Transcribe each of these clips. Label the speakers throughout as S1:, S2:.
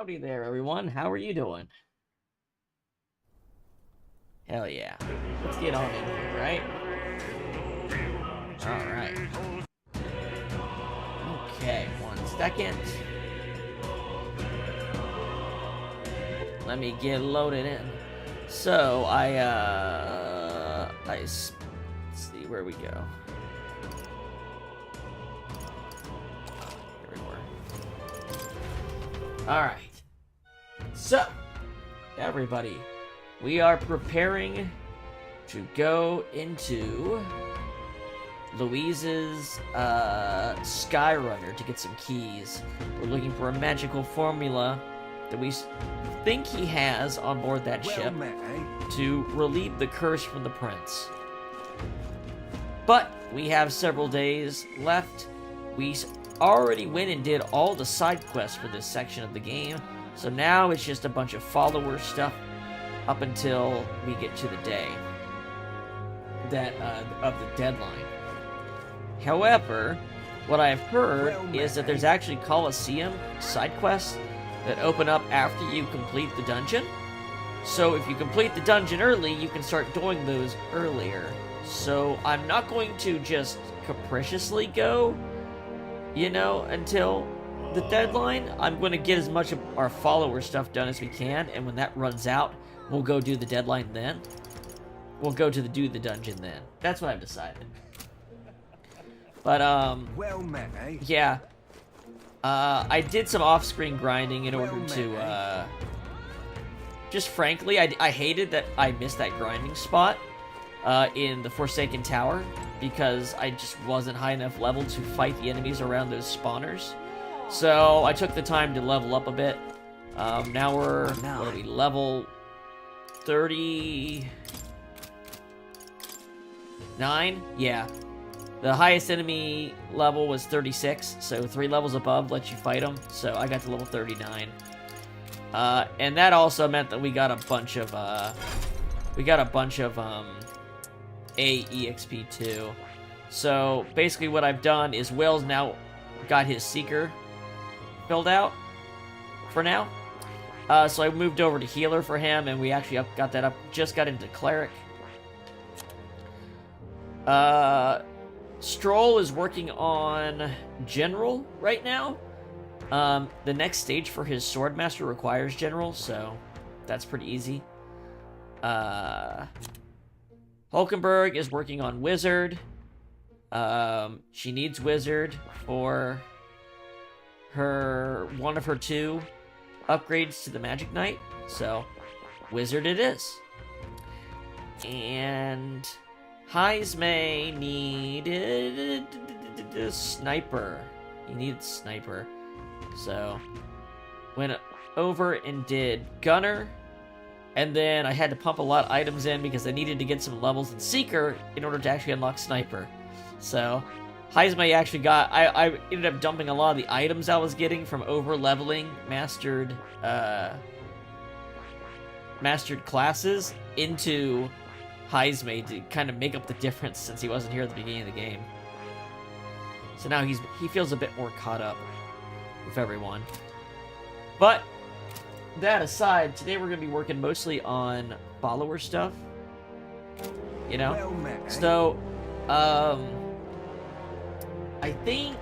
S1: Howdy there, everyone. How are you doing? Hell yeah. Let's get on in here, right? Alright. Okay, 1 second. Let me get loaded in. So, let's see where we go. Here we were. Alright. So, everybody, we are preparing to go into Louise's Skyrunner to get some keys. We're looking for a magical formula that we think he has on board that ship to relieve the curse from the prince. But we have several days left. We already went and did all the side quests for this section of the game, so now it's just a bunch of follower stuff up until we get to the day that of the deadline. However, what I've heard is that there's actually Colosseum side quests that open up after you complete the dungeon. So if you complete the dungeon early, you can start doing those earlier. So I'm not going to just capriciously go, you know, until the deadline. I'm going to get as much of our follower stuff done as we can, and when that runs out, we'll go do the deadline then. We'll go to do the dungeon then. That's what I've decided. But,
S2: well met, eh?
S1: yeah. I did some off-screen grinding in order to, just frankly, I hated that I missed that grinding spot, in the Forsaken Tower, because I just wasn't high enough level to fight the enemies around those spawners. So, I took the time to level up a bit. Now we're, what are we, level 39? Yeah. The highest enemy level was 36, so 3 levels above lets you fight them. So I got to level 39, and that also meant that we got a bunch of AEXP too. So basically, what I've done is Will's now got his Seeker filled out for now. So I moved over to Healer for him, and we actually got that up. Just got into Cleric. Stroll is working on General right now. The next stage for his Swordmaster requires General, so that's pretty easy. Hulkenberg is working on Wizard. She needs Wizard for one of her 2 upgrades to the Magic Knight, so Wizard it is. And Heismay needed a Sniper. He needed Sniper. So, went over and did Gunner. And then I had to pump a lot of items in because I needed to get some levels in Seeker in order to actually unlock Sniper. So, Heismay actually got... I ended up dumping a lot of the items I was getting from over-leveling mastered classes into Heismay to kind of make up the difference since he wasn't here at the beginning of the game. So now he feels a bit more caught up with everyone. But that aside, today we're going to be working mostly on follower stuff. You know?
S2: Well met, eh?
S1: So, I think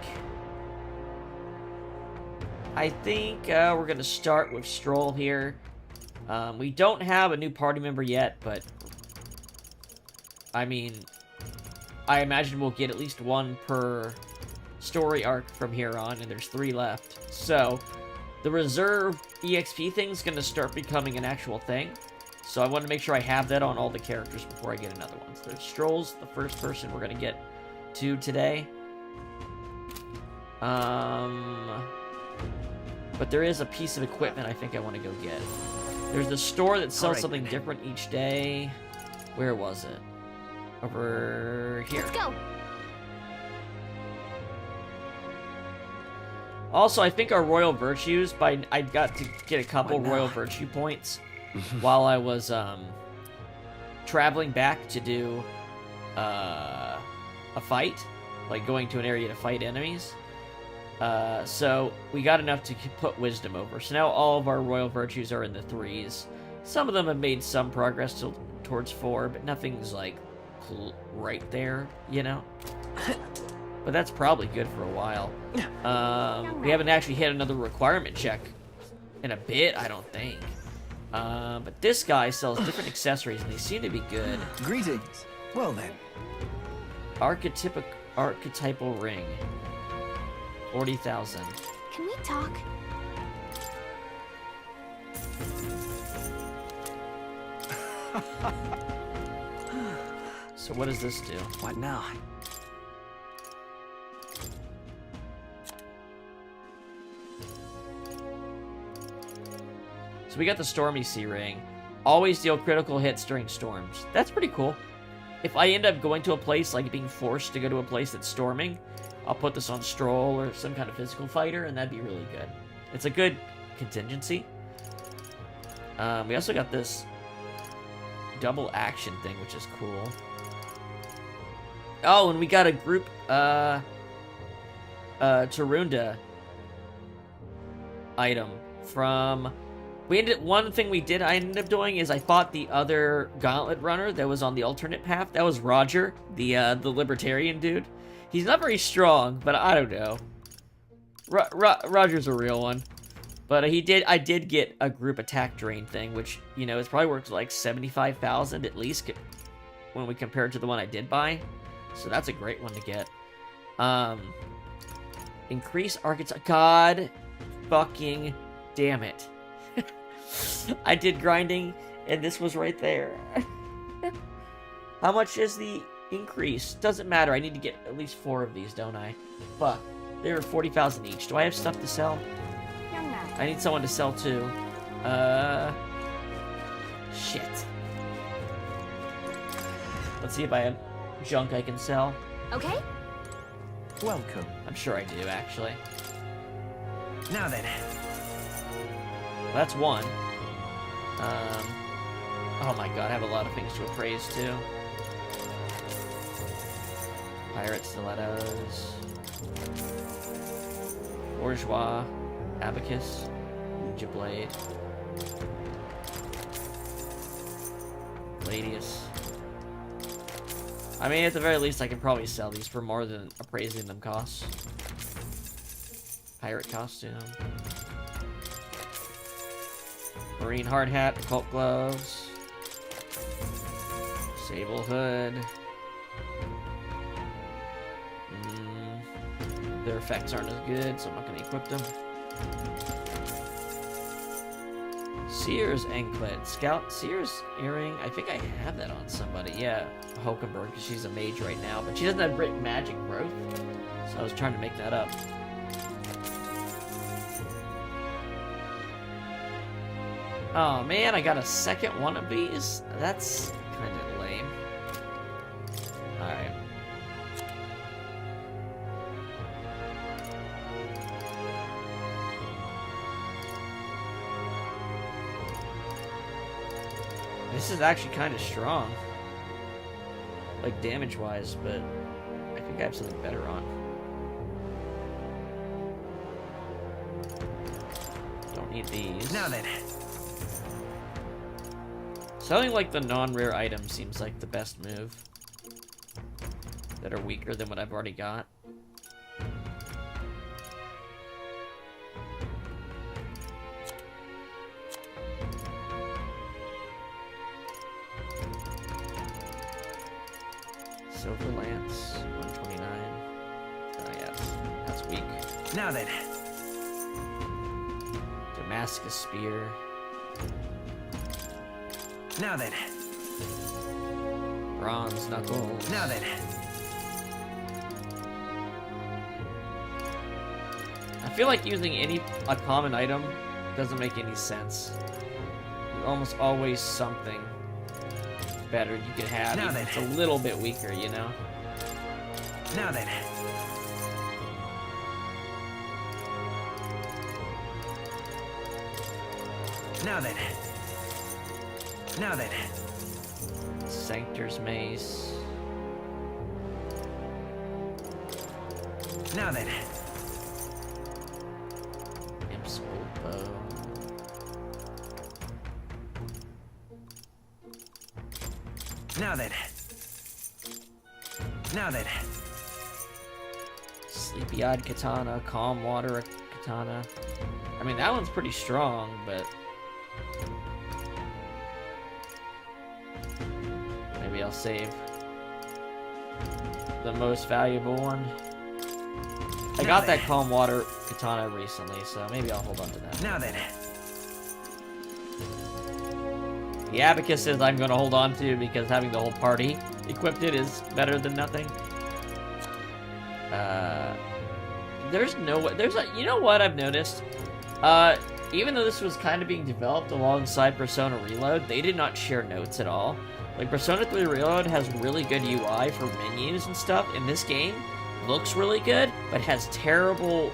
S1: we're going to start with Stroll here. We don't have a new party member yet, but I mean, I imagine we'll get at least 1 per story arc from here on, and there's 3 left. So, the reserve EXP thing's going to start becoming an actual thing. So I want to make sure I have that on all the characters before I get another one. So Stroll's the first person we're going to get to today. But there is a piece of equipment I think I want to go get. There's a store that sells something different each day. Where was it? Over here.
S3: Let's go.
S1: Also, I think our Royal Virtues, I got to get a couple Royal Virtue points while I was traveling back to do a fight, like going to an area to fight enemies. So we got enough to put wisdom over. So now all of our royal virtues are in the 3s. Some of them have made some progress towards 4, but nothing's like right there, you know? But that's probably good for a while. We haven't actually hit another requirement check in a bit, I don't think. But this guy sells different accessories, and they seem to be good.
S2: Greetings. Well then.
S1: Archetypal ring. 40,000.
S3: Can we talk?
S1: So what does this do?
S2: What now?
S1: So we got the Stormy Sea Ring. Always deal critical hits during storms. That's pretty cool. If I end up going to a place, like being forced to go to a place that's storming, I'll put this on Stroll or some kind of physical fighter, and that'd be really good. It's a good contingency. We also got this double action thing, which is cool. Oh, and we got a group, Tarunda item from... One thing I ended up doing is I fought the other gauntlet runner that was on the alternate path. That was Roger, the libertarian dude. He's not very strong, but I don't know. Roger's a real one. But I did get a group attack drain thing, which, you know, it's probably worth like 75,000 at least when we compare it to the one I did buy. So that's a great one to get. Increase archetype. God fucking damn it. I did grinding, and this was right there. How much is the increase? Doesn't matter. I need to get at least 4 of these, don't I? Fuck. They were 40,000 each. Do I have stuff to sell? I need someone to sell too. Shit. Let's see if I have junk I can sell.
S3: Okay.
S2: Welcome.
S1: I'm sure I do, actually.
S2: Now then.
S1: Well, that's one. Oh my god, I have a lot of things to appraise too. Pirate stilettos. Bourgeois. Abacus. Ninja blade. Gladius. I mean, at the very least, I can probably sell these for more than appraising them costs. Pirate costume. Marine hard hat, occult gloves. Sable hood. Their effects aren't as good, so I'm not going to equip them. Seer's anklet. Scout Seer's earring. I think I have that on somebody. Yeah, Hokenberg, because she's a mage right now, but she doesn't have great magic growth, so I was trying to make that up. Oh man, I got a second one of these? That's kind of lame. Alright. This is actually kind of strong. Like damage-wise, but I think I have something better on. Don't need these.
S2: Now then.
S1: Selling like the non-rare items seems like the best move. That are weaker than what I've already got. Silver Lance, 129. Oh yeah, that's weak.
S2: Now then.
S1: Damascus Spear.
S2: Now then.
S1: Bronze Knuckles.
S2: Now then.
S1: I feel like using a common item doesn't make any sense. There's almost always something better you could have.
S2: Now
S1: Even
S2: then.
S1: if it's a little bit weaker, you know?
S2: Now then. Now then. Now then.
S1: Sanctor's Mace.
S2: Now then. Now then. Now then.
S1: Sleepy-eyed katana, calm water katana. I mean, that one's pretty strong, but maybe I'll save the most valuable one. I got that calm water katana recently, so maybe I'll hold on to that.
S2: Now then.
S1: The abacus is I'm gonna hold on to because having the whole party equipped it is better than nothing. You know what I've noticed? Even though this was kind of being developed alongside Persona Reload, they did not share notes at all. Like, Persona 3 Reload has really good UI for menus and stuff, and this game looks really good, but has terrible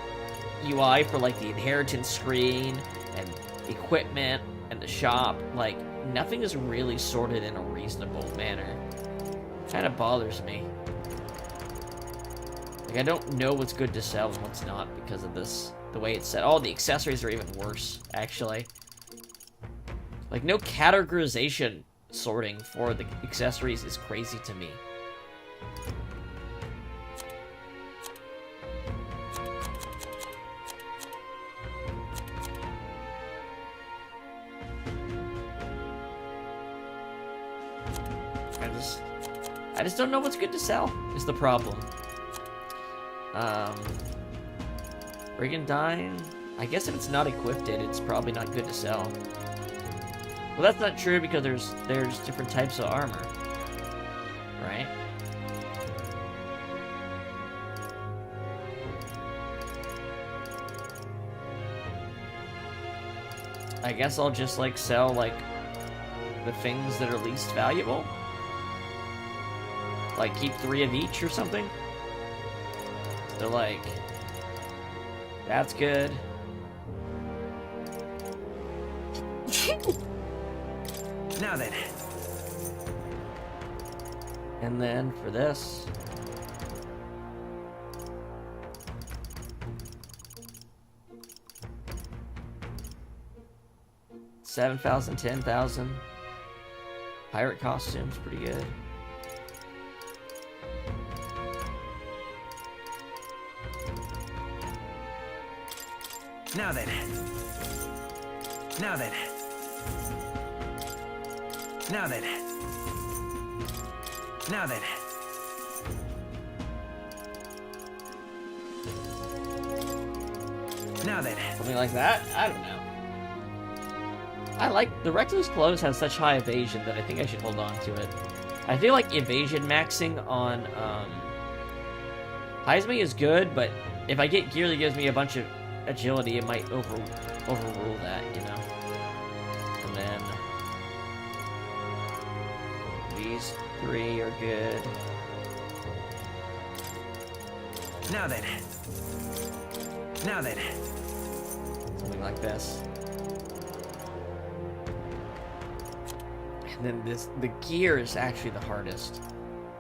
S1: UI for, like, the inheritance screen, and equipment, and the shop. Like, nothing is really sorted in a reasonable manner. Kind of bothers me. Like, I don't know what's good to sell and what's not because of this, the way it's set. Oh, the accessories are even worse, actually. Like, no categorization sorting for the accessories is crazy to me. I just don't know what's good to sell, is the problem. Brigandine, I guess if it's not equipped, it's probably not good to sell. Well, that's not true because there's different types of armor, right? I guess I'll just, like, sell, like, the things that are least valuable. Like, keep 3 of each or something. So, like, that's good.
S2: Now then.
S1: And then for this, $7,000, $10,000. Pirate costumes, pretty good.
S2: Now then. Now then. Now then. Now then. Now then.
S1: Something like that? I don't know. I like the Recluse clothes have such high evasion that I think I should hold on to it. I feel like evasion maxing on Heisme is good, but if I get gear that gives me a bunch of agility, it might overrule that, you know. And then these 3 are good.
S2: Now then. Now then.
S1: Something like this. And then the gear is actually the hardest.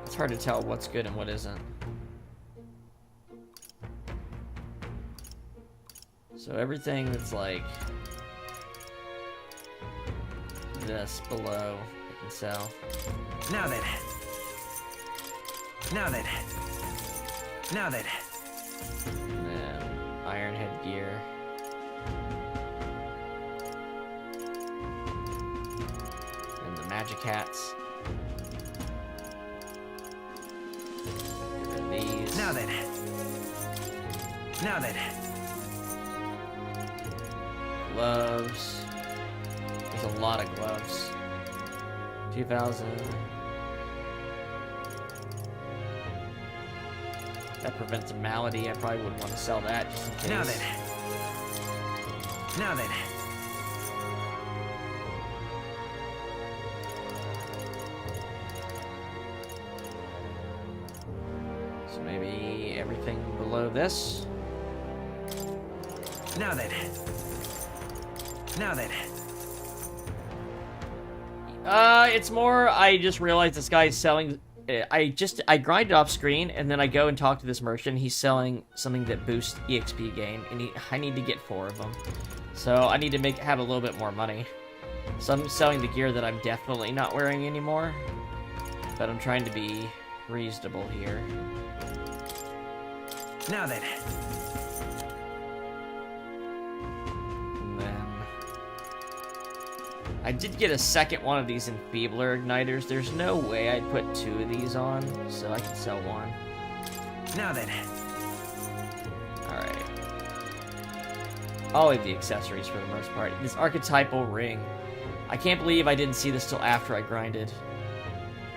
S1: It's hard to tell what's good and what isn't. So everything that's like this below, I can sell.
S2: Now then. Now then. Now then.
S1: And then iron head gear. And the magic hats. And these.
S2: Now then. Now then.
S1: Gloves. There's a lot of gloves. 2,000. That prevents a malady. I probably wouldn't want to sell that just in case.
S2: Now then. Now then.
S1: So maybe everything below this.
S2: Now then. Now then.
S1: It's more, I just realized this guy is selling, I grind it off screen, and then I go and talk to this merchant. He's selling something that boosts EXP gain, and I need to get 4 of them. So I need to have a little bit more money. So I'm selling the gear that I'm definitely not wearing anymore. but I'm trying to be reasonable here.
S2: Now then.
S1: And then I did get a second one of these Enfeebler igniters. There's no way I'd put 2 of these on, so I can sell 1.
S2: Now then.
S1: Alright. I'll leave the accessories for the most part. This archetypal ring. I can't believe I didn't see this till after I grinded.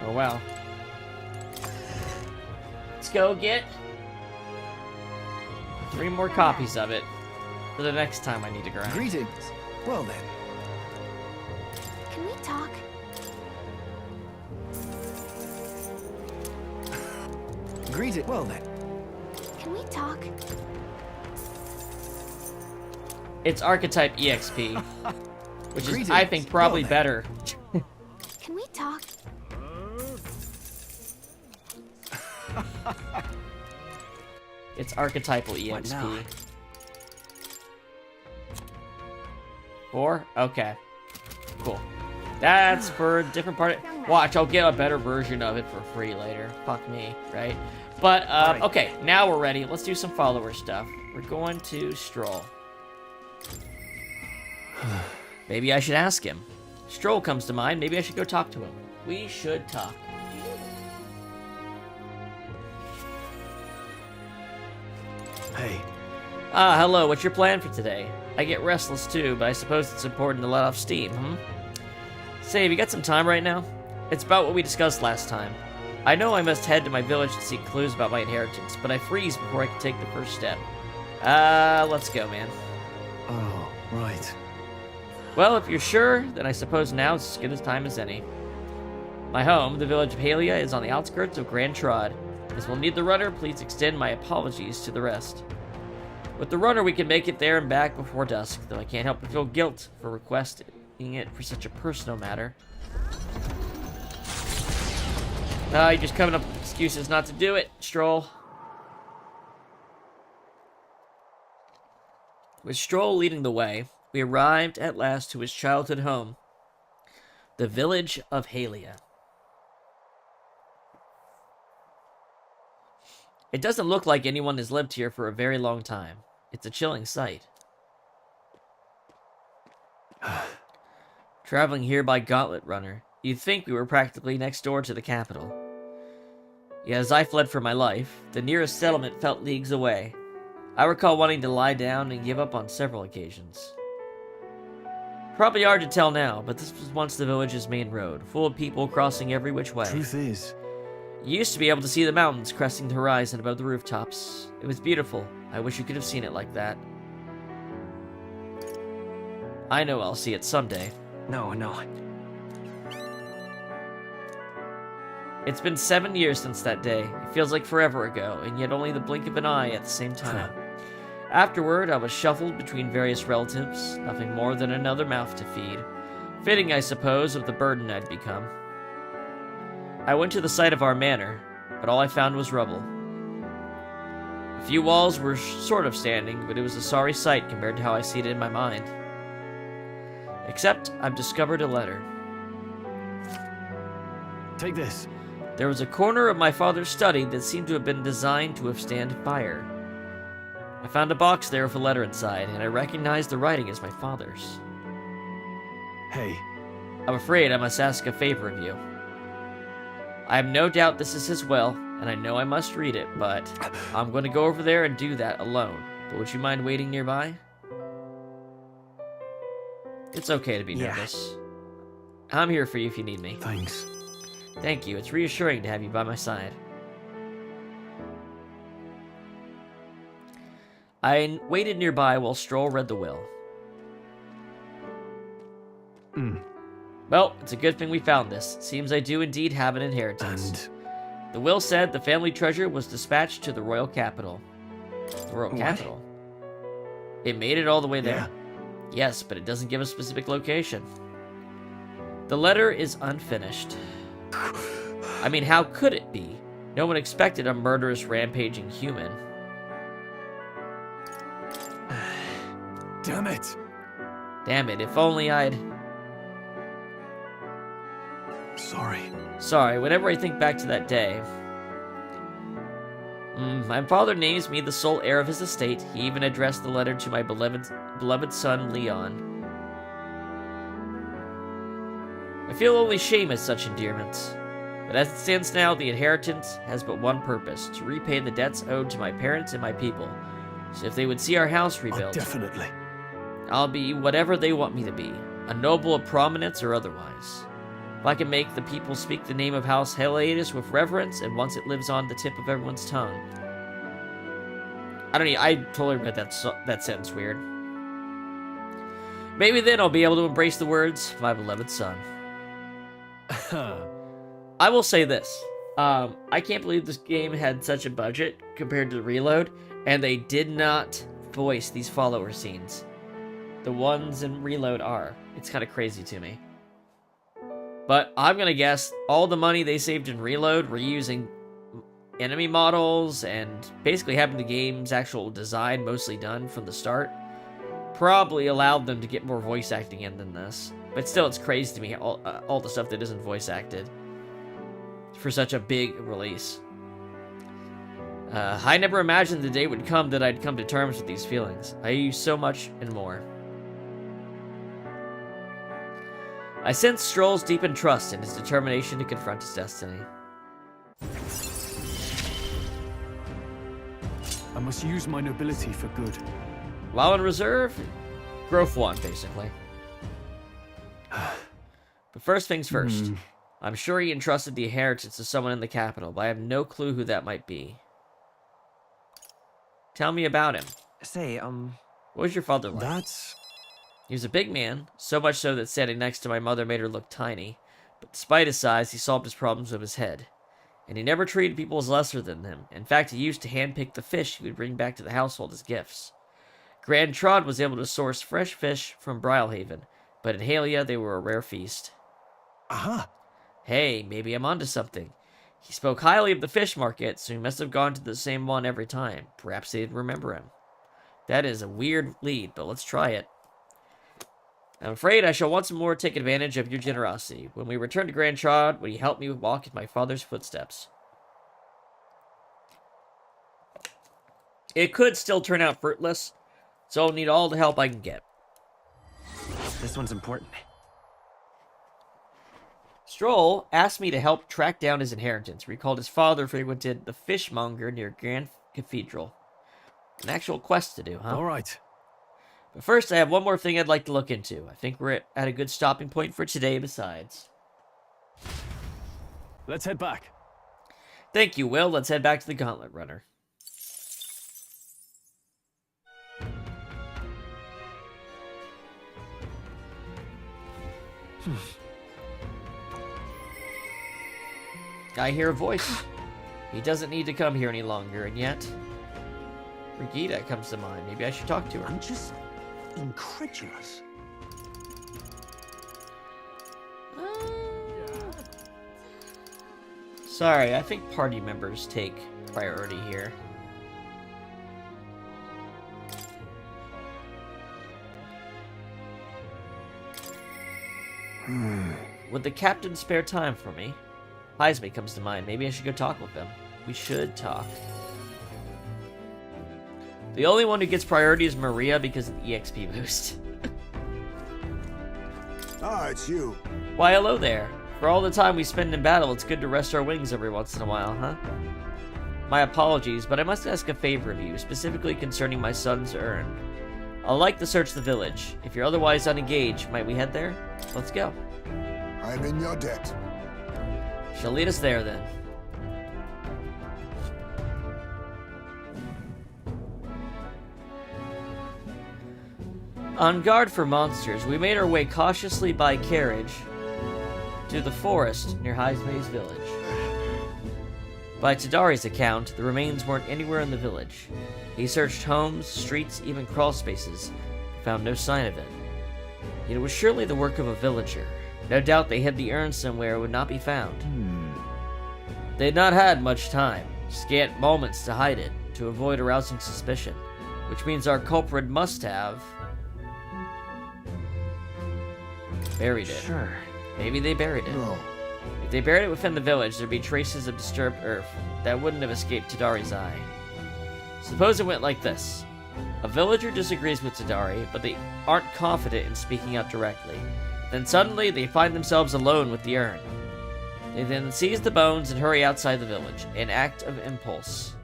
S1: Oh well. Let's go get 3 more copies of it for the next time I need to grind.
S3: Greetings. Well then.
S4: Can we talk?
S3: Greeting. Well then.
S4: Can we talk?
S1: It's archetype EXP, which is,
S3: Greetings.
S1: I think, probably
S3: Well,
S1: better.
S4: Can we talk?
S1: It's archetypal
S3: What now?
S1: EXP. 4? Okay. Cool. That's for a different part. Watch, I'll get a better version of it for free later. Fuck me, right? But,
S3: Right.
S1: okay, now we're ready. Let's do some follower stuff. We're going to Stroll. Maybe I should ask him. Stroll comes to mind. Maybe I should go talk to him. We should talk.
S3: Hey.
S1: Hello, what's your plan for today? I get restless too, but I suppose it's important to let off steam, Say, have you got some time right now? It's about what we discussed last time. I know I must head to my village to seek clues about my inheritance, but I freeze before I can take the first step. Let's go, man.
S3: Oh, right.
S1: Well, if you're sure, then I suppose now's as good a time as any. My home, the village of Halia, is on the outskirts of Grand Trod. As we'll need the runner, please extend my apologies to the rest. With the runner, we can make it there and back before dusk, though I can't help but feel guilt for requesting it for such a personal matter. You're just coming up with excuses not to do it, Stroll. With Stroll leading the way, we arrived at last to his childhood home, the village of Halia. It doesn't look like anyone has lived here for a very long time. It's a chilling sight. Traveling here by Gauntlet Runner, you'd think we were practically next door to the capital. Yet as I fled for my life, the nearest settlement felt leagues away. I recall wanting to lie down and give up on several occasions. Probably hard to tell now, but this was once the village's main road, full of people crossing every which way.
S3: Truth is,
S1: You used to be able to see the mountains cresting the horizon above the rooftops. It was beautiful. I wish you could have seen it like that. I know I'll see it someday.
S2: No.
S1: It's been 7 years since that day. It feels like forever ago, and yet only the blink of an eye at the same time. Afterward, I was shuffled between various relatives, nothing more than another mouth to feed. Fitting, I suppose, of the burden I'd become. I went to the site of our manor, but all I found was rubble. A few walls were sort of standing, but it was a sorry sight compared to how I see it in my mind. Except, I've discovered a letter.
S3: take this.
S1: There was a corner of my father's study that seemed to have been designed to withstand fire. I found a box there with a letter inside, and I recognized the writing as my father's.
S3: Hey.
S1: I'm afraid I must ask a favor of you. I have no doubt this is his will, and I know I must read it, but I'm going to go over there and do that alone. But would you mind waiting nearby? It's okay to be
S2: Yeah.
S1: nervous. I'm here for you if you need me.
S3: Thanks.
S1: Thank you. It's reassuring to have you by my side. I waited nearby while Stroll read the will. Well, it's a good thing we found this. It seems I do indeed have an inheritance.
S3: And
S1: The will said the family treasure was dispatched to the royal capital. The royal
S3: What?
S1: capital? It made it all the way there?
S3: Yeah.
S1: Yes, but it doesn't give a specific location. The letter is unfinished. I mean, how could it be? No one expected a murderous, rampaging human.
S3: damn it.
S1: Damn it, if only I'd...
S3: Sorry.
S1: Sorry, whenever I think back to that day. My father names me the sole heir of his estate. He even addressed the letter to my beloved son, Leon. I feel only shame at such endearments. But as it stands now, the inheritance has but one purpose, to repay the debts owed to my parents and my people. So if they would see our house
S3: Oh,
S1: rebuilt,
S3: definitely.
S1: I'll be whatever they want me to be, a noble of prominence or otherwise. If I can make the people speak the name of House Heliatus with reverence, and once it lives on the tip of everyone's tongue. I totally read that sentence weird. Maybe then I'll be able to embrace the words, my beloved son. I will say this. I can't believe this game had such a budget compared to Reload, and they did not voice these follower scenes. The ones in Reload are. It's kind of crazy to me. But I'm going to guess all the money they saved in Reload were using enemy models and basically having the game's actual design mostly done from the start. Probably allowed them to get more voice acting in than this. But still, it's crazy to me, all the stuff that isn't voice acted for such a big release. I never imagined the day would come that I'd come to terms with these feelings. I owe you so much and more. I sense Stroll's deepened trust and his determination to confront his destiny.
S3: I must use my nobility for good.
S1: While in reserve, growth 1, basically. But first things first. I'm sure he entrusted the inheritance to someone in the capital, but I have no clue who that might be. Tell me about him.
S2: Say,
S1: What was your father like?
S3: That's...
S1: He was a big man, so much so that standing next to my mother made her look tiny. But despite his size, he solved his problems with his head. And he never treated people as lesser than them. In fact, he used to handpick the fish he would bring back to the household as gifts. Grand Trod was able to source fresh fish from Brylehaven, but in Halia they were a rare feast.
S3: Aha!
S1: Hey, maybe I'm onto something. He spoke highly of the fish market, so he must have gone to the same one every time. Perhaps they'd remember him. That is a weird lead, but let's try it. I'm afraid I shall once more take advantage of your generosity. When we return to Grand Trod, will you help me walk in my father's footsteps? It could still turn out fruitless, so I'll need all the help I can get.
S2: this one's important.
S1: Stroll asked me to help track down his inheritance. Recalled his father frequented the fishmonger near Grand Cathedral. An actual quest to do, huh?
S3: All right.
S1: But first, I have one more thing I'd like to look into. I think we're at a good stopping point for today besides.
S3: Let's head back.
S1: Thank you, Will. Let's head back to the Gauntlet Runner. I hear a voice. He doesn't need to come here any longer, and yet... Brigida comes to mind. Maybe I should talk to her.
S5: I'm just incredulous.
S1: Sorry, I think party members take priority here. Would the captain spare time for me? Heisme comes to mind. Maybe I should go talk with him. We should talk. The only one who gets priority is Maria because of the EXP boost.
S5: Ah, it's you.
S1: Why, hello there. For all the time we spend in battle, it's good to rest our wings every once in a while, huh? My apologies, but I must ask a favor of you, specifically concerning my son's urn. I'd like to search the village. If you're otherwise unengaged, might we head there? Let's go.
S5: I'm in your debt.
S1: She'll lead us there, then. On guard for monsters, we made our way cautiously by carriage to the forest near Heisme's village. By Tadari's account, the remains weren't anywhere in the village. He searched homes, streets, even crawl spaces, but found no sign of it. Yet it was surely the work of a villager. No doubt they hid the urn somewhere it would not be found. They had not had much time, scant moments to hide it, to avoid arousing suspicion, which means our culprit must have buried it.
S2: Sure.
S1: Maybe they buried it.
S5: No.
S1: they buried it within the village, there'd be traces of disturbed earth that wouldn't have escaped Tadari's eye. Suppose it went like this. A villager disagrees with Tadari, but they aren't confident in speaking out directly. Then suddenly, they find themselves alone with the urn. They then seize the bones and hurry outside the village, an act of impulse.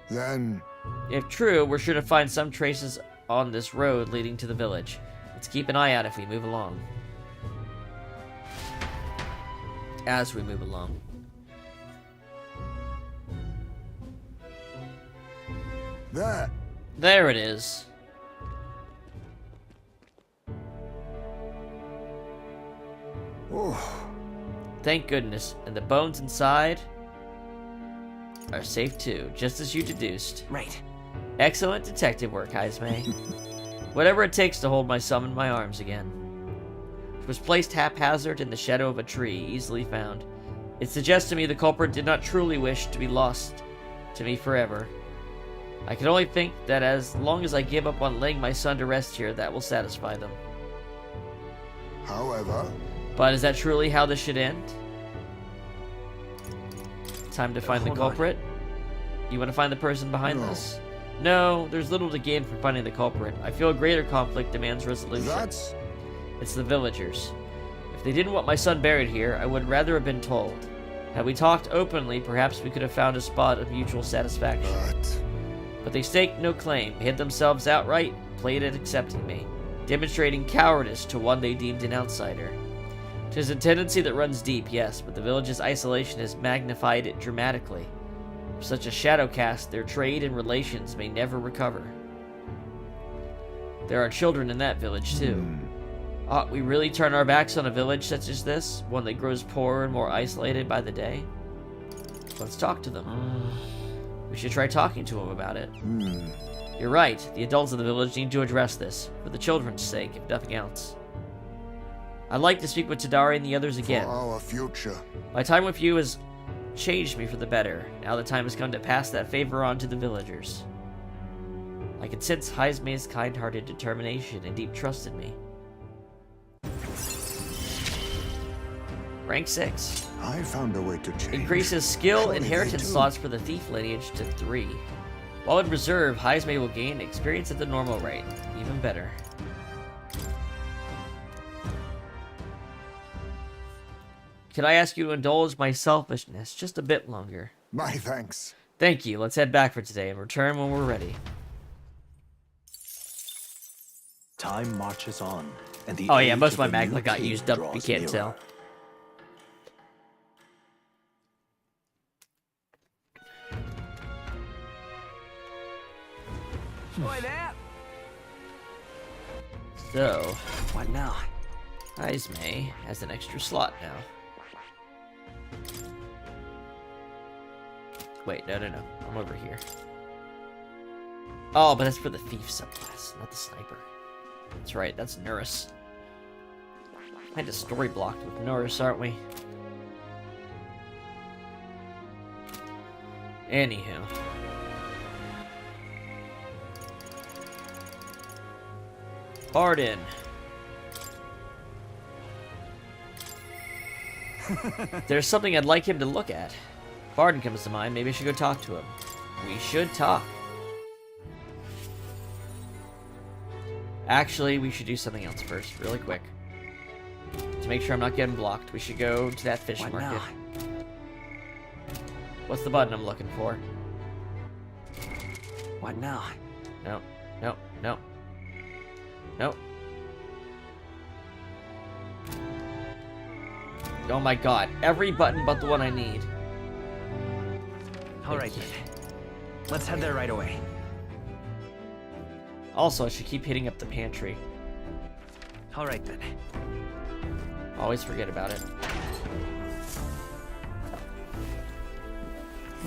S5: Then,
S1: If true, we're sure to find some traces on this road leading to the village. Let's keep an eye out if we move along. As we move along.
S5: there.
S1: There it is.
S5: Oh,
S1: Thank goodness. And the bones inside are safe too, just as you deduced.
S2: Right.
S1: Excellent detective work, Heismay. Whatever it takes to hold my son in my arms again. It was placed haphazard in the shadow of a tree, easily found. It suggests to me the culprit did not truly wish to be lost to me forever. I can only think that as long as I give up on laying my son to rest here, that will satisfy them.
S5: however,
S1: But is that truly how this should end? Time to find the
S2: Hold on.
S1: culprit? You want to find the person behind
S5: No.
S1: this? No, there's little to gain from finding the culprit. I feel a greater conflict demands resolution.
S5: that's...
S1: It's the villagers. If they didn't want my son buried here, I would rather have been told. Had we talked openly, perhaps we could have found a spot of mutual satisfaction. But they staked no claim, hid themselves outright, played at accepting me, demonstrating cowardice to one they deemed an outsider. 'Tis a tendency that runs deep, yes, but the village's isolation has magnified it dramatically. With such a shadow cast, their trade and relations may never recover. There are children in that village, too. Ought we really turn our backs on a village such as this, one that grows poorer and more isolated by the day? Let's talk to them. We should try talking to them about it. You're right, the adults of the village need to address this, for the children's sake, if nothing else. I'd like to speak with Tadari and the others again.
S5: For our future.
S1: My time with you has changed me for the better. Now the time has come to pass that favor on to the villagers. I can sense Heismay's kind-hearted determination and deep trust in me. Rank 6.
S5: I found a way to change.
S1: Increases skill
S5: Surely
S1: inheritance
S5: they do.
S1: slots for the thief lineage to 3. While in reserve, Heismay will gain experience at the normal rate. Even better. Could I ask you to indulge my selfishness just a bit longer?
S5: My thanks.
S1: Thank you. Let's head back for today and return when we're ready.
S2: Time marches on, and the
S1: Oh yeah,
S2: age
S1: most of my
S2: the new
S1: magma got
S2: king
S1: used up. You
S2: draws
S1: can't
S2: nearer.
S1: tell. So,
S2: What now?
S1: Heismay has an extra slot now. Wait, no. I'm over here. Oh, but that's for the thief subclass, not the sniper. That's right, that's Nurse. Kinda story blocked with Nurse, aren't we? Anywho. Pardon. There's something I'd like him to look at. Barden comes to mind. Maybe I should go talk to him. We should talk. Actually, we should do something else first, really quick. To make sure I'm not getting blocked, we should go to that fish
S2: What
S1: market.
S2: now?
S1: What's the button I'm looking for?
S2: What now?
S1: No. Oh my god, every button but the one I need.
S2: All right, then. Let's head there right away.
S1: Also, I should keep hitting up the pantry.
S2: All right, then.
S1: Always forget about it.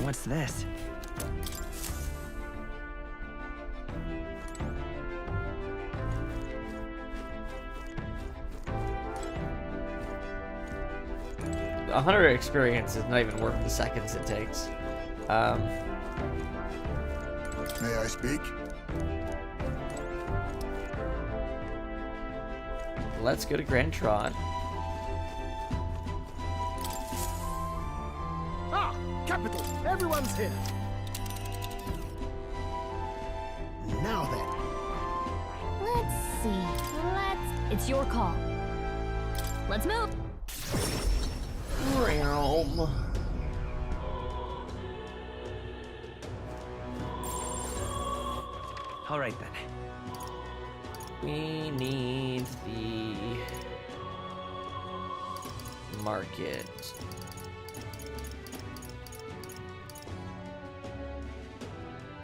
S2: What's this?
S1: A 100 experience is not even worth the seconds it takes.
S5: May I speak?
S1: Let's go to Grand Trod.
S3: Capital. Everyone's here. Now then.
S6: Let's see. It's your call. Let's move.
S1: Realm.
S2: All right then.
S1: We need the market.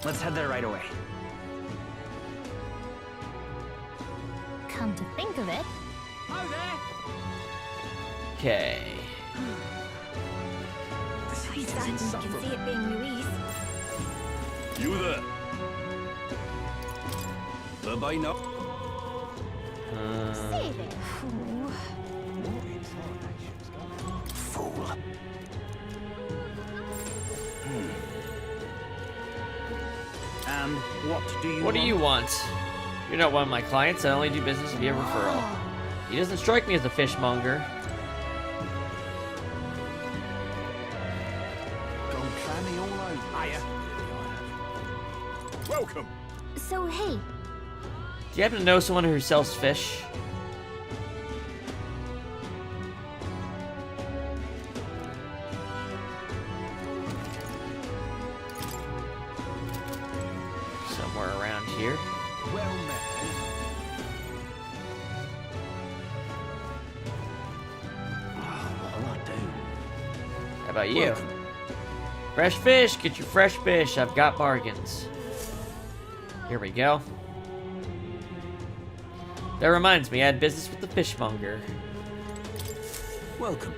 S2: Let's head there right away.
S6: Come to think of it,
S1: Okay.
S6: you can see it being released.
S7: You there? By now.
S6: Stay there.
S2: Fool. And what do you
S1: want? You're not one of my clients. I only do business via referral. He doesn't strike me as a fishmonger.
S3: Gone clammy all over. Hiya.
S7: Welcome.
S6: So, hey,
S1: Do you happen to know someone who sells fish? Somewhere around here.
S3: Well met.
S2: What'll I do?
S1: How about you? Fresh fish, get your fresh fish. I've got bargains. Here we go. That reminds me, I had business with the fishmonger.
S2: Welcome.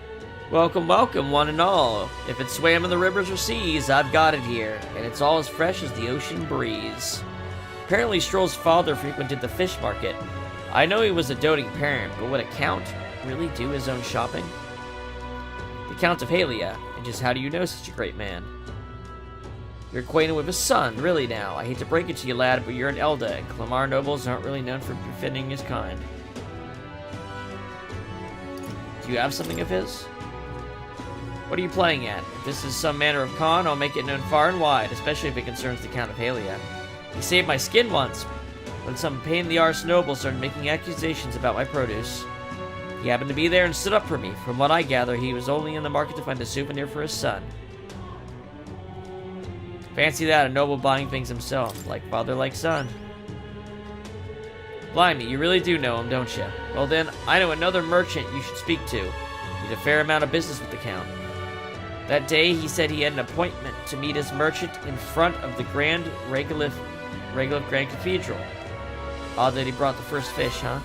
S1: Welcome, welcome, one and all. If it swam in the rivers or seas, I've got it here, and it's all as fresh as the ocean breeze. Apparently, Stroll's father frequented the fish market. I know he was a doting parent, but would a count really do his own shopping? The Count of Halia, and just how do you know such a great man? You're acquainted with his son, really now. I hate to break it to you, lad, but you're an Elda, and Clamar nobles aren't really known for befitting his kind. Do you have something of his? What are you playing at? If this is some manner of con, I'll make it known far and wide, especially if it concerns the Count of Halia. He saved my skin once, when some pain-in-the-arse noble started making accusations about my produce. He happened to be there and stood up for me. From what I gather, he was only in the market to find a souvenir for his son. Fancy that, a noble buying things himself, like father, like son. Blimey, you really do know him, don't you? Well then, I know another merchant you should speak to. He's a fair amount of business with the Count. That day, he said he had an appointment to meet his merchant in front of the Grand Regolith Grand Cathedral. Odd that he brought the first fish, huh?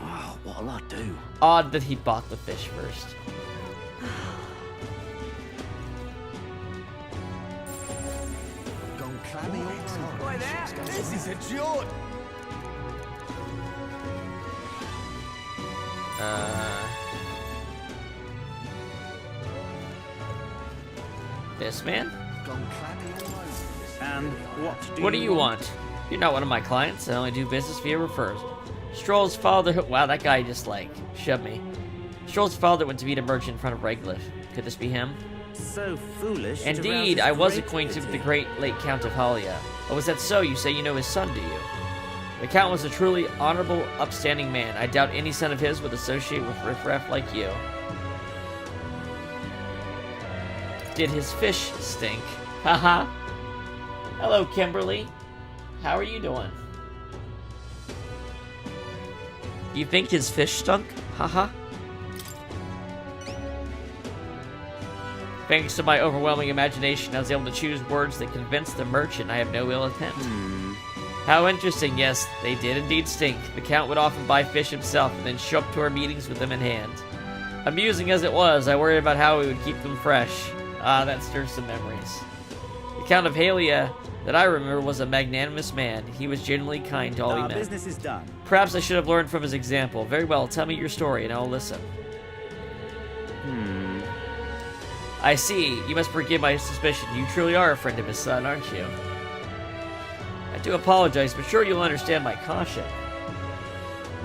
S2: Oh, what'll I do?
S1: Odd that he bought the fish first.
S3: Gone clammy all over. Why that? This is a joy.
S1: This man?
S3: Gone clammy all over.
S2: And
S1: What do you want? You're not one of my clients. I only do business via refers. Stroll's father... Wow, that guy just, like, shoved me. Stroll's father went to meet a merchant in front of Regolith. Could this be him?
S2: So foolish.
S1: Indeed, I was acquainted with the great late Count of Halia. Oh, is that so? You say you know his son, do you? The Count was a truly honorable, upstanding man. I doubt any son of his would associate with riffraff like you. Did his fish stink? Haha. Hello, Kimberly. How are you doing? You think his fish stunk? Haha. Thanks to my overwhelming imagination, I was able to choose words that convinced the merchant I have no ill intent. How interesting, yes, they did indeed stink. The Count would often buy fish himself and then show up to our meetings with them in hand. Amusing as it was, I worried about how we would keep them fresh. Ah, that stirs some memories. The Count of Halia, that I remember, was a magnanimous man. He was genuinely kind to all he met.
S2: Business is done.
S1: Perhaps I should have learned from his example. Very well, tell me your story and I'll listen. I see. You must forgive my suspicion. You truly are a friend of his son, aren't you? I do apologize, but sure you'll understand my caution.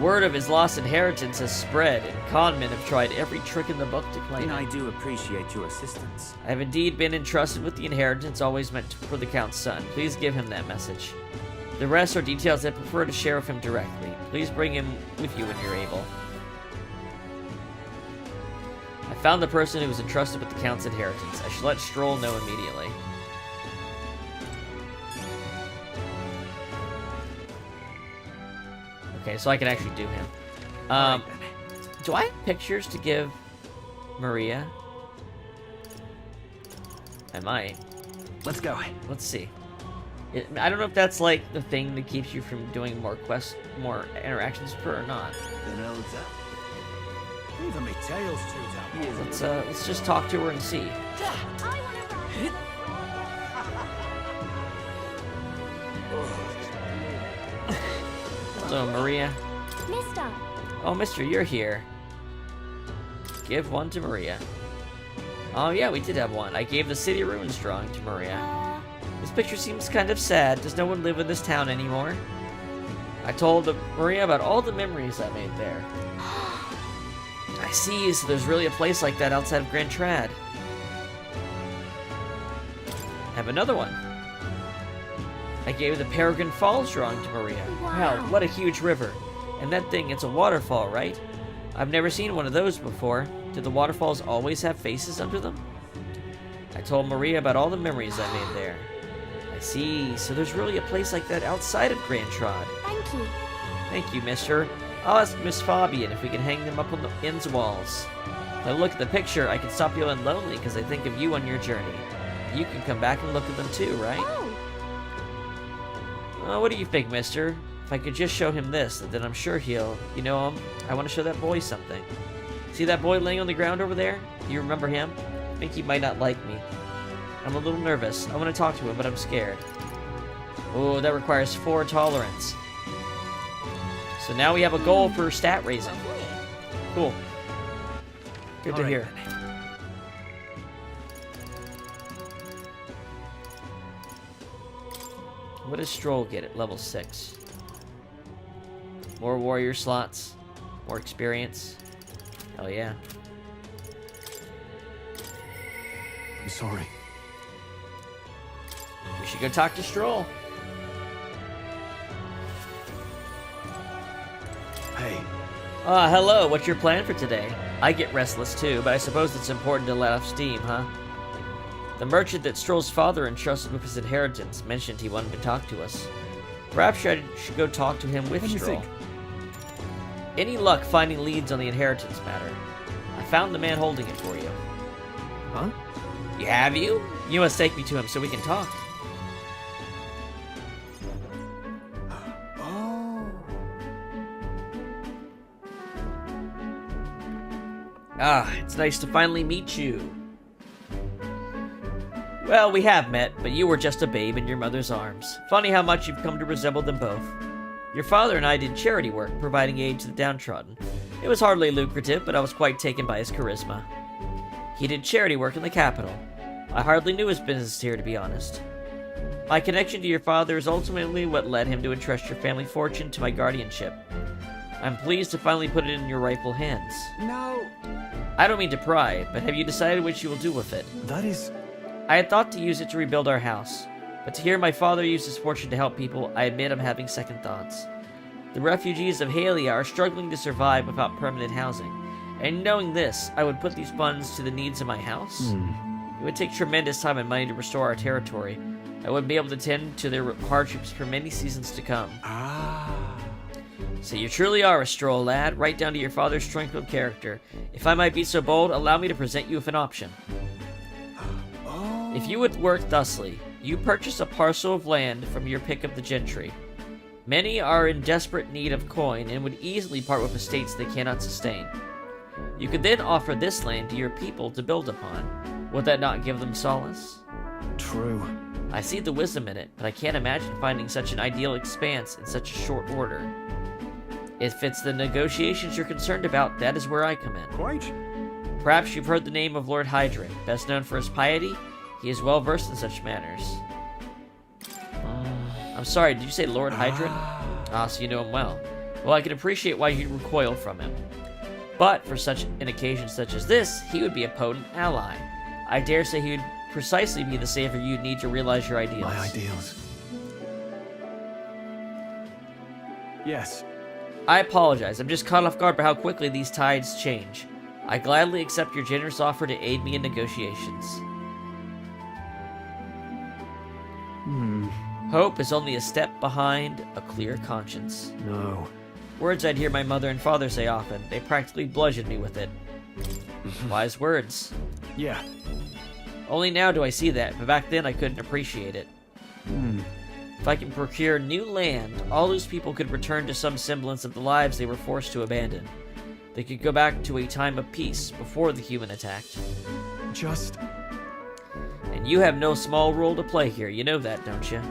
S1: Word of his lost inheritance has spread, and con men have tried every trick in the book to claim
S2: I
S1: it.
S2: do appreciate your assistance.
S1: I have indeed been entrusted with the inheritance always meant for the Count's son. Please give him that message. The rest are details I prefer to share with him directly. Please bring him with you when you're able. I found the person who was entrusted with the Count's inheritance. I shall let Stroll know immediately. Okay, so I can actually do him. Do I have pictures to give Maria? I might.
S2: Let's go.
S1: Let's see. I don't know if that's like the thing that keeps you from doing more quests, more interactions with her or not.
S3: Even me tail's chewed out.
S1: Let's just talk to her and see. Hello, Maria.
S6: Mister.
S1: Oh, mister, you're here. Give one to Maria. Oh, yeah, we did have one. I gave the City Ruins drawing to Maria. This picture seems kind of sad. Does no one live in this town anymore? I told Maria about all the memories I made there. I see, so there's really a place like that outside of Grand Trad. Have another one. I gave the Peregrine Falls drawing to Maria. Wow, what a huge river. And that thing, it's a waterfall, right? I've never seen one of those before. Do the waterfalls always have faces under them? I told Maria about all the memories I made there. I see, so there's really a place like that outside of Grand Trad.
S6: Thank you.
S1: Thank you, mister. I'll ask Miss Fabian if we can hang them up on the inn's walls. If I look at the picture, I can stop feeling lonely because I think of you on your journey. You can come back and look at them too, right?
S6: Oh.
S1: What do you think, mister? If I could just show him this, then I'm sure he'll... You know, I want to show that boy something. See that boy laying on the ground over there? Do you remember him? I think he might not like me. I'm a little nervous. I want to talk to him, but I'm scared. Oh, that requires 4 tolerance. So now we have a goal for stat raising. Cool. Good to hear. What does Stroll get at level 6? More warrior slots. More experience. Hell yeah.
S3: I'm sorry.
S1: We should go talk to Stroll.
S3: Hey.
S1: Hello, what's your plan for today? I get restless too, but I suppose it's important to let off steam, huh? The merchant that Stroll's father entrusted with his inheritance mentioned he wanted to talk to us. Perhaps I should go talk to him with Stroll. Any luck finding leads on the inheritance matter? I found the man holding it for you.
S3: Huh?
S1: You have you? You must take me to him so we can talk. Ah, it's nice to finally meet you. Well, we have met, but you were just a babe in your mother's arms. Funny how much you've come to resemble them both. Your father and I did charity work, providing aid to the downtrodden. It was hardly lucrative, but I was quite taken by his charisma. He did charity work in the capital. I hardly knew his business here, to be honest. My connection to your father is ultimately what led him to entrust your family fortune to my guardianship. I'm pleased to finally put it in your rightful hands.
S3: No.
S1: I don't mean to pry, but have you decided what you will do with it?
S3: That is...
S1: I had thought to use it to rebuild our house, but to hear my father use his fortune to help people, I admit I'm having second thoughts. The refugees of Halia are struggling to survive without permanent housing, and knowing this, I would put these funds to the needs of my house. It would take tremendous time and money to restore our territory. I wouldn't be able to tend to their hardships for many seasons to come. So you truly are a Stroll, lad, right down to your father's strength of character. If I might be so bold, allow me to present you with an option. If you would work thusly, you purchase a parcel of land from your pick of the gentry. Many are in desperate need of coin and would easily part with estates they cannot sustain. You could then offer this land to your people to build upon. Would that not give them solace?
S3: True.
S1: I see the wisdom in it, but I can't imagine finding such an ideal expanse in such a short order. If it's the negotiations you're concerned about, that is where I come in.
S3: Quite.
S1: Perhaps you've heard the name of Lord Hydrin, best known for his piety. He is well versed in such matters. I'm sorry, did you say Lord Hydrin? Ah, so you know him well. Well, I can appreciate why you'd recoil from him. But for such an occasion such as this, he would be a potent ally. I dare say he would precisely be the savior you'd need to realize your ideals.
S3: My ideals. Yes.
S1: I apologize. I'm just caught off guard by how quickly these tides change. I gladly accept your generous offer to aid me in negotiations. Hope is only a step behind a clear conscience.
S3: No.
S1: Words I'd hear my mother and father say often. They practically bludgeoned me with it. Wise words.
S3: Yeah.
S1: Only now do I see that, but back then I couldn't appreciate it. If I can procure new land, all those people could return to some semblance of the lives they were forced to abandon. They could go back to a time of peace before the human attacked.
S3: Just...
S1: And you have no small role to play here, you know that, don't you?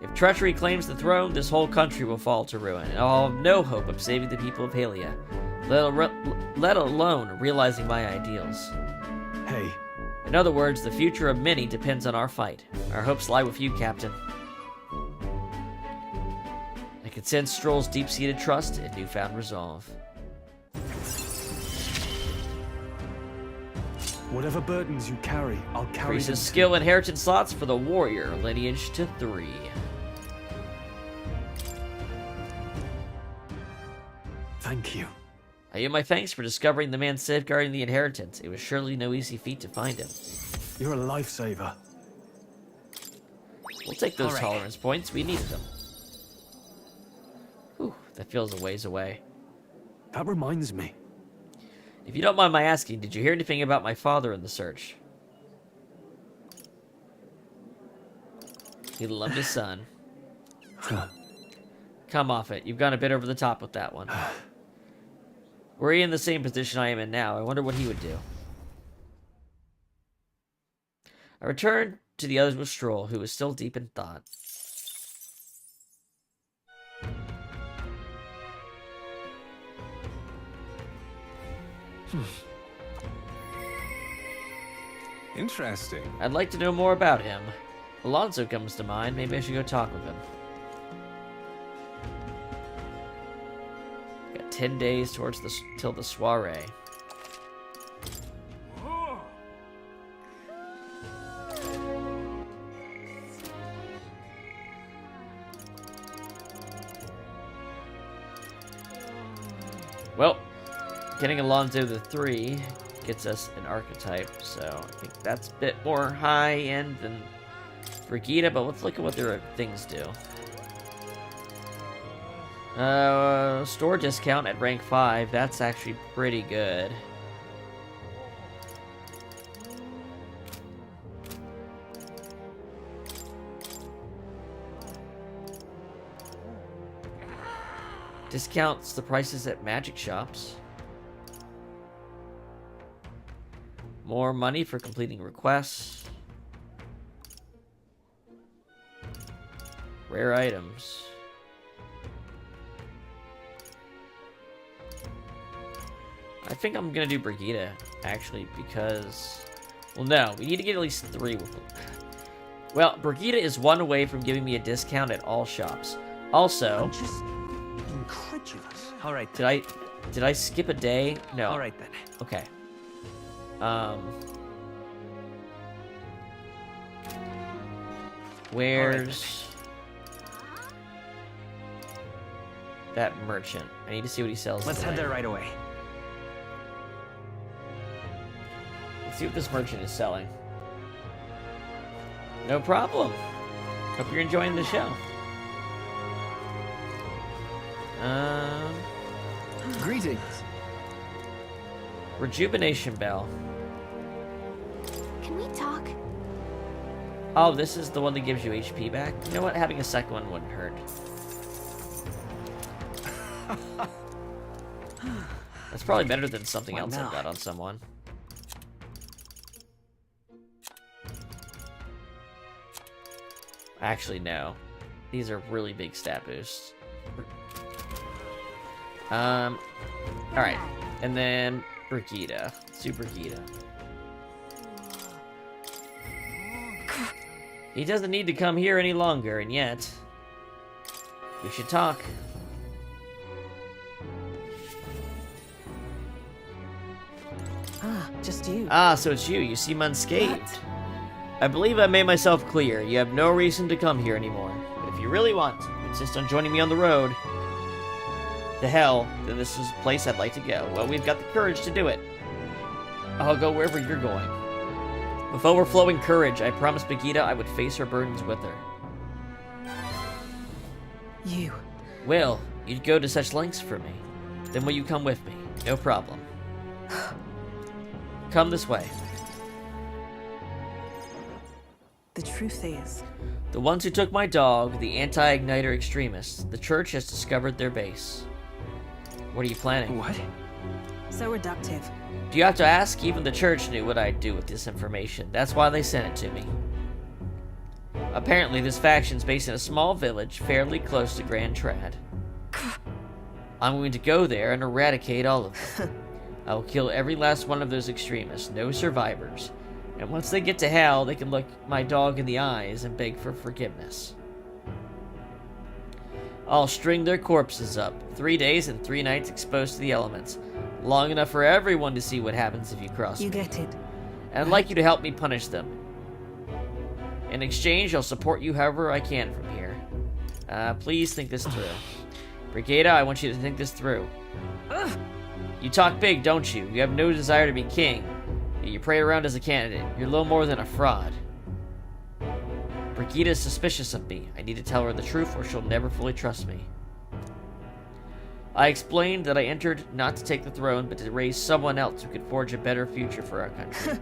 S1: If treachery claims the throne, this whole country will fall to ruin, and I'll have no hope of saving the people of Halia, let alone realizing my ideals.
S3: Hey.
S1: In other words, the future of many depends on our fight. Our hopes lie with you, Captain. I can sense Stroll's deep-seated trust and newfound resolve.
S3: Whatever burdens you carry, I'll carry them.
S1: Increases skill inheritance slots for the warrior lineage to 3.
S3: Thank you.
S1: I owe my thanks for discovering the man safeguarding the inheritance. It was surely no easy feat to find him.
S3: You're a lifesaver.
S1: We'll take those tolerance points. We needed them. Whew, that feels a ways away.
S3: That reminds me.
S1: If you don't mind my asking, did you hear anything about my father in the search? He loved his son. Come off it. You've gone a bit over the top with that one. Were he in the same position I am in now, I wonder what he would do. I returned to the others with Stroll, who was still deep in thought.
S2: Interesting.
S1: I'd like to know more about him. Alonso comes to mind. Maybe I should go talk with him. Got 10 days till the soiree. Well, getting Alonso the 3 gets us an archetype, so I think that's a bit more high-end than Brigitte, but let's look at what their things do. Store discount at rank 5, that's actually pretty good. Discounts the prices at magic shops. More money for completing requests. Rare items. I think I'm gonna do Brigitte, actually, because... Well, no, we need to get at least 3 with them. Well, Brigitte is 1 away from giving me a discount at all shops. Also...
S2: I'm just incredulous. All right.
S1: Did I skip a day? No.
S2: All right, then.
S1: Okay. Where's that merchant? I need to see what he sells.
S2: Let's head there right away.
S1: Let's see what this merchant is selling. No problem. Hope you're enjoying the show.
S3: Greetings.
S1: Rejuvenation Bell.
S4: Can we talk?
S1: Oh, this is the one that gives you HP back? You know what? Having a second one wouldn't hurt. That's probably better than something else I've got on someone. Actually, no. These are really big stat boosts. Alright. And then Brigitte. Super Brigitte. He doesn't need to come here any longer, and yet... we should talk.
S8: Just you.
S1: Ah, so it's you. You seem unscathed. I believe I made myself clear. You have no reason to come here anymore. But if you really want to insist on joining me on the road to hell, then this is a place I'd like to go. Well, we've got the courage to do it. I'll go wherever you're going. With overflowing courage, I promised Begita I would face her burdens with her.
S8: You.
S1: Will, you'd go to such lengths for me. Then will you come with me? No problem. Come this way.
S8: The truth is,
S1: The ones who took my dog, the anti-igniter extremists, the church has discovered their base. What are you planning?
S2: What?
S8: so reductive.
S1: Do you have to ask? Even the church knew what I'd do with this information. That's why they sent it to me. Apparently, this faction's based in a small village fairly close to Grand Trad. I'm going to go there and eradicate all of them. I will kill every last one of those extremists, no survivors. And once they get to hell, they can look my dog in the eyes and beg for forgiveness. I'll string their corpses up, 3 days and 3 nights exposed to the elements. Long enough for everyone to see what happens if you cross
S8: You
S1: me.
S8: get it.
S1: And I'd like you to help me punish them. In exchange, I'll support you however I can from here. Please think this through. Brigada, I want you to think this through. You talk big, don't you? You have no desire to be king. You parade around as a candidate. You're little more than a fraud. Brigida is suspicious of me. I need to tell her the truth or she'll never fully trust me. I explained that I entered not to take the throne, but to raise someone else who could forge a better future for our country.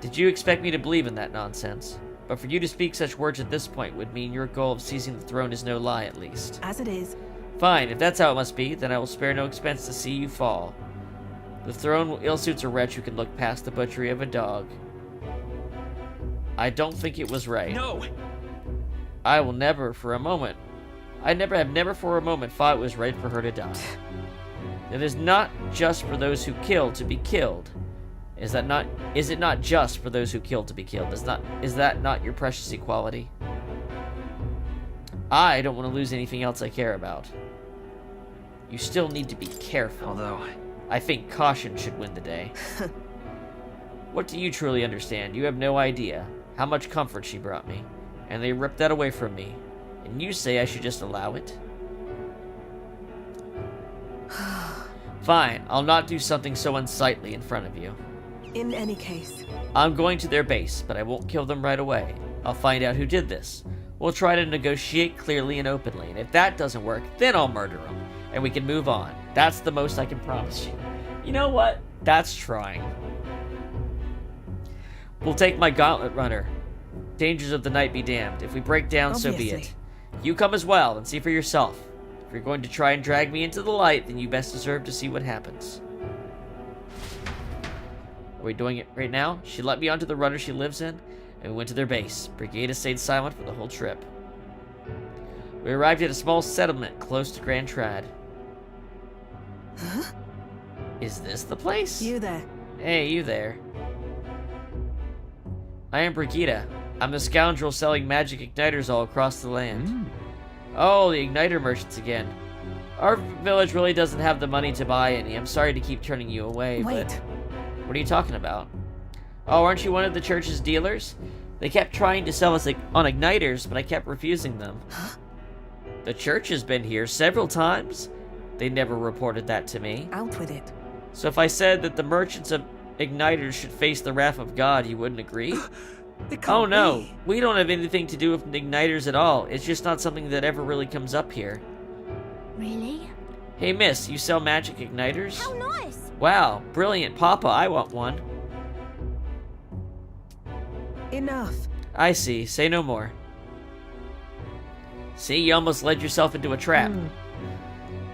S1: Did you expect me to believe in that nonsense? But for you to speak such words at this point would mean your goal of seizing the throne is no lie, at least.
S8: As it is.
S1: Fine, if that's how it must be, then I will spare no expense to see you fall. The throne ill-suits a wretch who can look past the butchery of a dog. I don't think it was right.
S2: No!
S1: I will never for a moment... I have never for a moment thought it was right for her to die. It is not just for those who kill to be killed. Is it not just for those who kill to be killed? Is that not your precious equality? I don't want to lose anything else I care about. You still need to be careful.
S2: Although,
S1: I think caution should win the day. What do you truly understand? You have no idea how much comfort she brought me, and they ripped that away from me. And you say I should just allow it? Fine, I'll not do something so unsightly in front of you.
S8: In any case.
S1: I'm going to their base, but I won't kill them right away. I'll find out who did this. We'll try to negotiate clearly and openly, and if that doesn't work, then I'll murder them, and we can move on. That's the most I can promise you. You know what? That's trying. We'll take my gauntlet runner. Dangers of the night be damned. If we break down, so be
S8: Obviously.
S1: it. You come as well, and see for yourself. If you're going to try and drag me into the light, then you best deserve to see what happens. Are we doing it right now? She let me onto the runner she lives in, and we went to their base. Brigada stayed silent for the whole trip. We arrived at a small settlement close to Grand Trad.
S8: Huh?
S1: Is this the place?
S8: You there.
S1: Hey, you there. I am Brigida. I'm the scoundrel selling magic igniters all across the land. Oh, the igniter merchants again. Our village really doesn't have the money to buy any. I'm sorry to keep turning you away,
S8: Wait.
S1: but... What are you talking about? Oh, aren't you one of the church's dealers? They kept trying to sell us on igniters, but I kept refusing them.
S8: Huh?
S1: The church has been here several times. They never reported that to me.
S8: Out with it.
S1: So if I said that the merchants of igniters should face the wrath of God, you wouldn't agree?
S8: It can't
S1: Oh no,
S8: be.
S1: we don't have anything to do with igniters at all. It's just not something that ever really comes up here.
S6: Really?
S1: Hey miss, you sell magic igniters?
S6: How nice!
S1: Wow, brilliant, Papa, I want one.
S8: Enough.
S1: I see, say no more. See, you almost led yourself into a trap.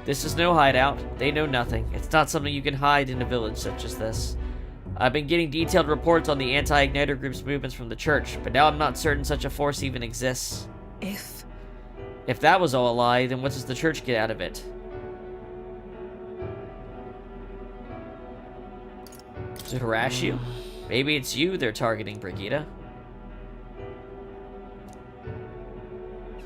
S1: This is no hideout. They know nothing. It's not something you can hide in a village such as this. I've been getting detailed reports on the anti-igniter group's movements from the church, but now I'm not certain such a force even exists. If that was all a lie, then what does the church get out of it? To harass you? Maybe it's you they're targeting, Brigida.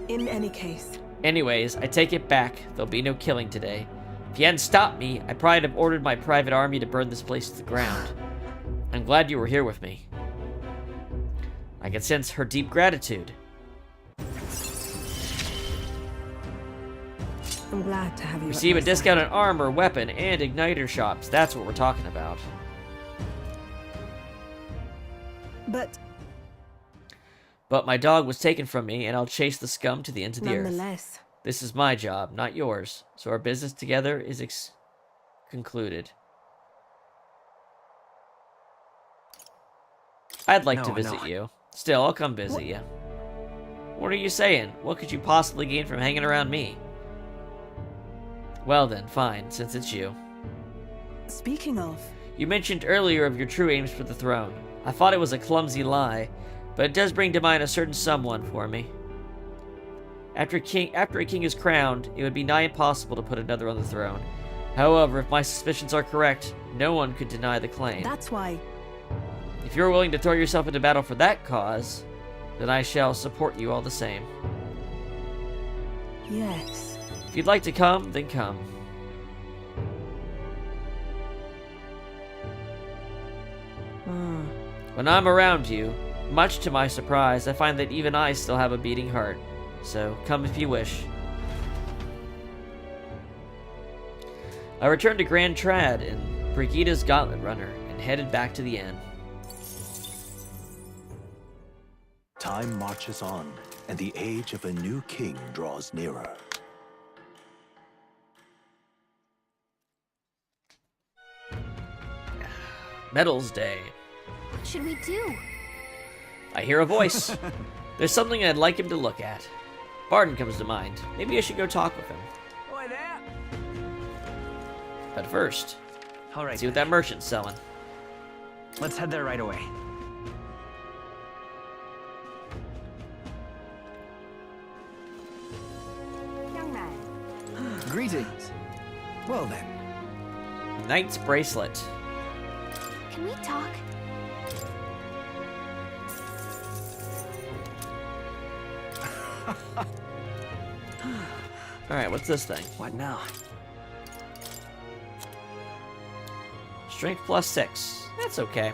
S8: In any case.
S1: Anyways, I take it back. There'll be no killing today. If you hadn't stopped me, I probably have ordered my private army to burn this place to the ground. I'm glad you were here with me. I can sense her deep gratitude.
S8: I'm glad to have you.
S1: Receive a
S8: at my
S1: discount
S8: side.
S1: on armor, weapon, and igniter shops. That's what we're talking about. But my dog was taken from me, and I'll chase the scum to the ends of the earth.
S8: Nonetheless,
S1: This is my job, not yours. So our business together is concluded. I'd like to
S2: No,
S1: visit
S2: no.
S1: you. Still, I'll come visit you. What are you saying? What could you possibly gain from hanging around me? Well then, fine, since it's you.
S8: speaking of,
S1: You mentioned earlier of your true aims for the throne. I thought it was a clumsy lie, but it does bring to mind a certain someone for me. After a king is crowned, it would be nigh impossible to put another on the throne. However, if my suspicions are correct, no one could deny the claim.
S8: that's why.
S1: If you're willing to throw yourself into battle for that cause, then I shall support you all the same.
S8: Yes.
S1: If you'd like to come, then come. When I'm around you, much to my surprise, I find that even I still have a beating heart. So, come if you wish. I returned to Grand Trad in Brigida's Gauntlet Runner and headed back to the inn.
S9: Time marches on, and the age of a new king draws nearer.
S1: Medals Day.
S4: What should we do?
S1: I hear a voice. There's something I'd like him to look at. Barton comes to mind. Maybe I should go talk with him.
S2: Boy, there.
S1: But first,
S2: All right.
S1: see what that merchant's selling.
S2: Let's head there right away.
S6: Young man.
S3: Greetings. Well then,
S1: Knight's Bracelet.
S4: Can we talk?
S1: Alright, what's this thing?
S2: What now?
S1: Strength plus 6. That's okay.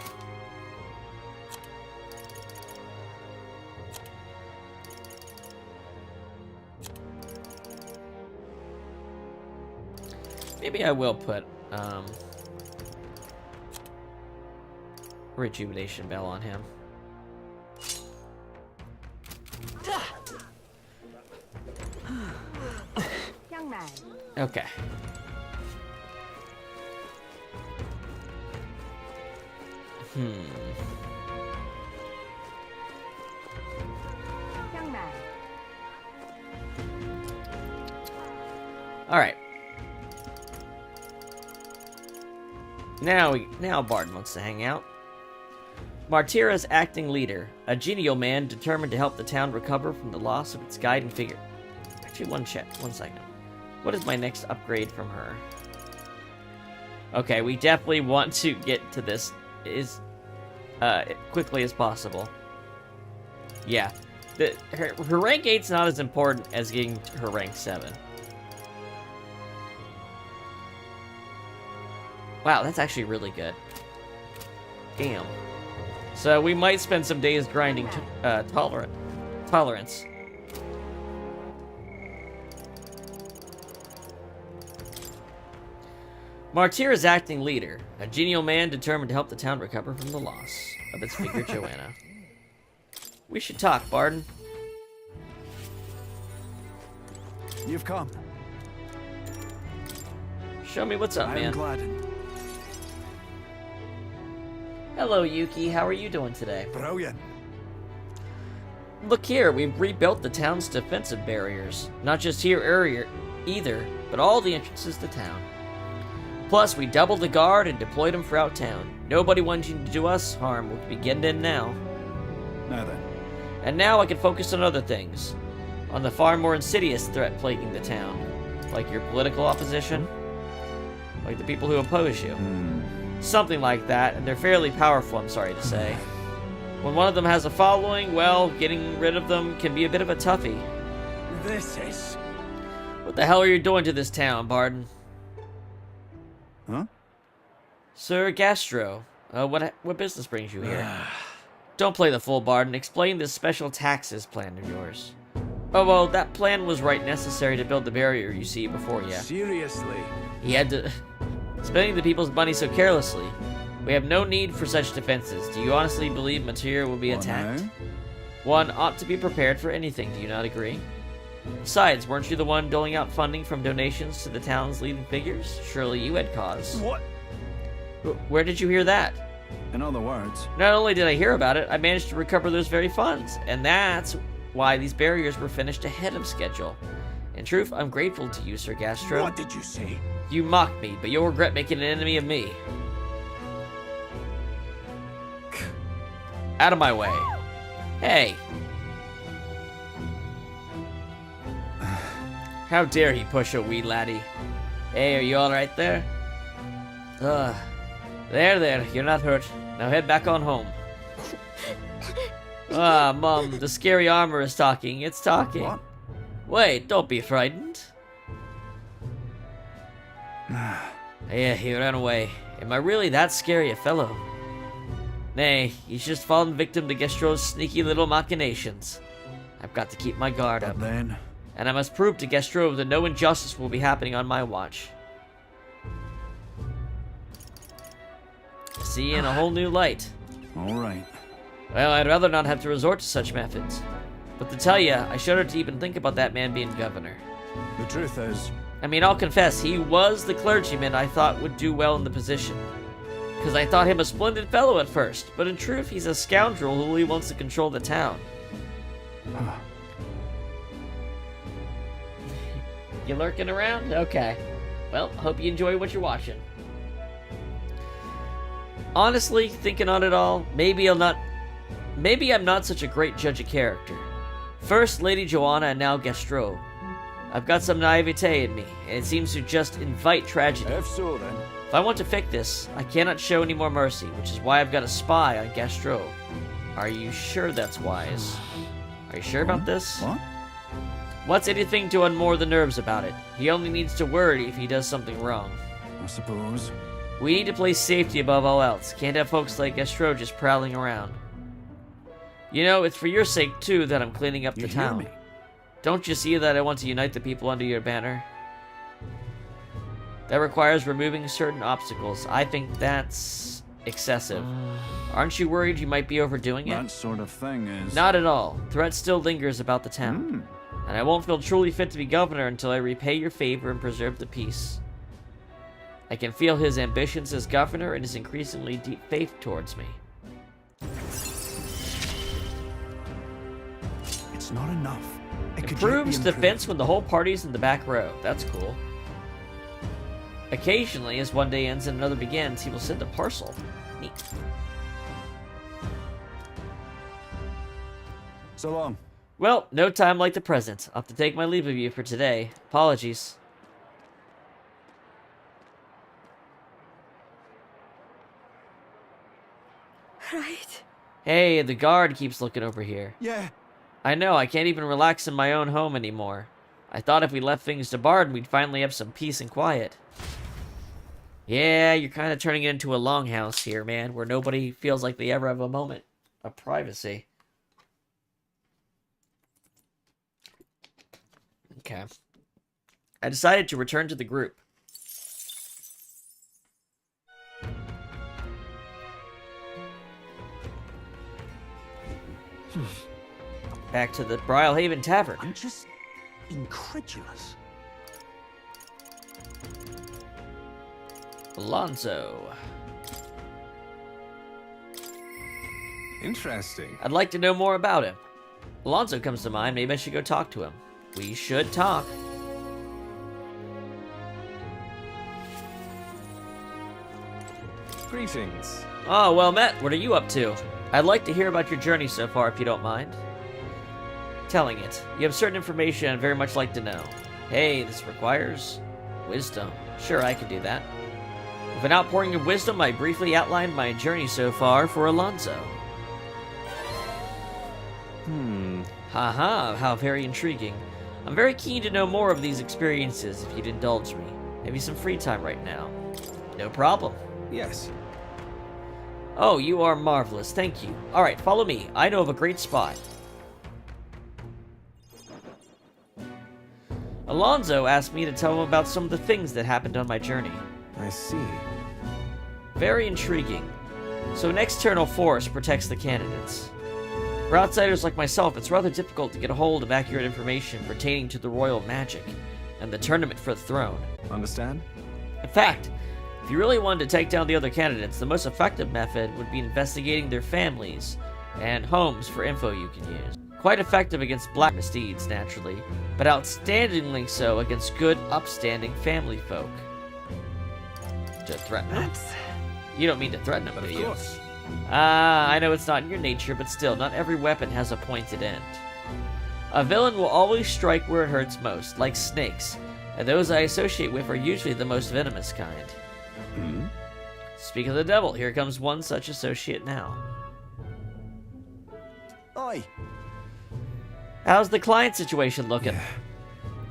S1: Maybe I will put, Rejuvenation Bell on him.
S6: Young man.
S1: Okay.
S6: Young man.
S1: Alright. Now Barton wants to hang out. Martira's acting leader, a genial man determined to help the town recover from the loss of its guiding figure. Actually, one second. What is my next upgrade from her? Okay, we definitely want to get to this as quickly as possible. Yeah, her rank 8's not as important as getting her rank 7. Wow, that's actually really good. Damn. So we might spend some days grinding tolerance. Martira's acting leader, a genial man determined to help the town recover from the loss of its figure Joanna. We should talk, Barton.
S3: you've come.
S1: Show me what's up,
S3: I
S1: man.
S3: am gladdened.
S1: Hello, Yuki. How are you doing today?
S3: Brilliant.
S1: Look here, we've rebuilt the town's defensive barriers. Not just here either, but all the entrances to town. Plus, we doubled the guard and deployed them throughout town. Nobody wanting to do us harm will be getting in now.
S3: Now then,
S1: And now I can focus on other things. On the far more insidious threat plaguing the town. Like your political opposition. Like the people who oppose you. Something like that, and they're fairly powerful, I'm sorry to say. When one of them has a following, well, getting rid of them can be a bit of a toughie.
S3: this is...
S1: What the hell are you doing to this town, Barton?
S3: Huh?
S1: Sir Gastro, what business brings you here? Don't play the fool, Bard, and explain this special taxes plan of yours. Oh, well, that plan was right necessary to build the barrier you see before you.
S3: Seriously?
S1: He had to... Spending the people's money so carelessly. We have no need for such defenses. Do you honestly believe Materia will be attacked?
S3: no?
S1: One ought to be prepared for anything, do you not agree? Besides, weren't you the one doling out funding from donations to the town's leading figures? Surely you had cause.
S3: What?
S1: Where did you hear that?
S3: In other words,
S1: Not only did I hear about it, I managed to recover those very funds, and that's why these barriers were finished ahead of schedule. In truth, I'm grateful to you, Sir Gastro.
S3: what did you say?
S1: You mocked me, but you'll regret making an enemy of me. Out of my way. Hey. How dare he push a wee laddie? Hey, are you alright there? There, you're not hurt. Now head back on home. Mum, the scary armor is talking. It's talking.
S3: What?
S1: Wait, don't be frightened. Yeah, he ran away. Am I really that scary a fellow? Nay, he's just fallen victim to Gestro's sneaky little machinations. I've got to keep my guard up.
S3: But then,
S1: And I must prove to Gestro that no injustice will be happening on my watch. See in a whole new light.
S3: all right.
S1: Well, I'd rather not have to resort to such methods. But to tell ya, I shudder to even think about that man being governor.
S3: The truth is,
S1: I mean, I'll confess, he was the clergyman I thought would do well in the position. Because I thought him a splendid fellow at first, but in truth, he's a scoundrel who only wants to control the town. You lurking around? Okay. Well, hope you enjoy what you're watching. Honestly, thinking on it all, maybe I'm not such a great judge of character. First, Lady Joanna, and now Gestro. I've got some naivete in me, and it seems to just invite tragedy.
S3: if so then,
S1: If I want to fix this, I cannot show any more mercy, which is why I've got a spy on Gastro. Are you sure that's wise? Are you sure about this?
S3: what?
S1: What's anything to unmoor the nerves about it? He only needs to worry if he does something wrong.
S3: I suppose.
S1: We need to place safety above all else. Can't have folks like Gastro just prowling around. You know, it's for your sake, too, that I'm cleaning up
S3: You
S1: the
S3: hear
S1: town.
S3: me?
S1: Don't you see that I want to unite the people under your banner? That requires removing certain obstacles. I think that's excessive. Aren't you worried you might be overdoing it?
S3: That sort of thing is...
S1: Not at all. Threat still lingers about the town. And I won't feel truly fit to be governor until I repay your favor and preserve the peace. I can feel his ambitions as governor and his increasingly deep faith towards me.
S3: It's not enough. It could yet be
S1: Improves
S3: improved.
S1: defense when the whole party's in the back row. That's cool. Occasionally, as one day ends and another begins, he will send a parcel. Neat.
S3: So long.
S1: Well, no time like the present. I'll have to take my leave of you for today. Apologies.
S8: Right.
S1: Hey, the guard keeps looking over here.
S3: Yeah.
S1: I know, I can't even relax in my own home anymore. I thought if we left things to Bard, we'd finally have some peace and quiet. Yeah, you're kind of turning it into a longhouse here, man, where nobody feels like they ever have a moment of privacy. Okay. I decided to return to the group. Back to the Brylehaven Tavern.
S9: I'm just incredulous.
S1: Alonzo.
S7: Interesting.
S1: I'd like to know more about him. Alonzo comes to mind. Maybe I should go talk to him. We should talk.
S7: Greetings.
S1: Oh, well met. What are you up to? I'd like to hear about your journey so far, if you don't mind. Telling it. You have certain information I'd very much like to know. Hey, this requires wisdom. Sure, I can do that. With an outpouring of wisdom, I briefly outlined my journey so far for Alonzo. Haha, how very intriguing. I'm very keen to know more of these experiences, if you'd indulge me. Maybe some free time right now. No problem.
S3: Yes.
S1: Oh, you are marvelous. Thank you. Alright, follow me. I know of a great spot. Alonzo asked me to tell him about some of the things that happened on my journey.
S3: I see.
S1: Very intriguing. So an external force protects the candidates. For outsiders like myself, it's rather difficult to get a hold of accurate information pertaining to the royal magic and the tournament for the throne.
S3: Understand?
S1: In fact, if you really wanted to take down the other candidates, the most effective method would be investigating their families and homes for info you can use. Quite effective against black misdeeds, naturally, but outstandingly so against good, upstanding family folk. To threaten them? You don't mean to threaten them, do you? I know it's not in your nature, but still, not every weapon has a pointed end. A villain will always strike where it hurts most, like snakes, and those I associate with are usually the most venomous kind.
S3: Hmm?
S1: Speak of the devil, here comes one such associate now.
S3: Oi!
S1: How's the client situation looking?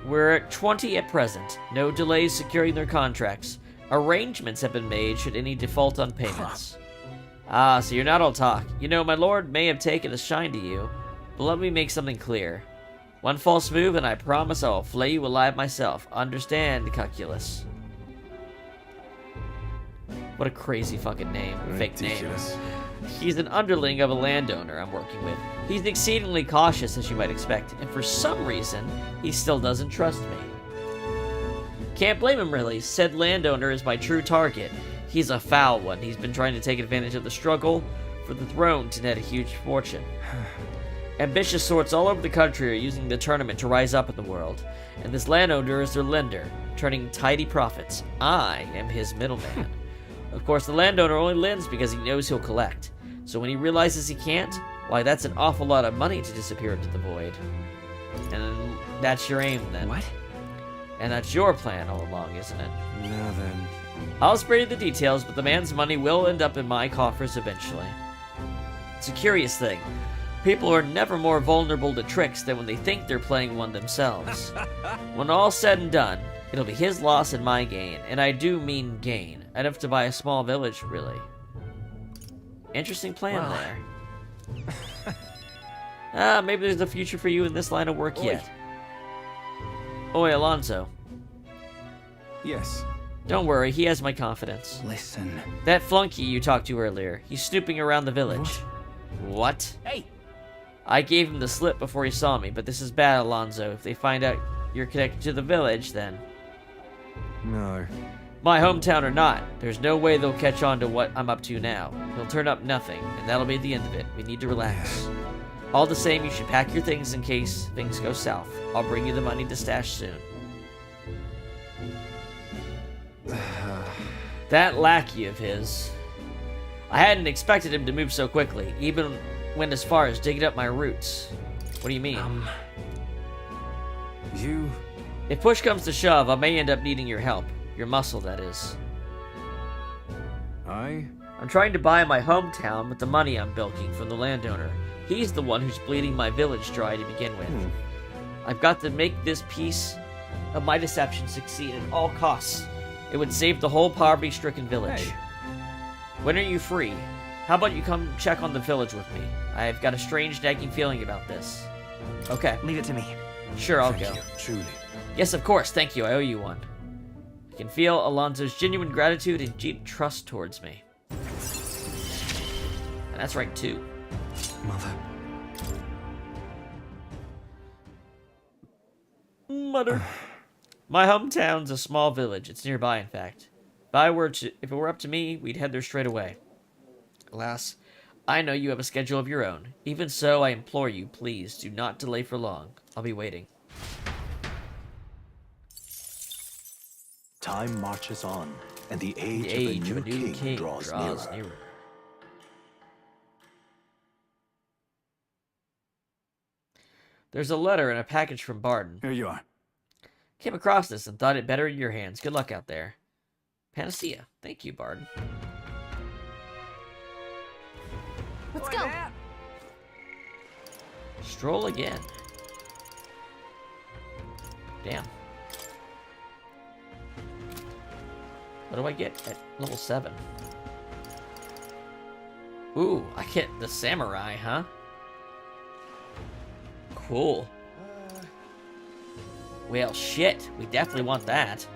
S1: We're at 20 at present. No delays securing their contracts. Arrangements have been made should any default on payments. Ah, so you're not all talk. You know, my lord may have taken a shine to you, but let me make something clear. One false move and I promise I will flay you alive myself. Understand, Cuculus? What a crazy fucking name. Fake name.
S3: Ridiculous.
S1: He's an underling of a landowner I'm working with. He's exceedingly cautious, as you might expect, and for some reason, he still doesn't trust me. Can't blame him, really. Said landowner is my true target. He's a foul one. He's been trying to take advantage of the struggle for the throne to net a huge fortune. Ambitious sorts all over the country are using the tournament to rise up in the world, and this landowner is their lender, turning tidy profits. I am his middleman. Of course, the landowner only lends because he knows he'll collect. So when he realizes he can't, why, that's an awful lot of money to disappear into the void. And that's your aim, then.
S2: What?
S1: And that's your plan all along, isn't it?
S3: Now then.
S1: I'll spare you the details, but the man's money will end up in my coffers eventually. It's a curious thing. People are never more vulnerable to tricks than when they think they're playing one themselves. When all's said and done, it'll be his loss and my gain, and I do mean gain. Enough to buy a small village, really. Interesting plan there. Maybe there's a future for you in this line of work yet. Oi, Alonzo.
S3: Yes.
S1: Don't worry, he has my confidence.
S3: Listen.
S1: That flunky you talked to earlier, he's snooping around the village. What?
S2: Hey!
S1: I gave him the slip before he saw me, but this is bad, Alonzo. If they find out you're connected to the village, then...
S3: No.
S1: My hometown or not, there's no way they'll catch on to what I'm up to now. He'll turn up nothing, and that'll be the end of it. We need to relax. All the same, you should pack your things in case things go south. I'll bring you the money to stash soon. That lackey of his. I hadn't expected him to move so quickly, even went as far as digging up my roots. What do you mean?
S3: You...
S1: If push comes to shove, I may end up needing your help. Your muscle, that is. I'm trying to buy my hometown with the money I'm bilking from the landowner. He's the one who's bleeding my village dry to begin with. I've got to make this piece of my deception succeed at all costs. It would save the whole poverty-stricken village.
S3: Hey.
S1: When are you free? How about you come check on the village with me? I've got a strange nagging feeling about this. Okay.
S2: Leave it to me.
S1: Sure, I'll
S3: Thank
S1: go.
S3: you, truly.
S1: Yes, of course. Thank you. I owe you one. I can feel Alonzo's genuine gratitude and deep trust towards me. And that's right, too.
S3: Mother.
S1: Mother. My hometown's a small village. It's nearby, in fact. If it were up to me, we'd head there straight away. Alas, I know you have a schedule of your own. Even so, I implore you, please, do not delay for long. I'll be waiting.
S9: Time marches on, and the age, of a new king draws nearer.
S1: There's a letter and a package from Barton.
S3: Here you are.
S1: Came across this and thought it better in your hands. Good luck out there. Panacea. Thank you, Barton.
S4: Let's go.
S1: Stroll again. Damn. What do I get at level 7? Ooh, I get the samurai, huh? Cool. Well, shit. We definitely want that.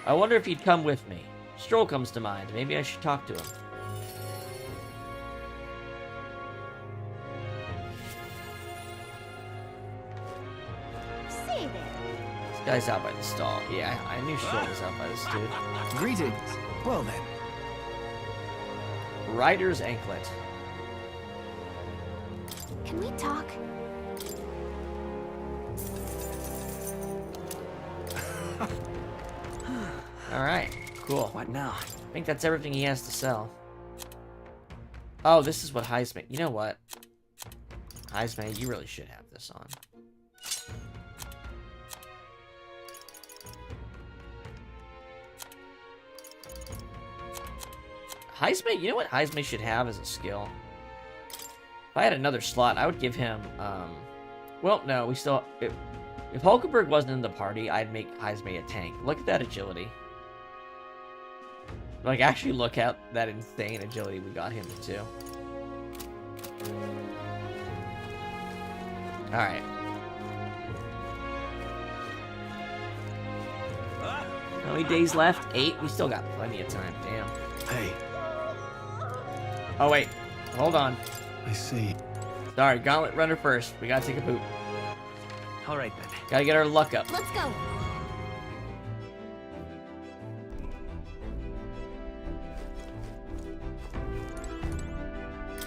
S1: I wonder if he'd come with me. Stroll comes to mind. Maybe I should talk to him.
S6: See there.
S1: This guy's out by the stall. Yeah, I knew Stroll was out by this dude.
S3: Greetings. Well then.
S1: Rider's anklet.
S4: Can we talk?
S1: Alright, cool.
S2: What now?
S1: I think that's everything he has to sell. Oh, this is what Heisman... You know what? Heisman, you really should have this on. Heisman, you know what Heisman should have as a skill? If I had another slot, I would give him, well, no, we still... If Hulkenberg wasn't in the party, I'd make Heisman a tank. Look at that agility. Like, actually look at that insane agility we got him to. Alright. How many days left? 8? We still got plenty of time. Damn.
S3: Hey,
S1: Oh, wait. Hold on.
S3: I see.
S1: Sorry, Gauntlet Runner first. We gotta take a poop.
S2: All right then.
S1: Gotta get our luck up.
S4: Let's go.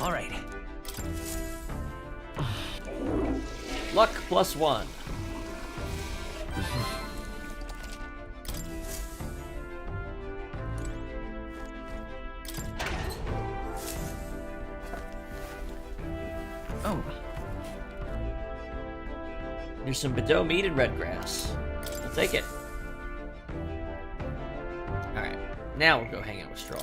S2: All right.
S1: Luck +1.
S2: Oh,
S1: There's some Bordeaux meat and red grass. We'll take it. Alright, now we'll go hang out with Stroll.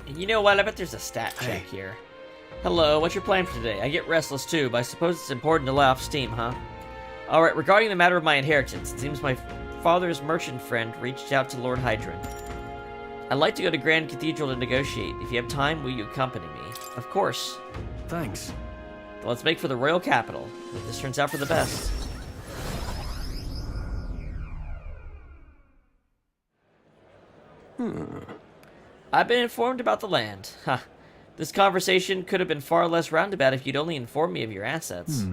S1: And you know what? I bet there's a stat check
S3: Hey.
S1: here. Hello, what's your plan for today? I get restless too, but I suppose it's important to let off steam, huh? Alright, regarding the matter of my inheritance, it seems my father's merchant friend reached out to Lord Hydron. I'd like to go to Grand Cathedral to negotiate. If you have time, will you accompany me? Of course.
S3: Thanks.
S1: Let's make for the royal capital. Hope this turns out for the best. I've been informed about the land. Ha. This conversation could have been far less roundabout if you'd only informed me of your assets.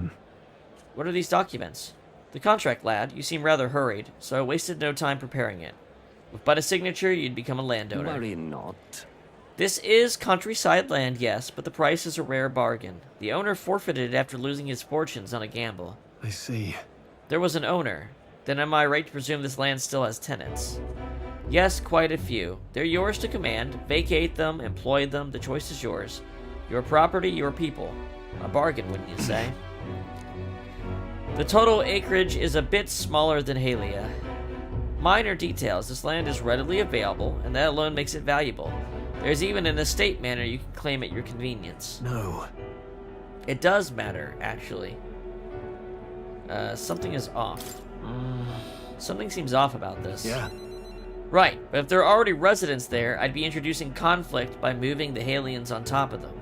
S1: What are these documents? The contract, lad. You seem rather hurried, so I wasted no time preparing it. With but a signature, you'd become a landowner.
S3: Worry not.
S1: This is countryside land, yes, but the price is a rare bargain. The owner forfeited it after losing his fortunes on a gamble.
S3: I see.
S1: There was an owner. Then am I right to presume this land still has tenants? Yes, quite a few. They're yours to command. Vacate them, employ them, the choice is yours. Your property, your people. A bargain, wouldn't you say? The total acreage is a bit smaller than Halia. Minor details. This land is readily available, and that alone makes it valuable. There's even an estate manor you can claim at your convenience.
S3: No.
S1: It does matter, actually. Something is off. Something seems off about this.
S3: Yeah.
S1: Right, but if there are already residents there, I'd be introducing conflict by moving the Halians on top of them.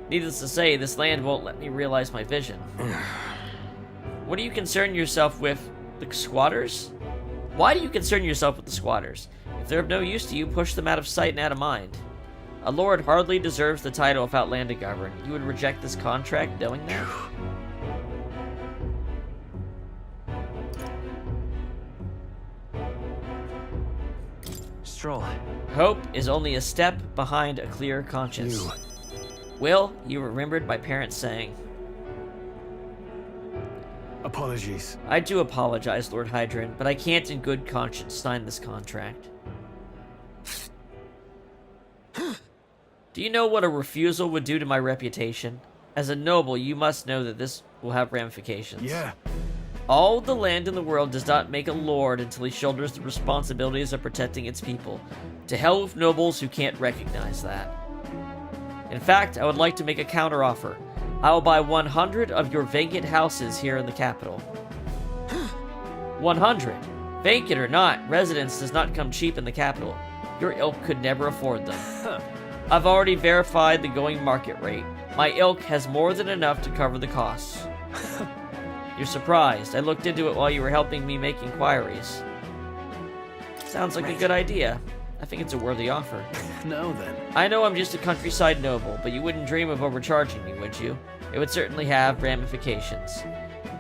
S1: Needless to say, this land won't let me realize my vision. What do you concern yourself with? The squatters? Why do you concern yourself with the squatters? If they're of no use to you, push them out of sight and out of mind. A lord hardly deserves the title of outland to govern. You would reject this contract knowing that?
S2: Stroll.
S1: Hope is only a step behind a clear conscience.
S3: You.
S1: Will, you remembered my parents saying.
S3: Apologies.
S1: I do apologize, Lord Hydron, but I can't in good conscience sign this contract. Do you know what a refusal would do to my reputation? As a noble, you must know that this will have ramifications.
S3: Yeah.
S1: All the land in the world does not make a lord until he shoulders the responsibilities of protecting its people. To hell with nobles who can't recognize that. In fact, I would like to make a counteroffer. I will buy 100 of your vacant houses here in the capital. 100. Vacant or not, residence does not come cheap in the capital. Your ilk could never afford them. I've already verified the going market rate. My ilk has more than enough to cover the costs. You're surprised. I looked into it while you were helping me make inquiries. Sounds like a good idea. I think it's a worthy offer.
S3: Now then.
S1: I know I'm just a countryside noble, but you wouldn't dream of overcharging me, would you? It would certainly have ramifications.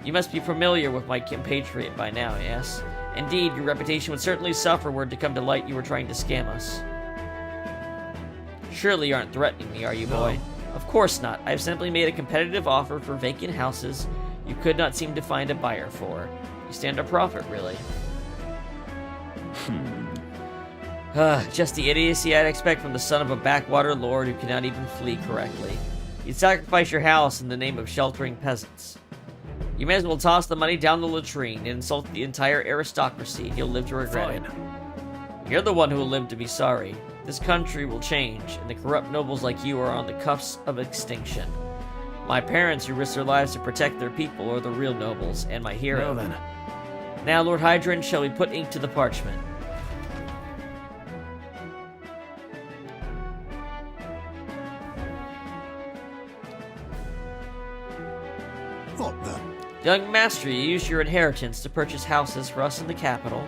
S1: You must be familiar with my compatriot by now, yes? Indeed, your reputation would certainly suffer were it to come to light you were trying to scam us. Surely you aren't threatening me, are you, boy?
S3: No.
S1: Of course not. I've simply made a competitive offer for vacant houses you could not seem to find a buyer for. You stand to profit, really. Just the idiocy I'd expect from the son of a backwater lord who cannot even flee correctly. You'd sacrifice your house in the name of sheltering peasants. You may as well toss the money down the latrine and insult the entire aristocracy. You'll live to regret it. You're the one who will live to be sorry. This country will change, and the corrupt nobles like you are on the cusp of extinction. My parents who risked their lives to protect their people are the real nobles, and my hero.
S3: Now then.
S1: Now, Lord Hydron, shall we put ink to the parchment?
S5: What the?
S1: Young master, you used your inheritance to purchase houses for us in the capital.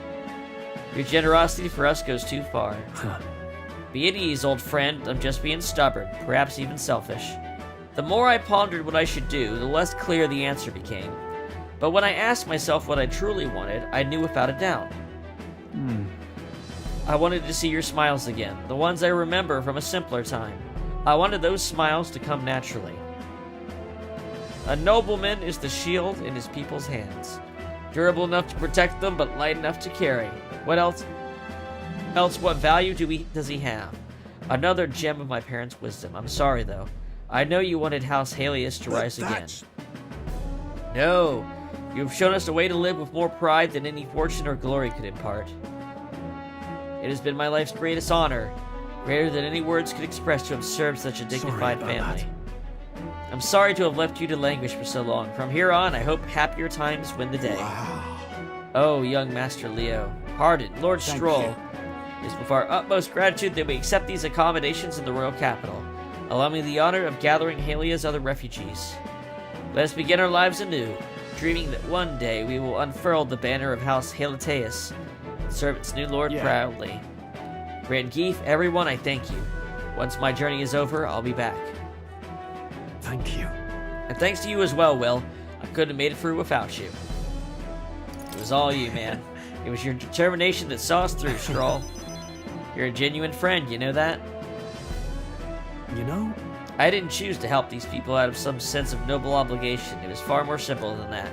S1: Your generosity for us goes too far. Be at ease, old friend. I'm just being stubborn, perhaps even selfish. The more I pondered what I should do, the less clear the answer became. But when I asked myself what I truly wanted, I knew without a doubt. I wanted to see your smiles again, the ones I remember from a simpler time. I wanted those smiles to come naturally. A nobleman is the shield in his people's hands. Durable enough to protect them, but light enough to carry. What else? What value does he have? Another gem of my parents' wisdom. I'm sorry, though. I know you wanted House Halius to rise again. No. You have shown us a way to live with more pride than any fortune or glory could impart. It has been my life's greatest honor, greater than any words could express to have served such a dignified family. I'm sorry to have left you to languish for so long. From here on, I hope happier times win the day.
S5: Wow.
S1: Oh, young Master Leo. Pardon, Lord Stroll. It is with our utmost gratitude that we accept these accommodations in the royal capital. Allow me the honor of gathering Halia's other refugees. Let us begin our lives anew, dreaming that one day we will unfurl the banner of House Haliaeus and serve its new lord proudly. Grand Geef, everyone, I thank you. Once my journey is over, I'll be back.
S3: Thank you.
S1: And thanks to you as well, Will. I couldn't have made it through without you. It was all you, man. It was your determination that saw us through, Stroll. You're a genuine friend, you know that?
S3: You know?
S1: I didn't choose to help these people out of some sense of noble obligation. It was far more simple than that.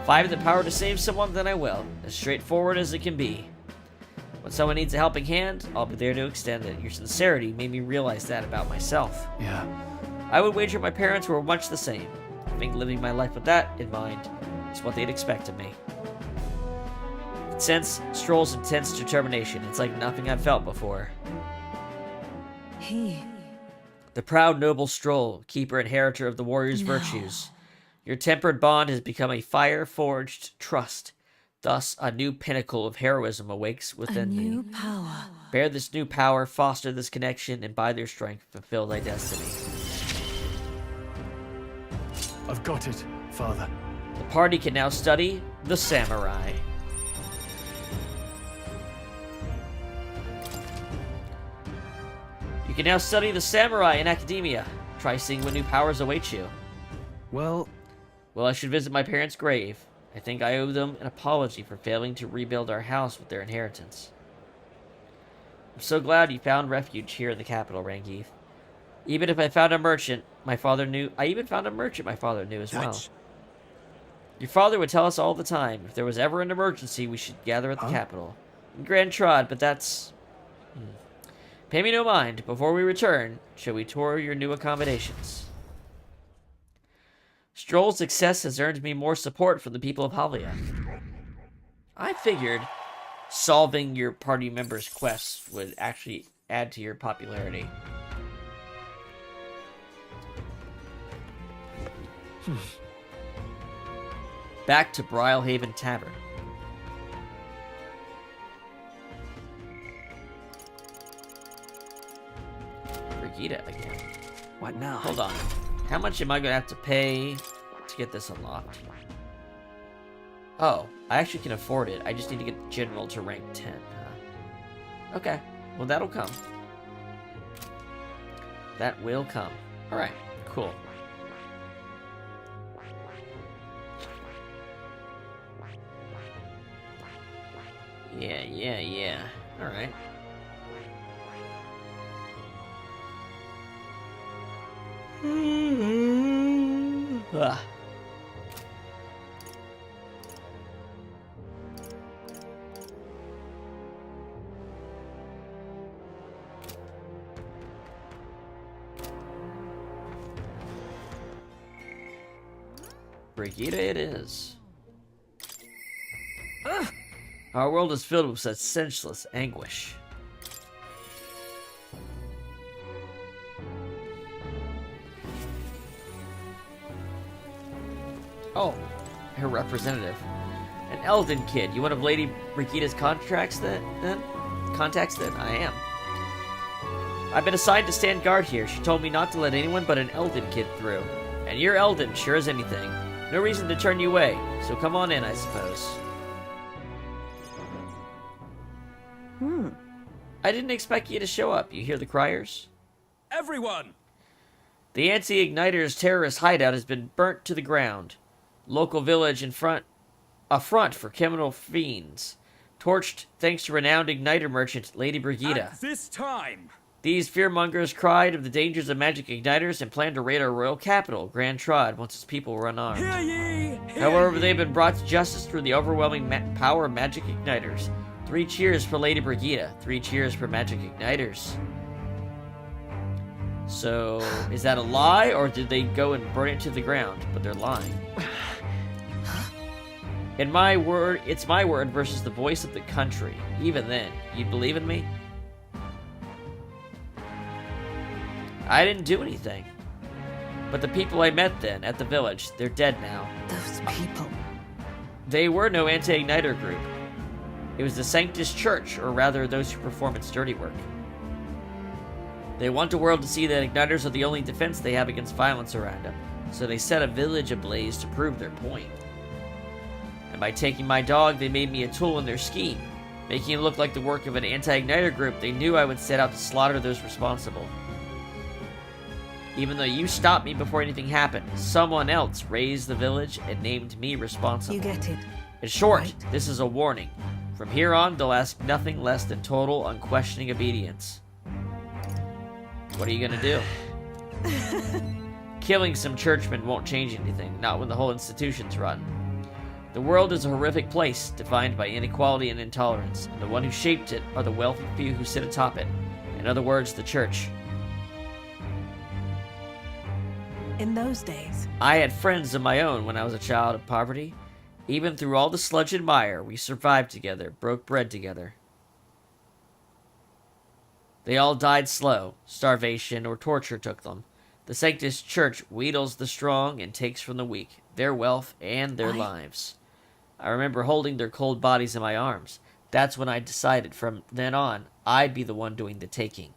S1: If I have the power to save someone, then I will. As straightforward as it can be. When someone needs a helping hand, I'll be there to extend it. Your sincerity made me realize that about myself.
S3: Yeah.
S1: I would wager my parents were much the same. I think living my life with that in mind is what they'd expect of me. I could sense Stroll's intense determination. It's like nothing I've felt before. The proud noble Stroll, keeper and inheritor of the warrior's virtues. Your tempered bond has become a fire-forged trust. Thus, a new pinnacle of heroism awakes within me.
S8: New power.
S1: Bear this new power, foster this connection, and by their strength, fulfill thy destiny.
S3: I've got it, Father.
S1: The party can now study the samurai. You can now study the samurai in academia. Try seeing what new powers await you.
S3: Well,
S1: I should visit my parents' grave. I think I owe them an apology for failing to rebuild our house with their inheritance. I'm so glad you found refuge here in the capital, Rangeef. Even if I found a merchant, my father knew as well. Your father would tell us all the time, if there was ever an emergency, we should gather at the capital. Grand Trod, but that's... Pay me no mind. Before we return, shall we tour your new accommodations? Stroll's success has earned me more support from the people of Halia. I figured solving your party members' quests would actually add to your popularity. Back to Brylehaven Tavern. Brigida again.
S3: What now?
S1: Hold on. How much am I going to have to pay to get this unlocked? Oh, I actually can afford it. I just need to get the general to rank 10. Okay. Well, that'll come. That will come. Alright. Cool. Yeah. Alright. Ah. Brigida it is. Our world is filled with such senseless anguish. Oh, her representative. An Elden kid. You one of Lady Brigida's contacts then? I am. I've been assigned to stand guard here. She told me not to let anyone but an Elden kid through. And you're Elden, sure as anything. No reason to turn you away, so come on in, I suppose. I didn't expect you to show up. You hear the criers?
S7: Everyone!
S1: The anti-igniters terrorist hideout has been burnt to the ground. Local village a front for criminal fiends. Torched thanks to renowned igniter merchant Lady Brigida.
S7: At this time!
S1: These fearmongers cried of the dangers of magic igniters and planned to raid our royal capital, Grand Trod, once its people were unarmed.
S7: Hear ye!
S1: However, they've been brought to justice through the overwhelming power of magic igniters. 3 cheers for Lady Brigida. 3 cheers for magic igniters. So, is that a lie, or did they go and burn it to the ground? But they're lying. In my word, it's my word versus the voice of the country. Even then, you'd believe in me? I didn't do anything. But the people I met then, at the village, they're dead now.
S8: Those people.
S1: They were no anti-igniter group. It was the Sanctus Church, or rather those who perform its dirty work. They want the world to see that igniters are the only defense they have against violence around them, so they set a village ablaze to prove their point. And by taking my dog, they made me a tool in their scheme, making it look like the work of an anti-igniter group they knew I would set out to slaughter those responsible. Even though you stopped me before anything happened, someone else raised the village and named me responsible.
S8: You get it.
S1: In short,
S8: Right.
S1: this is a warning. From here on, they'll ask nothing less than total, unquestioning obedience. What are you gonna do? Killing some churchmen won't change anything, not when the whole institution's rotten. The world is a horrific place, defined by inequality and intolerance, and the one who shaped it are the wealthy few who sit atop it. In other words, the church.
S8: In those days.
S1: I had friends of my own when I was a child of poverty. Even through all the sludge and mire, we survived together, broke bread together. They all died slow. Starvation or torture took them. The Sanctus Church wheedles the strong and takes from the weak, their wealth and their lives. I remember holding their cold bodies in my arms. That's when I decided from then on, I'd be the one doing the taking.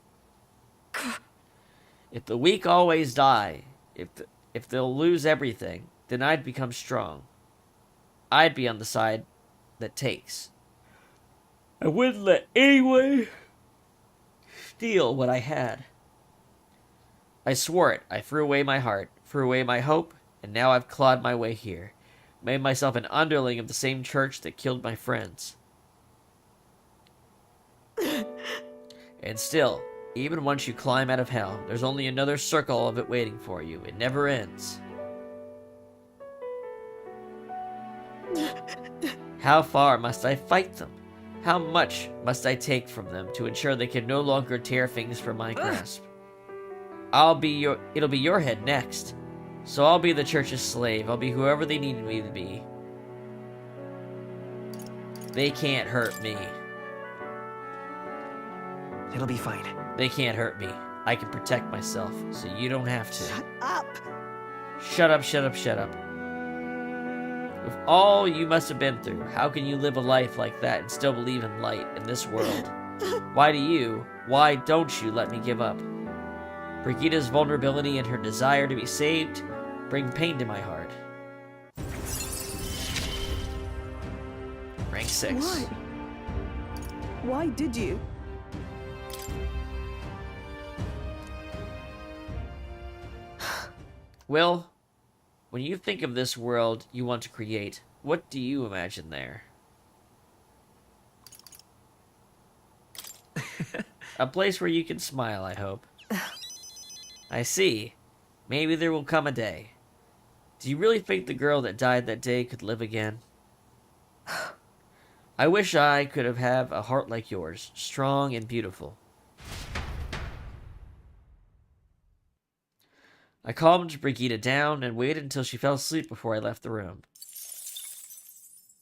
S1: If the weak always die, if they'll lose everything, then I'd become strong. I'd be on the side that takes. I wouldn't let anyone steal what I had. I swore it. I threw away my heart, threw away my hope, and now I've clawed my way here. Made myself an underling of the same church that killed my friends. And still, even once you climb out of hell, there's only another circle of it waiting for you. It never ends. How far must I fight them? How much must I take from them to ensure they can no longer tear things from my grasp? It'll be your head next. So I'll be the church's slave. I'll be whoever they need me to be. They can't hurt me.
S2: It'll be fine.
S1: They can't hurt me. I can protect myself, so you don't have to.
S8: Shut up.
S1: Shut up, shut up, shut up. With all you must have been through, how can you live a life like that and still believe in light in this world? Why don't you let me give up? Brigida's vulnerability and her desire to be saved bring pain to my heart. Rank 6.
S8: Why? Why did you?
S1: Will, when you think of this world you want to create, what do you imagine there? A place where you can smile, I hope. I see. Maybe there will come a day. Do you really think the girl that died that day could live again? I wish I could have a heart like yours, strong and beautiful. I calmed Brigida down and waited until she fell asleep before I left the room.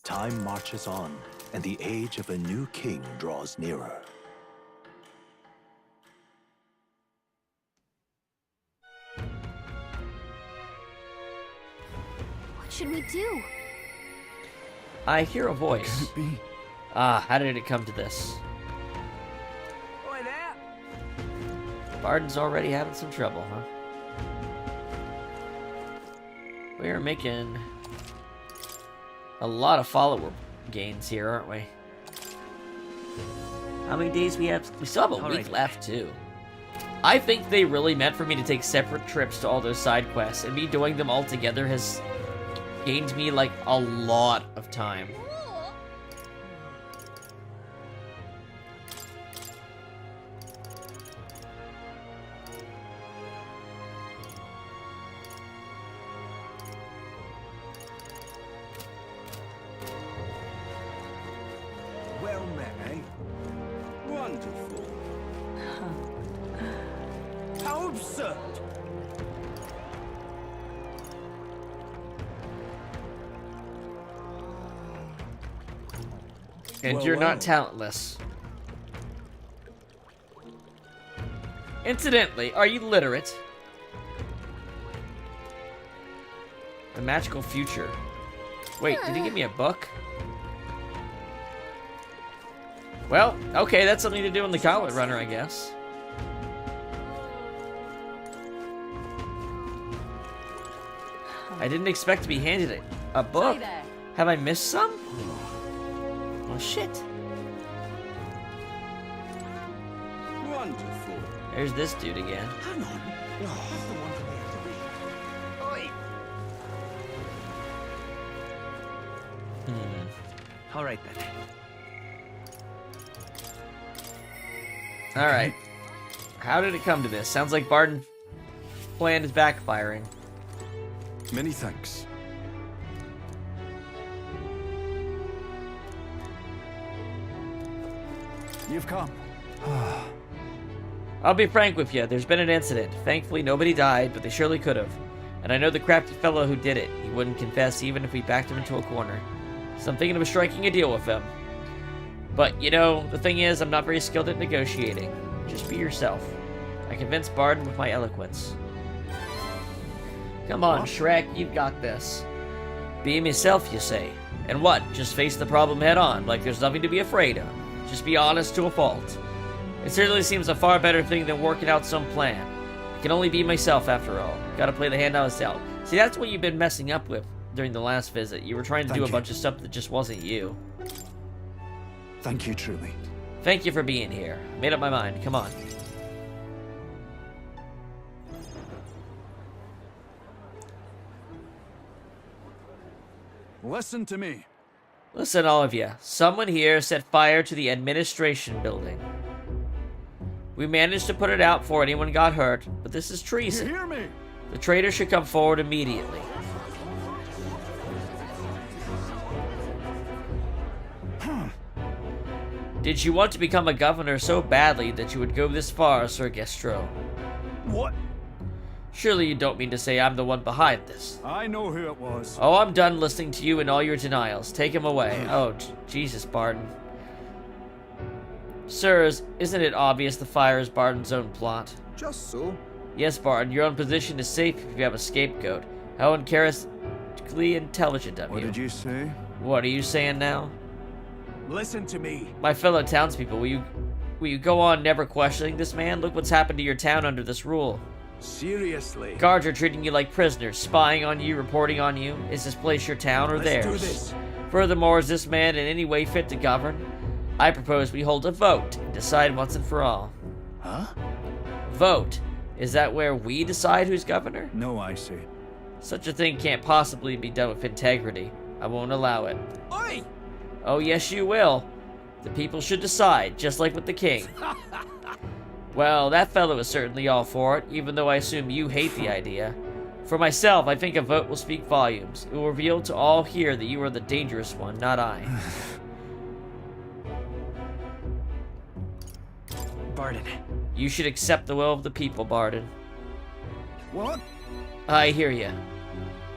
S9: Time marches on, and the age of a new king draws nearer.
S4: What should we do?
S1: I hear a voice.
S3: Could it be?
S1: Ah, how did it come to this?
S2: Oi there!
S1: Barden's already having some trouble, huh? We are making a lot of follower gains here, aren't we? How many days we have? We still have a week left, too. I think they really meant for me to take separate trips to all those side quests, and me doing them all together has gained me, like, a lot of time.
S7: Well met, eh? Wonderful. How absurd!
S1: And
S7: Well,
S1: you're
S7: well.
S1: not talentless. Incidentally, are you literate? The magical future. Wait, did he give me a book? Well, okay, that's something to do in the Gauntlet Runner, I guess. I didn't expect to be handed a book. Have I missed some? Oh, shit.
S7: Wonderful.
S1: There's this dude again.
S7: Hang on. That's the one for me. Oi!
S2: All right then.
S1: Alright. How did it come to this? Sounds like Barden's plan is backfiring.
S3: Many thanks. You've come.
S1: I'll be frank with you, there's been an incident. Thankfully, nobody died, but they surely could have. And I know the crafty fellow who did it. He wouldn't confess even if we backed him into a corner. So I'm thinking of striking a deal with him. But, you know, the thing is, I'm not very skilled at negotiating. Just be yourself. I convinced Barden with my eloquence. Come on, Shrek, you've got this. Be myself, you say. And what? Just face the problem head on, like there's nothing to be afraid of. Just be honest to a fault. It certainly seems a far better thing than working out some plan. I can only be myself after all. Gotta play the hand I was dealt. See, that's what you've been messing up with during the last visit. You were trying to do a bunch of stuff that just wasn't you.
S3: Thank you, truly.
S1: Thank you for being here. I made up my mind. Come on.
S3: Listen to me.
S1: Listen, all of you. Someone here set fire to the administration building. We managed to put it out before anyone got hurt, but this is
S3: You
S1: treason.
S3: hear me?
S1: The traitor should come forward immediately. Did you want to become a governor so badly that you would go this far, Sir Gestro?
S3: What?
S1: Surely you don't mean to say I'm the one behind this.
S3: I know who it was.
S1: Oh, I'm done listening to you and all your denials. Take him away. Oh, Jesus, Barden. Sirs, isn't it obvious the fire is Barden's own plot?
S5: Just so.
S1: Yes, Barden, your own position is safe if you have a scapegoat. How uncharacteristically intelligent of
S3: What
S1: you.
S3: did you say?
S1: What are you saying now?
S2: Listen to me.
S1: My fellow townspeople, will you go on never questioning this man? Look what's happened to your town under this rule.
S2: Seriously.
S1: Guards are treating you like prisoners, spying on you, reporting on you. Is this place your town or
S2: Let's
S1: theirs?
S2: do this.
S1: Furthermore, is this man in any way fit to govern? I propose we hold a vote and decide once and for all.
S3: Huh?
S1: Vote? Is that where we decide who's governor?
S3: No, I say.
S1: Such a thing can't possibly be done with integrity. I won't allow it.
S2: Oi!
S1: Oh, yes, you will. The people should decide, just like with the king. Well, that fellow is certainly all for it, even though I assume you hate the idea. For myself, I think a vote will speak volumes. It will reveal to all here that you are the dangerous one, not I.
S2: Barden.
S1: You should accept the will of the people, Barden.
S3: What?
S1: I hear you.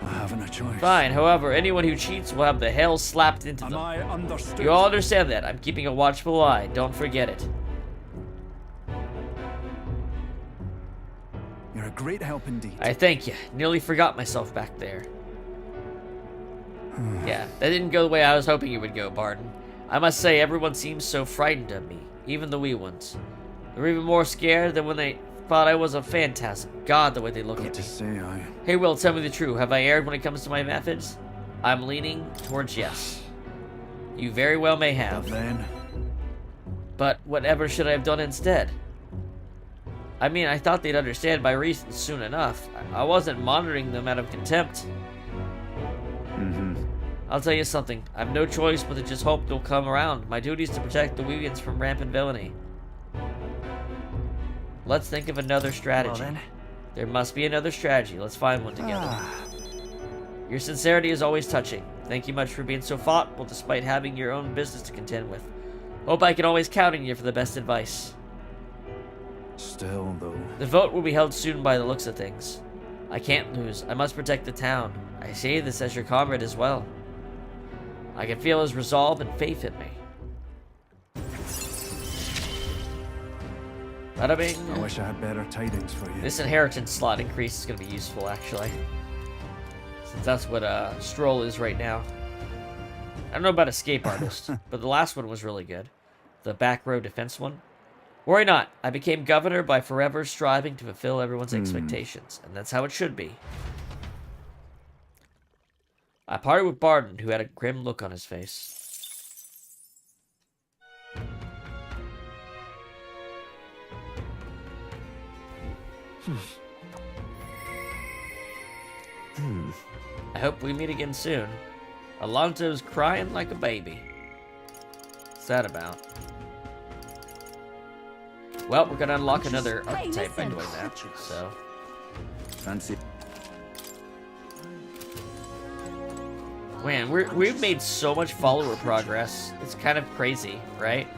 S3: I haven't a choice.
S1: Fine, however, anyone who cheats will have the hell slapped into
S3: Am
S1: them.
S3: I understood?
S1: You all understand that. I'm keeping a watchful eye. Don't forget it.
S3: You're a great help indeed.
S1: I thank you. Nearly forgot myself back there. Yeah, that didn't go the way I was hoping it would go, Barden. I must say, everyone seems so frightened of me. Even the wee ones. They're even more scared than when they thought I was a phantasm. God, the way they look
S3: Got
S1: at
S3: to
S1: me.
S3: say, I...
S1: Hey, Will, tell me the truth. Have I erred when it comes to my methods? I'm leaning towards yes. You very well may
S3: But
S1: have.
S3: then...
S1: But whatever should I have done instead? I mean, I thought they'd understand my reasons soon enough. I wasn't monitoring them out of contempt. I'll tell you something. I've no choice but to just hope they'll come around. My duty is to protect the Wiggins from rampant villainy. Let's think of another strategy.
S2: Well then.
S1: There must be another strategy. Let's find one together. Your sincerity is always touching. Thank you much for being so thoughtful despite having your own business to contend with. Hope I can always count on you for the best advice.
S3: Still, though...
S1: The vote will be held soon by the looks of things. I can't lose. I must protect the town. I say this as your comrade as well. I can feel his resolve and faith in me. Bada bing.
S3: I wish I had better tidings for you.
S1: This inheritance slot increase is going to be useful, actually. Since that's what Stroll is right now. I don't know about Escape Artist, but the last one was really good. The back row defense one. Worry not, I became governor by forever striving to fulfill everyone's expectations, and that's how it should be. I parted with Barden, who had a grim look on his face. I hope we meet again soon. Alonso's crying like a baby. What's that about? Well, we're gonna unlock another archetype by doing that, so...
S3: Fancy...
S1: Man, we've made so much follower progress. It's kind of crazy, right?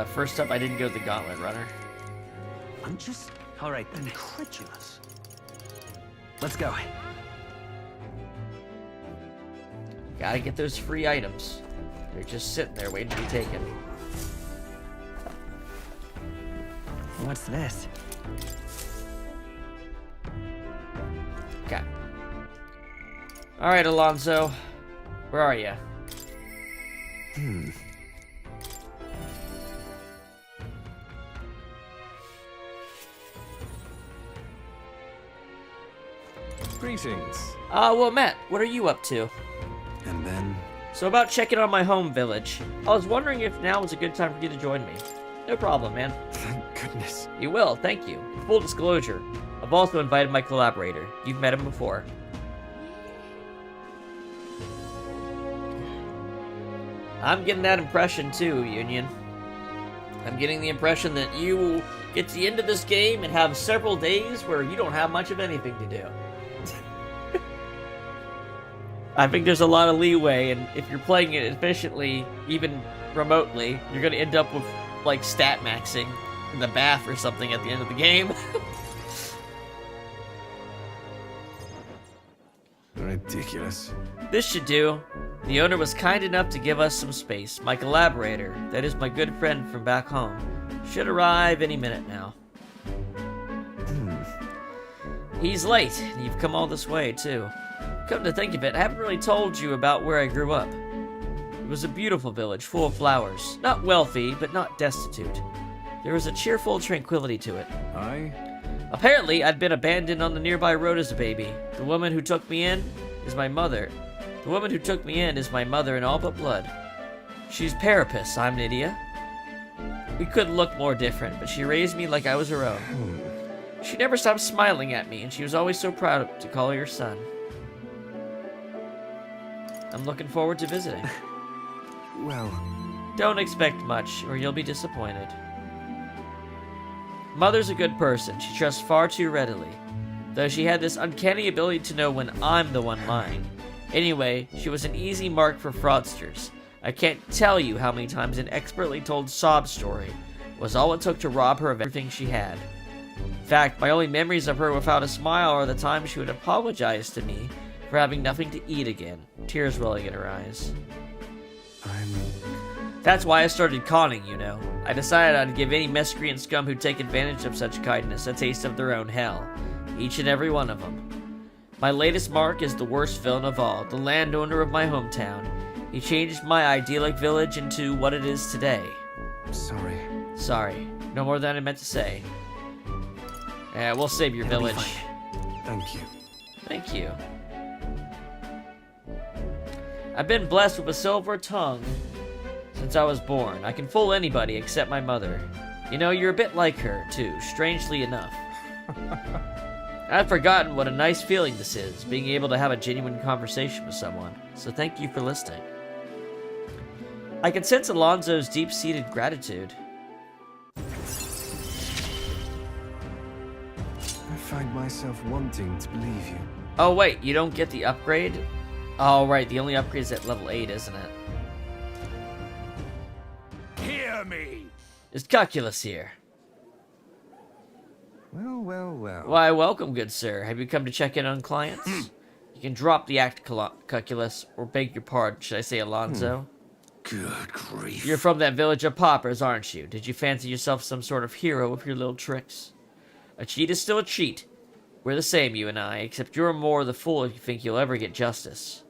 S1: First up, I didn't go the Gauntlet Runner.
S2: I'm just... Alright then. Incredulous. Let's go.
S1: Gotta get those free items. They're just sitting there waiting to be taken.
S2: What's this?
S1: Okay. Alright, Alonso. Where are you?
S7: Greetings.
S1: Well, Matt, what are you up to?
S3: And then...
S1: So about checking on my home village. I was wondering if now was a good time for you to join me. No problem, man.
S3: Thank goodness.
S1: You will, thank you. Full disclosure, I've also invited my collaborator. You've met him before. I'm getting that impression too, Union. I'm getting the impression that you will get to the end of this game and have several days where you don't have much of anything to do. I think there's a lot of leeway, and if you're playing it efficiently, even remotely, you're going to end up with, like, stat maxing in the bath or something at the end of the game.
S3: Ridiculous.
S1: This should do. The owner was kind enough to give us some space. My collaborator, that is my good friend from back home, should arrive any minute now. He's late, and you've come all this way, too. Come to think of it, I haven't really told you about where I grew up. It was a beautiful village, full of flowers. Not wealthy, but not destitute. There was a cheerful tranquility to it. Apparently, I'd been abandoned on the nearby road as a baby. The woman who took me in is my mother. The woman who took me in is my mother in all but blood. She's Parapus, I'm Nydia. We couldn't look more different, but she raised me like I was her own. She never stopped smiling at me, and she was always so proud to call her your son. I'm looking forward to visiting.
S3: Well,
S1: Don't expect much, or you'll be disappointed. Mother's a good person. She trusts far too readily, though she had this uncanny ability to know when I'm the one lying. Anyway, she was an easy mark for fraudsters. I can't tell you how many times an expertly told sob story was all it took to rob her of everything she had. In fact, my only memories of her without a smile are the times she would apologize to me for having nothing to eat again, tears welling in her eyes. That's why I started conning, you know. I decided I'd give any miscreant scum who'd take advantage of such kindness a taste of their own hell. Each and every one of them. My latest mark is the worst villain of all, the landowner of my hometown. He changed my idyllic village into what it is today.
S3: sorry.
S1: Sorry. No more than I meant to say. We'll save your
S2: It'll be
S1: village.
S3: Thank you.
S1: Thank you. I've been blessed with a silver tongue since I was born. I can fool anybody except my mother. You know, you're a bit like her, too, strangely enough. I've forgotten what a nice feeling this is, being able to have a genuine conversation with someone. So thank you for listening. I can sense Alonzo's deep-seated gratitude.
S3: I find myself wanting to believe you.
S1: Oh wait, you don't get the upgrade? Oh right, the only upgrade is at level 8, isn't it?
S7: Hear me!
S1: Is Calculus here?
S3: Well, well, well.
S1: Why, welcome, good sir. Have you come to check in on clients? You can drop the act, Calculus, or beg your pardon, should I say Alonzo?
S3: Good grief.
S1: You're from that village of paupers, aren't you? Did you fancy yourself some sort of hero with your little tricks? A cheat is still a cheat. We're the same, you and I, except you're more the fool if you think you'll ever get justice.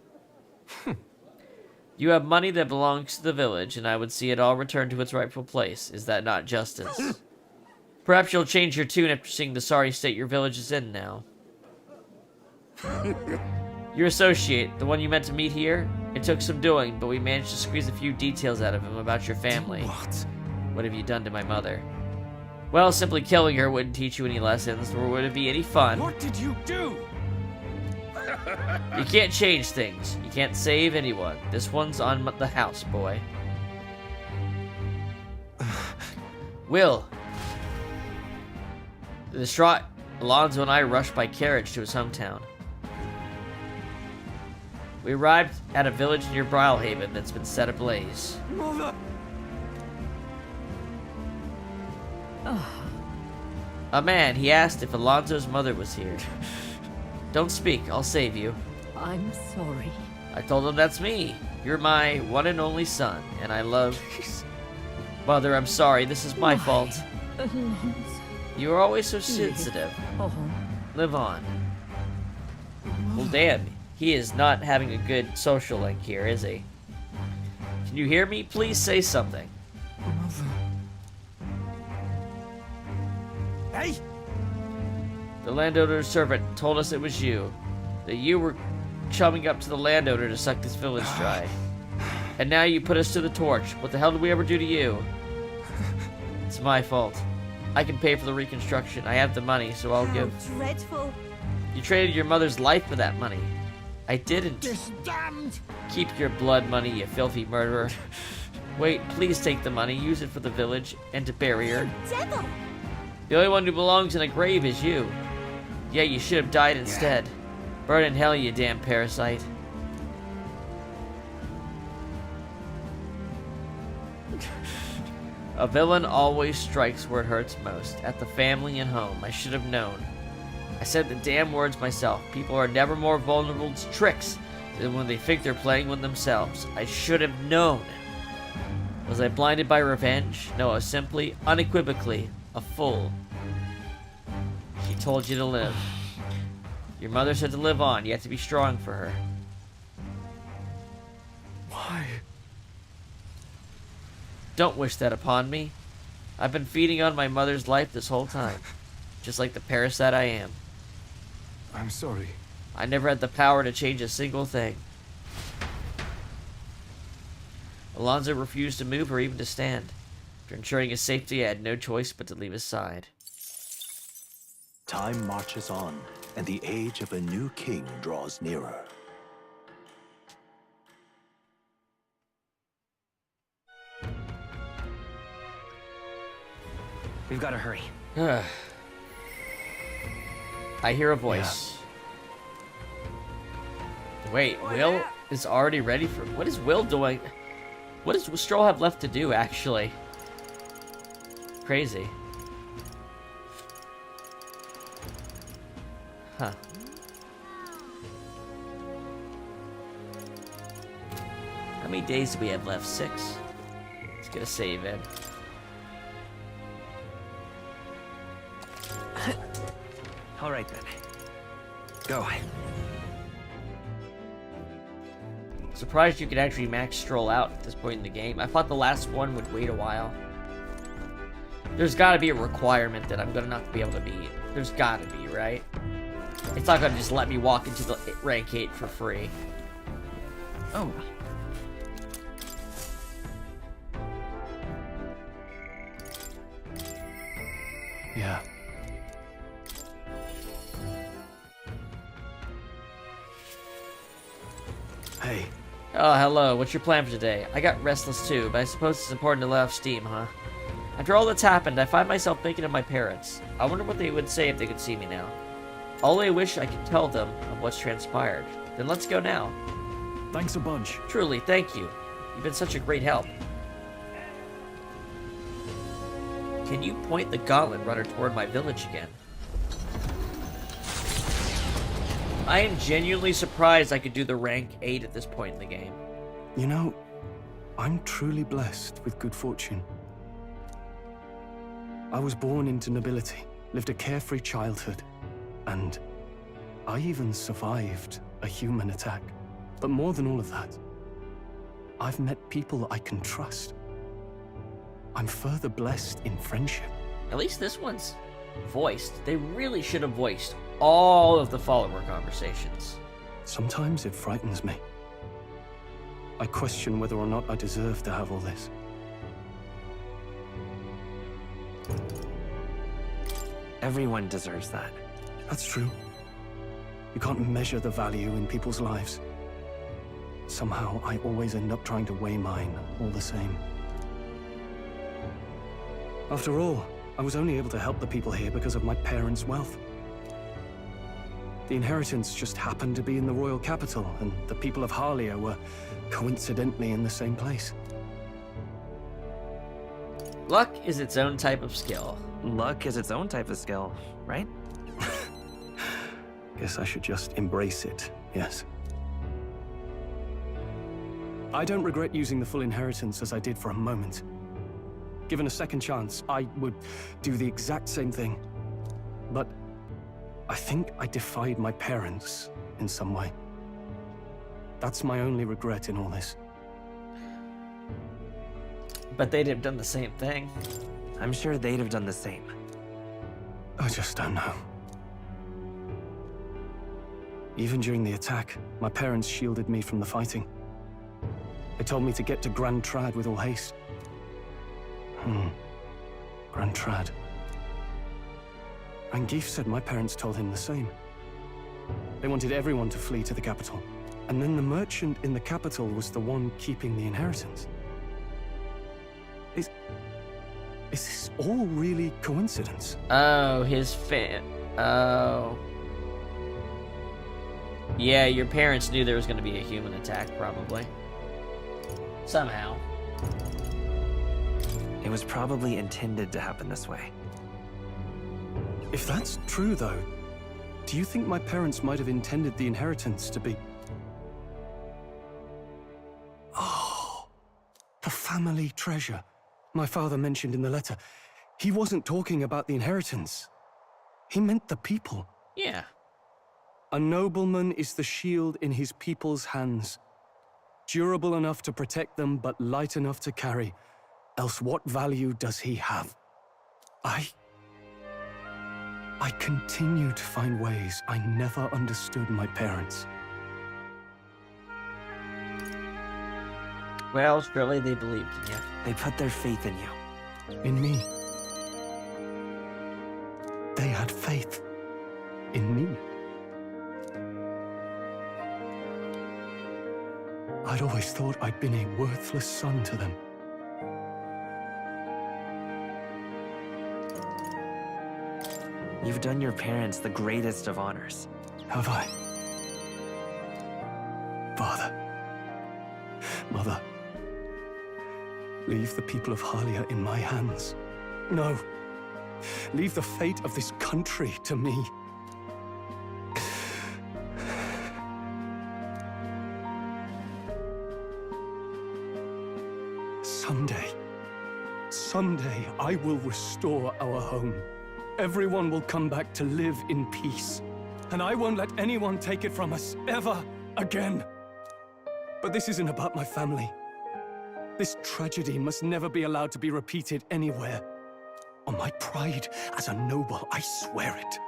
S1: You have money that belongs to the village, and I would see it all returned to its rightful place. Is that not justice? Perhaps you'll change your tune after seeing the sorry state your village is in now. Your associate, the one you meant to meet here, it took some doing, but we managed to squeeze a few details out of him about your family.
S3: What?
S1: What have you done to my mother? Well, simply killing her wouldn't teach you any lessons, nor would it be any fun.
S7: What did you do?
S1: You can't change things. You can't save anyone. This one's on the house, boy. Will. The distraught Alonzo and I rushed by carriage to his hometown. We arrived at a village near Brylehaven that's been set ablaze.
S7: Mother!
S1: A man, he asked if Alonzo's mother was here. Don't speak, I'll save you.
S4: I'm sorry.
S1: I told him that's me. You're my one and only son, and I love... Mother, I'm sorry, this is my fault.
S4: Alonzo.
S1: You are always so sensitive.
S4: Oh,
S1: Live on. Well, damn, he is not having a good social link here, is he? Can you hear me? Please say something.
S7: Hey!
S1: The landowner's servant told us it was you. That you were chumming up to the landowner to suck this village dry. And now you put us to the torch. What the hell did we ever do to you? It's my fault. I can pay for the reconstruction. I have the money, so I'll give.
S4: dreadful.
S1: You traded your mother's life for that money. I didn't.
S7: This damned!
S1: Keep your blood money, you filthy murderer. Wait, please take the money, use it for the village, and to bury her.
S4: Devil!
S1: The only one who belongs in a grave is you. Yeah, you should have died instead. Burn in hell, you damn parasite. A villain always strikes where it hurts most, at the family and home. I should have known. I said the damn words myself. People are never more vulnerable to tricks than when they think they're playing with themselves. I should have known. Was I blinded by revenge? No, I was simply, unequivocally, a fool. He told you to live. Your mother said to live on. You have to be strong for her.
S3: Why?
S1: Don't wish that upon me. I've been feeding on my mother's life this whole time. Just like the parasite I am.
S3: I'm sorry.
S1: I never had the power to change a single thing. Alonzo refused to move or even to stand. For ensuring his safety, I had no choice but to leave his side.
S9: Time marches on, and the age of a new king draws nearer.
S2: We've got to hurry.
S1: I hear a voice. Wait, Will is already ready for... What is Will doing? What does Stroll have left to do, actually? Crazy. Huh. How many days do we have left? 6. Let's get a save in.
S2: All right, then. Go.
S1: Surprised you could actually max Stroll out at this point in the game. I thought the last one would wait a while. There's gotta be a requirement that I'm gonna not be able to beat. There's gotta be, right? It's not gonna just let me walk into the rank 8 for free.
S2: Oh.
S3: Yeah.
S9: Hey,
S1: Oh, hello. What's your plan for today? I got restless too, but I suppose it's important to let off steam, huh? After all that's happened, I find myself thinking of my parents. I wonder what they would say if they could see me now. Only I wish I could tell them of what's transpired. Then let's go now.
S3: Thanks a bunch.
S1: Truly, thank you. You've been such a great help. Can you point the gauntlet runner toward my village again? I am genuinely surprised I could do the rank 8 at this point in the game.
S3: You know, I'm truly blessed with good fortune. I was born into nobility, lived a carefree childhood, and I even survived a human attack. But more than all of that, I've met people I can trust. I'm further blessed in friendship.
S1: At least this one's voiced. They really should have voiced all of the follower conversations.
S3: Sometimes it frightens me. I question whether or not I deserve to have all this.
S2: Everyone deserves that.
S3: That's true. You can't measure the value in people's lives. Somehow, I always end up trying to weigh mine all the same. After all, I was only able to help the people here because of my parents' wealth. The inheritance just happened to be in the royal capital, and the people of Harlia were coincidentally in the same place.
S1: Luck is its own type of skill.
S2: Luck is its own type of skill, right?
S3: Guess I should just embrace it, yes. I don't regret using the full inheritance as I did for a moment. Given a second chance, I would do the exact same thing. But I think I defied my parents in some way. That's my only regret in all this.
S1: But they'd have done the same thing.
S2: I'm sure they'd have done the same.
S3: I just don't know. Even during the attack, my parents shielded me from the fighting. They told me to get to Grand Trad with all haste. Grand Trad. Rangif said my parents told him the same. They wanted everyone to flee to the capital. And then the merchant in the capital was the one keeping the inheritance. Is this all really coincidence?
S1: Oh, Oh. Yeah, your parents knew there was going to be a human attack, probably. Somehow.
S2: It was probably intended to happen this way.
S3: If that's true, though, do you think my parents might have intended the inheritance to be... Oh, the family treasure my father mentioned in the letter. He wasn't talking about the inheritance. He meant the people.
S1: Yeah.
S3: A nobleman is the shield in his people's hands, durable enough to protect them, but light enough to carry. Else what value does he have? I continue to find ways I never understood my parents.
S1: Well, surely they believed in you.
S2: They put their faith in you.
S3: In me. They had faith in me. I'd always thought I'd been a worthless son to them.
S2: You've done your parents the greatest of honors.
S3: Have I? Father, Mother, leave the people of Halia in my hands. No, leave the fate of this country to me. Someday I will restore our home. Everyone will come back to live in peace. And I won't let anyone take it from us, ever again. But this isn't about my family. This tragedy must never be allowed to be repeated anywhere. On my pride as a noble, I swear it.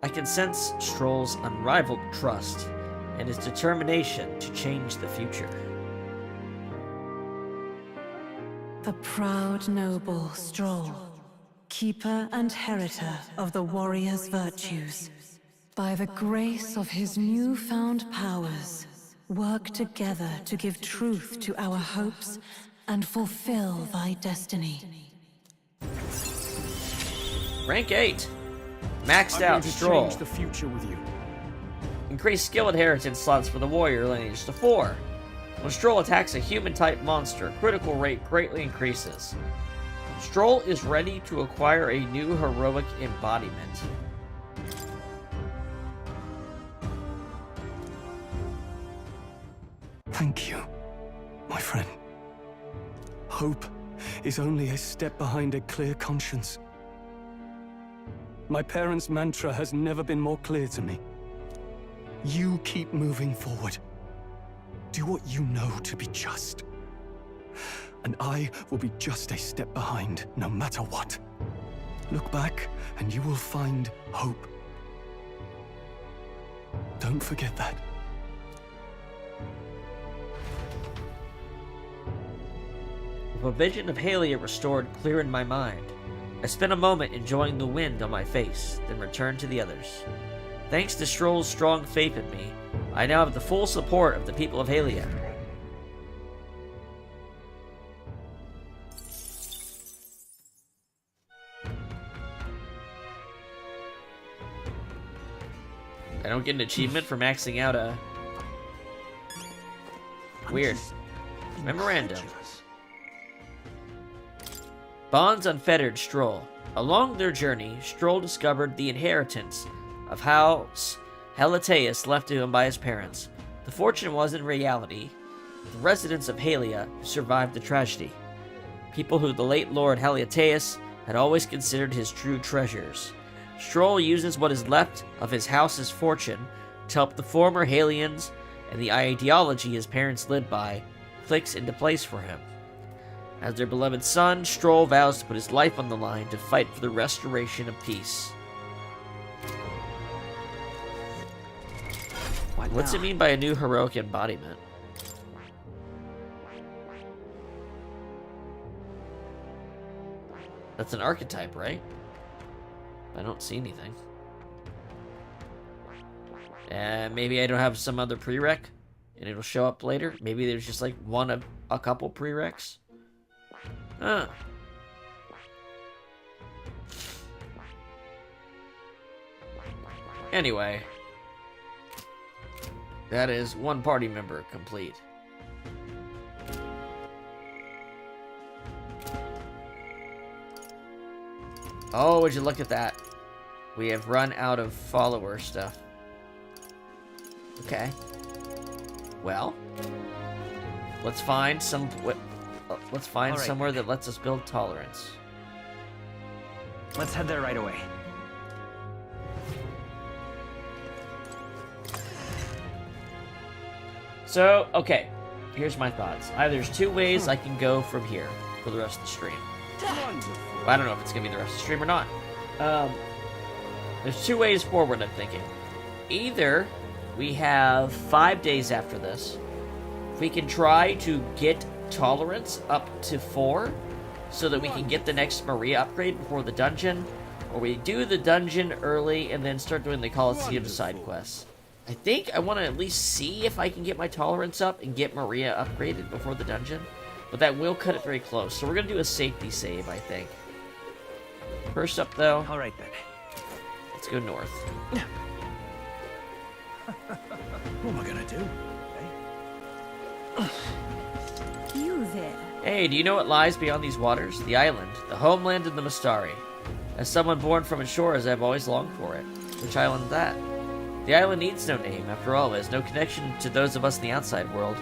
S1: I can sense Stroll's unrivaled trust and his determination to change the future.
S4: The proud noble Stroll, keeper and heritor of the warrior's virtues. By the grace of his newfound powers, work together to give truth to our hopes and fulfill thy destiny.
S1: Rank 8. Maxed
S3: I'm
S1: out
S3: going to
S1: Stroll.
S3: change the future with you.
S1: Increased skill inheritance slots for the warrior lineage to 4. When Stroll attacks a human-type monster, critical rate greatly increases. Stroll is ready to acquire a new heroic embodiment.
S3: Thank you, my friend. Hope is only a step behind a clear conscience. My parents' mantra has never been more clear to me. You keep moving forward. Do what you know to be just. And I will be just a step behind, no matter what. Look back, and you will find hope. Don't forget that.
S1: With a vision of Halia restored clear in my mind, I spent a moment enjoying the wind on my face, then returned to the others. Thanks to Stroll's strong faith in me, I now have the full support of the people of Halia. I don't get an achievement for maxing out a... Weird. Memorandum. Bonds unfettered Stroll. Along their journey, Stroll discovered the inheritance of House Heliateus left to him by his parents. The fortune was, in reality, the residents of Halia who survived the tragedy. People who the late Lord Heliateus had always considered his true treasures. Stroll uses what is left of his house's fortune to help the former Halians, and the ideology his parents lived by clicks into place for him. As their beloved son, Stroll vows to put his life on the line to fight for the restoration of peace. What's it mean by a new heroic embodiment? That's an archetype, right? I don't see anything. Maybe I don't have some other prereq, and it'll show up later. Maybe there's just like one of a couple prereqs. Huh. Anyway. That is one party member complete. Oh, would you look at that? We have run out of follower stuff. Okay. Well, let's find some. Let's find somewhere that lets us build tolerance.
S2: Let's head there right away.
S1: So, okay. Here's my thoughts. There's two ways I can go from here for the rest of the stream. I don't know if it's going to be the rest of the stream or not. There's two ways forward, I'm thinking. Either we have 5 days after this. We can try to get tolerance up to 4 so that we can get the next Maria upgrade before the dungeon. Or we do the dungeon early and then start doing the Colosseum side quests. I think I want to at least see if I can get my tolerance up and get Maria upgraded before the dungeon. But that will cut it very close. So we're going to do a safety save, I think. First up, though,
S2: All right then.
S1: let's go north.
S5: What am I gonna do?
S6: You there.
S1: Hey, do you know what lies beyond these waters? The island, the homeland of the Mistari. As someone born from its shores, I've always longed for it. Which island is that? The island needs no name. After all, it has no connection to those of us in the outside world.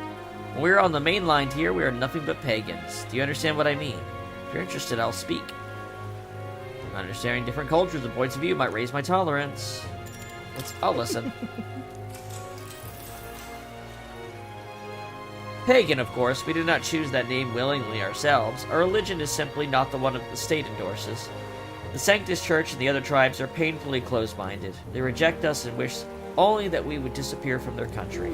S1: When we're on the mainland here, we are nothing but pagans. Do you understand what I mean? If you're interested, I'll speak. Understanding different cultures and points of view might raise my tolerance. I'll listen. Pagan, of course. We did not choose that name willingly ourselves. Our religion is simply not the one the state endorses. The Sanctus Church and the other tribes are painfully closed-minded. They reject us and wish only that we would disappear from their country.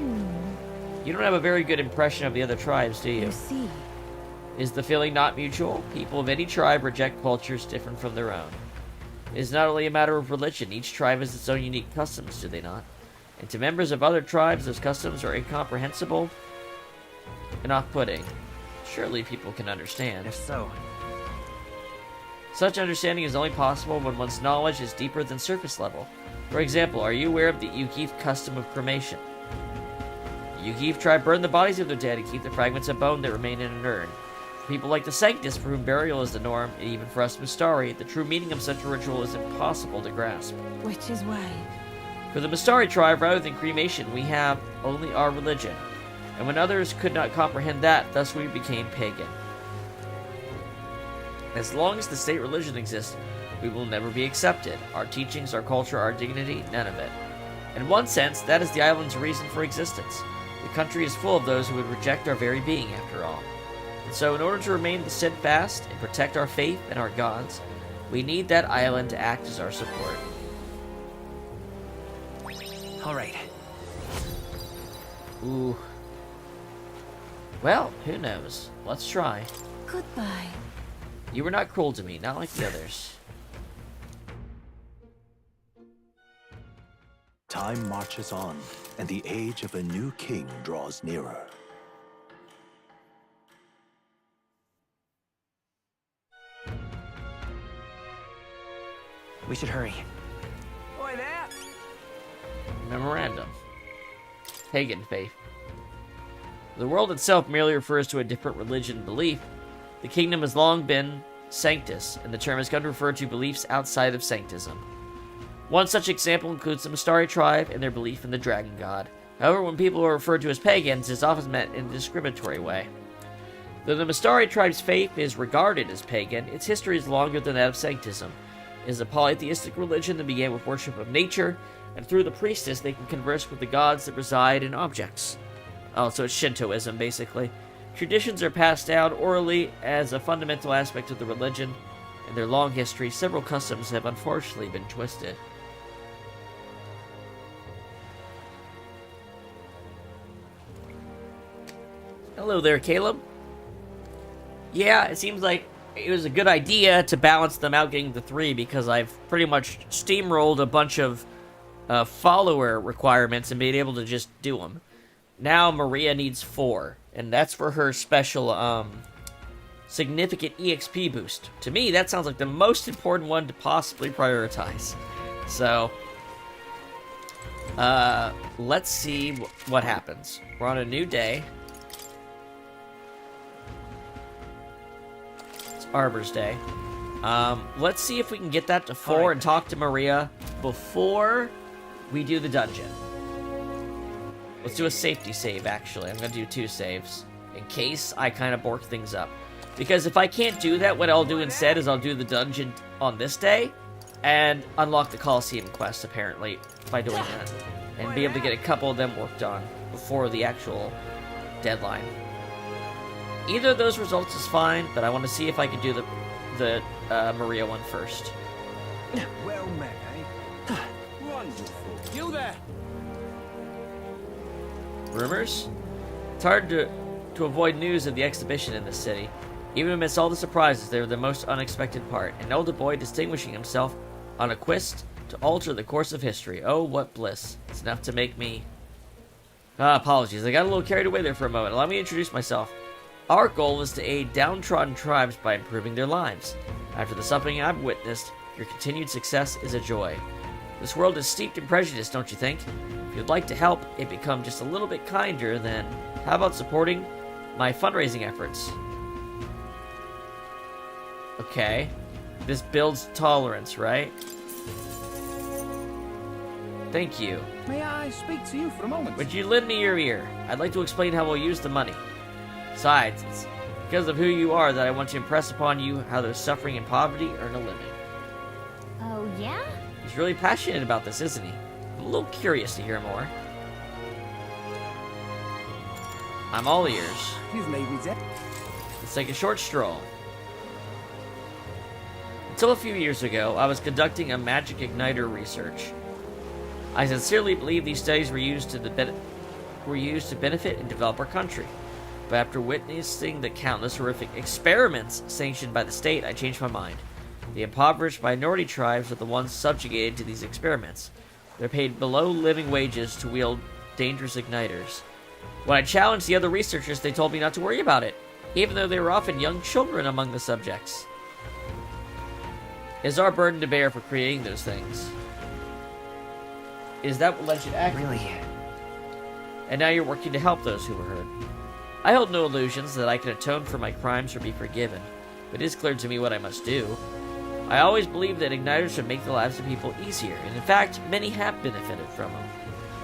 S1: You don't have a very good impression of the other tribes, do you?
S6: You see.
S1: Is the feeling not mutual? People of any tribe reject cultures different from their own. It is not only a matter of religion. Each tribe has its own unique customs, do they not? And to members of other tribes, those customs are incomprehensible and off-putting. Surely people can understand.
S2: If so,
S1: Such understanding is only possible when one's knowledge is deeper than surface level. For example, are you aware of the Yugif custom of cremation? The Yugif tribe burn the bodies of their dead and keep the fragments of bone that remain in an urn. For people like the Sanctus, for whom burial is the norm, and even for us Mistari, the true meaning of such a ritual is impossible to grasp.
S6: Which is why.
S1: For the Mistari tribe, rather than cremation, we have only our religion. And when others could not comprehend that, thus we became pagan. As long as the state religion exists, we will never be accepted. Our teachings, our culture, our dignity, none of it. In one sense, that is the island's reason for existence. The country is full of those who would reject our very being, after all. And so, in order to remain steadfast and protect our faith and our gods, we need that island to act as our support.
S2: all right.
S1: Ooh. Well, who knows? Let's try.
S6: Goodbye.
S1: You were not cruel to me, not like the others.
S9: Time marches on, and the age of a new king draws nearer.
S2: We should hurry.
S7: Oi there!
S1: Memorandum. Pagan faith. The world itself merely refers to a different religion belief. The kingdom has long been Sanctus, and the term has come to refer to beliefs outside of Sanctism. One such example includes the Mistari tribe and their belief in the dragon god. However, when people are referred to as pagans, it is often meant in a discriminatory way. Though the Mistari tribe's faith is regarded as pagan, its history is longer than that of Sanctism. It is a polytheistic religion that began with worship of nature, and through the priestess they can converse with the gods that reside in objects. Oh, so it's Shintoism, basically. Traditions are passed down orally as a fundamental aspect of the religion. In their long history, several customs have unfortunately been twisted. Hello there, Caleb. Yeah, it seems like it was a good idea to balance them out getting the 3 because I've pretty much steamrolled a bunch of follower requirements and being able to just do them. Now Maria needs 4, and that's for her special significant EXP boost. To me, that sounds like the most important one to possibly prioritize. So, let's see what happens. We're on a new day. Arbor's Day. Let's see if we can get that to 4 and talk to Maria before we do the dungeon. Let's do a safety save, actually. I'm going to do 2 saves in case I kind of bork things up. Because if I can't do that, what I'll do instead is I'll do the dungeon on this day and unlock the Colosseum quest, apparently, by doing that. and be able to get a couple of them worked on before the actual deadline. Either of those results is fine, but I want to see if I can do the Maria one first.
S5: Well met, eh? Wonderful. You there?
S1: Rumors? It's hard to avoid news of the exhibition in this city. Even amidst all the surprises, they were the most unexpected part. An elder boy distinguishing himself on a quest to alter the course of history. Oh, what bliss. It's enough to make me... apologies, I got a little carried away there for a moment. Allow me to introduce myself. Our goal is to aid downtrodden tribes by improving their lives. After the suffering I've witnessed, your continued success is a joy. This world is steeped in prejudice, don't you think? If you'd like to help it become just a little bit kinder, then how about supporting my fundraising efforts? Okay. This builds tolerance, right? Thank you.
S5: May I speak to you for a moment?
S1: Would you lend me your ear? I'd like to explain how we'll use the money. Besides, it's because of who you are that I want to impress upon you how those suffering and poverty earn a living.
S6: Oh, yeah?
S1: He's really passionate about this, isn't he? I'm a little curious to hear more. I'm all ears.
S5: You've made me dead.
S1: Let's take a short stroll. Until a few years ago, I was conducting a magic igniter research. I sincerely believe these studies were used to benefit and develop our country. But after witnessing the countless horrific experiments sanctioned by the state, I changed my mind. The impoverished minority tribes are the ones subjugated to these experiments. They're paid below living wages to wield dangerous igniters. When I challenged the other researchers, they told me not to worry about it, even though there were often young children among the subjects. It is our burden to bear for creating those things. Is that what led you to act?
S2: Really?
S1: And now you're working to help those who were hurt. I hold no illusions that I can atone for my crimes or be forgiven, but it is clear to me what I must do. I always believed that igniters should make the lives of people easier, and in fact, many have benefited from them.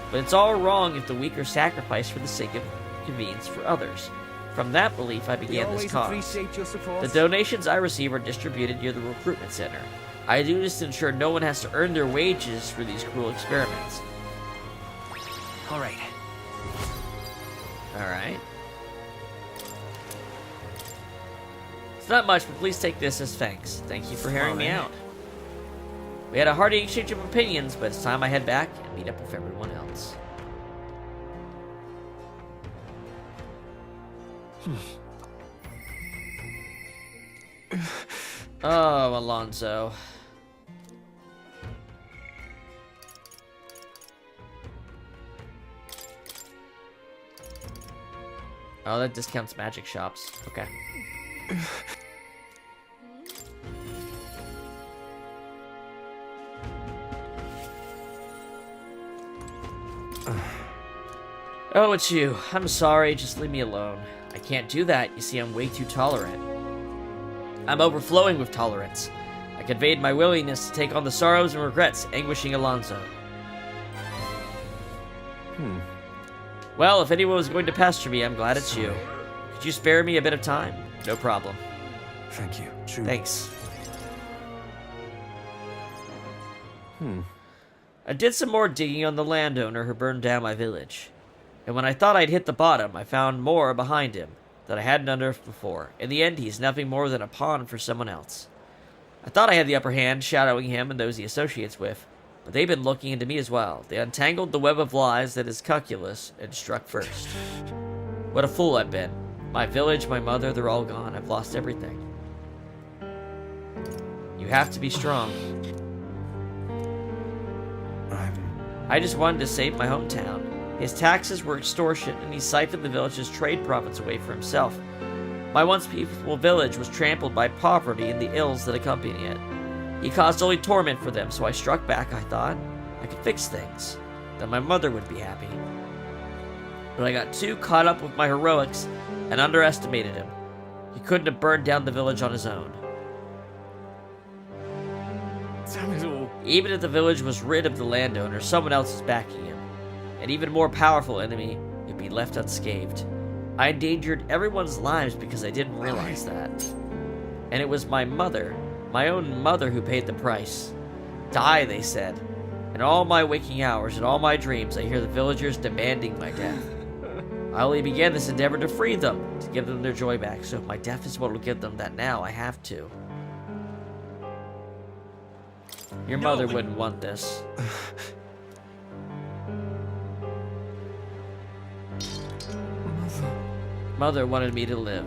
S1: But it's all wrong if the weak are sacrificed for the sake of convenience for others. From that belief, I began this cause.
S5: Appreciate your support.
S1: The donations I receive are distributed near the recruitment center. I do this to ensure no one has to earn their wages for these cruel experiments.
S2: All right.
S1: Alright. It's not much, but please take this as thanks. Thank you for hearing me out. We had a hearty exchange of opinions, but it's time I head back and meet up with everyone else. Oh, Alonso. Oh, that discounts magic shops. Okay. Oh, it's you. I'm sorry, just leave me alone. I can't do that. You see, I'm way too tolerant. I'm overflowing with tolerance. I conveyed my willingness to take on the sorrows and regrets anguishing Alonso. Well, if anyone was going to pester me, I'm glad it's you. Could you spare me a bit of time? No problem.
S3: Thank you. True.
S1: Thanks. I did some more digging on the landowner who burned down my village. And when I thought I'd hit the bottom, I found more behind him that I hadn't unearthed before. In the end, he's nothing more than a pawn for someone else. I thought I had the upper hand, shadowing him and those he associates with, but they've been looking into me as well. They untangled the web of lies that is calculus and struck first. What a fool I've been. My village, my mother, they're all gone. I've lost everything. You have to be strong. I just wanted to save my hometown. His taxes were extortion, and he siphoned the village's trade profits away for himself. My once peaceful village was trampled by poverty and the ills that accompany it. He caused only torment for them, so I struck back. I thought I could fix things. Then my mother would be happy. But I got too caught up with my heroics and underestimated him. He couldn't have burned down the village on his own.
S3: Damn it all.
S1: Even if the village was rid of the landowner, someone else is backing him. An even more powerful enemy would be left unscathed. I endangered everyone's lives because I didn't realize that. And it was my mother, my own mother, who paid the price. Die, they said. In all my waking hours and all my dreams, I hear the villagers demanding my death. I only began this endeavor to free them, to give them their joy back, so if my death is what will give them that now, I have to. Your mother wouldn't want this. Mother wanted me to live.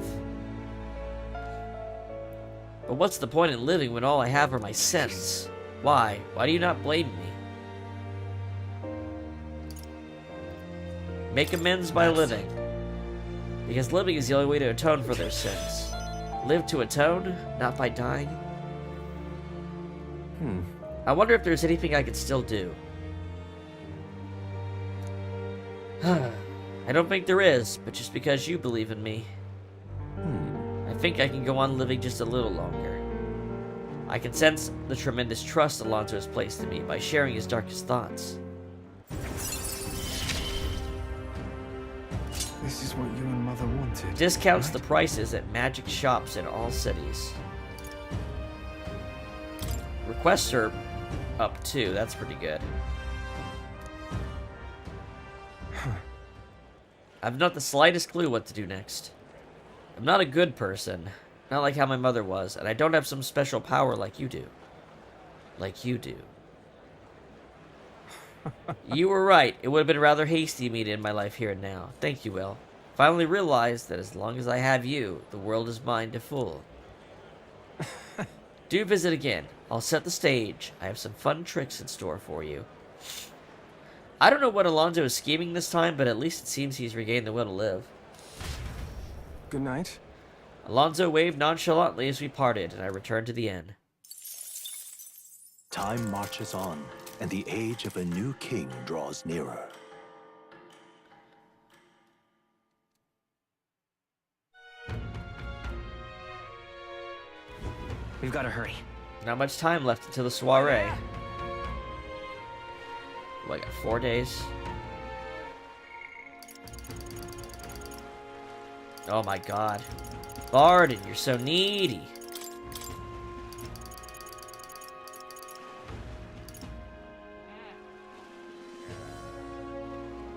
S1: But what's the point in living when all I have are my sins? Why? Why do you not blame me? Make amends by living. Because living is the only way to atone for their sins. Live to atone, not by dying. I wonder if there's anything I could still do. I don't think there is, but just because you believe in me. I think I can go on living just a little longer. I can sense the tremendous trust Alonso has placed in me by sharing his darkest thoughts.
S5: This is what you and Mother wanted.
S1: Discounts the prices at magic shops in all cities. Requests are up too, that's pretty good. I've not the slightest clue what to do next. I'm not a good person, not like how my mother was, and I don't have some special power like you do. Like you do. You were right, it would have been rather hasty of me to end my life here and now. Thank you, Will. Finally realized that as long as I have you, the world is mine to fool. Do visit again. I'll set the stage. I have some fun tricks in store for you. I don't know what Alonso is scheming this time, but at least it seems he's regained the will to live.
S5: Good night.
S1: Alonso waved nonchalantly as we parted, and I returned to the inn.
S9: Time marches on, and the age of a new king draws nearer.
S2: We've got to hurry.
S1: Not much time left until the soiree. What, I got 4 days? Oh my god. Barden, you're so needy.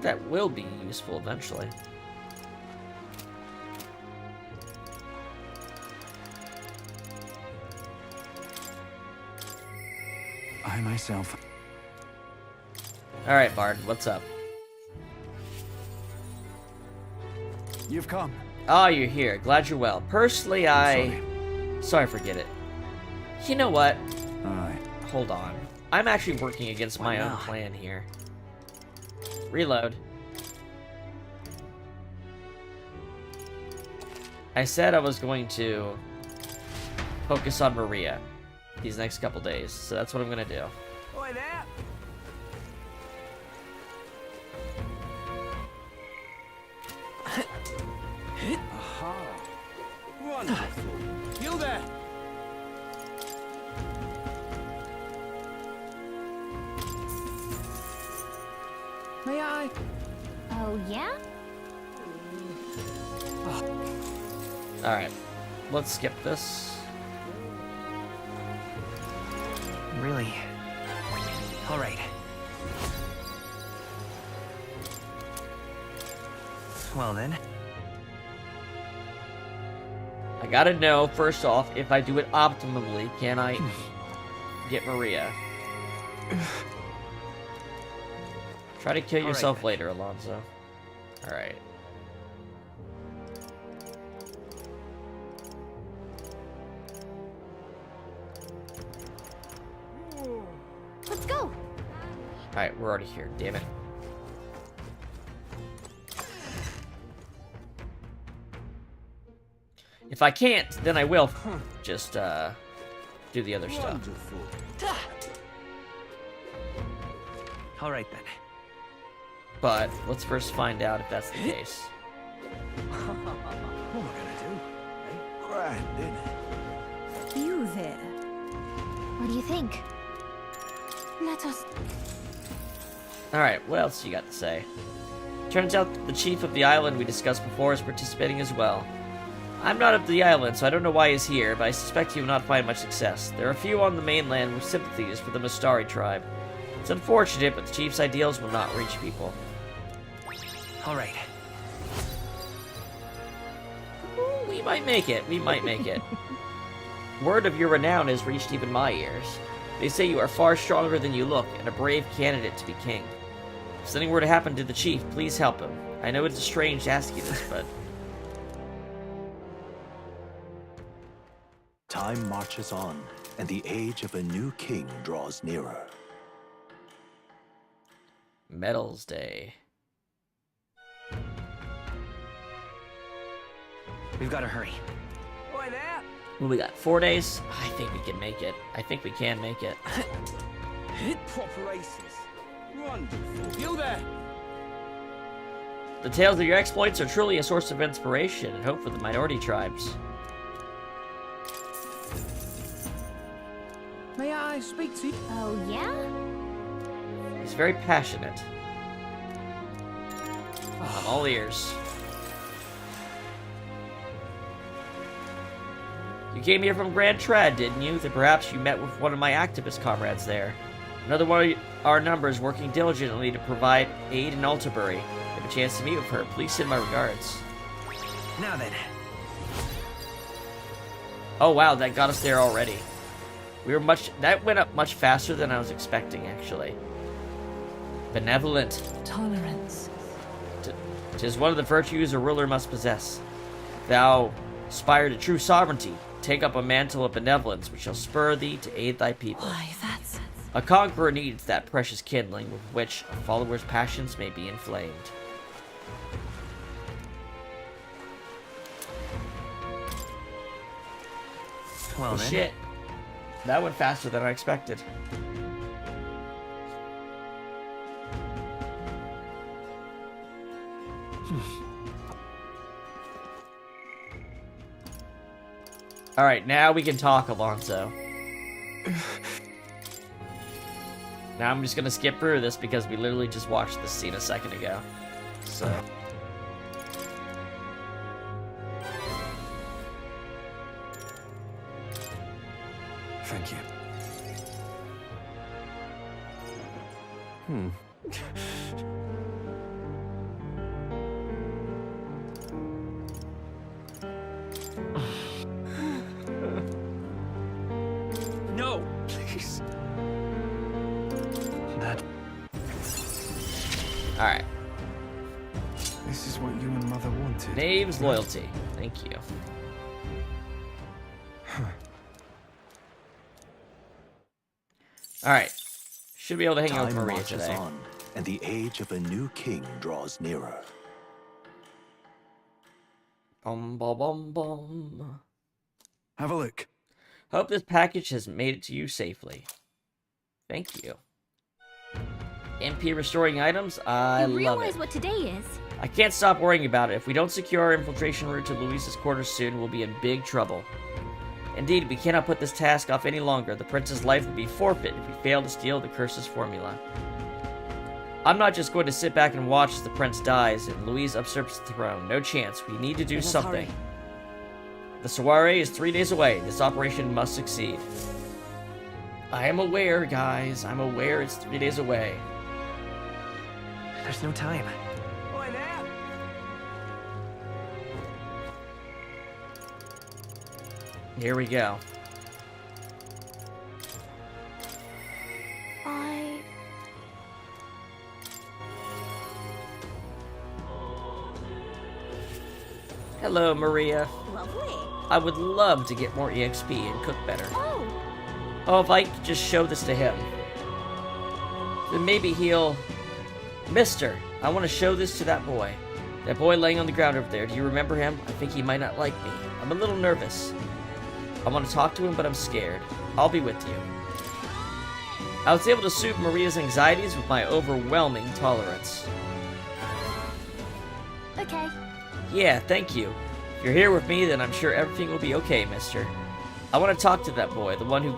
S1: That will be useful eventually.
S5: I myself.
S1: Alright, Barden, what's up?
S5: You've come.
S1: Oh, you're here. Glad you're well. Personally, Sorry, forget it. You know what?
S5: Aye.
S1: Hold on. I'm actually working against my own plan here. Reload. I said I was going to focus on Maria these next couple days, so that's what I'm gonna do.
S5: Oi there. Aha. Wonderful. You there. May I?
S6: Oh, yeah?
S1: Alright. Let's skip this.
S2: Really? All right. Well then.
S1: I gotta know, first off, if I do it optimally, can I get Maria? Try to kill yourself
S2: then.
S1: later, Alonso. Alright.
S6: Let's go.
S1: Alright, we're already here, damn it. If I can't, then I will just do the other stuff.
S5: Wonderful.
S2: All right then.
S1: But let's first find out if that's the case.
S5: What am I gonna do? Eh? Grand, didn't it?
S8: You there?
S6: What do you think? Let us...
S1: Alright, what else you got to say? Turns out that the chief of the island we discussed before is participating as well. I'm not of the island, so I don't know why he's here, but I suspect he will not find much success. There are a few on the mainland with sympathies for the Mistari tribe. It's unfortunate, but the chief's ideals will not reach people.
S2: All right.
S1: We might make it. We might make it. Word of your renown has reached even my ears. They say you are far stronger than you look, and a brave candidate to be king. If something were to happen to the chief, please help him. I know it's strange to ask you this, but...
S9: Time marches on, and the age of a new king draws nearer.
S1: Medals Day.
S2: We've got to hurry.
S5: Oi there!
S1: Well, we got 4 days. I think we can make it. I think we can make it.
S5: Proper aces. Wonderful. You there?
S1: The tales of your exploits are truly a source of inspiration and hope for the minority tribes.
S5: May I speak to you?
S6: Oh, yeah?
S1: He's very passionate. I'm all ears. You came here from Grand Trad, didn't you? Then perhaps you met with one of my activist comrades there. Another one of our numbers working diligently to provide aid in Altabury. If you have a chance to meet with her, please send my regards.
S2: Now then.
S1: Oh wow, that got us there already. That went up much faster than I was expecting, actually. Benevolent.
S4: Tolerance.
S1: 'Tis one of the virtues a ruler must possess. Thou aspire to true sovereignty. Take up a mantle of benevolence, which shall spur thee to aid thy people.
S4: Why, that's...
S1: A conqueror needs that precious kindling with which a follower's passions may be inflamed.
S2: Well
S1: Oh,
S2: then.
S1: shit. That went faster than I expected. Alright, now we can talk, Alonso. Now I'm just gonna skip through this because we literally just watched this scene a second ago. So...
S3: Thank you.
S5: No, please.
S3: That...
S1: Alright.
S3: This is what you and Mother wanted.
S1: Knave's loyalty. Thank you. Alright. Should be able to hang out with
S9: Time
S1: Maria
S9: marches
S1: today.
S9: on, and the age of a new king draws nearer.
S1: Bum, bum, bum, bum.
S3: Have a look.
S1: Hope this package has made it to you safely. Thank you. MP restoring items? I
S6: You
S1: love
S6: realize
S1: it.
S6: what today is?
S1: I can't stop worrying about it. If we don't secure our infiltration route to Luisa's quarters soon, we'll be in big trouble. Indeed, we cannot put this task off any longer. The prince's life will be forfeit if we fail to steal the curse's formula. I'm not just going to sit back and watch as the prince dies and Louise usurps the throne. No chance. We need to do something.
S4: hurry.
S1: The soiree is 3 days away. This operation must succeed. I am aware, guys. I'm aware it's 3 days away.
S2: There's no time.
S5: Oi there!
S1: Here we go. Hello, Maria.
S6: Lovely.
S1: I would love to get more EXP and cook better.
S6: Oh,
S1: Oh, if I could just show this to him. Then maybe he'll... Mister, I want to show this to that boy. That boy laying on the ground over there. Do you remember him? I think he might not like me. I'm a little nervous. I want to talk to him, but I'm scared. I'll be with you. I was able to soothe Maria's anxieties with my overwhelming tolerance.
S6: okay.
S1: Yeah, thank you. If you're here with me, then I'm sure everything will be okay, mister. I want to talk to that boy, the one who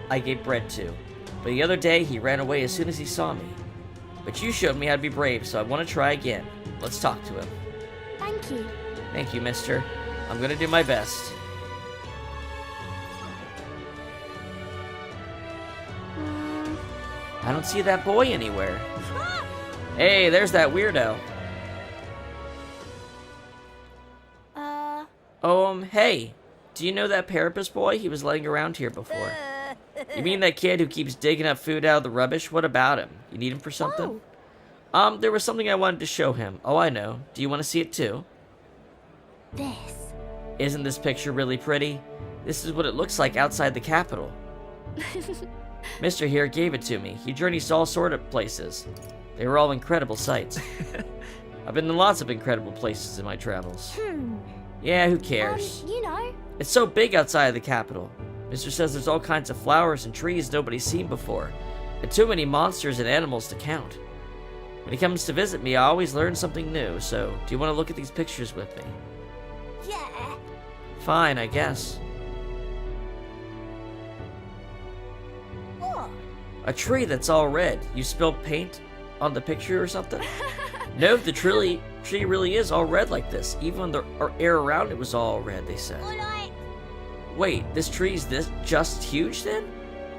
S1: I gave bread to. But the other day, he ran away as soon as he saw me. But you showed me how to be brave, so I want to try again. Let's talk to him.
S6: Thank you.
S1: Thank you, mister. I'm gonna do my best. I don't see that boy anywhere. Hey, there's that weirdo. Hey. Do you know that Parapus boy? He was laying around here before. You mean that kid who keeps digging up food out of the rubbish? What about him? You need him for something? There was something I wanted to show him. Oh, I know. Do you want to see it too?
S6: This.
S1: Isn't this picture really pretty? This is what it looks like outside the capital. Mr. here gave it to me. He journeys to all sort of places. They were all incredible sights. I've been to lots of incredible places in my travels. Yeah, who cares?
S6: You know.
S1: It's so big outside of the capital. Mr. says there's all kinds of flowers and trees nobody's seen before, and too many monsters and animals to count. When he comes to visit me, I always learn something new, so do you want to look at these pictures with me?
S6: Yeah.
S1: Fine, I guess.
S6: What?
S1: A tree that's all red. You spilled paint on the picture or something? No, the tree really is all red like this. Even the air around it was all red, they said. Wait, this tree's this just huge then?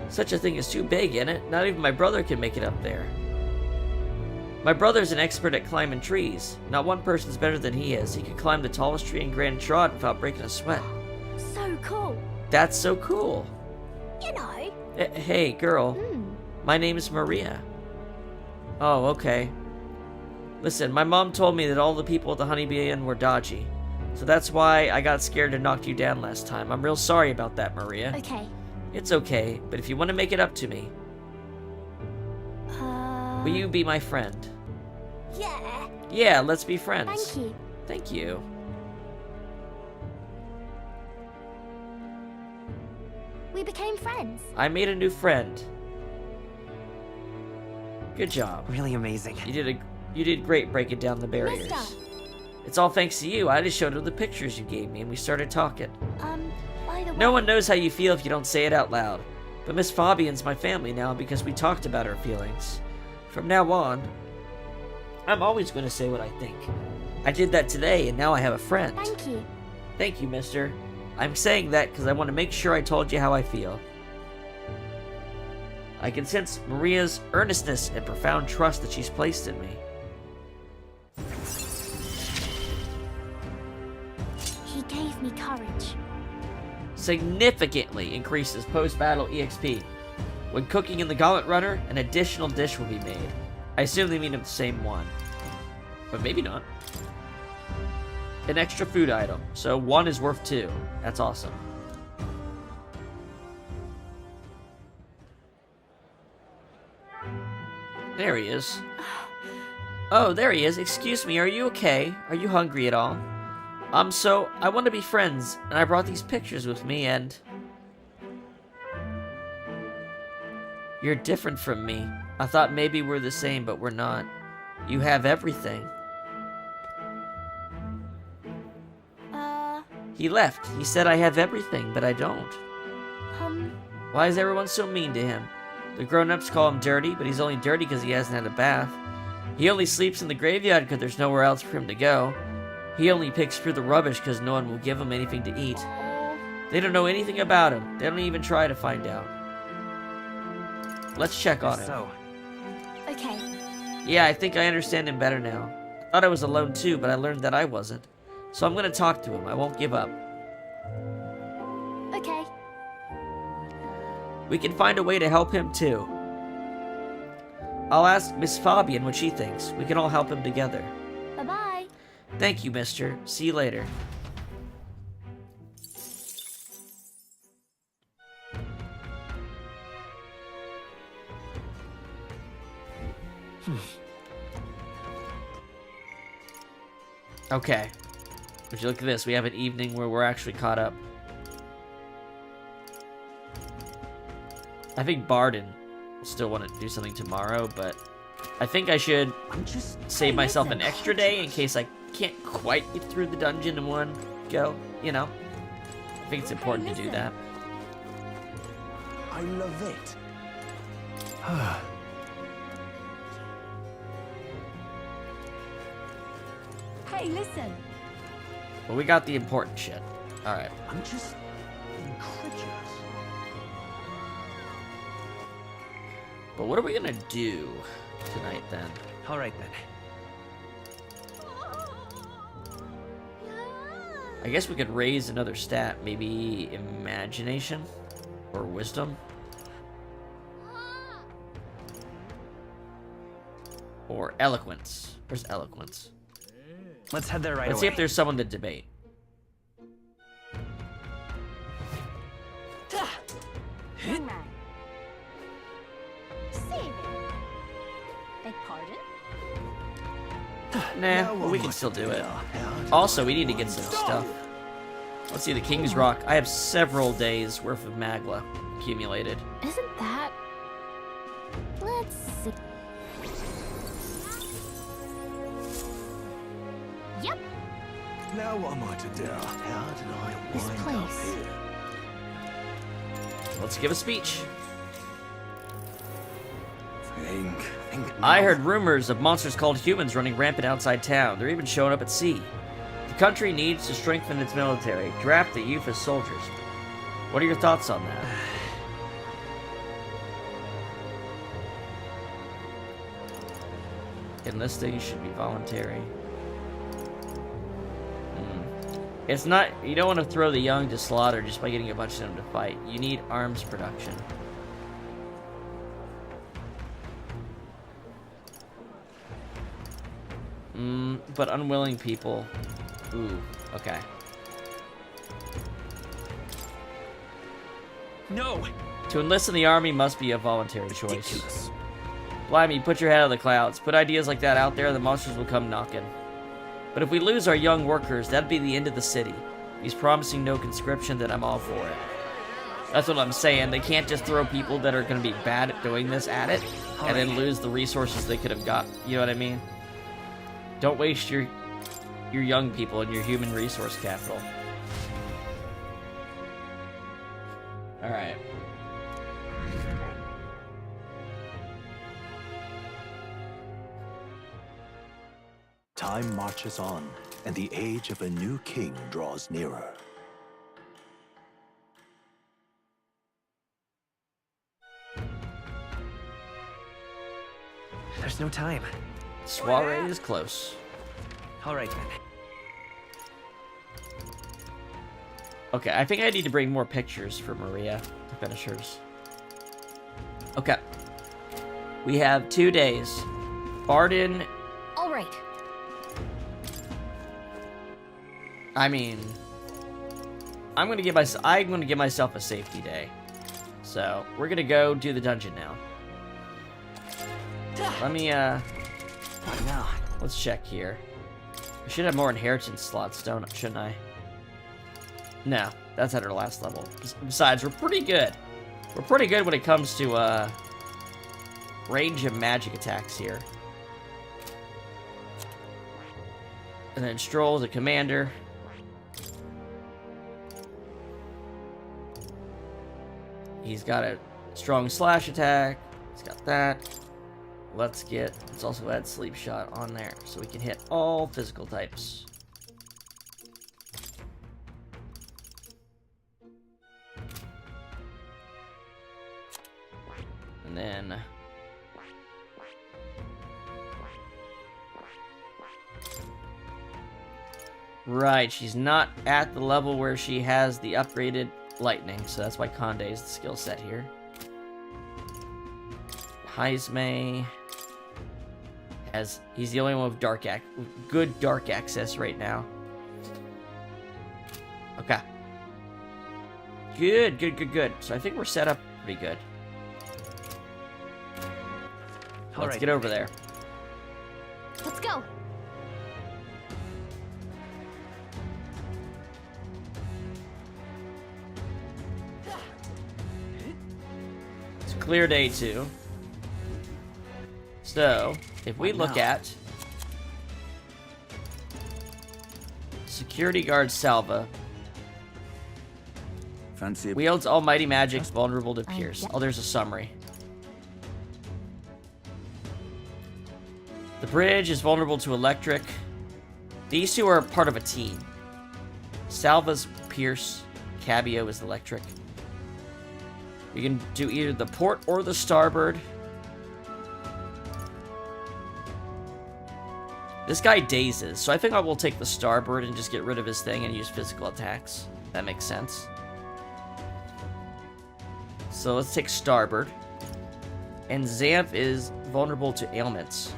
S1: Such a thing is too big, isn't it? Not even my brother can make it up there. My brother's an expert at climbing trees. Not one person's better than he is. He could climb the tallest tree in Grand Trot without breaking a sweat.
S6: So cool.
S1: That's so cool.
S6: You know.
S1: Hey, girl. My name is Maria. Oh, okay. Listen, my mom told me that all the people at the Honeybee Inn were dodgy. So that's why I got scared and knocked you down last time. I'm real sorry about that, Maria.
S6: Okay.
S1: It's okay, but if you want to make it up to me, will you be my friend?
S6: Yeah.
S1: Yeah, let's be friends.
S6: Thank you.
S1: Thank you.
S6: We became friends.
S1: I made a new friend. Good job.
S2: Really amazing.
S1: You did great breaking down the barriers.
S6: Mister.
S1: It's all thanks to you. I just showed him the pictures you gave me and we started talking.
S6: By the way.
S1: No one knows how you feel if you don't say it out loud. But Miss Fabian's my family now because we talked about our feelings. From now on, I'm always going to say what I think. I did that today and now I have a friend.
S6: Thank you.
S1: Thank you, mister. I'm saying that because I want to make sure I told you how I feel. I can sense Maria's earnestness and profound trust that she's placed in me.
S6: He gave me courage.
S1: Significantly increases post-battle EXP. When cooking in the Gauntlet Runner, an additional dish will be made. I assume they mean the same one. But maybe not. An extra food item. So 1 is worth 2. That's awesome. There he is. Oh, there he is. Excuse me, are you okay? Are you hungry at all? So, I want to be friends, and I brought these pictures with me, and... You're different from me. I thought maybe we're the same, but we're not. You have everything. He left. He said I have everything, but I don't. Why is everyone so mean to him? The grown-ups call him dirty, but he's only dirty because he hasn't had a bath. He only sleeps in the graveyard because there's nowhere else for him to go. He only picks through the rubbish because no one will give him anything to eat. They don't know anything about him. They don't even try to find out. Let's check on him.
S2: So,
S6: Okay.
S1: Yeah, I think I understand him better now. I thought I was alone too, but I learned that I wasn't. So I'm gonna talk to him. I won't give up.
S6: Okay.
S1: We can find a way to help him too. I'll ask Miss Fabian what she thinks. We can all help him together.
S6: Bye-bye.
S1: Thank you, mister. See you later. Okay. Would you look at this? We have an evening where we're actually caught up. I think Barden will still want to do something tomorrow, but I think I should save myself an extra day in case I can't quite get through the dungeon in one go, you know? I think it's important to do that.
S5: I love it.
S6: Hey, listen.
S1: But we got the important shit. Alright.
S5: I'm just incredulous.
S1: But what are we gonna do tonight then?
S2: All right then.
S1: I guess we could raise another stat, maybe imagination or wisdom. Or eloquence. Where's eloquence?
S2: Let's head there right
S1: Let's
S2: away.
S1: see if there's someone to debate.
S6: Save it. Beg pardon?
S1: Nah, but we can still do it. Also, we need to get some stuff. Let's see, the King's Rock. I have several days worth of Magla accumulated.
S6: Isn't that... Let's see. Yep.
S5: Now what am I to do? How did I
S6: This
S5: wind up
S6: place.
S5: here?
S1: Let's give a speech.
S5: Think
S1: I heard rumors of monsters called humans running rampant outside town. They're even showing up at sea. The country needs to strengthen its military. Draft the youth as soldiers. What are your thoughts on that? Enlisting should be voluntary. It's not... You don't want to throw the young to slaughter just by getting a bunch of them to fight. You need arms production. But unwilling people. Ooh, okay.
S2: No!
S1: To enlist in the army must be a voluntary choice.
S2: Ridiculous.
S1: Blimey, put your head out of the clouds. Put ideas like that out there, the monsters will come knocking. But if we lose our young workers, that'd be the end of the city. He's promising no conscription, then I'm all for it. That's what I'm saying. They can't just throw people that are going to be bad at doing this at it, and then lose the resources they could have got. You know what I mean? Don't waste your young people and your human resource capital. Alright.
S9: Time marches on, and the age of a new king draws nearer.
S2: There's no time.
S1: Soiree is close.
S2: All right then.
S1: Okay, I think I need to bring more pictures for Maria to finish hers. Okay. We have 2 days. Barden,
S6: All right.
S1: I mean, I'm gonna give myself a safety day. So we're gonna go do the dungeon now. Let me
S2: What now?
S1: let's check here. I should have more inheritance slots, shouldn't I? No, that's at our last level. Besides, we're pretty good. We're pretty good when it comes to range of magic attacks here. And then Stroll, the commander. He's got a strong slash attack. He's got that. Let's also add sleep shot on there so we can hit all physical types. And then right, she's not at the level where she has the upgraded lightning, so that's why Conde is the skill set here. Heisme he's the only one with good dark access right now. Okay. Good. So I think we're set up pretty good. Let's get over there.
S6: Let's go.
S1: It's clear day 2. So, if we look at Security Guard Salva,
S5: Fancy a
S1: wields almighty magic, vulnerable to pierce. Oh, there's a summary. The bridge is vulnerable to electric. These two are part of a team. Salva's pierce, Cabio is electric. You can do either the port or the starboard. This guy dazes, so I think I will take the starboard and just get rid of his thing and use physical attacks. That makes sense. So let's take starboard. And Xanth is vulnerable to ailments.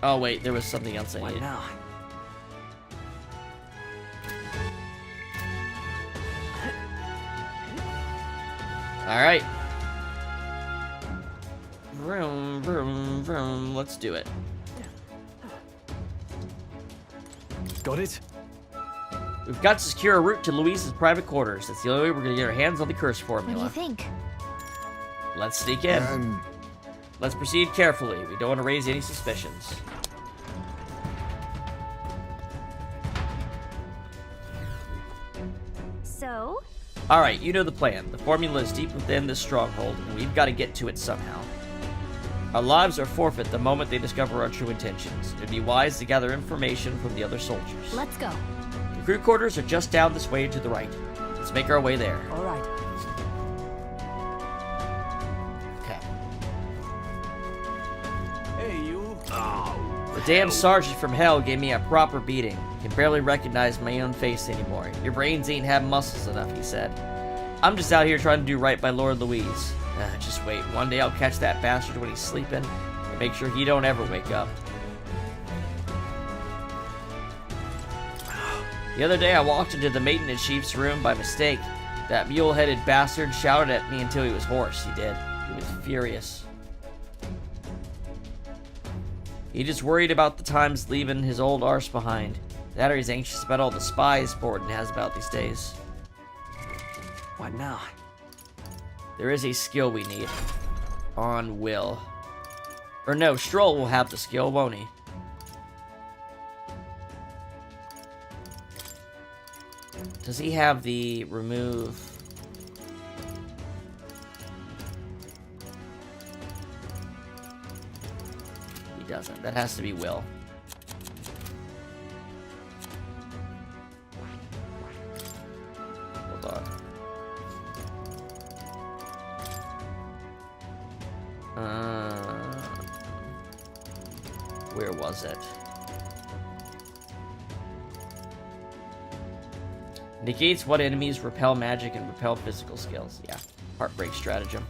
S1: Oh wait, there was something else I
S2: What
S1: needed.
S2: now?
S1: Alright. Vroom, vroom, vroom. Let's do it.
S3: Got it?
S1: We've got to secure a route to Louise's private quarters. That's the only way we're going to get our hands on the curse
S6: What do you
S1: formula.
S6: think?
S1: Let's sneak in. Let's proceed carefully. We don't want to raise any suspicions.
S6: So,
S1: Alright, you know the plan. The formula is deep within this stronghold, and we've got to get to it somehow. Our lives are forfeit the moment they discover our true intentions. It'd be wise to gather information from the other soldiers.
S6: let's go.
S1: The crew quarters are just down this way to the right. Let's make our way there.
S2: All right.
S1: Okay.
S5: Hey, you.
S1: The damn sergeant from hell gave me a proper beating. Can barely recognize my own face anymore. Your brains ain't have muscles enough, he said. I'm just out here trying to do right by Lord Louise. Just wait. One day I'll catch that bastard when he's sleeping and make sure he don't ever wake up. The other day I walked into the maintenance chief's room by mistake. That mule-headed bastard shouted at me until he was hoarse. He did. He was furious. He just worried about the times leaving his old arse behind. That or he's anxious about all the spies Borden has about these days.
S2: What now?
S1: There is a skill we need. On Will. Or no, Stroll will have the skill, won't he? Does he have the remove? He doesn't. That has to be Will. Hold on. Where was it? Negates what enemies repel magic and repel physical skills. Yeah, heartbreak stratagem.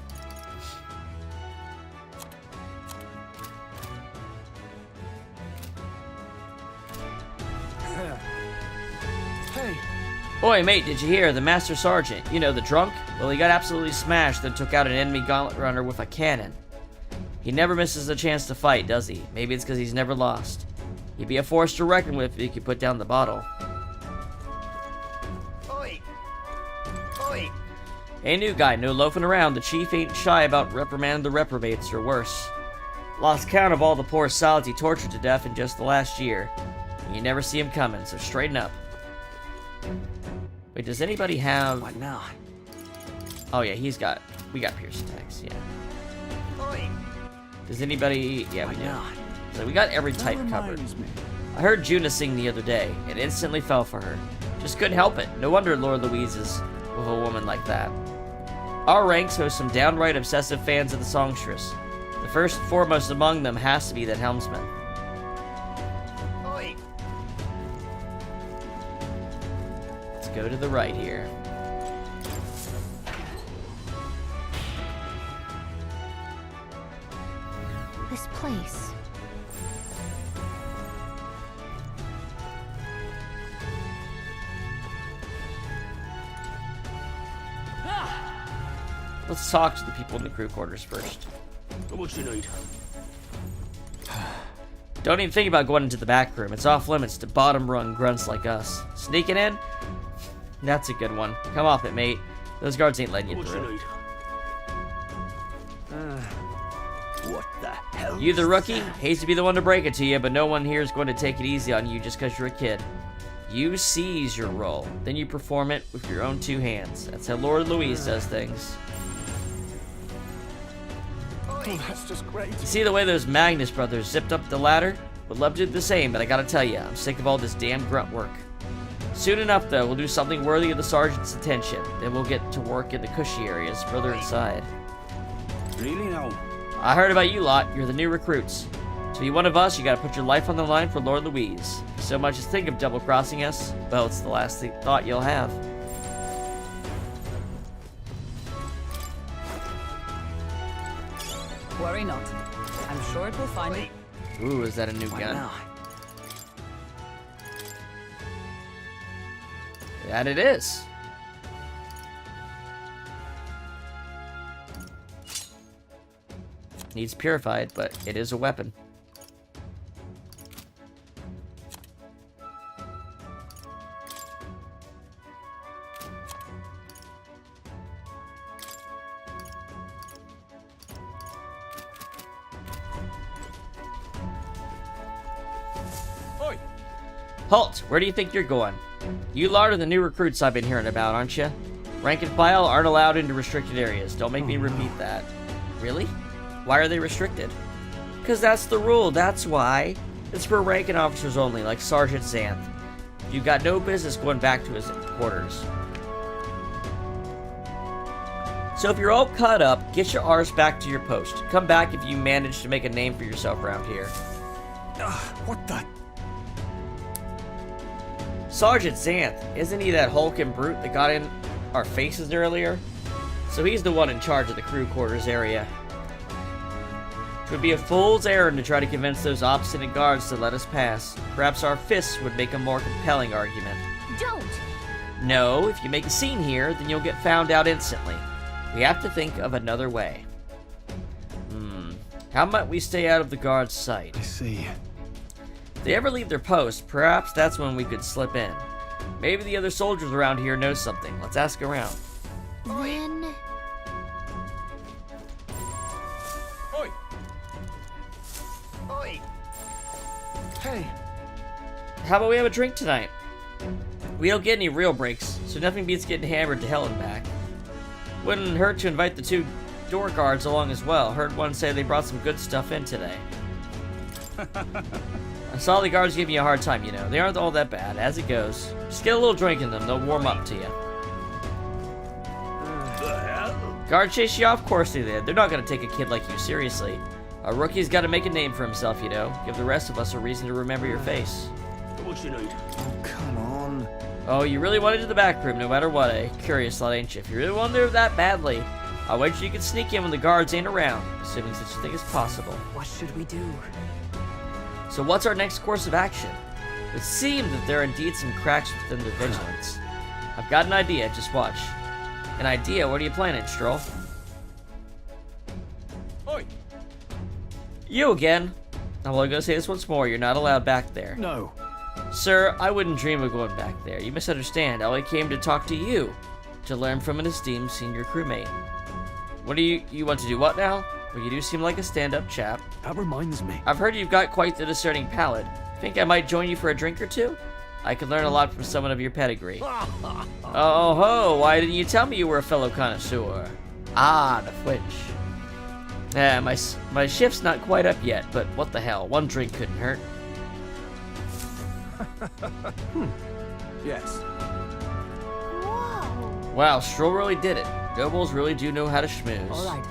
S5: Hey.
S1: Oi, mate, did you hear? The Master Sergeant, you know, the drunk? Well, he got absolutely smashed, then took out an enemy gauntlet runner with a cannon. He never misses a chance to fight, does he? Maybe it's because he's never lost. He'd be a force to reckon with if he could put down the bottle.
S5: Oi. Oi.
S1: Hey, new guy, no loafing around. The chief ain't shy about reprimanding the reprobates, or worse. Lost count of all the poor solids he tortured to death in just the last year. And you never see him coming, so straighten up. Wait, does anybody have...
S2: What now?
S1: Oh yeah, we got pierce attacks, yeah.
S5: Oi.
S1: Does anybody... Yeah, we
S2: What
S1: do.
S2: now?
S1: So we got every type covered. I heard Juna sing the other day, and instantly fell for her. Just couldn't help it. No wonder Lord Louise is with a woman like that. Our ranks host some downright obsessive fans of the songstress. The first and foremost among them has to be that helmsman.
S5: Oi.
S1: Let's go to the right here.
S6: This place.
S1: Let's talk to the people in the crew quarters first.
S5: What you need?
S1: Don't even think about going into the back room. It's off limits to bottom rung grunts like us. Sneaking in? That's a good one. Come off it, mate. Those guards ain't letting you through.
S5: need? What the hell?
S1: You the rookie? Hates to be the one to break it to you, but no one here is going to take it easy on you just because you're a kid. You seize your role, then you perform it with your own two hands. That's how Lord Louise does things.
S5: Oh, that's just great.
S1: You see the way those Magnus brothers zipped up the ladder? Would love to do the same, but I gotta tell you, I'm sick of all this damn grunt work. Soon enough, though, we'll do something worthy of the sergeant's attention. Then we'll get to work in the cushy areas further inside.
S5: Really now?
S1: I heard about you lot. You're the new recruits. To be one of us, you gotta put your life on the line for Lord Louise. If you so much as think of double-crossing us, well, it's the last thought you'll have.
S10: Worry not. I'm sure it will find it.
S1: Ooh, is that a new
S2: What
S1: gun?
S2: now?
S1: That it is. Needs purified, but it is a weapon.
S5: Oi!
S1: Halt! Where do you think you're going? You lot are the new recruits I've been hearing about, aren't you? Rank and file aren't allowed into restricted areas. Don't make me repeat that. Really? Why are they restricted? Because that's the rule, that's why. It's for rank and officers only, like Sergeant Xanth. You've got no business going back to his quarters. So if you're all caught up, get your arse back to your post. Come back if you manage to make a name for yourself around here.
S5: What the?
S1: Sergeant Xanth, isn't he that hulking brute that got in our faces earlier? So he's the one in charge of the crew quarters area. It would be a fool's errand to try to convince those obstinate guards to let us pass. Perhaps our fists would make a more compelling argument.
S6: Don't!
S1: No, if you make a scene here, then you'll get found out instantly. We have to think of another way. How might we stay out of the guards' sight?
S3: I see.
S1: If they ever leave their post, perhaps that's when we could slip in. Maybe the other soldiers around here know something. Let's ask around.
S6: Then...
S5: Oi! Oi! Hey!
S1: How about we have a drink tonight? We don't get any real breaks, so nothing beats getting hammered to hell and back. Wouldn't hurt to invite the two door guards along as well. Heard one say they brought some good stuff in today. I saw the guards give you a hard time, you know. They aren't all that bad, as it goes. Just get a little drink in them, they'll warm up to you.
S5: The hell?
S1: Guards chase you off? Of course they did. They're not gonna take a kid like you seriously. A rookie's gotta make a name for himself, you know. Give the rest of us a reason to remember your face.
S5: What you need?
S2: Oh, come on.
S1: Oh, you really wanted to the back room, no matter what, eh? Curious lot, ain't you? If you really wanted there that badly, I'll wager you can sneak in when the guards ain't around, assuming such a thing is possible.
S10: What should we do?
S1: So what's our next course of action? It would seem that there are indeed some cracks within their vigilance. I've got an idea, just watch. An idea? What are you planning, Stroll?
S5: Oi!
S1: You again? I'm only gonna say this once more, you're not allowed back there.
S3: No.
S1: Sir, I wouldn't dream of going back there. You misunderstand. I only came to talk to you, to learn from an esteemed senior crewmate. What do you want to do what now? Well, you do seem like a stand-up chap.
S3: That reminds me.
S1: I've heard you've got quite the discerning palate. Think I might join you for a drink or two? I could learn a lot from someone of your pedigree. Oh ho, why didn't you tell me you were a fellow connoisseur? Ah, the flinch. My shift's not quite up yet, but what the hell, one drink couldn't hurt.
S5: Yes.
S6: Whoa!
S1: Wow, Stroll really did it. Nobles really do know how to schmooze.
S10: All right.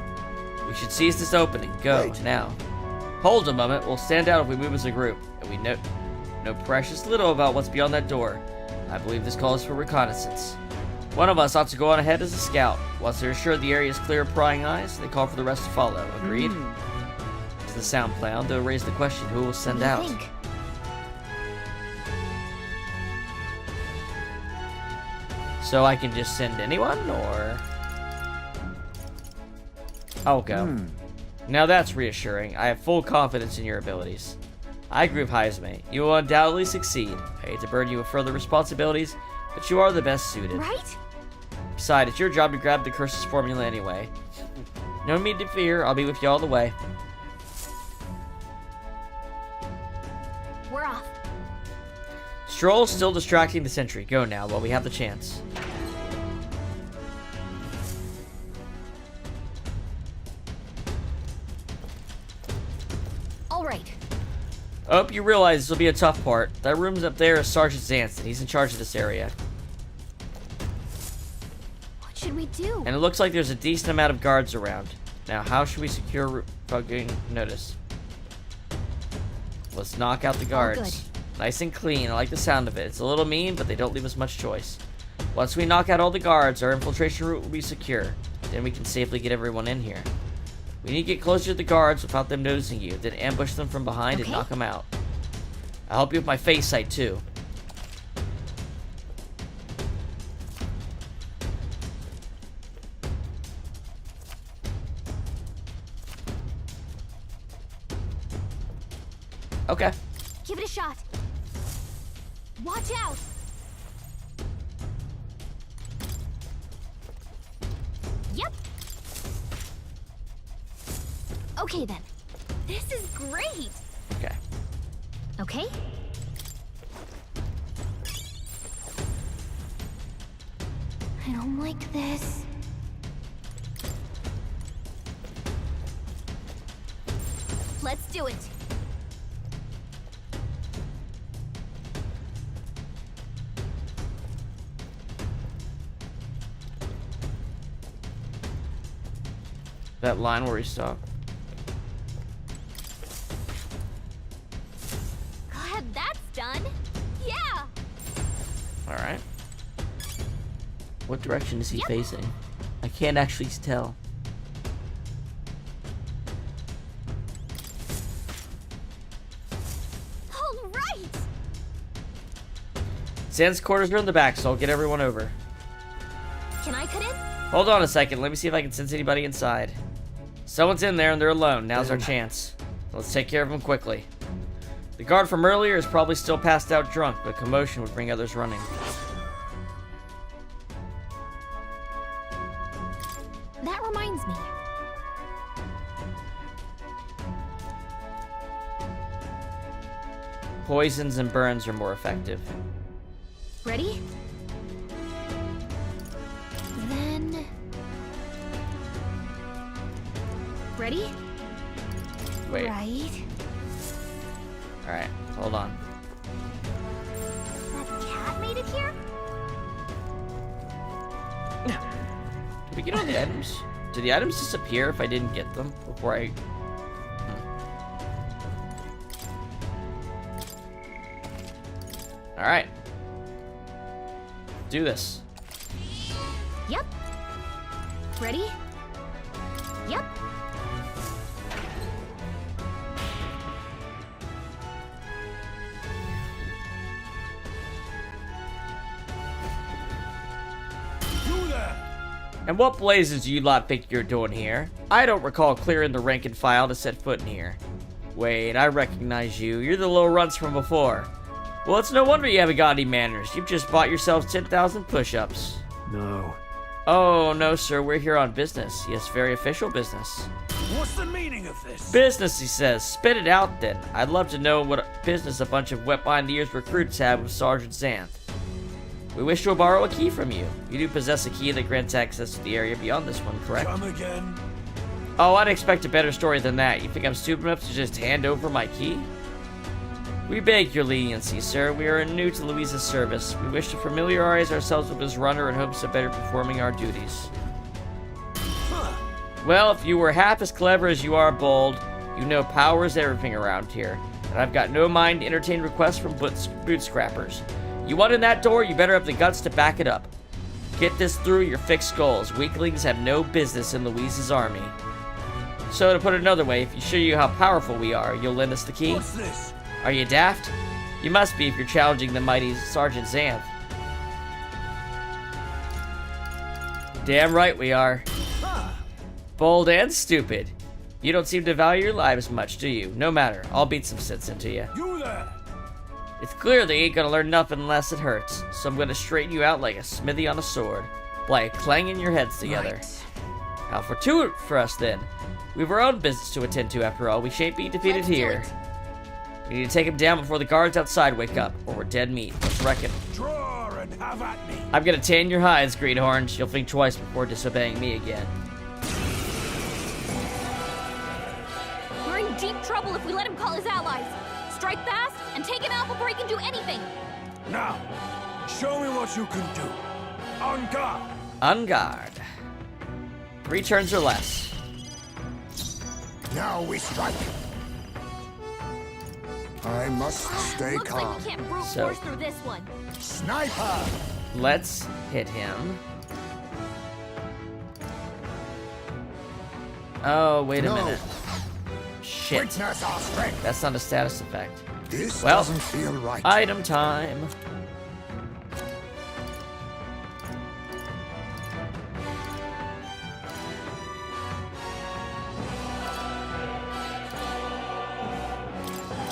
S1: We should seize this opening. Go,
S5: Wait.
S1: now. Hold a moment, we'll stand out if we move as a group. And we know precious little about what's beyond that door. I believe this calls for reconnaissance. One of us ought to go on ahead as a scout. Once they're assured the area is clear of prying eyes, they call for the rest to follow. Agreed? It's the sound cloud, they'll raise the question who will send
S6: What do
S1: out.
S6: you think?
S1: So I can just send anyone, or... I'll go. Now that's reassuring. I have full confidence in your abilities. I agree with Heisme. You will undoubtedly succeed. I hate to burden you with further responsibilities, but you are the best suited.
S6: Right?
S1: Besides, it's your job to grab the curse's formula anyway. No need to fear, I'll be with you all the way.
S6: We're off.
S1: Stroll's still distracting the sentry. Go now, while we have the chance.
S6: All right.
S1: I hope you realize this will be a tough part. That room's up there is Sergeant Xanth, and he's in charge of this area.
S6: What should we do?
S1: And it looks like there's a decent amount of guards around. Now, how should we secure fucking notice? Let's knock out the guards. Nice and clean. I like the sound of it. It's a little mean, but they don't leave us much choice. Once we knock out all the guards, our infiltration route will be secure. Then we can safely get everyone in here. We need to get closer to the guards without them noticing you, then ambush them from behind and knock them out. I'll help you with my face sight, too. Okay.
S6: Give it a shot. Watch out! Yep. Okay then. This is great.
S1: Okay.
S6: Okay. I don't like this. Let's do it.
S1: That line where he stopped.
S6: Glad that's done. Yeah.
S1: All right. What direction is he facing? I can't actually tell.
S6: All right.
S1: Zan's quarters are in the back, so I'll get everyone over.
S6: Can I cut in?
S1: Hold on a second. Let me see if I can sense anybody inside. Someone's in there and they're alone. Now's our chance. Let's take care of them quickly. The guard from earlier is probably still passed out drunk, but commotion would bring others running.
S6: That reminds me.
S1: Poisons and burns are more effective.
S6: Ready? Then... Ready?
S1: Wait.
S6: Right.
S1: Alright, hold on.
S6: That cat made it here?
S1: Did we get all the items? Did the items disappear if I didn't get them before I... Alright. Do this.
S6: Yep. Ready? Yep.
S1: And what blazes do you lot think you're doing here? I don't recall clearing the rank and file to set foot in here. Wait, I recognize you. You're the little runts from before. Well, it's no wonder you haven't got any manners. You've just bought yourselves 10,000 push-ups.
S3: No.
S1: Oh, no, sir. We're here on business. Yes, very official business.
S5: What's the meaning of this?
S1: Business, he says. Spit it out, then. I'd love to know what business a bunch of wet-behind-the-ears recruits have with Sergeant Xanth. We wish to borrow a key from you. You do possess a key that grants access to the area beyond this one, correct?
S5: Come again?
S1: Oh, I'd expect a better story than that. You think I'm stupid enough to just hand over my key? We beg your leniency, sir. We are new to Luisa's service. We wish to familiarize ourselves with his runner in hopes of better performing our duties. Well, if you were half as clever as you are bold, you know power is everything around here. And I've got no mind to entertain requests from boot scrappers. You want in that door, you better have the guts to back it up. Get this through your thick skulls. Weaklings have no business in Luisa's army. So to put it another way, if you show you how powerful we are, you'll lend us the key?
S5: What's this?
S1: Are you daft? You must be if you're challenging the mighty Sergeant Xanth. Damn right we are. Bold and stupid. You don't seem to value your lives much, do you? No matter. I'll beat some sense into you.
S5: You there!
S1: It's clear they ain't gonna learn nothing unless it hurts, so I'm gonna straighten you out like a smithy on a sword, by clanging your heads together.
S6: Right.
S1: How fortuitous for us then. We've our own business to attend to after all. We shan't be defeated
S6: Let's do
S1: here.
S6: it.
S1: We need to take him down before the guards outside wake up, or we're dead meat. Let's reckon.
S5: Draw and have at me!
S1: I'm gonna tan your hides, greenhorns. You'll think twice before disobeying me again.
S6: We're in deep trouble if we let him call his allies. Strike fast and take him out before he can do anything.
S5: Now, show me what you can do. On guard!
S1: On guard. 3 turns or less.
S5: Now we strike. I must stay
S6: Looks
S5: calm.
S6: like we can't brute
S1: So-
S6: force through this one.
S5: Sniper!
S1: Let's hit him. Oh, wait a
S5: No.
S1: minute. Shit.
S5: Witness our strength.
S1: That's not a status effect.
S5: This
S1: Well,
S5: doesn't feel right.
S1: Item time.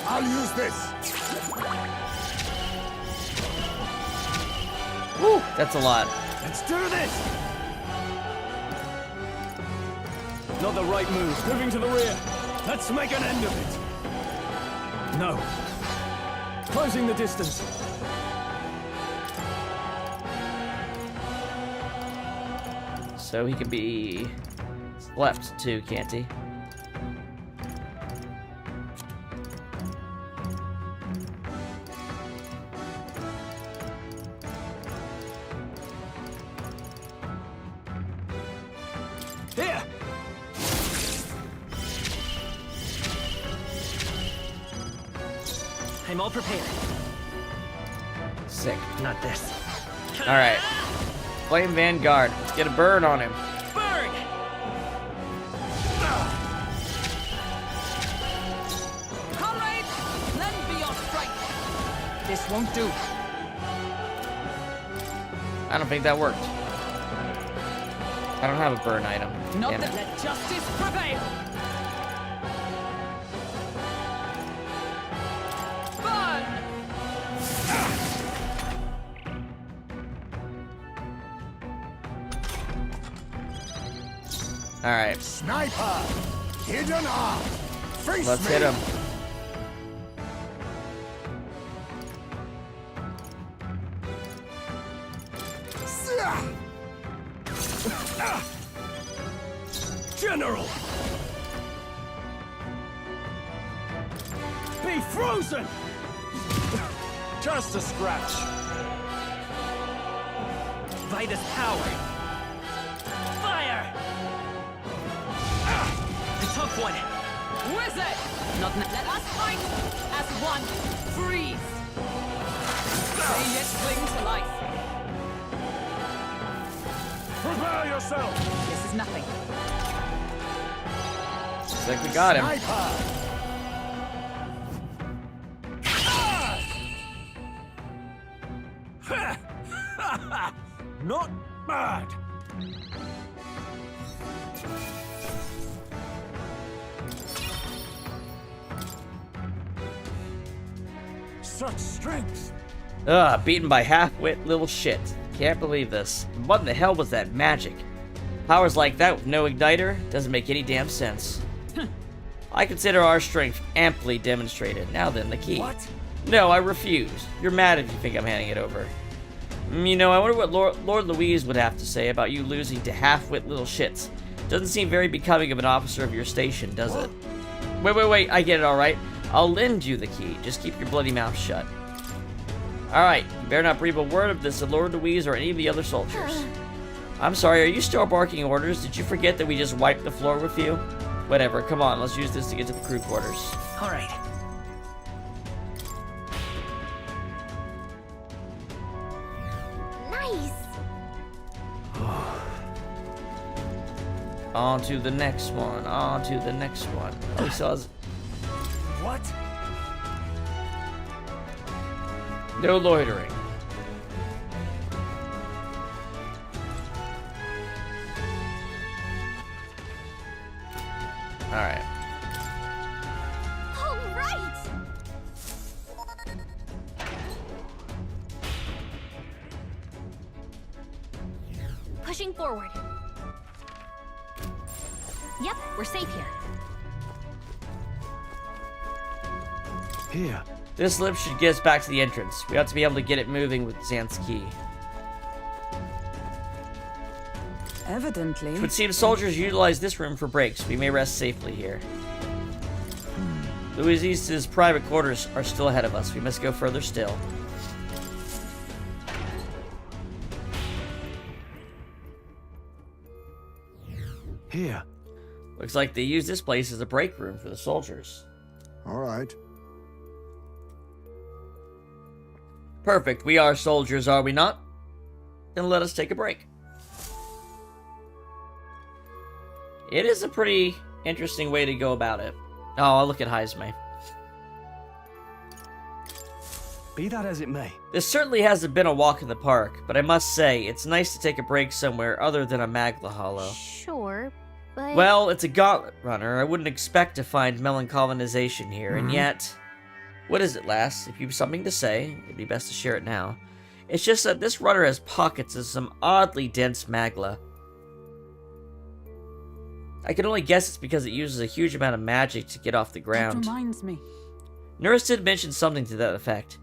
S5: I'll use this.
S1: Woo, that's a lot.
S3: Let's do this! Not the right move. Moving to the rear. Let's make an end of it. No. Closing the distance.
S1: So he can be left too, can't he?
S3: Here!
S2: I'm all prepared.
S1: Sick.
S2: Not this.
S1: Alright. Flame Vanguard. Let's get a bird on him.
S2: Burn! Comrades, lend me your strength. This won't do.
S1: I don't think that worked. I don't have a burn item.
S2: Not
S1: Damn
S2: that
S1: it.
S2: let justice prevail. Burn!
S1: Alright.
S5: Sniper! Hidden arm! Face
S1: Let's
S5: me!
S1: hit him.
S3: General! Be frozen! Just a scratch.
S2: Vitus power. Fire! The tough one. Wizard! Not let us fight as one. Freeze! May yet cling to life.
S3: Prepare yourself!
S2: This is nothing.
S1: Looks like we got him.
S5: Sniper!
S3: Not bad. Such strength.
S1: Ugh, beaten by half-wit little shit. Can't believe this. What in the hell was that magic? Powers like that with no igniter doesn't make any damn sense. I consider our strength amply demonstrated. Now then, the key.
S3: What?
S1: No, I refuse. You're mad if you think I'm handing it over. You know, I wonder what Lord Louise would have to say about you losing to half-wit little shits. Doesn't seem very becoming of an officer of your station, does it? Wait, I get it, alright. I'll lend you the key. Just keep your bloody mouth shut. Alright, you better not breathe a word of this to Lord Louise or any of the other soldiers. I'm sorry, are you still barking orders? Did you forget that we just wiped the floor with you? Whatever, come on, let's use this to get to the crew quarters.
S2: All right.
S6: Nice.
S1: On to the next one, on to the next one. Oh, he still has...
S3: What?
S1: No loitering. Alright.
S6: All right. Pushing forward. Yep, we're safe here.
S3: Here.
S1: This lift should get us back to the entrance. We ought to be able to get it moving with Xanth's key.
S10: Evidently.
S1: It would seem soldiers utilize this room for breaks. We may rest safely here. Louise's private quarters are still ahead of us. We must go further still.
S3: Here.
S1: Looks like they use this place as a break room for the soldiers.
S5: All right.
S1: Perfect. We are soldiers, are we not? Then let us take a break. It is a pretty interesting way to go about it. Oh, look at Heisme.
S3: Be that as it may.
S1: This certainly hasn't been a walk in the park, but I must say, it's nice to take a break somewhere other than a Magla Hollow.
S6: Sure, but...
S1: Well, it's a gauntlet runner. I wouldn't expect to find melancholinization here, and yet... What is it, lass? If you've something to say, it'd be best to share it now. It's just that this runner has pockets of some oddly dense Magla. I can only guess it's because it uses a huge amount of magic to get off the ground.
S10: That reminds me.
S1: Nurse did mention something to that effect.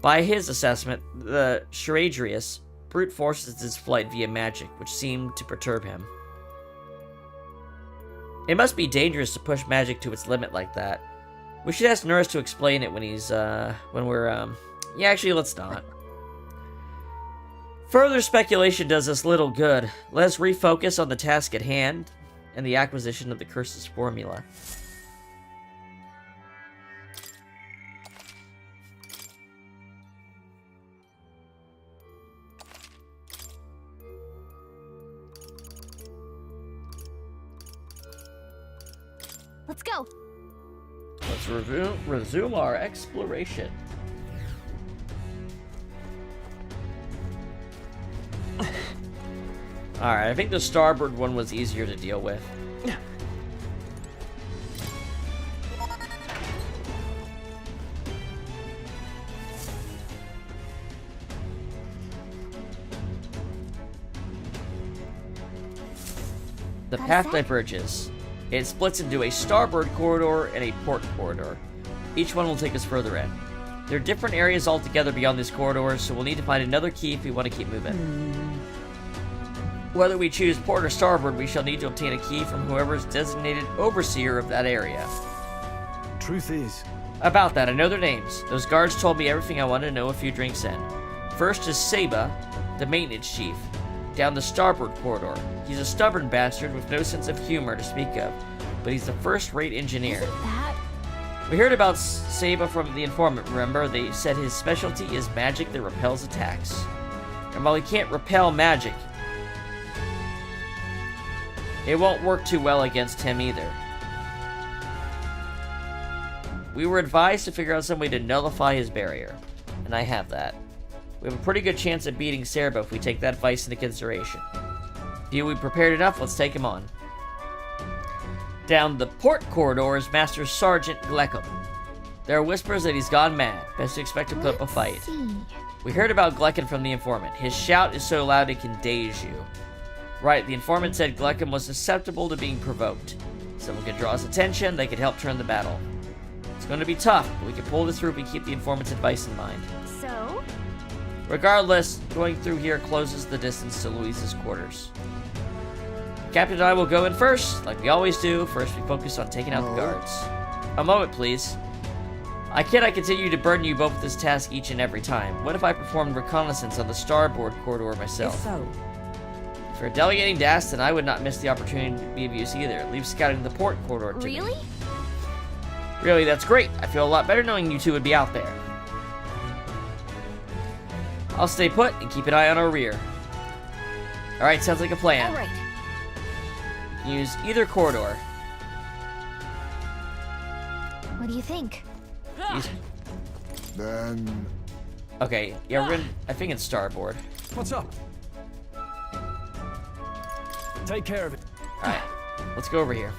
S1: By his assessment, the Charadrius brute forces its flight via magic, which seemed to perturb him. It must be dangerous to push magic to its limit like that. We should ask Nurse to explain it when yeah, actually, let's not. Further speculation does us little good. Let us refocus on the task at hand and the acquisition of the Curse's formula.
S6: Let's go.
S1: Let's resume our exploration. Alright, I think the starboard one was easier to deal with. The path diverges. It splits into a starboard corridor and a port corridor. Each one will take us further in. There are different areas altogether beyond these corridors, so we'll need to find another key if we want to keep moving. Whether we choose port or starboard, we shall need to obtain a key from whoever is designated overseer of that area.
S3: Truth is...
S1: About that, I know their names. Those guards told me everything I wanted to know a few drinks in. First is SEGA, the maintenance chief, down the starboard corridor. He's a stubborn bastard with no sense of humor to speak of, but he's a first-rate engineer. We heard about SEGA from the informant, remember? They said his specialty is magic that repels attacks. And while he can't repel magic, it won't work too well against him either. We were advised to figure out some way to nullify his barrier, and I have that. We have a pretty good chance of beating Serba if we take that advice into consideration. Feel we prepared enough? Let's take him on. Down the port corridor is Master Sergeant Gleckham. There are whispers that he's gone mad. Best to expect to put up a fight. We heard about Gleckham from the informant. His shout is so loud it can daze you. Right, the informant said Gleckham was susceptible to being provoked. Someone could draw his attention, they could help turn the battle. It's going to be tough, but we can pull this through if we keep the informant's advice in mind.
S6: So?
S1: Regardless, going through here closes the distance to Louise's quarters. Captain and I will go in first, like we always do. First, we focus on taking out the guards. A moment, please. I cannot continue to burden you both with this task each and every time. What if I performed reconnaissance on the starboard corridor myself?
S10: If so.
S1: For delegating to Aston, I would not miss the opportunity to be of use either. Leave scouting the port corridor to me.
S6: Really?
S1: Really, that's great. I feel a lot better knowing you two would be out there. I'll stay put and keep an eye on our rear. Alright, sounds like a plan.
S6: Alright.
S1: Use either corridor.
S6: What do you think?
S5: Then...
S1: Okay, yeah, we're in... I think it's starboard.
S3: What's up? Take care of it.
S1: Alright, let's go over here.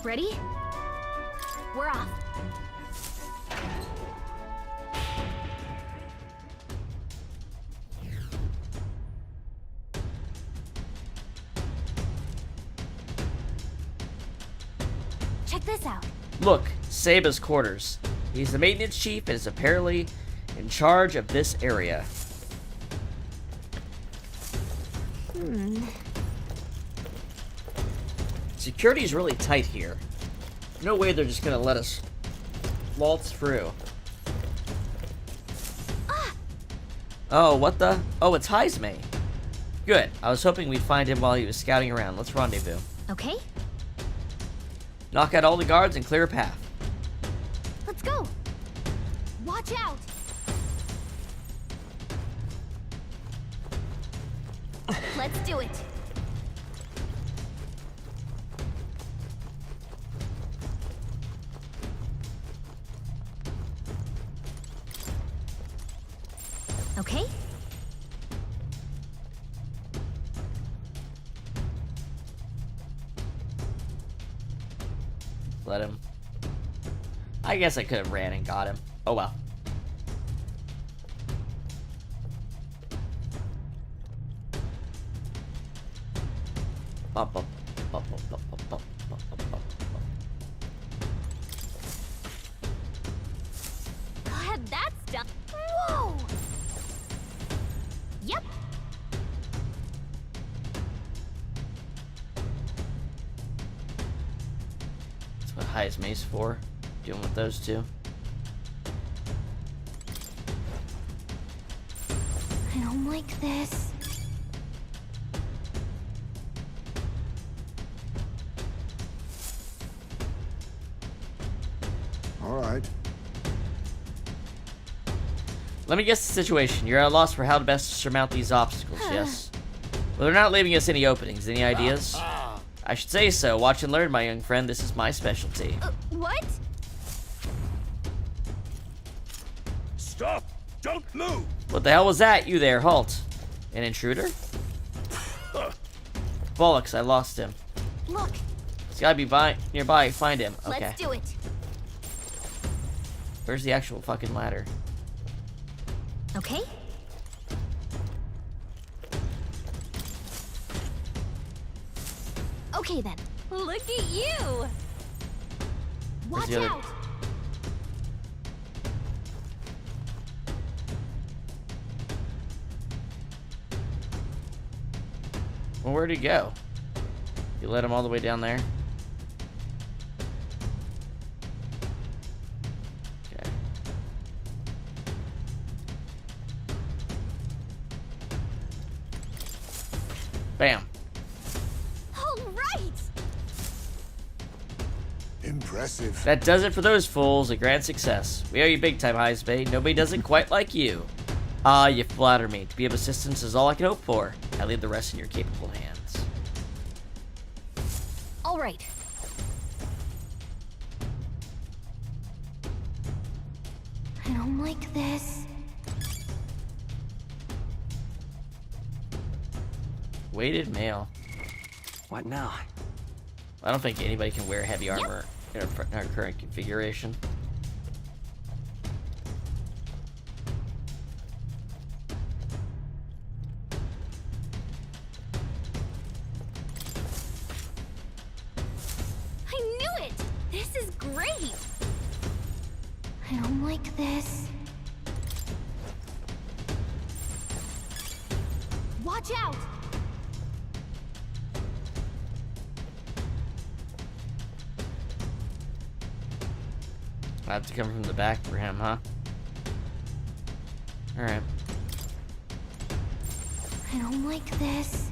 S6: Ready? We're off. Check this out.
S1: Look, Seba's quarters. He's the maintenance chief and is apparently in charge of this area. Security's really tight here. No way they're just gonna let us waltz through. Oh, what the? Oh, it's Heisme. Good. I was hoping we'd find him while he was scouting around. Let's rendezvous.
S6: Okay,
S1: Knock out all the guards and clear a path.
S6: let's go. Watch out. Let's do it. Okay.
S1: Let him. I guess I could have ran and got him. Oh well. Bop, bop, bop, bop, bop, bop, bop, bop, bop, bop.
S6: God, that's done. Whoa! Yep.
S1: That's what high is mace for. Dealing with those two.
S6: I don't like this.
S5: All right.
S1: Let me guess the situation. You're at a loss for how to best surmount these obstacles, yes? Well, they're not leaving us any openings. Any ideas? I should say so. Watch and learn, my young friend. This is my specialty.
S6: What?
S5: Stop! Don't move!
S1: What the hell was that? You there, halt. An intruder? Bollocks, I lost him.
S6: Look,
S1: He's gotta be nearby. Find him. Okay.
S6: let's do it.
S1: Where's the actual fucking ladder?
S6: Okay? Okay then. Look at you! Watch
S1: the other-
S6: out!
S1: Well, where'd he go? You led him all the way down there? Okay. Bam.
S6: All right!
S5: Impressive.
S1: That does it for those fools. A grand success. We owe you big time, Heisbay. Nobody does it quite like you. Ah, you flatter me. To be of assistance is all I can hope for. I leave the rest in your capable hands.
S6: All right. I don't like this.
S1: Weighted mail.
S3: What now?
S1: I don't think anybody can wear heavy armor in our current configuration.
S6: I knew it! This is great! I don't like this. Watch out!
S1: I have to come from the back for him, huh? Alright.
S6: I don't like this.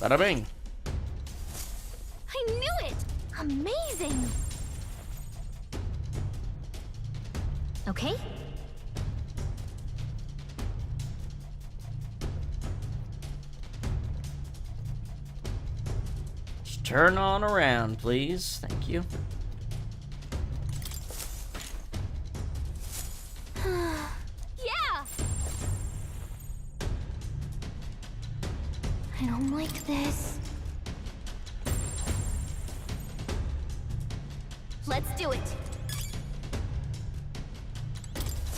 S1: Bada bing.
S6: I knew it! Amazing! Okay?
S1: Just turn on around, please. Thank you.
S6: Yeah! I don't like this. Let's do it.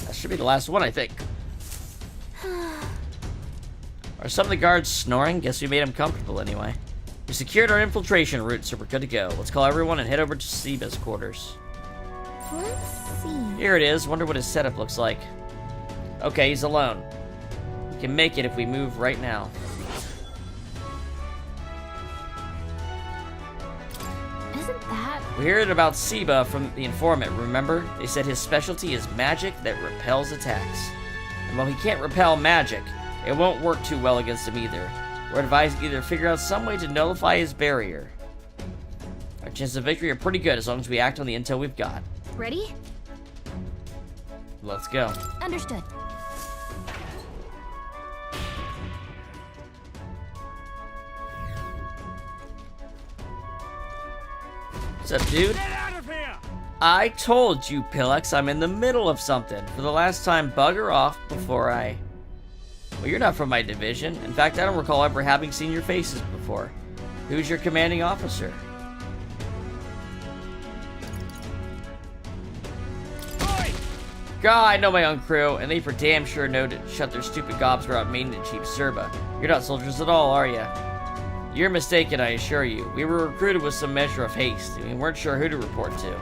S1: That should be the last one, I think. Are some of the guards snoring? Guess we made them comfortable anyway. We secured our infiltration route, so we're good to go. Let's call everyone and head over to SEGA's quarters.
S6: Let's see.
S1: Here it is. Wonder what his setup looks like. Okay, he's alone. We can make it if we move right now.
S6: Isn't that...
S1: We heard about SEGA from the informant, remember? They said his specialty is magic that repels attacks. And while he can't repel magic, it won't work too well against him either. We're advised to either figure out some way to nullify his barrier. Our chances of victory are pretty good as long as we act on the intel we've got.
S6: Ready?
S1: Let's go.
S6: Understood.
S1: What's up, dude?
S5: Get out of here!
S1: I told you, Pillex, I'm in the middle of something. For the last time, bugger off before I... Well, you're not from my division. In fact, I don't recall ever having seen your faces before. Who's your commanding officer?
S5: Oi!
S1: God, I know my own crew, and they for damn sure know to shut their stupid gobs without maintaining cheap Zerba. You're not soldiers at all, are ya? You're mistaken, I assure you. We were recruited with some measure of haste, and we weren't sure who to report to.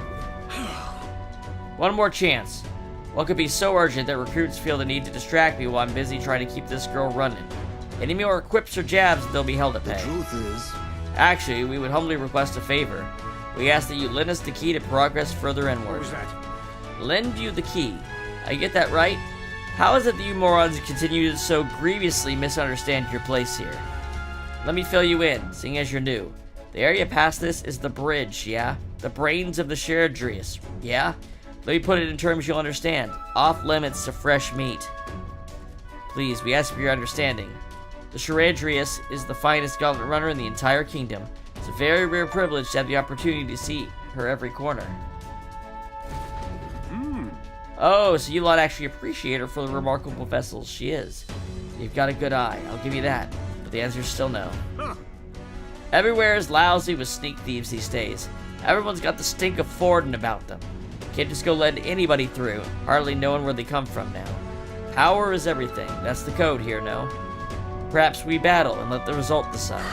S1: One more chance. What could be so urgent that recruits feel the need to distract me while I'm busy trying to keep this girl running? Any more quips or jabs, they'll be held to pay.
S5: Truth is...
S1: Actually, we would humbly request a favor. We ask that you lend us the key to progress further
S5: What
S1: inward.
S5: was that?
S1: Lend you the key. I get that right? How is it that you morons continue to so grievously misunderstand your place here? Let me fill you in, seeing as you're new. The area past this is the bridge, yeah? The brains of the Sharadrius, yeah? Let me put it in terms you'll understand. Off limits to fresh meat. Please, we ask for your understanding. The Sharadrius is the finest gauntlet runner in the entire kingdom. It's a very rare privilege to have the opportunity to see her every corner. Oh, so you lot actually appreciate her for the remarkable vessel she is. You've got a good eye, I'll give you that. But the answer's still no. Everywhere is lousy with sneak thieves these days. Everyone's got the stink of Forden about them. Can't just go letting anybody through, hardly knowing where they come from now. Power is everything, that's the code here, no? Perhaps we battle and let the result decide.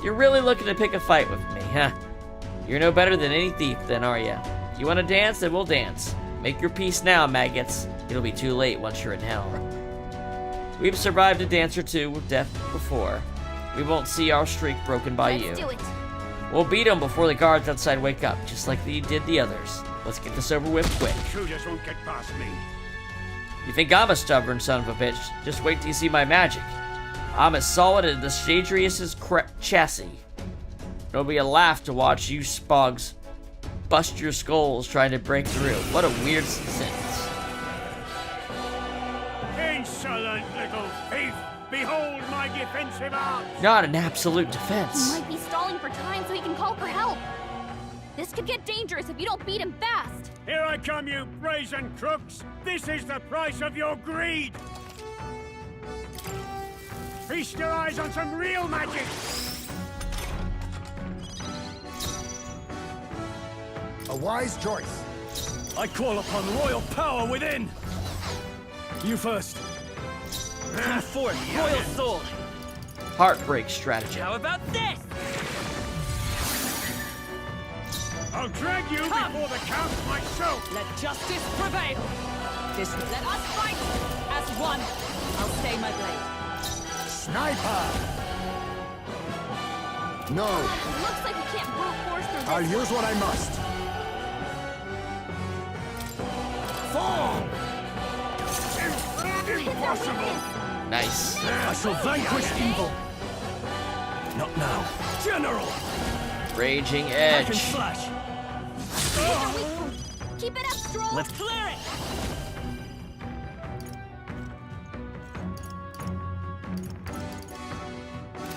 S1: You're really looking to pick a fight with me, huh? You're no better than any thief then, are ya? You wanna dance, then we'll dance. Make your peace now, maggots. It'll be too late once you're in hell. We've survived a dance or two with death before. We won't see our streak broken by you.
S6: Let's do it.
S1: We'll beat them before the guards outside wake up, just like you did the others. Let's get this over with quick.
S5: Intruders won't get past me.
S1: You think I'm a stubborn son of a bitch? Just wait till you see my magic. I'm as solid as the Shadrius' chassis. It'll be a laugh to watch you spogs bust your skulls trying to break through. What a weird sentence.
S5: Insolent little thief! Behold my defensive arms!
S1: Not an absolute
S6: He
S1: defense.
S6: might be stalling for time so he can call for help. This could get dangerous if you don't beat him fast.
S5: Here I come, you brazen crooks! This is the price of your greed! Feast your eyes on some real magic!
S7: A wise choice.
S3: I call upon royal power within! You first.
S1: Come forth, royal soul. Heartbreak strategy.
S2: How about this?
S5: I'll drag you before the count myself!
S2: Let justice prevail. Let us fight as one. I'll stay my blade.
S7: Sniper! No,
S6: Looks like we can't brute force through this.
S7: I'll use what I must. Fall!
S5: Impossible!
S1: Nice.
S3: I shall vanquish evil. Not now. General!
S1: Raging
S3: I can
S1: edge.
S3: slash.
S6: Keep it up, Stroll.
S3: Let's clear it!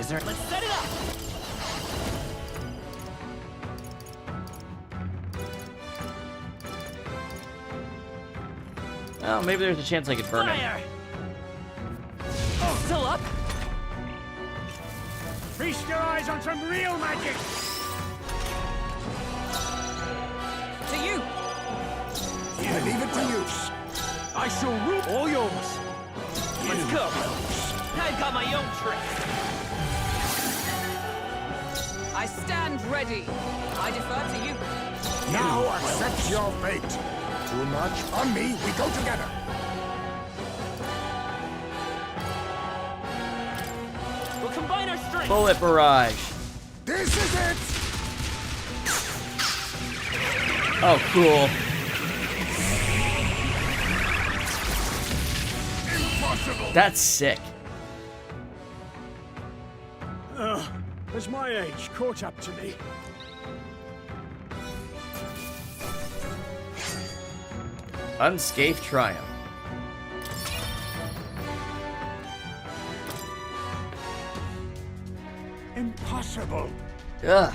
S2: Is there? Let's set it up.
S1: Oh, maybe there's a chance I could burn it.
S2: Fire! Oh, still up?
S5: Feast your eyes on some real magic!
S2: To you.
S7: I leave it to you.
S3: I shall rule all yours.
S2: Let's go. I've got my own trick. I stand ready. I defer to you.
S7: Now accept your fate. Too much on me, we go together.
S2: We'll combine our strength.
S1: Bullet barrage.
S7: This is it!
S1: Oh, cool.
S7: Impossible!
S1: That's sick.
S5: Has my age caught up to me?
S1: Unscathed triumph.
S7: Impossible!
S1: Ugh.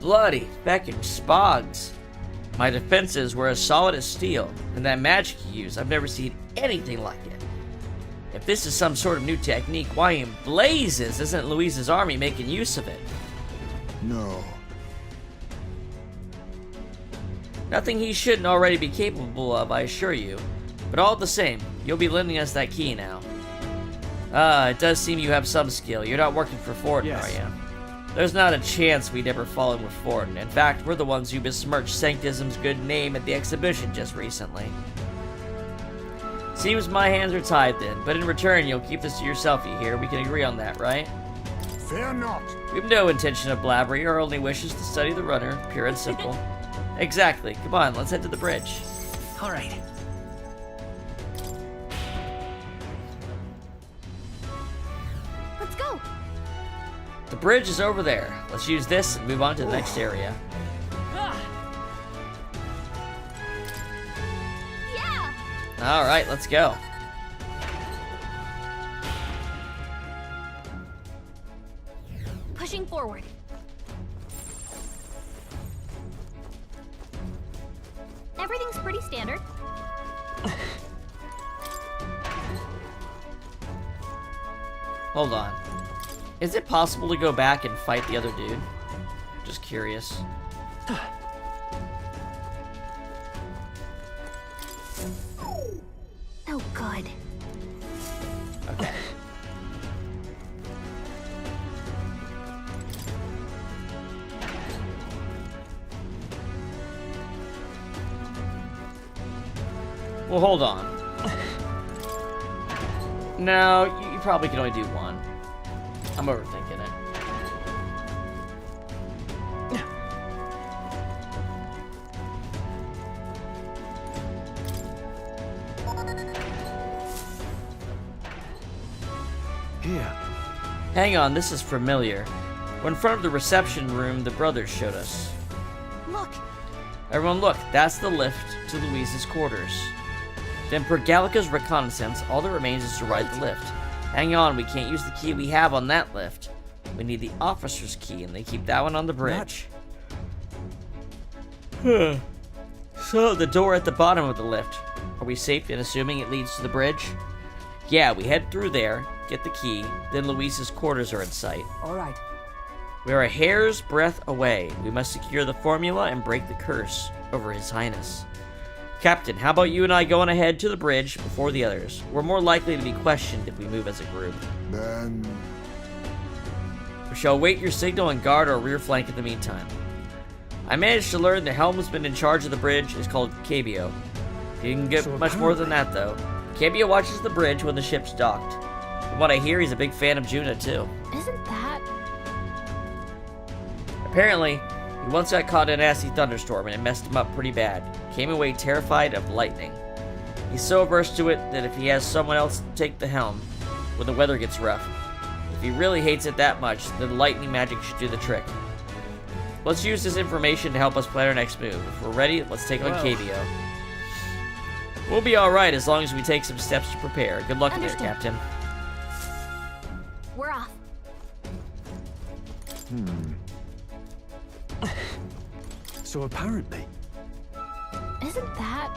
S1: Bloody feckin' spogs. My defenses were as solid as steel, and that magic you use, I've never seen anything like it. If this is some sort of new technique, why in blazes isn't Luis's army making use of it?
S7: No.
S1: Nothing he shouldn't already be capable of, I assure you. But all the same, you'll be lending us that key now. It does seem you have some skill. You're not working for Forden,
S3: Yes.
S1: are you? There's not a chance we'd ever fall in with Forden. In fact, we're the ones who besmirched Sanctism's good name at the exhibition just recently. Seems my hands are tied then, but in return you'll keep this to yourself, you hear? We can agree on that, right?
S7: Fear not.
S1: We have no intention of blabbering. Our only wish is to study the runner, pure and simple. Exactly. Come on, let's head to the bridge.
S10: All right.
S6: Let's go.
S1: The bridge is over there. Let's use this and move on to the next area.
S6: Yeah.
S1: Alright, let's go.
S6: Pushing forward. Everything's pretty standard.
S1: Hold on. Is it possible to go back and fight the other dude? Just curious.
S6: Oh, good.
S1: Okay. Well, hold on. No, you probably can only do one. I'm overthinking it.
S3: Here.
S1: Hang on, this is familiar. We're in front of the reception room the brothers showed us.
S6: Look.
S1: Everyone look, that's the lift to Luis's quarters. Then per Gallica's reconnaissance, all that remains is to ride the lift. Hang on, we can't use the key we have on that lift. We need the officer's key, and they keep that one on the bridge. So, the door at the bottom of the lift. Are we safe in assuming it leads to the bridge? Yeah, we head through there, get the key, then Luis's quarters are in sight.
S10: All right.
S1: We are a hair's breadth away. We must secure the formula and break the curse over His Highness. Captain, how about you and I going ahead to the bridge before the others? We're more likely to be questioned if we move as a group.
S7: Then...
S1: We shall wait your signal and guard our rear flank in the meantime. I managed to learn the helmsman in charge of the bridge is called Cabio. You can get
S3: So
S1: much more than that, though. Cabio watches the bridge when the ship's docked. From what I hear, he's a big fan of Juna, too.
S6: Isn't that...
S1: Apparently, he once got caught in a nasty thunderstorm and it messed him up pretty bad. Came away terrified of lightning. He's so averse to it that if he has someone else take the helm when the weather gets rough, if he really hates it that much, then lightning magic should do the trick. Let's use this information to help us plan our next move. If we're ready, let's take on Cabio. We'll be alright as long as we take some steps to prepare. Good luck in there,
S6: Understood.
S1: Captain.
S6: We're off.
S3: So apparently,
S6: Isn't that...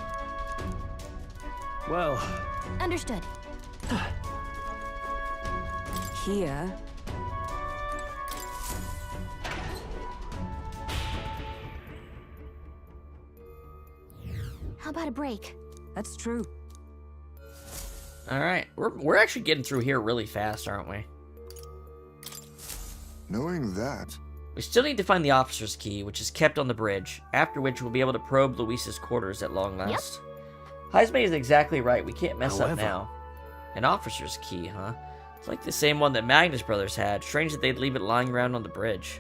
S3: well,
S6: Understood.
S10: Here.
S6: How about a break?
S10: That's true.
S1: Alright, we're actually getting through here really fast, aren't we?
S7: knowing that...
S1: We still need to find the officer's key, which is kept on the bridge, after which we'll be able to probe Luis's quarters at long last. Heismay is exactly right, we can't mess up
S3: However-
S1: now. An officer's key, huh? It's like the same one that Magnus Brothers had. Strange that they'd leave it lying around on the bridge.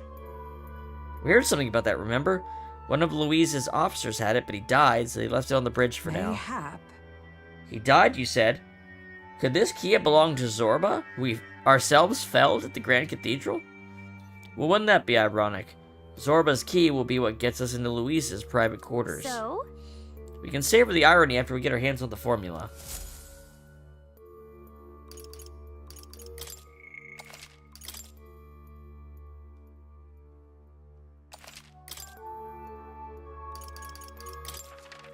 S1: We heard something about that, remember? One of Louise's officers had it, but he died, so they left it on the bridge for now.
S10: Mayhap.
S1: He died, you said? Could this key have belonged to Zorba, who we ourselves felled at the Grand Cathedral? Well, wouldn't that be ironic? Zorba's key will be what gets us into Louise's private quarters.
S6: So?
S1: We can savor the irony after we get our hands on the formula.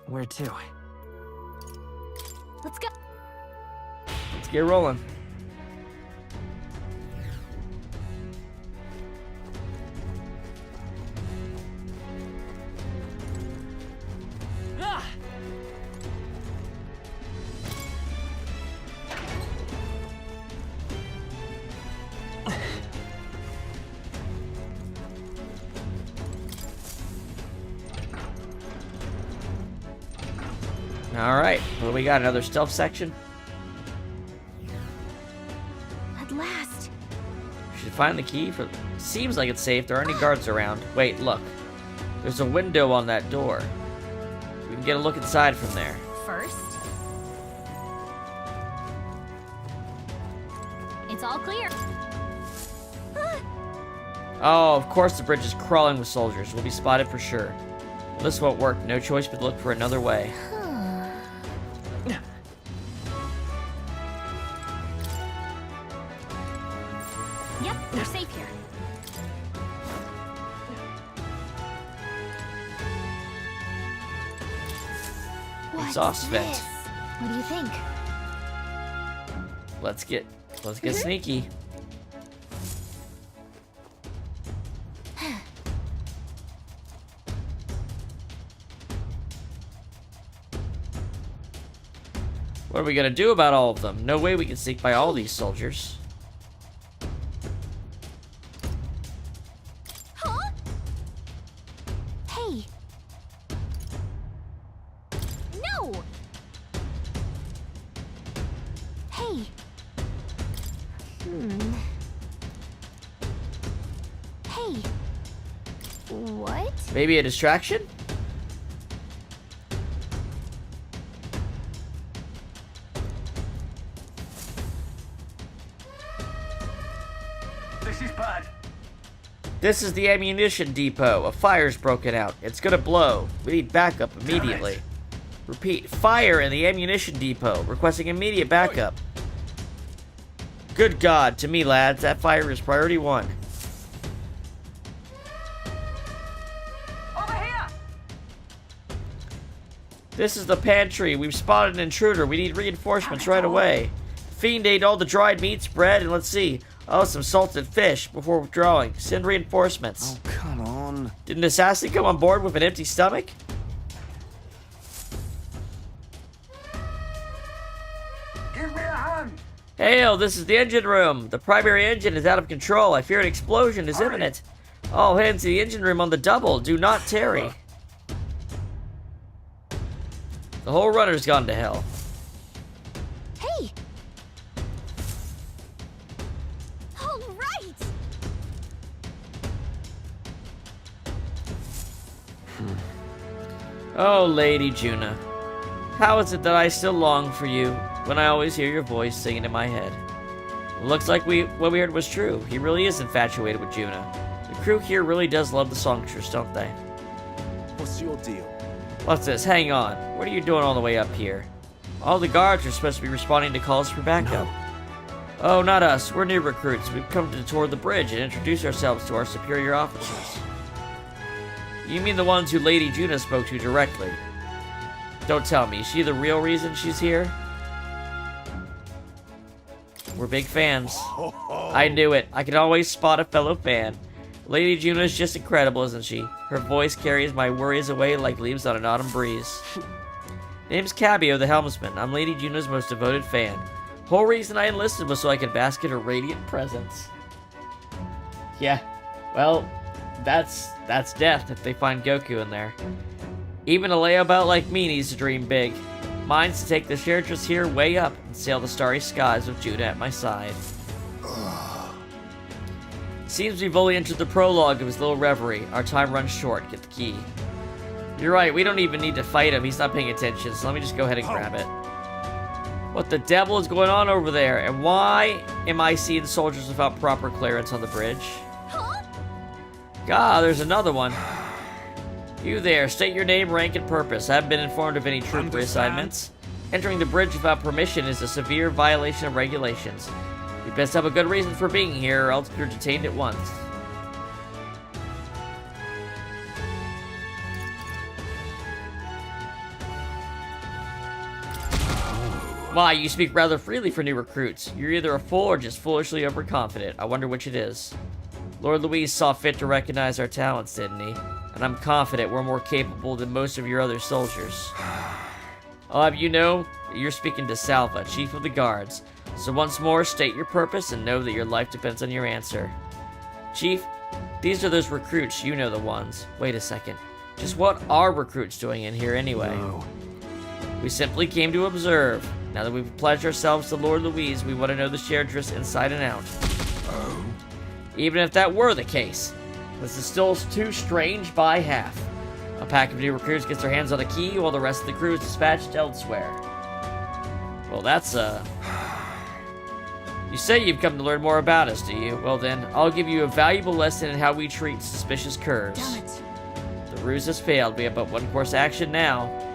S10: Where to?
S6: Let's go.
S1: Let's get rolling.
S2: Ah!
S1: Alright, what do we got? Another stealth section?
S6: At last.
S1: We should find the key for... Seems like it's safe. There aren't any guards around. Wait, look. There's a window on that door. We can get a look inside from there.
S6: First. It's all clear.
S1: Oh, of course the bridge is crawling with soldiers. We'll be spotted for sure. Well, this won't work. No choice but to look for another way.
S6: Yep, we're safe here.
S1: Exhaust vent.
S6: This? What do you think?
S1: Let's get sneaky. What are we gonna do about all of them? No way we can sneak by all these soldiers.
S6: Huh? Hey. No. Hey. Hey. What?
S1: Maybe a distraction?
S5: This is bad.
S1: This is the ammunition depot. A fire's broken out. It's gonna blow. We need backup immediately. Repeat, fire in the ammunition depot. Requesting immediate backup. Good God, to me, lads, that fire is priority 1.
S2: Over here!
S1: This is the pantry. We've spotted an intruder. We need reinforcements right away. Fiend ate all the dried meats, bread, and let's see. Oh, some salted fish before withdrawing. Send reinforcements.
S5: Oh, come on.
S1: Did an assassin come on board with an empty stomach?
S5: Give me a hand.
S1: Hail, this is the engine room. The primary engine is out of control. I fear an explosion is imminent. All hands to the engine room on the double. Do not tarry. The whole runner's gone to hell.
S6: Hey. All right.
S1: Oh, Lady Juna. How is it that I still long for you when I always hear your voice singing in my head? Looks like what we heard was true. He really is infatuated with Juna. The crew here really does love the songstress, don't they?
S5: What's your deal?
S1: What's this? Hang on. What are you doing all the way up here? All the guards are supposed to be responding to calls for backup.
S5: No.
S1: Oh, not us. We're new recruits. We've come to tour the bridge and introduce ourselves to our superior officers. You mean the ones who Lady Juna spoke to directly? Don't tell me. Is she the real reason she's here? We're big fans. I knew it. I can always spot a fellow fan. Lady Juna's just incredible, isn't she? Her voice carries my worries away like leaves on an autumn breeze. Name's Cabio, the helmsman. I'm Lady Juna's most devoted fan. Whole reason I enlisted was so I could bask in her radiant presence. Yeah, well, that's death if they find Goku in there. Even a layabout like me needs to dream big. Mine's to take the Sharedress here way up and sail the starry skies with Juna at my side. Seems we've only entered the prologue of his little reverie. Our time runs short. Get the key. You're right, we don't even need to fight him. He's not paying attention, so let me just go ahead and grab it. What the devil is going on over there? And why am I seeing soldiers without proper clearance on the bridge?
S6: Huh?
S1: God, there's another one. You there, state your name, rank, and purpose. I haven't been informed of any troop reassignments. Entering the bridge without permission is a severe violation of regulations. You best have a good reason for being here, or else you're detained at once. Why, you speak rather freely for new recruits. You're either a fool or just foolishly overconfident. I wonder which it is. Lord Louis saw fit to recognize our talents, didn't he? And I'm confident we're more capable than most of your other soldiers. I'll have you know that you're speaking to Salva, Chief of the Guards. So once more, state your purpose and know that your life depends on your answer. Chief, these are those recruits, you know the ones. Wait a second. Just what are recruits doing in here anyway?
S3: No.
S1: We simply came to observe. Now that we've pledged ourselves to Lord Louise, we want to know the shared dress inside and out.
S7: Oh?
S1: Even if that were the case, this is still too strange by half. A pack of new recruits gets their hands on a key while the rest of the crew is dispatched elsewhere. Well, that's, You say you've come to learn more about us, do you? Well then, I'll give you a valuable lesson in how we treat suspicious curs.
S2: Damn it.
S1: The ruse has failed. We have but one course of action now.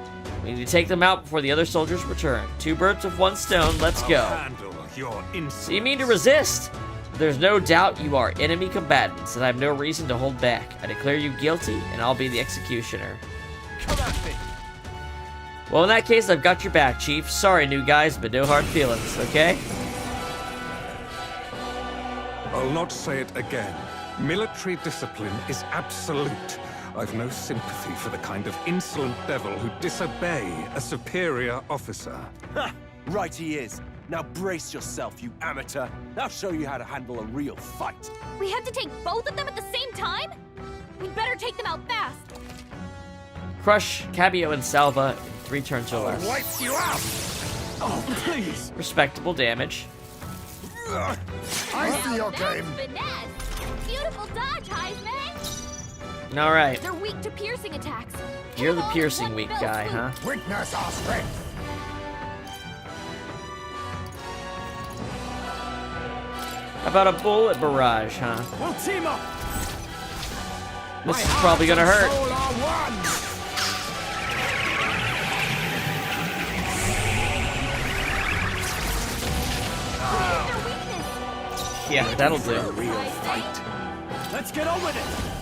S1: We need to take them out before the other soldiers return. 2 birds with 1 stone, let's go.
S7: Handle your insolence.
S1: So you mean to resist? There's no doubt you are enemy combatants, and I have no reason to hold back. I declare you guilty, and I'll be the executioner.
S7: Come at me.
S1: Well, in that case, I've got your back, Chief. Sorry, new guys, but no hard feelings, okay?
S11: I'll not say it again. Military discipline is absolute. I've no sympathy for the kind of insolent devil who disobey a superior officer.
S5: Ha! Right he is. Now brace yourself, you amateur. I'll show you how to handle a real fight.
S6: We have to take both of them at the same time? We'd better take them out fast.
S1: Crush Cabio and Salva in 3 turns or less.
S7: Wipe you out.
S5: Oh, please!
S1: Respectable damage.
S7: I see your
S6: That's
S7: game.
S6: finesse. Beautiful dodge, Heisman.
S1: Alright,
S6: They're weak to piercing attacks.
S1: you're the
S6: All in
S1: piercing
S6: one
S1: weak
S6: fell
S1: guy,
S6: swoop.
S1: huh?
S7: Witness our strength.
S1: How about a bullet barrage, huh?
S5: We'll team up!
S1: This is probably gonna hurt.
S7: Soul are one.
S6: Their weakness.
S1: Yeah, that'll do.
S5: Real fight. Let's get on with it!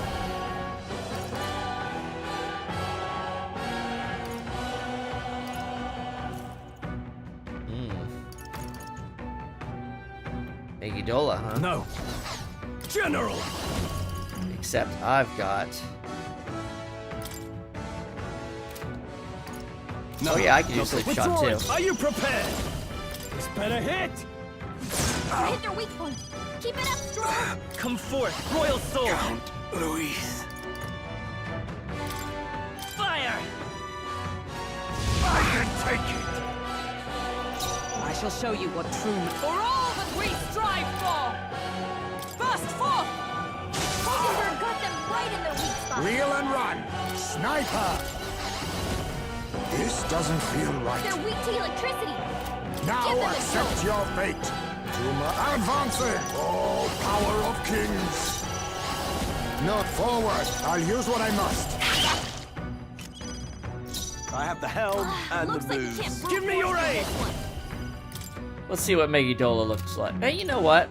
S1: Megidola, huh?
S5: No. General!
S1: Except I've got... Oh yeah, I can do sleep shot too.
S5: Are you prepared? This better hit!
S6: Hit their weak point. Keep it up, Stroll.
S5: Come forth, Royal Soul!
S7: Count Louis.
S5: Fire!
S7: I can take it.
S2: I shall show you what true... For all that we strive for! Burst forth!
S6: Mockingbird got them right in their weak spot.
S7: Wheel and run. Sniper. This doesn't feel right.
S6: They're weak to electricity.
S7: Now
S6: Give them a
S7: accept your fate. Advancing. Oh, power of kings. No, forward. I'll use what I must.
S5: I have the helm and
S6: Looks
S5: the
S6: like you
S5: moves.
S6: can't
S5: Give me your aid!
S6: this one.
S1: Let's see what Megidola looks like. Hey, you know what?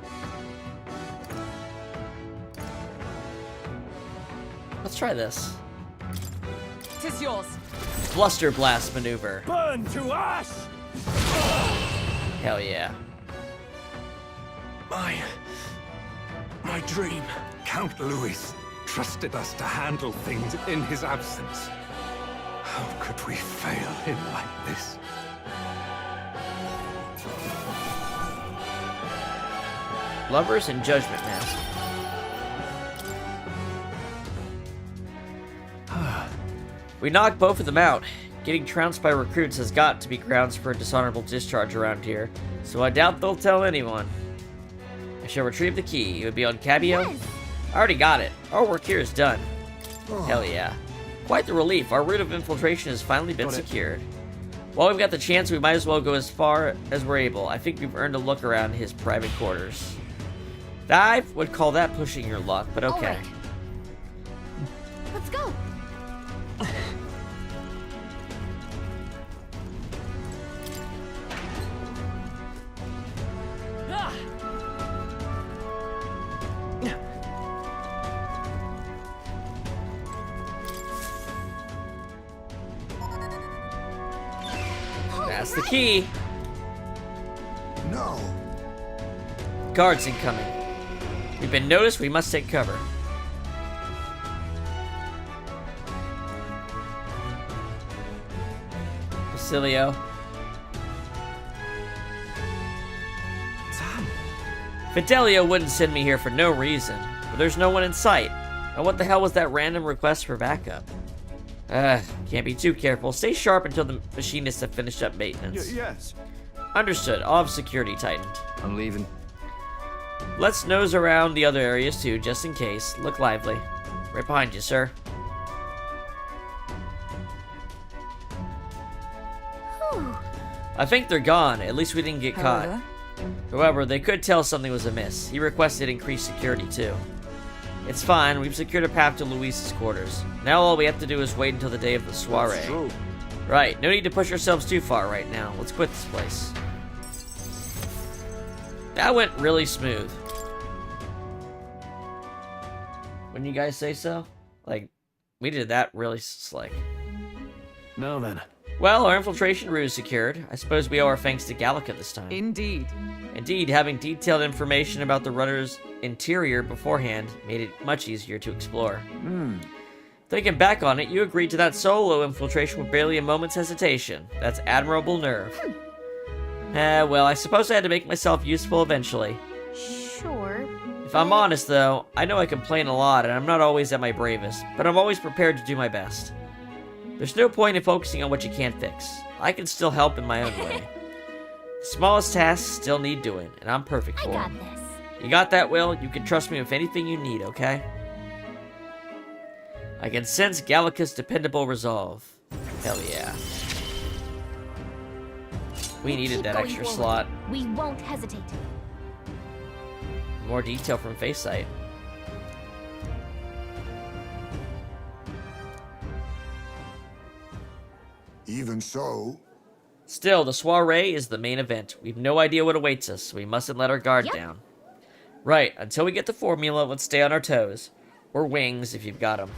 S1: Let's try this.
S2: 'Tis yours.
S1: Bluster Blast maneuver.
S5: Burn to ash!
S1: Hell yeah.
S11: My dream. Count Louis trusted us to handle things in his absence. How could we fail him like this?
S1: Lovers and Judgment Mask. We knocked both of them out. Getting trounced by recruits has got to be grounds for a dishonorable discharge around here, so I doubt they'll tell anyone. I shall retrieve the key. It would be on Cabio.
S6: Yes.
S1: I already got it. Our work here is done. Hell yeah. Quite the relief. Our route of infiltration has finally been
S3: Got it.
S1: secured. While we've got the chance, we might as well go as far as we're able. I think we've earned a look around his private quarters. I would call that pushing your luck, but okay.
S6: All right. Let's go.
S1: That's the key.
S7: No.
S1: Guards incoming. We've been noticed. We must take cover. Basilio. Fidelio wouldn't send me here for no reason, but there's no one in sight. And what the hell was that random request for backup? Can't be too careful. Stay sharp until the machinists have finished up maintenance.
S5: Yes.
S1: Understood. I'll have security tightened.
S3: I'm leaving.
S1: Let's nose around the other areas too, just in case. Look lively. Right behind you, sir. I think they're gone. At least we didn't get caught. However, they could tell something was amiss. He requested increased security too. It's fine. We've secured a path to Luis's quarters. Now all we have to do is wait until the day of the soiree.
S5: That's true.
S1: Right. No need to push ourselves too far right now. Let's quit this place. That went really smooth. Wouldn't you guys say so? Like, we did that really slick.
S3: Now then.
S1: Well, our infiltration route is secured. I suppose we owe our thanks to Gallica this time.
S2: Indeed.
S1: Indeed, having detailed information about the runner's interior beforehand made it much easier to explore. Thinking back on it, you agreed to that solo infiltration with barely a moment's hesitation. That's admirable nerve. Well, I suppose I had to make myself useful eventually.
S6: Sure.
S1: If I'm honest, though, I know I complain a lot and I'm not always at my bravest, but I'm always prepared to do my best. There's no point in focusing on what you can't fix. I can still help in my own way. The smallest tasks still need doing, and I'm perfect for
S6: I
S1: them.
S6: got this.
S1: You got that, Will? You can trust me with anything you need, okay? I can sense Gallica's dependable resolve. Hell yeah. We needed
S6: Keep
S1: that
S6: going
S1: extra
S6: forward.
S1: slot.
S6: We won't hesitate.
S1: More detail from Face Sight.
S7: Even so,
S1: Still, the soiree is the main event. We've no idea what awaits us, so we mustn't let our guard
S6: Yep.
S1: down. Right, until we get the formula, let's stay on our toes. Or wings, if you've got them.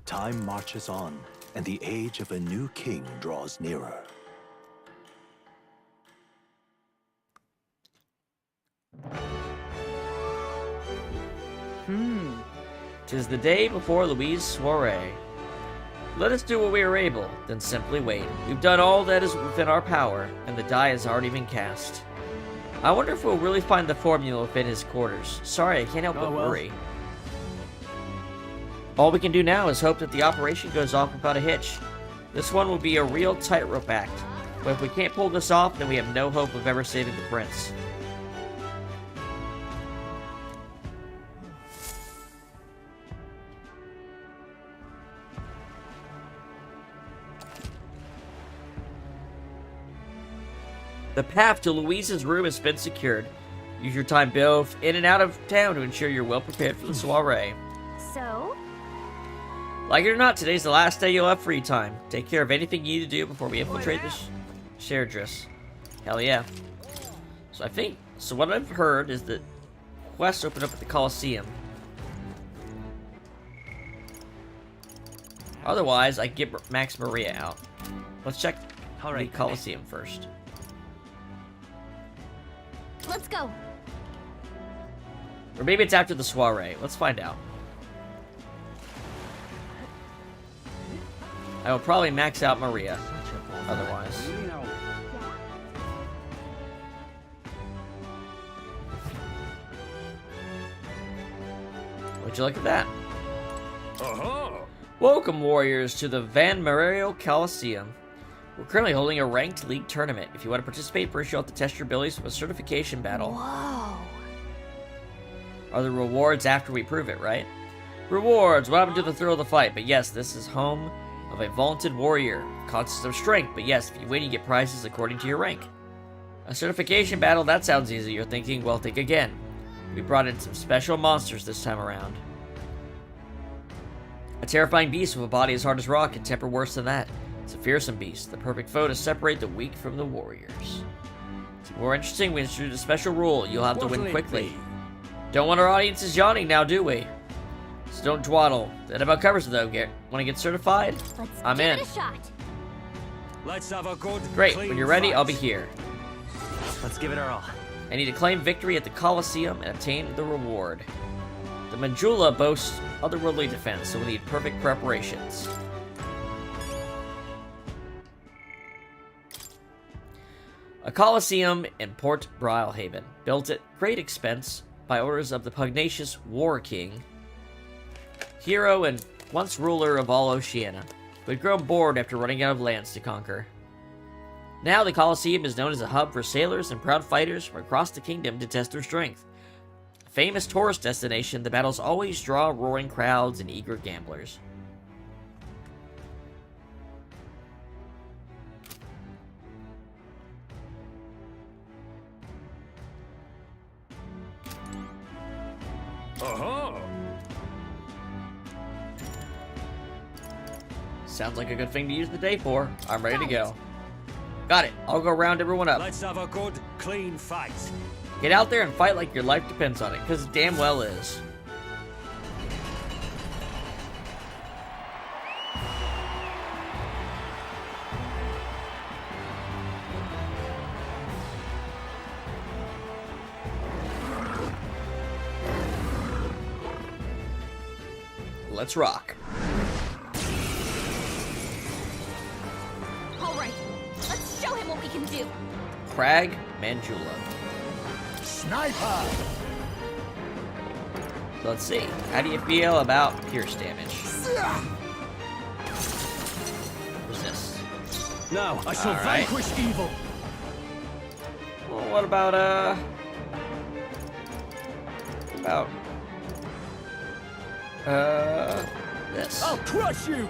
S9: Time marches on, and the age of a new king draws nearer.
S1: Tis the day before Louise's soiree. Let us do what we are able, then simply wait. We've done all that is within our power, and the die has already been cast. I wonder if we'll really find the formula within his quarters. Sorry, I can't help but
S3: Oh, well.
S1: worry. All we can do now is hope that the operation goes off without a hitch. This one will be a real tightrope act, but if we can't pull this off, then we have no hope of ever saving the prince. The path to Louise's room has been secured. Use your time both in and out of town to ensure you're well prepared for the soiree.
S6: So,
S1: Like it or not, today's the last day you'll have free time. Take care of anything you need to do before we infiltrate the Sharedress. Hell yeah. So what I've heard is that quests open up at the Colosseum. Otherwise, I get Max Maria out. Let's check the Colosseum first.
S6: let's go.
S1: Or maybe it's after the soiree. Let's find out. I will probably max out Maria. Otherwise. Would you look at that? Welcome, warriors, to the Van Mario Coliseum. We're currently holding a ranked league tournament. If you want to participate, first you'll have to test your abilities with a certification battle.
S6: Whoa.
S1: Are the rewards after we prove it, right? Rewards. What happened to the thrill of the fight? But yes, this is home of a vaunted warrior. Consists of strength, but yes, if you win, you get prizes according to your rank. A certification battle, that sounds easy. You're thinking, well, think again. We brought in some special monsters this time around. A terrifying beast with a body as hard as rock and temper worse than that. It's a fearsome beast, the perfect foe to separate the weak from the warriors. To be more interesting, we introduced a special rule. You'll have to win quickly. Don't want our audiences yawning now, do we? So don't dwaddle. That about covers it, though. Want to get certified? I'm in.
S6: Give it a shot.
S5: Let's have a good,
S1: Great. When you're ready, I'll be here.
S10: Let's give it our all.
S1: I need to claim victory at the Colosseum and obtain the reward. The Manjula boasts otherworldly defense, so we need perfect preparations. A Colosseum in Port Brilehaven, built at great expense by orders of the pugnacious War King, hero and once ruler of all Oceania, who had grown bored after running out of lands to conquer. Now the Colosseum is known as a hub for sailors and proud fighters from across the kingdom to test their strength. A famous tourist destination, the battles always draw roaring crowds and eager gamblers. Sounds like a good thing to use the day for. I'm ready to go. Got it. I'll go round everyone up.
S5: Let's have a good, clean fight.
S1: Get out there and fight like your life depends on it, because it damn well is. Let's rock.
S6: All right, let's show him what we can do.
S1: Crag Manjula.
S7: Sniper!
S1: Let's see. How do you feel about pierce damage? Resist.
S3: Now I shall
S1: All right.
S3: vanquish evil.
S1: Well, what about this?
S3: I'll crush you.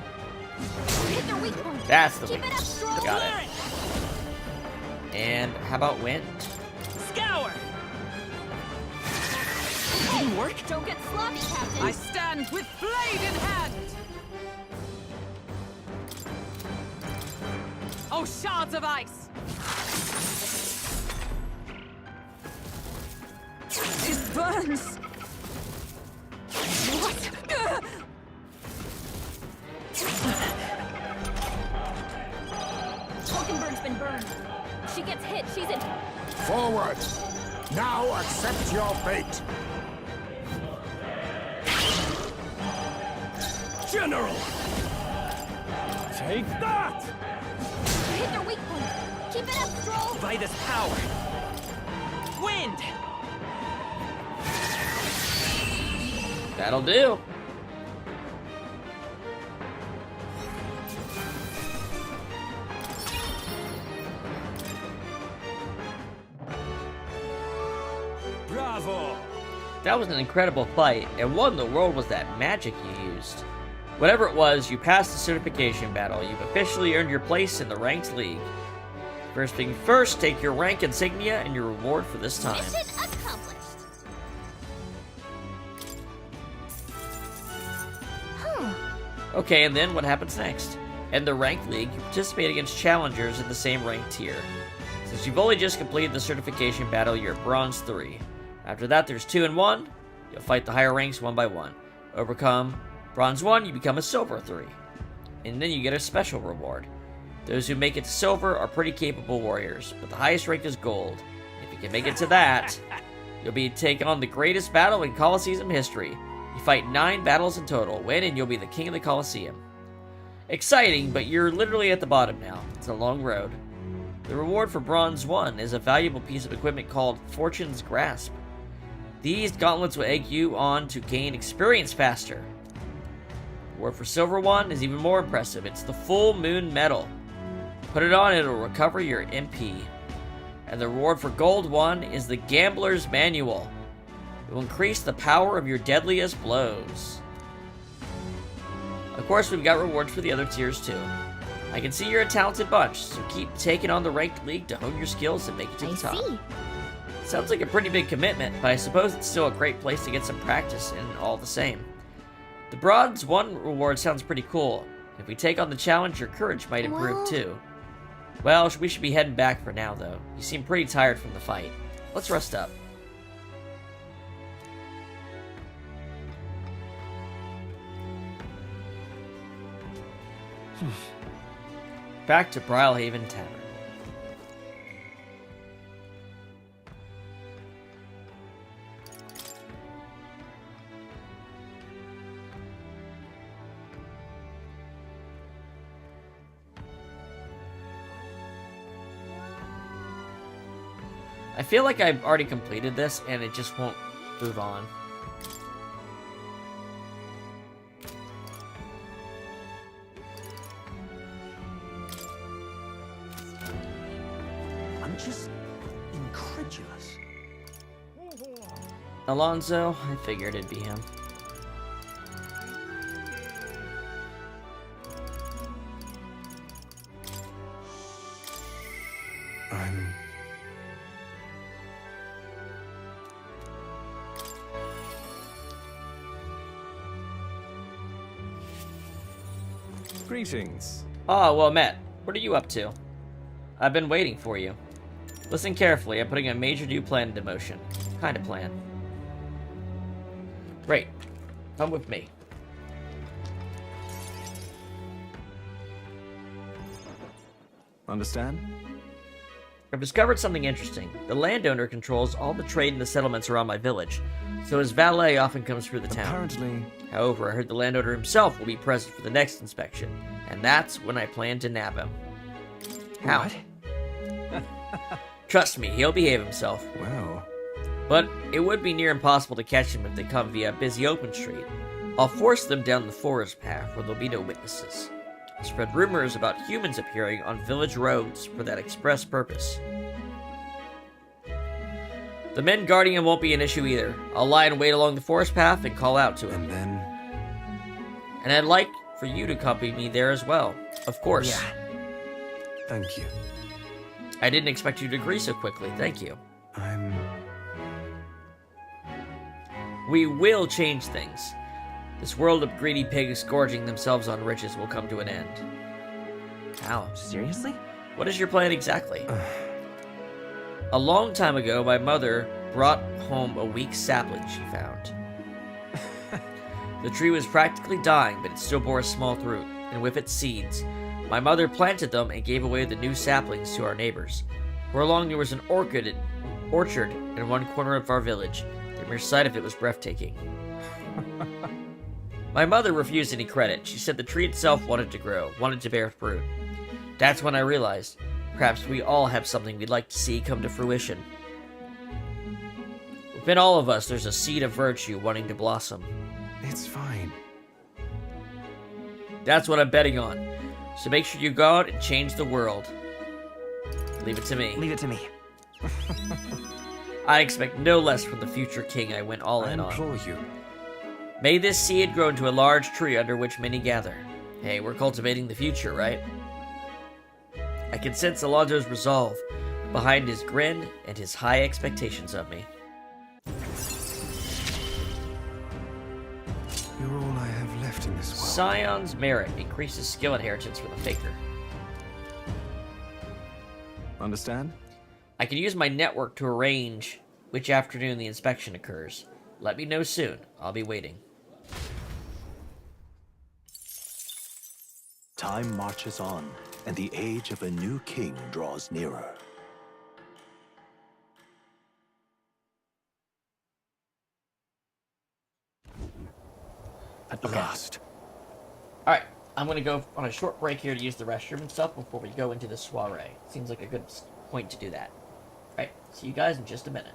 S6: Hit their weak point.
S1: That's the
S6: Keep it up,
S1: weakness.
S6: Stroll.
S1: Got it. And how about wind?
S2: Scour! Didn't work?
S6: Don't get sloppy, Captain.
S2: I stand with blade in hand! Oh, shards of ice! It burns! What?
S6: Hulkenberg's been burned. She gets hit, she's in.
S7: Forward! Now accept your fate!
S3: General! Take that!
S6: Hit their weak point. Keep it up, Stroll.
S10: By this power. Wind!
S1: That'll do.
S5: Bravo!
S1: That was an incredible fight, and what in the world was that magic you used? Whatever it was, you passed the certification battle. You've officially earned your place in the ranked league. First thing first, take your rank insignia and your reward for this time.
S6: Mission accomplished.
S1: Okay, and then what happens next? In the ranked league, you participate against challengers in the same rank tier. Since you've only just completed the certification battle, you're at Bronze 3. After that, there's 2 and 1. You'll fight the higher ranks one by one. Overcome Bronze 1, you become a Silver 3. And then you get a special reward. Those who make it to Silver are pretty capable warriors, but the highest rank is Gold. If you can make it to that, you'll be taking on the greatest battle in Colosseum history. You fight 9 battles in total, win, and you'll be the king of the Colosseum. Exciting, but you're literally at the bottom now. It's a long road. The reward for Bronze 1 is a valuable piece of equipment called Fortune's Grasp. These gauntlets will egg you on to gain experience faster. The reward for Silver 1 is even more impressive. It's the Full Moon Medal. Put it on, it'll recover your MP. And the reward for Gold 1 is the Gambler's Manual. It will increase the power of your deadliest blows. Of course, we've got rewards for the other tiers too. I can see you're a talented bunch, so keep taking on the ranked league to hone your skills and make it to the top.
S6: See.
S1: Sounds like a pretty big commitment, but I suppose it's still a great place to get some practice in all the same. The Bronze 1 reward sounds pretty cool. If we take on the challenge, your courage might improve too. Well, we should be heading back for now, though. You seem pretty tired from the fight. Let's rest up. Back to Brylehaven Tavern. I feel like I've already completed this and it just won't move on.
S9: I'm just incredulous.
S1: Alonzo, I figured it'd be him.
S12: Greetings.
S1: Ah, well met. What are you up to? I've been waiting for you. Listen carefully, I'm putting a major new plan into motion. Kind of plan. Great. Come with me.
S12: Understand?
S1: I've discovered something interesting. The landowner controls all the trade in the settlements around my village, so his valet often comes through the town.
S12: Apparently.
S1: However, I heard the landowner himself will be present for the next inspection, and that's when I plan to nab him. How?
S12: What?
S1: Trust me, he'll behave himself.
S12: Well.
S1: But it would be near impossible to catch him if they come via a busy open street. I'll force them down the forest path where there'll be no witnesses. I'll spread rumors about humans appearing on village roads for that express purpose. The men guarding him won't be an issue either. I'll lie and wait along the forest path and call out to him.
S12: And then?
S1: And I'd like for you to accompany me there as well. Of course.
S12: Yeah. Thank you.
S1: I didn't expect you to agree so quickly. Thank you. We will change things. This world of greedy pigs gorging themselves on riches will come to an end. How?
S10: Seriously?
S1: What is your plan exactly? A long time ago, my mother brought home a weak sapling she found. The tree was practically dying, but it still bore a small fruit, and with its seeds, my mother planted them and gave away the new saplings to our neighbors. For long, there was an orchard in one corner of our village. The mere sight of it was breathtaking. My mother refused any credit. She said the tree itself wanted to grow, wanted to bear fruit. That's when I realized, perhaps we all have something we'd like to see come to fruition. Within all of us, there's a seed of virtue wanting to blossom.
S12: It's fine.
S1: That's what I'm betting on. So make sure you go out and change the world. Leave it to me.
S10: Leave it to me.
S1: I expect no less from the future king I went all in on.
S12: I implore you.
S1: May this seed grow into a large tree under which many gather. Hey, we're cultivating the future, right? I can sense Alonso's resolve behind his grin and his high expectations of me.
S12: You're all I have left in this world.
S1: Scion's merit increases skill inheritance for the faker.
S12: Understand?
S1: I can use my network to arrange which afternoon the inspection occurs. Let me know soon. I'll be waiting.
S9: Time marches on, and the age of a new king draws nearer.
S3: At last.
S1: Alright, I'm gonna go on a short break here to use the restroom and stuff before we go into the soiree. Seems like a good point to do that. Alright, see you guys in just a minute.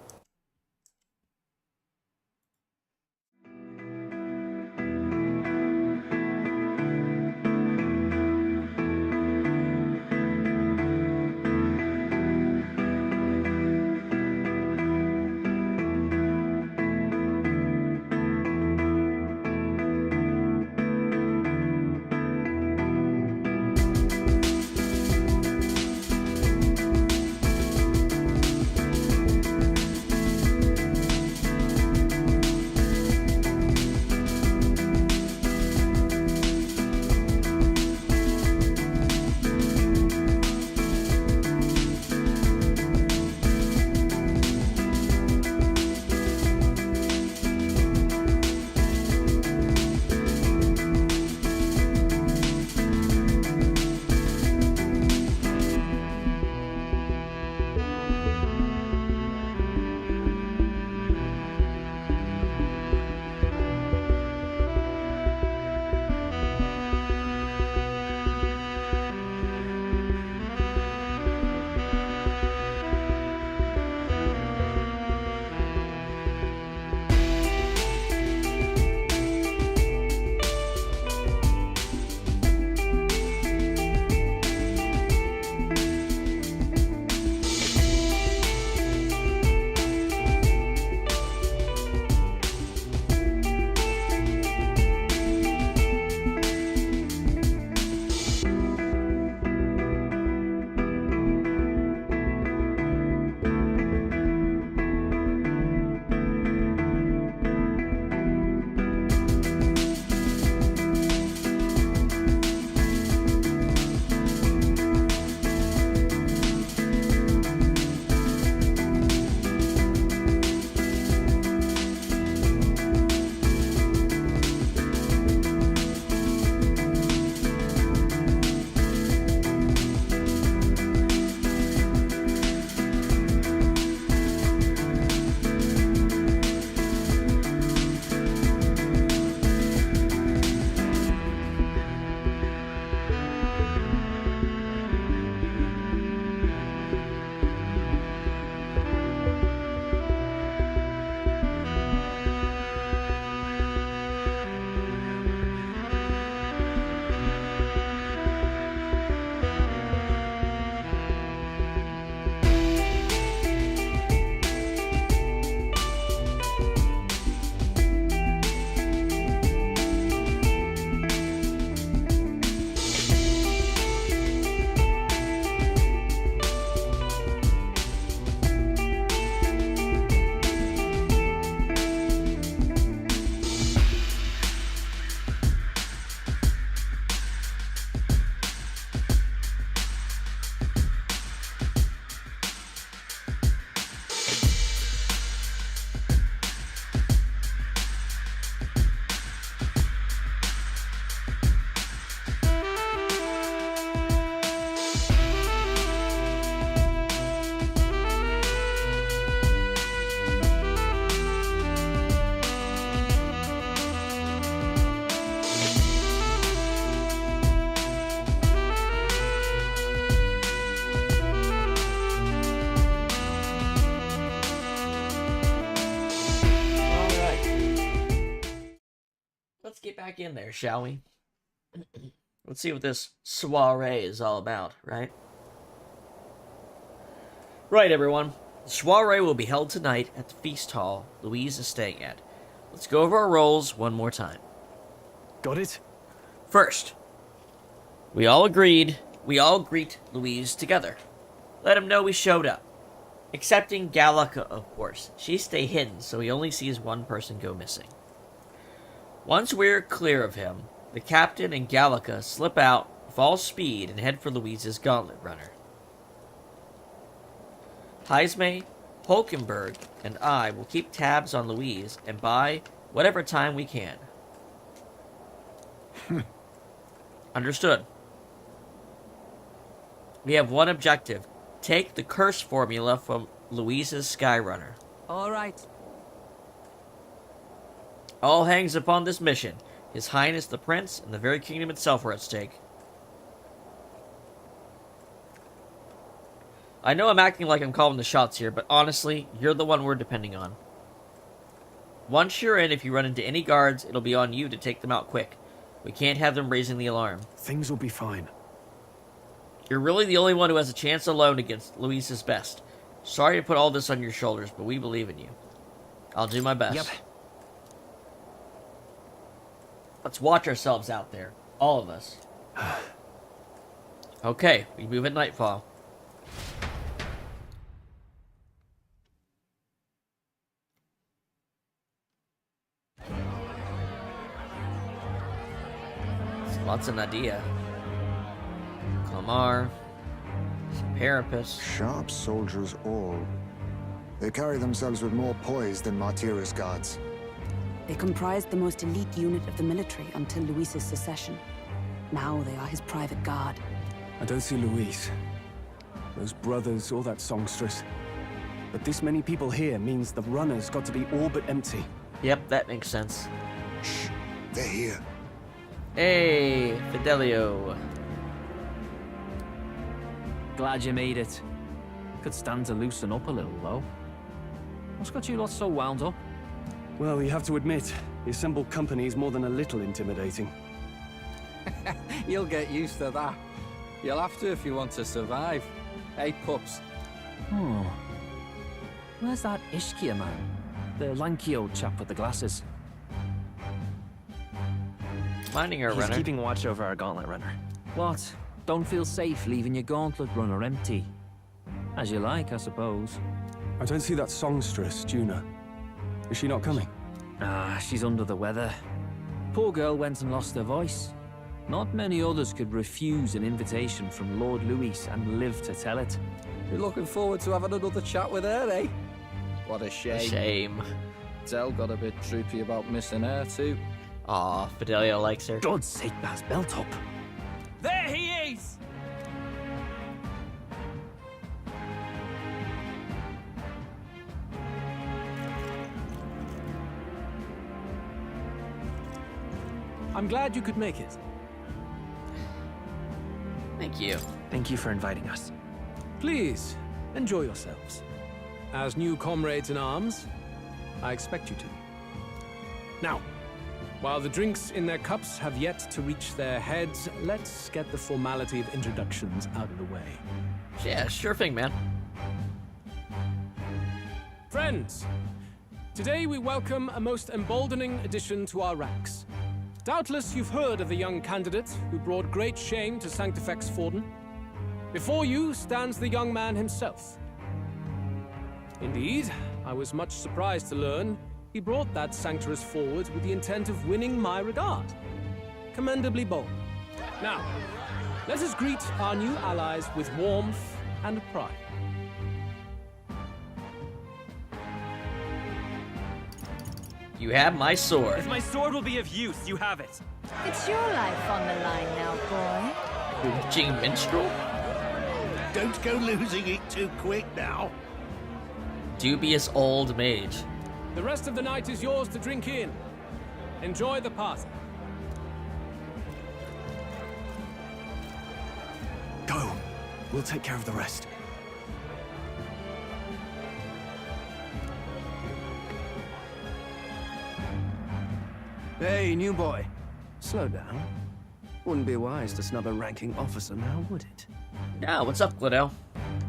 S1: back in there, shall we? Let's see what this soiree is all about, right? Right, everyone. The soiree will be held tonight at the feast hall Louise is staying at. Let's go over our roles one more time.
S3: Got it?
S1: First, we all greet Louise together. Let him know we showed up. Excepting Gallica, of course. She stay hidden, so he only sees one person go missing. Once we're clear of him, the captain and Gallica slip out with all speed and head for Louise's gauntlet runner. Heisme, Hulkenberg, and I will keep tabs on Louise and buy whatever time we can. Understood. We have one objective. Take the curse formula from Louise's Skyrunner.
S10: All right.
S1: All hangs upon this mission. His Highness the Prince and the very kingdom itself are at stake. I know I'm acting like I'm calling the shots here, but honestly, you're the one we're depending on. Once you're in, if you run into any guards, it'll be on you to take them out quick. We can't have them raising the alarm.
S3: Things will be fine.
S1: You're really the only one who has a chance alone against Louise's best. Sorry to put all this on your shoulders, but we believe in you. I'll do my best.
S10: Yep.
S1: Let's watch ourselves out there. All of us. Okay, we move at nightfall. Lots of Nadia. Clamar. Some Parapus.
S7: Sharp soldiers all. They carry themselves with more poise than Martyrus guards.
S13: They comprised the most elite unit of the military until Luis's secession. Now they are his private guard.
S3: I don't see Luis. Those brothers, all that songstress. But this many people here means the runner's got to be all but empty.
S1: Yep, that makes sense.
S7: Shh, they're here.
S1: Hey, Fidelio.
S10: Glad you made it. Could stand to loosen up a little, though. What's got you lot so wound up?
S3: Well, you have to admit, the assembled company is more than a little intimidating.
S14: You'll get used to that. You'll have to if you want to survive. Hey, pups.
S10: Oh. Where's that Ishkia man? The lanky old chap with the glasses.
S1: Minding our runner.
S10: He's keeping watch over our gauntlet runner. What? Don't feel safe leaving your gauntlet runner empty? As you like, I suppose.
S3: I don't see that songstress, Juna. Is she not coming?
S10: Ah, she's under the weather. Poor girl went and lost her voice. Not many others could refuse an invitation from Lord Louis and live to tell it.
S14: You're looking forward to having another chat with her, eh? What a shame.
S1: Shame.
S14: Del got a bit droopy about missing her, too.
S1: Aw, Fidelio likes her.
S10: God's sake, Baz, belt up. There he is!
S12: I'm glad you could make it.
S1: Thank you.
S10: Thank you for inviting us.
S12: Please, enjoy yourselves. As new comrades in arms, I expect you to. Now, while the drinks in their cups have yet to reach their heads, let's get the formality of introductions out of the way.
S1: Yeah, sure thing, man.
S12: Friends, today we welcome a most emboldening addition to our ranks. Doubtless you've heard of the young candidate who brought great shame to Sanctifex Forden. Before you stands the young man himself. Indeed, I was much surprised to learn he brought that Sanctorus forward with the intent of winning my regard. Commendably bold. Now, let us greet our new allies with warmth and pride.
S1: You have my sword.
S10: If my sword will be of use, you have it.
S6: It's your life on the line now, boy.
S1: Hooching minstrel?
S5: Don't go losing it too quick now.
S1: Dubious old mage.
S12: The rest of the night is yours to drink in. Enjoy the party.
S3: Go. We'll take care of the rest.
S14: Hey, new boy.
S3: Slow down. Wouldn't be wise to snub a ranking officer now, would it?
S1: Yeah, what's up, Glidell?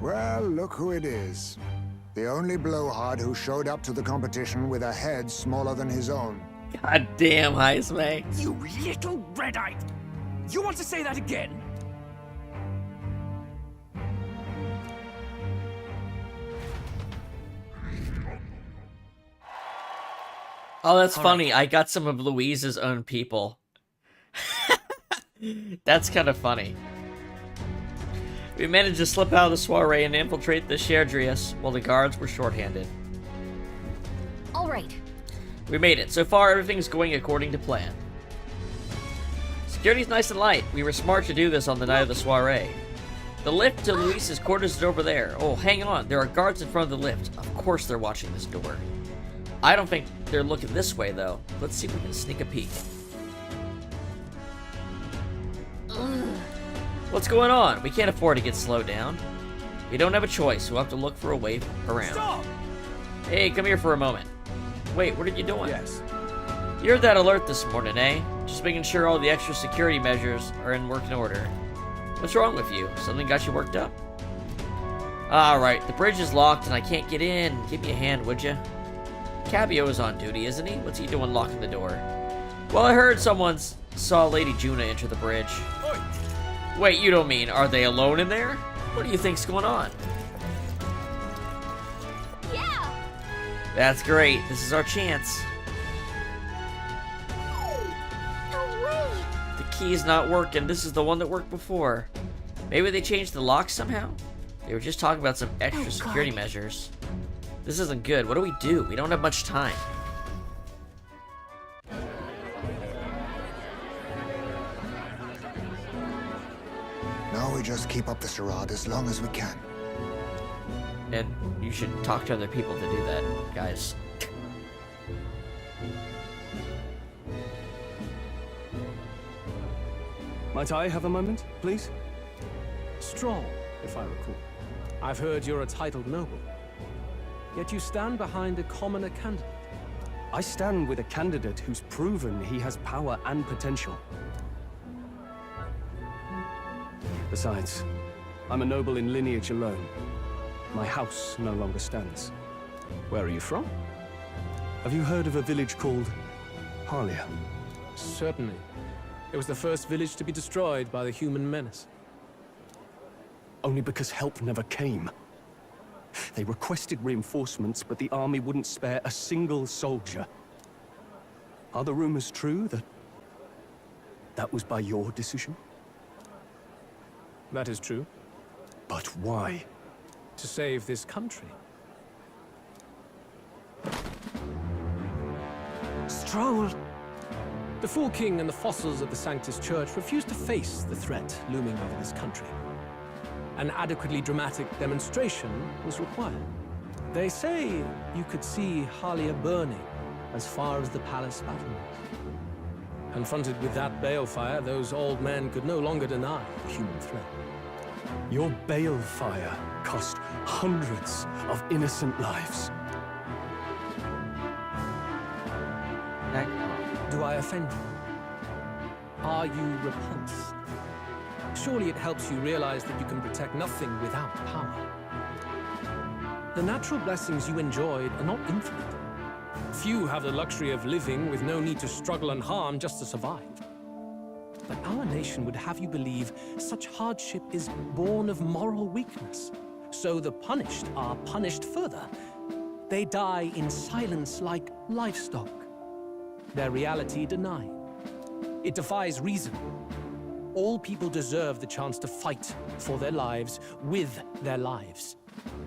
S7: Well, look who it is. The only blowhard who showed up to the competition with a head smaller than his own.
S1: God damn, Heisme.
S12: You little red-eyed! You want to say that again?
S1: Oh, that's funny. I got some of Louise's own people. That's kind of funny. We managed to slip out of the soiree and infiltrate the Sherdrius while the guards were shorthanded.
S6: All right.
S1: We made it. So far, everything's going according to plan. Security's nice and light. We were smart to do this on the night of the soiree. The lift to Luis's quarters is over there. Oh, hang on. There are guards in front of the lift. Of course they're watching this door. I don't think they're looking this way, though. Let's see if we can sneak a peek. What's going on? We can't afford to get slowed down. We don't have a choice. We'll have to look for a way around.
S12: Stop!
S1: Hey, come here for a moment. Wait, what are you doing?
S12: Yes.
S1: You're that alert this morning, eh? Just making sure all the extra security measures are in working order. What's wrong with you? Something got you worked up? Alright, the bridge is locked and I can't get in. Give me a hand, would you? Cabio is on duty, isn't he? What's he doing locking the door? Well, I heard someone saw Lady Juna enter the bridge.
S12: Oi.
S1: Wait, you don't mean, are they alone in there? What do you think's going on?
S6: Yeah!
S1: That's great. This is our chance.
S6: No way!
S1: The key's not working. This is the one that worked before. Maybe they changed the lock somehow? They were just talking about some extra security measures. This isn't good. What do we do? We don't have much time.
S7: Now we just keep up the charade as long as we can.
S1: And you should talk to other people to do that, guys.
S3: Might I have a moment, please?
S12: Strong, if I recall. I've heard you're a titled noble. Yet you stand behind a commoner candidate.
S3: I stand with a candidate who's proven he has power and potential. Besides, I'm a noble in lineage alone. My house no longer stands.
S12: Where are you from?
S3: Have you heard of a village called Harlia?
S12: Certainly. It was the first village to be destroyed by the human menace.
S3: Only because help never came. They requested reinforcements, but the army wouldn't spare a single soldier. Are the rumors true that was by your decision?
S12: That is true.
S3: But why?
S12: To save this country.
S3: Stroll!
S12: The Fool King and the fossils of the Sanctus Church refused to face the threat looming over this country. An adequately dramatic demonstration was required. They say you could see Harlia burning as far as the palace battlements. Confronted with that balefire, those old men could no longer deny the human threat.
S3: Your balefire cost hundreds of innocent lives.
S12: Do I offend you? Are you repulsed? Surely it helps you realize that you can protect nothing without power. The natural blessings you enjoyed are not infinite. Few have the luxury of living with no need to struggle and harm just to survive. But our nation would have you believe such hardship is born of moral weakness. So the punished are punished further. They die in silence like livestock. Their reality denied. It defies reason. All people deserve the chance to fight for their lives with their lives.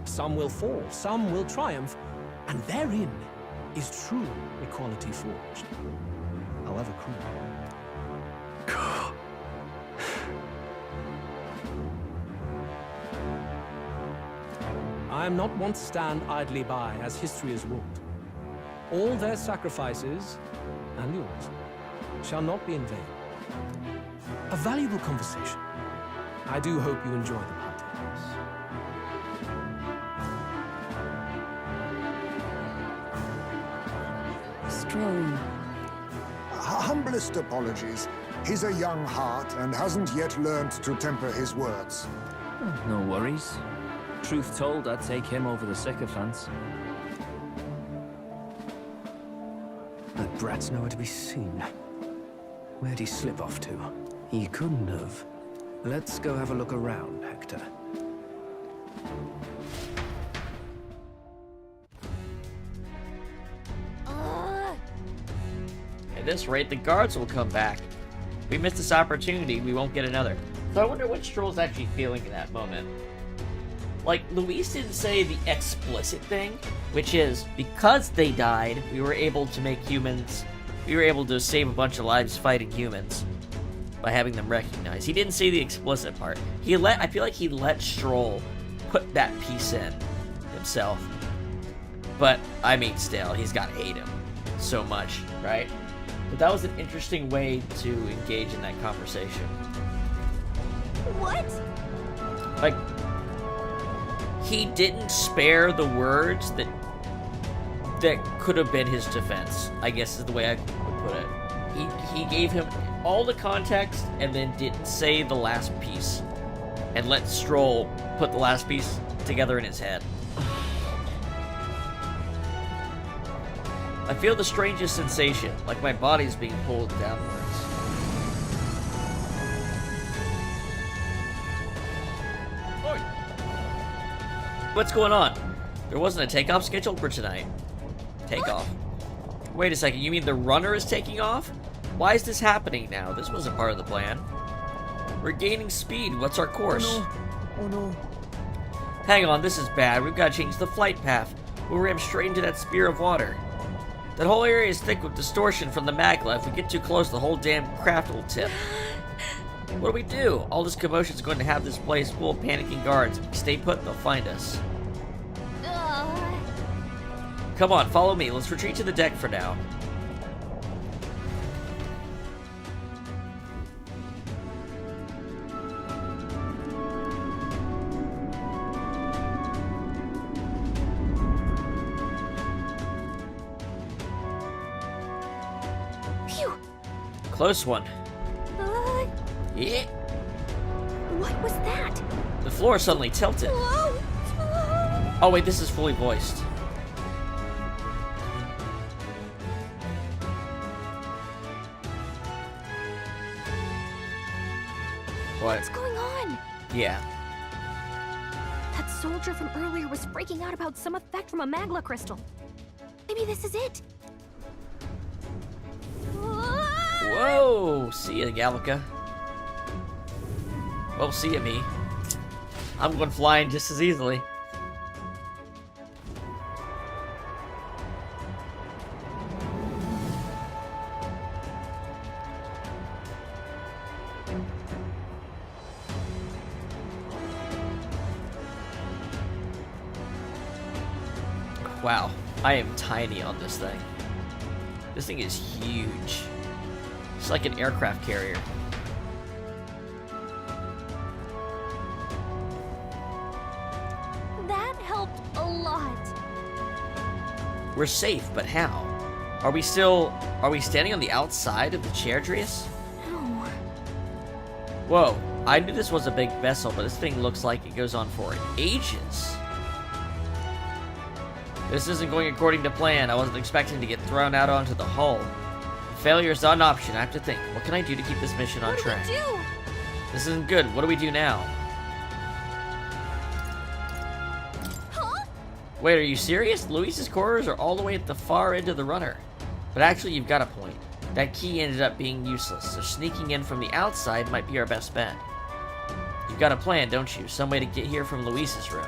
S12: Some will fall, some will triumph, and therein is true equality forged, however cruel. I am not one to stand idly by as history is wrought. All their sacrifices, and yours, shall not be in vain. A valuable conversation. I do hope you enjoy the party.
S7: Strong. Humblest apologies. He's a young heart and hasn't yet learned to temper his words.
S10: No worries. Truth told, I'd take him over the sycophants.
S3: That brat's nowhere to be seen. Where'd he slip off to? He couldn't have. Let's go have a look around, Hector.
S1: At this rate, the guards will come back. If we miss this opportunity, we won't get another. So I wonder what Stroll's actually feeling in that moment. Like, Luis didn't say the explicit thing, which is, because they died, we were able to make humans... We were able to save a bunch of lives fighting humans by having them recognized. He didn't say the explicit part. I feel like he let Stroll put that piece in himself. But, I mean, still, he's gotta hate him so much, right? But that was an interesting way to engage in that conversation.
S6: What?
S1: Like, he didn't spare the words that could have been his defense, I guess is the way I would put it. He gave him all the context and then didn't say the last piece. And let Stroll put the last piece together in his head. I feel the strangest sensation, like my body's being pulled downwards. What's going on? There wasn't a takeoff scheduled for tonight. Takeoff? Wait a second, you mean the runner is taking off? Why is this happening now? This wasn't part of the plan. We're gaining speed. What's our course?
S3: Oh no.
S1: Hang on, this is bad. We've got to change the flight path. We'll ram straight into that spear of water. That whole area is thick with distortion from the magma. If we get too close, the whole damn craft will tip. What do we do? All this commotion is going to have this place full of panicking guards. If we stay put, they'll find us. Come on, follow me. Let's retreat to the deck for now.
S6: Phew.
S1: Close one. Yeah.
S6: What was that?
S1: The floor suddenly tilted. Oh wait, this is fully voiced. What?
S6: What's going on?
S1: Yeah.
S6: That soldier from earlier was freaking out about some effect from a magma crystal. Maybe this is it.
S1: Whoa! See ya, Gallica. Well, see ya, me. I'm going flying just as easily. Wow, I am tiny on this thing. This thing is huge. It's like an aircraft carrier.
S6: That helped a lot.
S1: We're safe, but how? Are we standing on the outside of the Chairdrius?
S6: No.
S1: Whoa, I knew this was a big vessel, but this thing looks like it goes on for ages. This isn't going according to plan. I wasn't expecting to get thrown out onto the hull. Failure is not an option. I have to think. What can I do to keep this mission on track?
S6: What do we do?
S1: This isn't good. What do we do now?
S6: Huh?
S1: Wait, are you serious? Luis's quarters are all the way at the far end of the runner. But actually, you've got a point. That key ended up being useless, so sneaking in from the outside might be our best bet. You've got a plan, don't you? Some way to get here from Luis's room.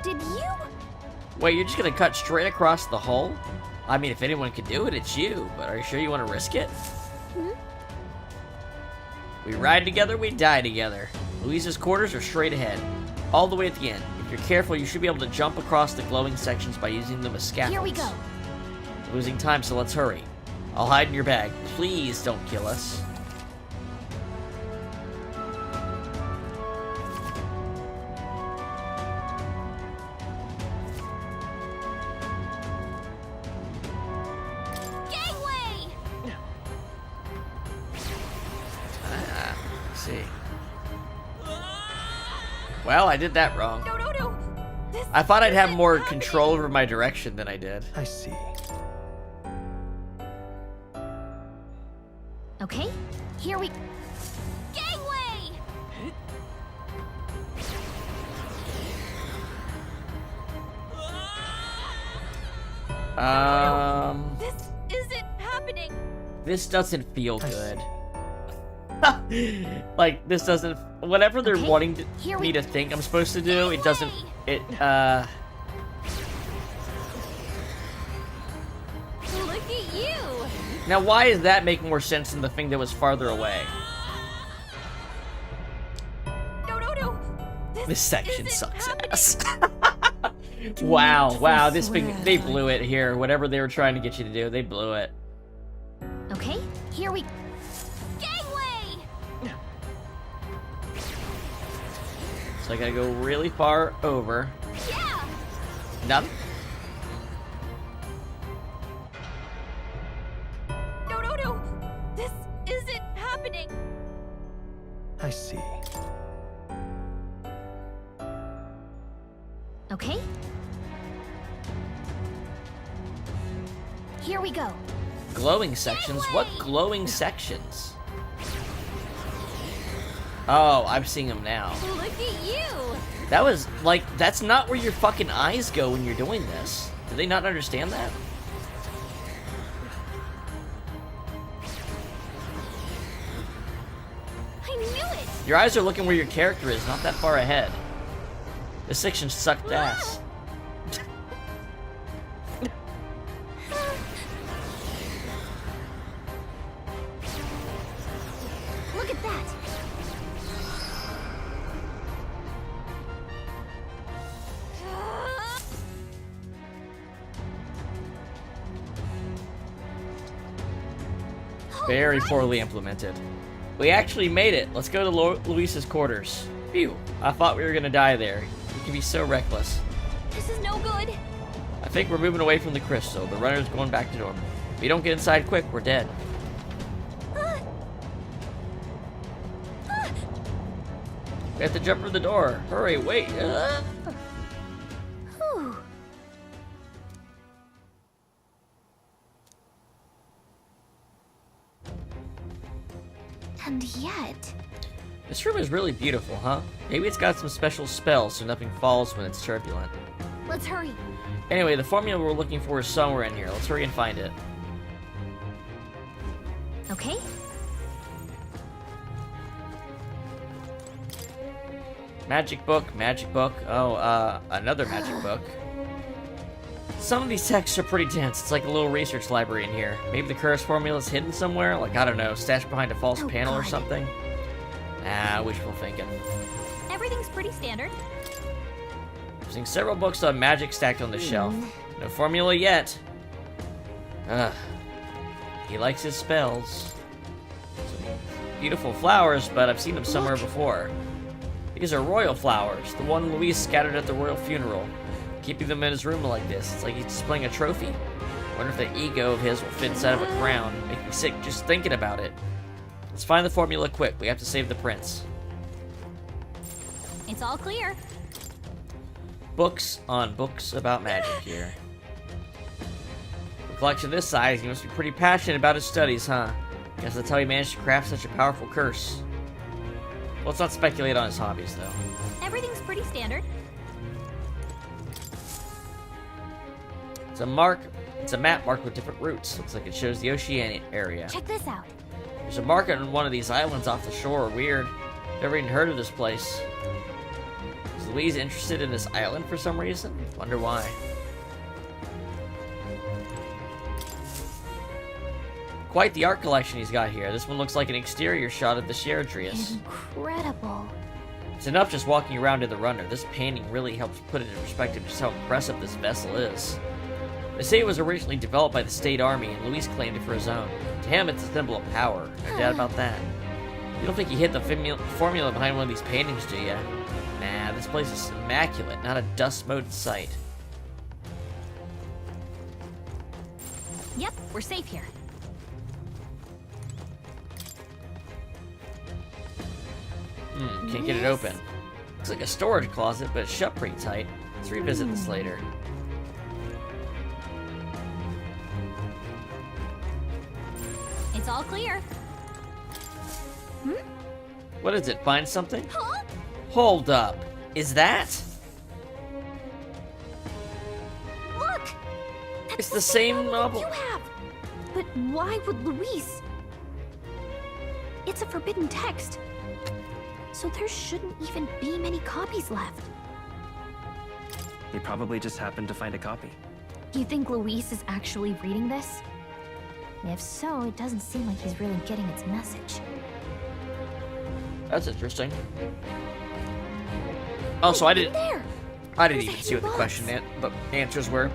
S6: Did you?
S1: Wait, you're just gonna cut straight across the hull? I mean, if anyone could do it, it's you. But are you sure you want to risk it? We ride together, we die together. Luis's quarters are straight ahead, all the way at the end. If you're careful, you should be able to jump across the glowing sections by using them as scaffolds.
S6: Here we go.
S1: Losing time, so let's hurry. I'll hide in your bag. Please don't kill us. Well, I did that wrong.
S6: No.
S1: I thought I'd have more control over my direction than I did.
S9: I see.
S6: Okay, here we... Gangway! This isn't happening.
S1: This doesn't feel good. Like, this doesn't... Whatever they're wanting me to think I'm supposed to do, it doesn't...
S6: Look at you!
S1: Now, why is that making more sense than the thing that was farther away?
S6: No.
S1: This section sucks ass. Wow, this thing... They blew it here. Whatever they were trying to get you to do, they blew it.
S6: Okay, here we... Gangway!
S1: So I gotta go really far over.
S6: Yeah!
S1: None?
S6: No. This isn't happening.
S9: I see.
S6: Okay. Here we go.
S1: Glowing sections? What glowing sections? Oh, I'm seeing them now.
S6: Look at you!
S1: That was, like, that's not where your fucking eyes go when you're doing this. Do they not understand that?
S6: I knew it!
S1: Your eyes are looking where your character is, not that far ahead. This section sucked ass.
S6: Look at that!
S1: Very poorly implemented. We actually made it. Let's go to Luis's quarters. Phew. I thought we were gonna die there. You can be so reckless.
S6: This is no good.
S1: I think we're moving away from the crystal. The runner's going back to normal. If we don't get inside quick, we're dead. We have to jump through the door. Hurry, wait.
S6: Whew. And yet...
S1: This room is really beautiful, huh? Maybe it's got some special spells so nothing falls when it's turbulent.
S6: Let's hurry.
S1: Anyway, the formula we're looking for is somewhere in here. Let's hurry and find it.
S6: Okay.
S1: Magic book. Oh, another magic book. Some of these texts are pretty dense. It's like a little research library in here. Maybe the curse formula is hidden somewhere? Like, I don't know, stashed behind a false panel or something? Ah, wishful thinking.
S6: Everything's pretty standard.
S1: Seeing several books on magic stacked on the shelf. No formula yet. Ugh. He likes his spells. Some beautiful flowers, but I've seen them somewhere before. These are royal flowers, the one Luis scattered at the royal funeral. Keeping them in his room like this, it's like he's displaying a trophy. Wonder if the ego of his will fit inside of a crown. Make me sick just thinking about it. Let's find the formula quick. We have to save the prince.
S6: It's all clear.
S1: Books on books about magic here. A collection this size, he must be pretty passionate about his studies, huh? Guess that's how he managed to craft such a powerful curse. Let's not speculate on his hobbies, though.
S6: Everything's pretty standard.
S1: It's a map marked with different routes. Looks like it shows the Oceania area.
S6: Check this out.
S1: There's a market on one of these islands off the shore. Weird. Never even heard of this place. Is Louise interested in this island for some reason? Wonder why. Quite the art collection he's got here. This one looks like an exterior shot of the Sheridrius.
S6: Incredible.
S1: It's enough just walking around in the runner. This painting really helps put it in perspective just how impressive this vessel is. They say it was originally developed by the state army, and Luis claimed it for his own. To him, it's a symbol of power. No doubt about that. You don't think he hit the formula behind one of these paintings, do ya? Nah, this place is immaculate, not a dust-mote sight.
S6: Yep, we're safe here.
S1: Can't get it open. Looks like a storage closet, but it's shut pretty tight. Let's revisit this later.
S6: It's all clear.
S1: What is it? Find something?
S6: Huh?
S1: Hold up. Is that?
S6: Look!
S1: It's the same novel.
S6: You have! But why would Luis? It's a forbidden text. So there shouldn't even be many copies left.
S15: He probably just happened to find a copy.
S6: Do you think Luis is actually reading this? If so, it doesn't seem like he's really getting its message.
S1: That's interesting. Oh, so I didn't even see what the the answers were.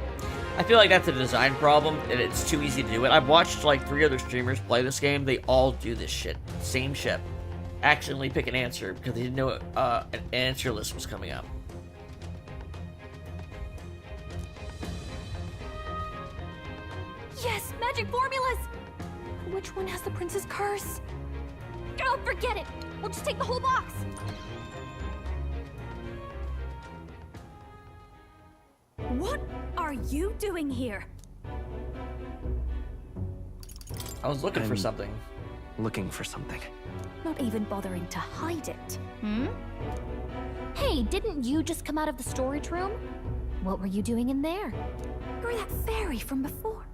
S1: I feel like that's a design problem, and it's too easy to do it. I've watched like 3 other streamers play this game. They all do this shit. Same shit. Accidentally pick an answer because they didn't know an answer list was coming up.
S6: Yes, magic formulas! Which one has the prince's curse? Oh, forget it! We'll just take the whole box! What are you doing here?
S1: I was looking for
S15: I'm
S1: something.
S15: Looking for something.
S6: Not even bothering to hide it. Hey, didn't you just come out of the storage room? What were you doing in there? You're that fairy from before.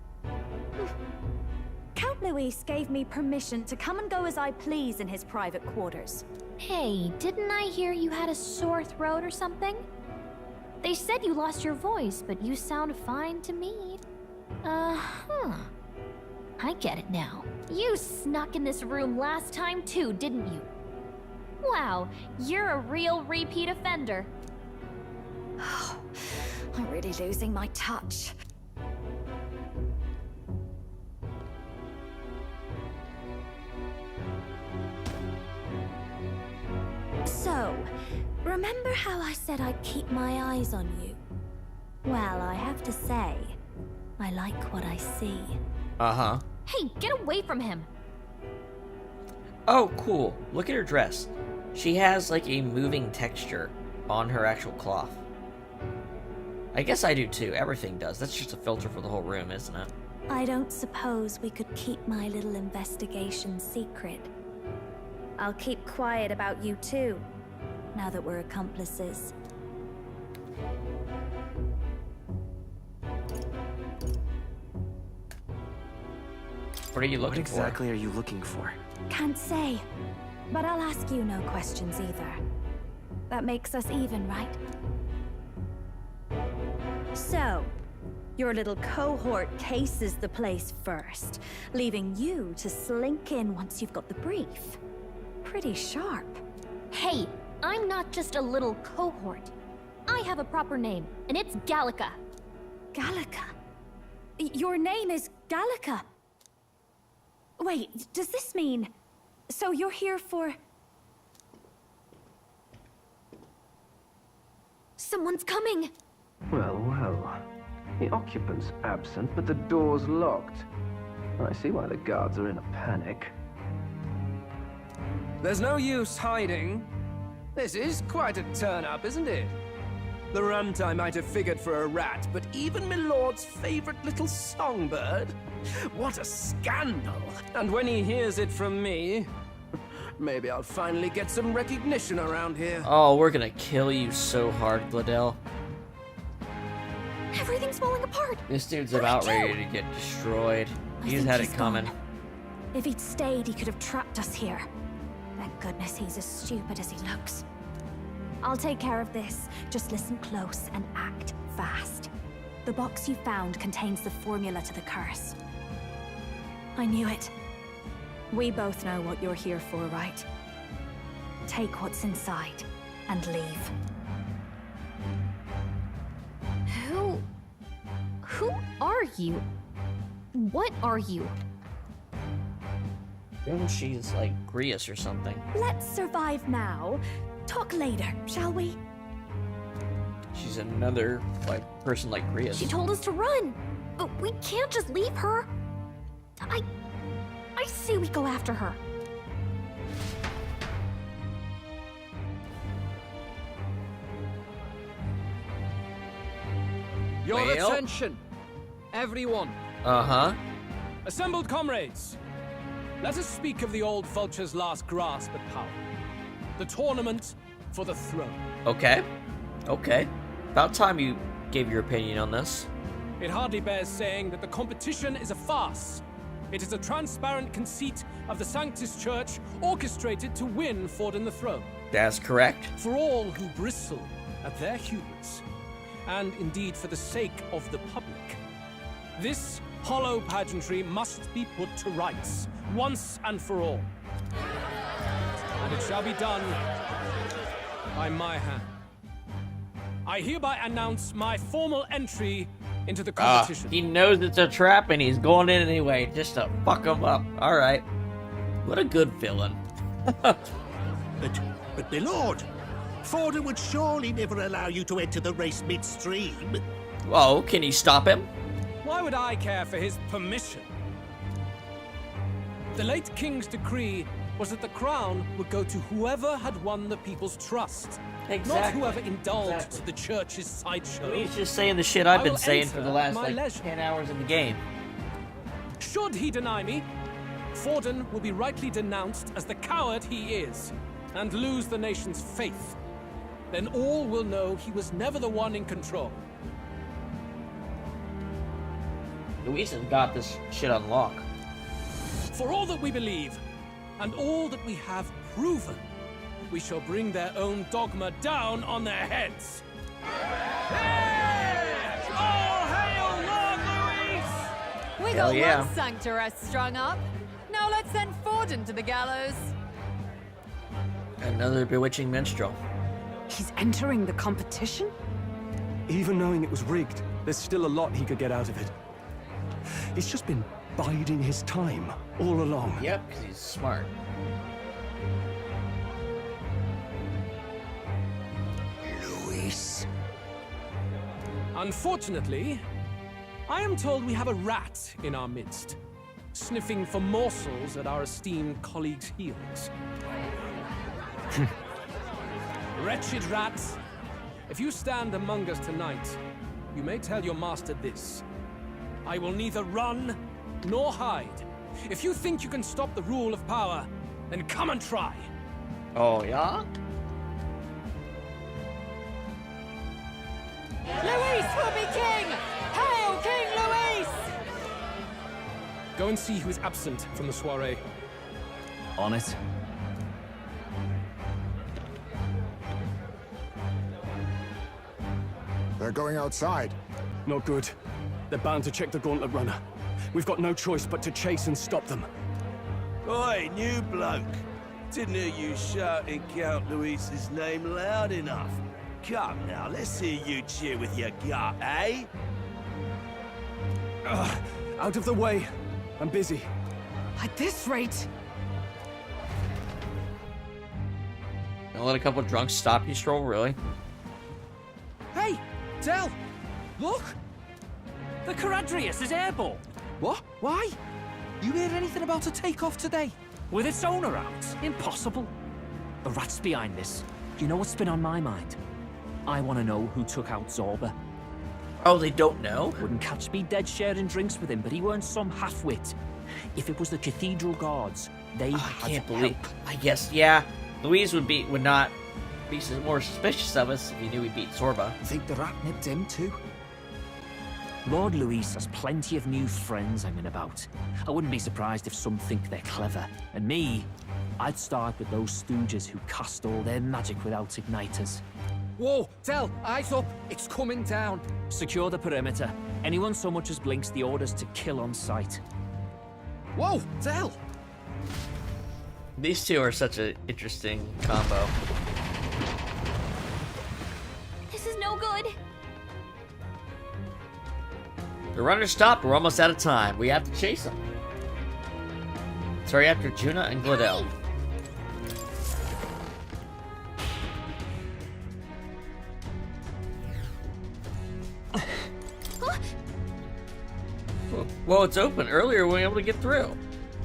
S16: Count Luis gave me permission to come and go as I please in his private quarters.
S6: Hey, didn't I hear you had a sore throat or something? They said you lost your voice, but you sound fine to me. I get it now. You snuck in this room last time too, didn't you? Wow, you're a real repeat offender.
S16: I'm really losing my touch. So, remember how I said I'd keep my eyes on you? Well, I have to say, I like what I see.
S1: Uh-huh.
S6: Hey, get away from him!
S1: Oh, cool. Look at her dress. She has like a moving texture on her actual cloth. I guess I do too. Everything does. That's just a filter for the whole room, isn't it?
S16: I don't suppose we could keep my little investigation secret. I'll keep quiet about you too, now that we're accomplices.
S1: What are you looking
S15: for? What exactly are you looking for?
S16: Can't say, but I'll ask you no questions either. That makes us even, right? So, your little cohort cases the place first, leaving you to slink in once you've got the brief. Pretty sharp.
S6: Hey, I'm not just a little cohort. I have a proper name, and it's Gallica.
S16: Gallica? Your name is Gallica? Wait, does this mean... So you're here for...
S6: Someone's coming!
S17: Well, well. The occupant's absent, but the door's locked. I see why the guards are in a panic.
S12: There's no use hiding. This is quite a turn-up, isn't it? The runt I might have figured for a rat, but even my lord's favorite little songbird? What a scandal! And when he hears it from me, maybe I'll finally get some recognition around here.
S1: Oh, we're gonna kill you so hard, Gladell.
S6: Everything's falling apart!
S1: This dude's about ready to get destroyed. He's had it coming.
S16: If he'd stayed, he could have trapped us here. Thank goodness he's as stupid as he looks. I'll take care of this. Just listen close and act fast. The box you found contains the formula to the curse. I knew it. We both know what you're here for, right? Take what's inside and leave.
S6: Who are you? What are you?
S1: Maybe she's like Grius or something.
S16: Let's survive now. Talk later, shall we?
S1: She's another like person like Grius.
S6: She told us to run, but we can't just leave her. I say we go after her.
S12: Your
S1: Well.
S12: attention, everyone.
S1: Uh-huh.
S12: Assembled comrades, let us speak of the old vulture's last grasp at power. The tournament for the throne.
S1: Okay. Okay. About time you gave your opinion on this.
S12: It hardly bears saying that the competition is a farce. It is a transparent conceit of the Sanctus Church orchestrated to win Forden the throne.
S1: That's correct.
S12: For all who bristle at their hubris, and indeed for the sake of the public, this hollow pageantry must be put to rights, once and for all. And it shall be done by my hand. I hereby announce my formal entry into the competition.
S1: He knows it's a trap and he's going in anyway just to fuck him up. Alright. What a good villain.
S18: But my lord, Forden would surely never allow you to enter the race midstream.
S1: Oh, can he stop him?
S12: Why would I care for his permission? The late king's decree was that the crown would go to whoever had won the people's trust.
S1: Exactly.
S12: Not whoever indulged the church's sideshow.
S1: He's just saying the shit I've
S12: I
S1: been
S12: will
S1: saying for
S12: enter
S1: the last,
S12: my
S1: like,
S12: leisure.
S1: 10 hours in the game.
S12: Should he deny me, Forden will be rightly denounced as the coward he is, and lose the nation's faith. Then all will know he was never the one in control.
S1: Luis has got this shit on lock.
S12: For all that we believe, and all that we have proven, we shall bring their own dogma down on their heads.
S2: All hail Lord Luis! We
S1: Hell
S2: got
S1: yeah.
S2: one sanctoress strung up. Now let's send Forden to the gallows.
S1: Another bewitching minstrel.
S13: He's entering the competition?
S3: Even knowing it was rigged, there's still a lot he could get out of it. He's just been biding his time all along.
S1: Yep, because he's smart.
S18: Luis.
S12: Unfortunately, I am told we have a rat in our midst, sniffing for morsels at our esteemed colleagues' heels. Wretched rat, if you stand among us tonight, you may tell your master this. I will neither run nor hide. If you think you can stop the rule of power, then come and try.
S1: Oh, yeah?
S2: Luis will be king! Hail King Luis!
S12: Go and see who is absent from the soiree.
S10: On it.
S7: They're going outside.
S3: Not good. They're bound to check the gauntlet runner. We've got no choice but to chase and stop them.
S5: Oi, new bloke. Didn't hear you shouting Count Luis's name loud enough. Come now, let's hear you cheer with your gut, eh?
S3: Out of the way. I'm busy.
S13: At this rate...
S1: Gonna let a couple drunks stop you, Stroll, really?
S10: Hey, Del! Look! The Caradrius is airborne! What? Why? You heard anything about a takeoff today? With its owner out? Impossible. The rat's behind this. Do you know what's been on my mind? I want to know who took out Zorba.
S1: Oh, they don't know?
S10: Wouldn't catch me dead sharing drinks with him, but he weren't some half-wit. If it was the Cathedral Guards, they
S1: I can't believe. I guess, yeah. Luis would not be more suspicious of us if he knew we beat Zorba.
S10: Think the rat nipped him too? Lord Luis has plenty of new friends hanging about. I wouldn't be surprised if some think they're clever. And me, I'd start with those stooges who cast all their magic without igniters.
S12: Whoa, Del, eyes up. It's coming down.
S10: Secure the perimeter. Anyone so much as blinks, the orders to kill on sight.
S12: Whoa, Del!
S1: These two are such an interesting combo.
S6: This is no good.
S1: The runner stopped. We're almost out of time. We have to chase them. Sorry, after Juna and Gladel. Well, it's open. Earlier, we were able to get through.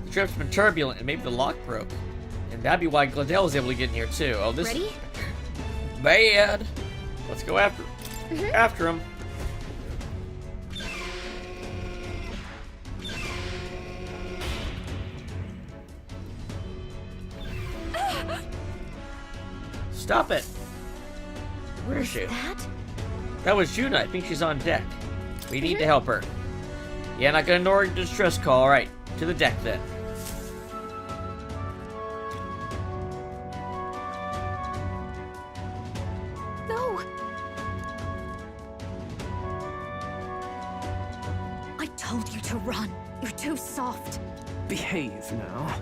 S1: The trip's been turbulent, and maybe the lock broke. And that'd be why Gladel was able to get in here, too. Oh, this
S6: Ready?
S1: is bad. Let's go after him. Stop it. Where is she? That was Juna. I think she's on deck. We need to help her. Yeah, not gonna ignore your distress call. Alright, to the deck then.
S16: No! I told you to run. You're too soft.
S3: Behave now.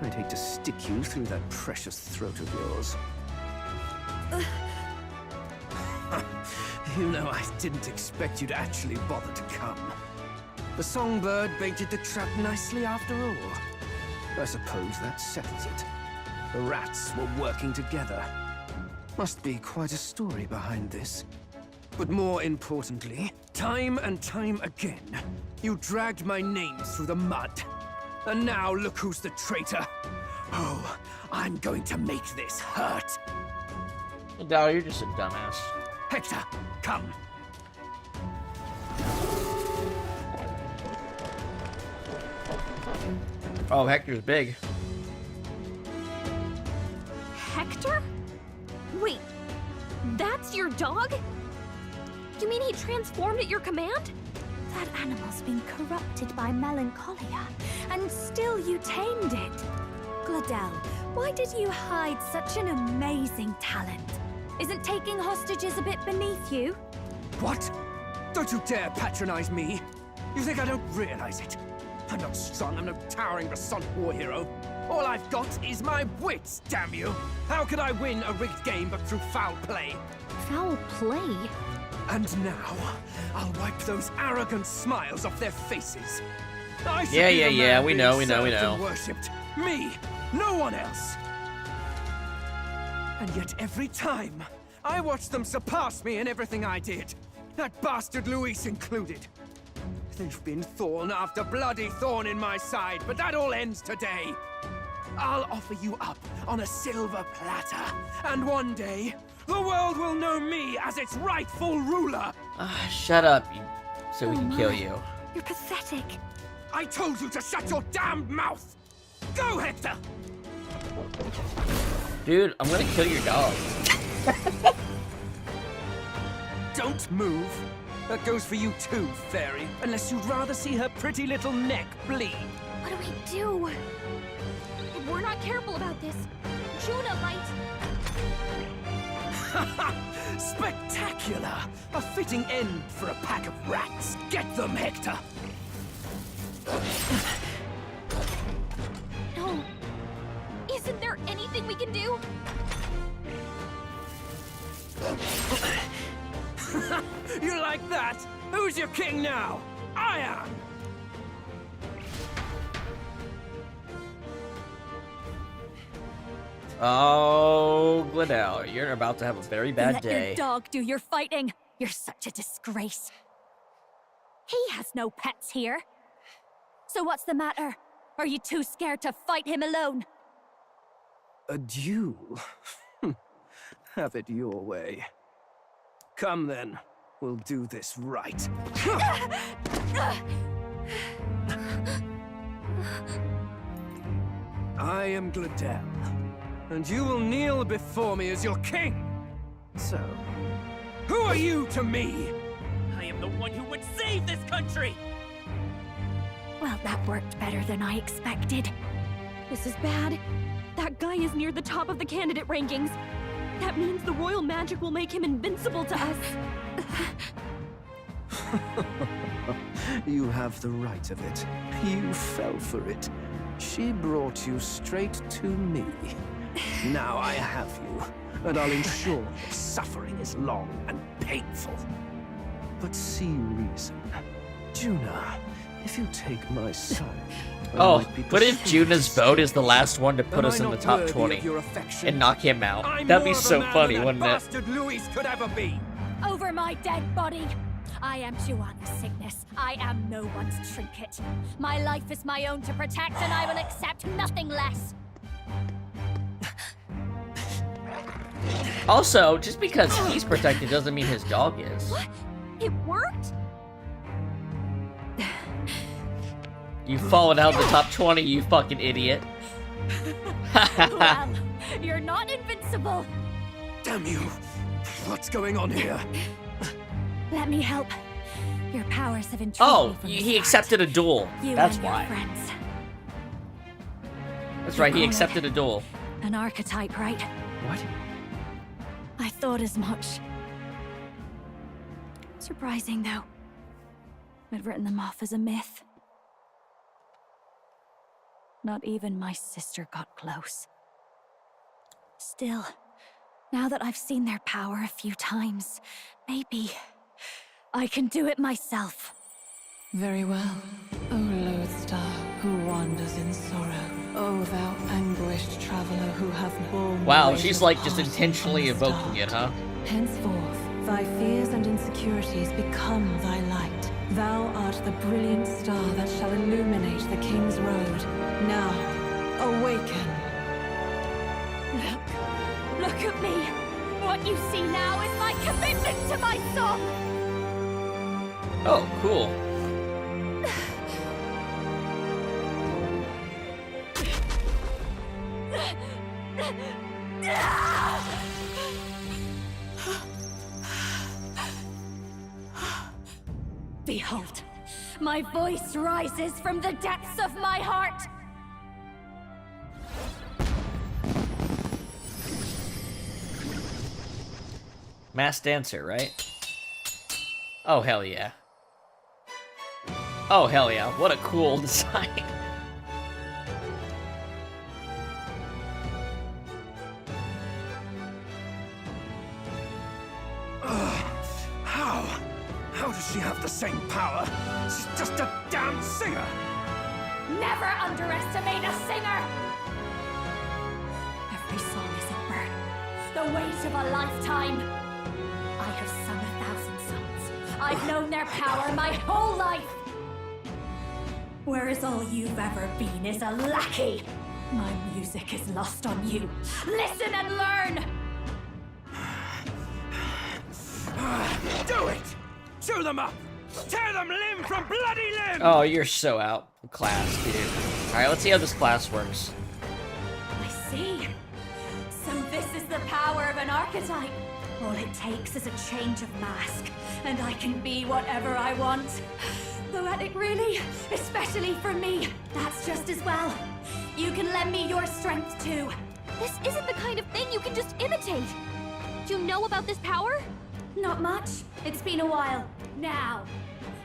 S3: I'd hate to stick you through that precious throat of yours. You know, I didn't expect you to actually bother to come. The songbird baited the trap nicely after all. I suppose that settles it. The rats were working together. Must be quite a story behind this. But more importantly, time and time again, you dragged my name through the mud. And now look who's the traitor. Oh, I'm going to make this hurt.
S1: Dal, you're just a dumbass.
S3: Hector, come.
S1: Oh, Hector's big.
S16: Hector? Wait, that's your dog? You mean he transformed at your command? That animal's been corrupted by melancholia, and still you tamed it. Gladel, why did you hide such an amazing talent? Isn't taking hostages a bit beneath you?
S3: What? Don't you dare patronize me! You think I don't realize it? I'm not strong, I'm no towering Rassant war hero. All I've got is my wits, damn you! How could I win a rigged game but through foul play?
S16: Foul play?
S3: And now, I'll wipe those arrogant smiles off their faces. I should
S1: Yeah,
S3: be the
S1: yeah,
S3: man
S1: we
S3: being
S1: know.
S3: served and worshipped. Me, no one else. And yet every time, I watch them surpass me in everything I did. That bastard Luis included. They've been thorn after bloody thorn in my side, but that all ends today. I'll offer you up on a silver platter, and one day, the world will know me as its rightful ruler.
S1: Shut up, so we can kill you.
S16: You're pathetic.
S3: I told you to shut your damned mouth! Go, Hector!
S1: Dude, I'm gonna kill your dog.
S3: Don't move. That goes for you too, fairy. Unless you'd rather see her pretty little neck bleed.
S16: What do we do? If we're not careful about this, Juna might...
S3: Spectacular! A fitting end for a pack of rats. Get them, Hector!
S16: No. Isn't there anything we can do?
S3: You like that? Who's your king now? I am!
S1: Oh, Gladel, you're about to have a very bad
S16: Let
S1: day.
S16: your dog do your fighting. You're such a disgrace. He has no pets here. So what's the matter? Are you too scared to fight him alone?
S3: A duel? Have it your way. Come then, we'll do this right. I am Gladel, and you will kneel before me as your king. So, who are you to me?
S10: I am the one who would save this country!
S16: Well, that worked better than I expected.
S6: This is bad. That guy is near the top of the candidate rankings. That means the royal magic will make him invincible to us.
S3: You have the right of it. You fell for it. She brought you straight to me. Now I have you, and I'll ensure your suffering is long and painful. But see reason. Juna, if you take my side...
S1: Oh, but if Juna's vote is the last one to put us in the top 20 and knock him out, that'd be so funny, wouldn't it?
S3: Bastard Luis could ever be.
S16: Over my dead body! I am Juana's sickness. I am no one's trinket. My life is my own to protect, and I will accept nothing less.
S1: Also, just because he's protected doesn't mean his dog is.
S16: What? It worked?
S1: You've fallen out of the top 20, you fucking idiot.
S16: Well, you're not invincible.
S3: Damn you! What's going on here?
S16: Let me help. Your powers have intrigued
S1: Oh,
S16: me from the
S1: he
S16: start.
S1: accepted a duel.
S16: You
S1: That's
S16: and your
S1: why.
S16: friends.
S1: That's right, he
S16: You're
S1: accepted a duel.
S16: An archetype, right?
S1: What?
S16: I thought as much. Surprising, though. I'd written them off as a myth. Not even my sister got close. Still, now that I've seen their power a few times, maybe I can do it myself.
S4: Very well, O lodestar who wanders in sorrow. O thou anguished traveler who hath borne the
S1: Wow,
S4: weight
S1: she's
S4: of
S1: like just
S4: heart
S1: intentionally
S4: upon the
S1: evoking it, huh?
S4: Henceforth, thy fears and insecurities become thy light. Thou art the brilliant star that shall illuminate the King's Road. Now, awaken.
S16: Look at me! What you see now is my commitment to my song!
S1: Oh, cool.
S16: Behold, my voice rises from the depths of my heart!
S1: Mass dancer, right? Oh, hell yeah. Oh, hell yeah. What a cool design.
S3: How does she have the same power? She's just a damn singer!
S16: Never underestimate a singer! Every song is a burden, the weight of a lifetime. I have sung 1,000 songs. I've known their power my whole life. Whereas all you've ever been is a lackey. My music is lost on you. Listen and learn!
S3: Do it! Chew them up! Tear them limb from bloody limb!
S1: Oh, you're so out of class, dude. Alright, let's see how this class works.
S16: I see. So this is the power of an archetype. All it takes is a change of mask, and I can be whatever I want. Though at it really, especially for me, that's just as well. You can lend me your strength too.
S6: This isn't the kind of thing you can just imitate. Do you know about this power?
S16: Not much. It's been a while. Now,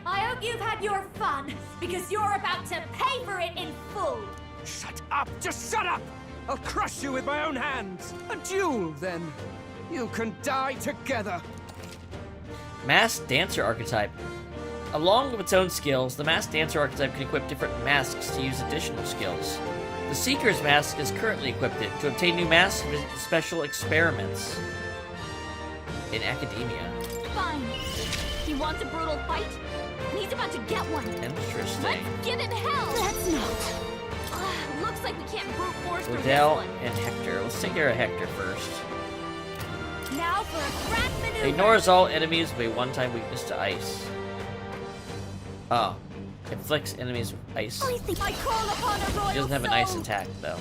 S16: I hope you've had your fun, because you're about to pay for it in full.
S3: Shut up! Just shut up! I'll crush you with my own hands! A duel, then. You can die together.
S1: Masked Dancer archetype. Along with its own skills, the Masked Dancer archetype can equip different masks to use additional skills. The Seeker's mask is currently equipped to obtain new masks with special experiments in academia.
S6: Fine. He wants a brutal fight, and he's about to get one.
S1: Interesting.
S6: Let's give him hell! Let's not. Looks like we can't brute force through this
S1: Liddell
S6: one.
S1: and Hector. Let's take care of Hector first.
S6: Now for a grand maneuver!
S1: Ignores all enemies with a one-time weakness to ice. Oh. Inflicts enemies with ice.
S16: I call upon a royal
S1: He doesn't have an ice
S16: soul.
S1: attack, though.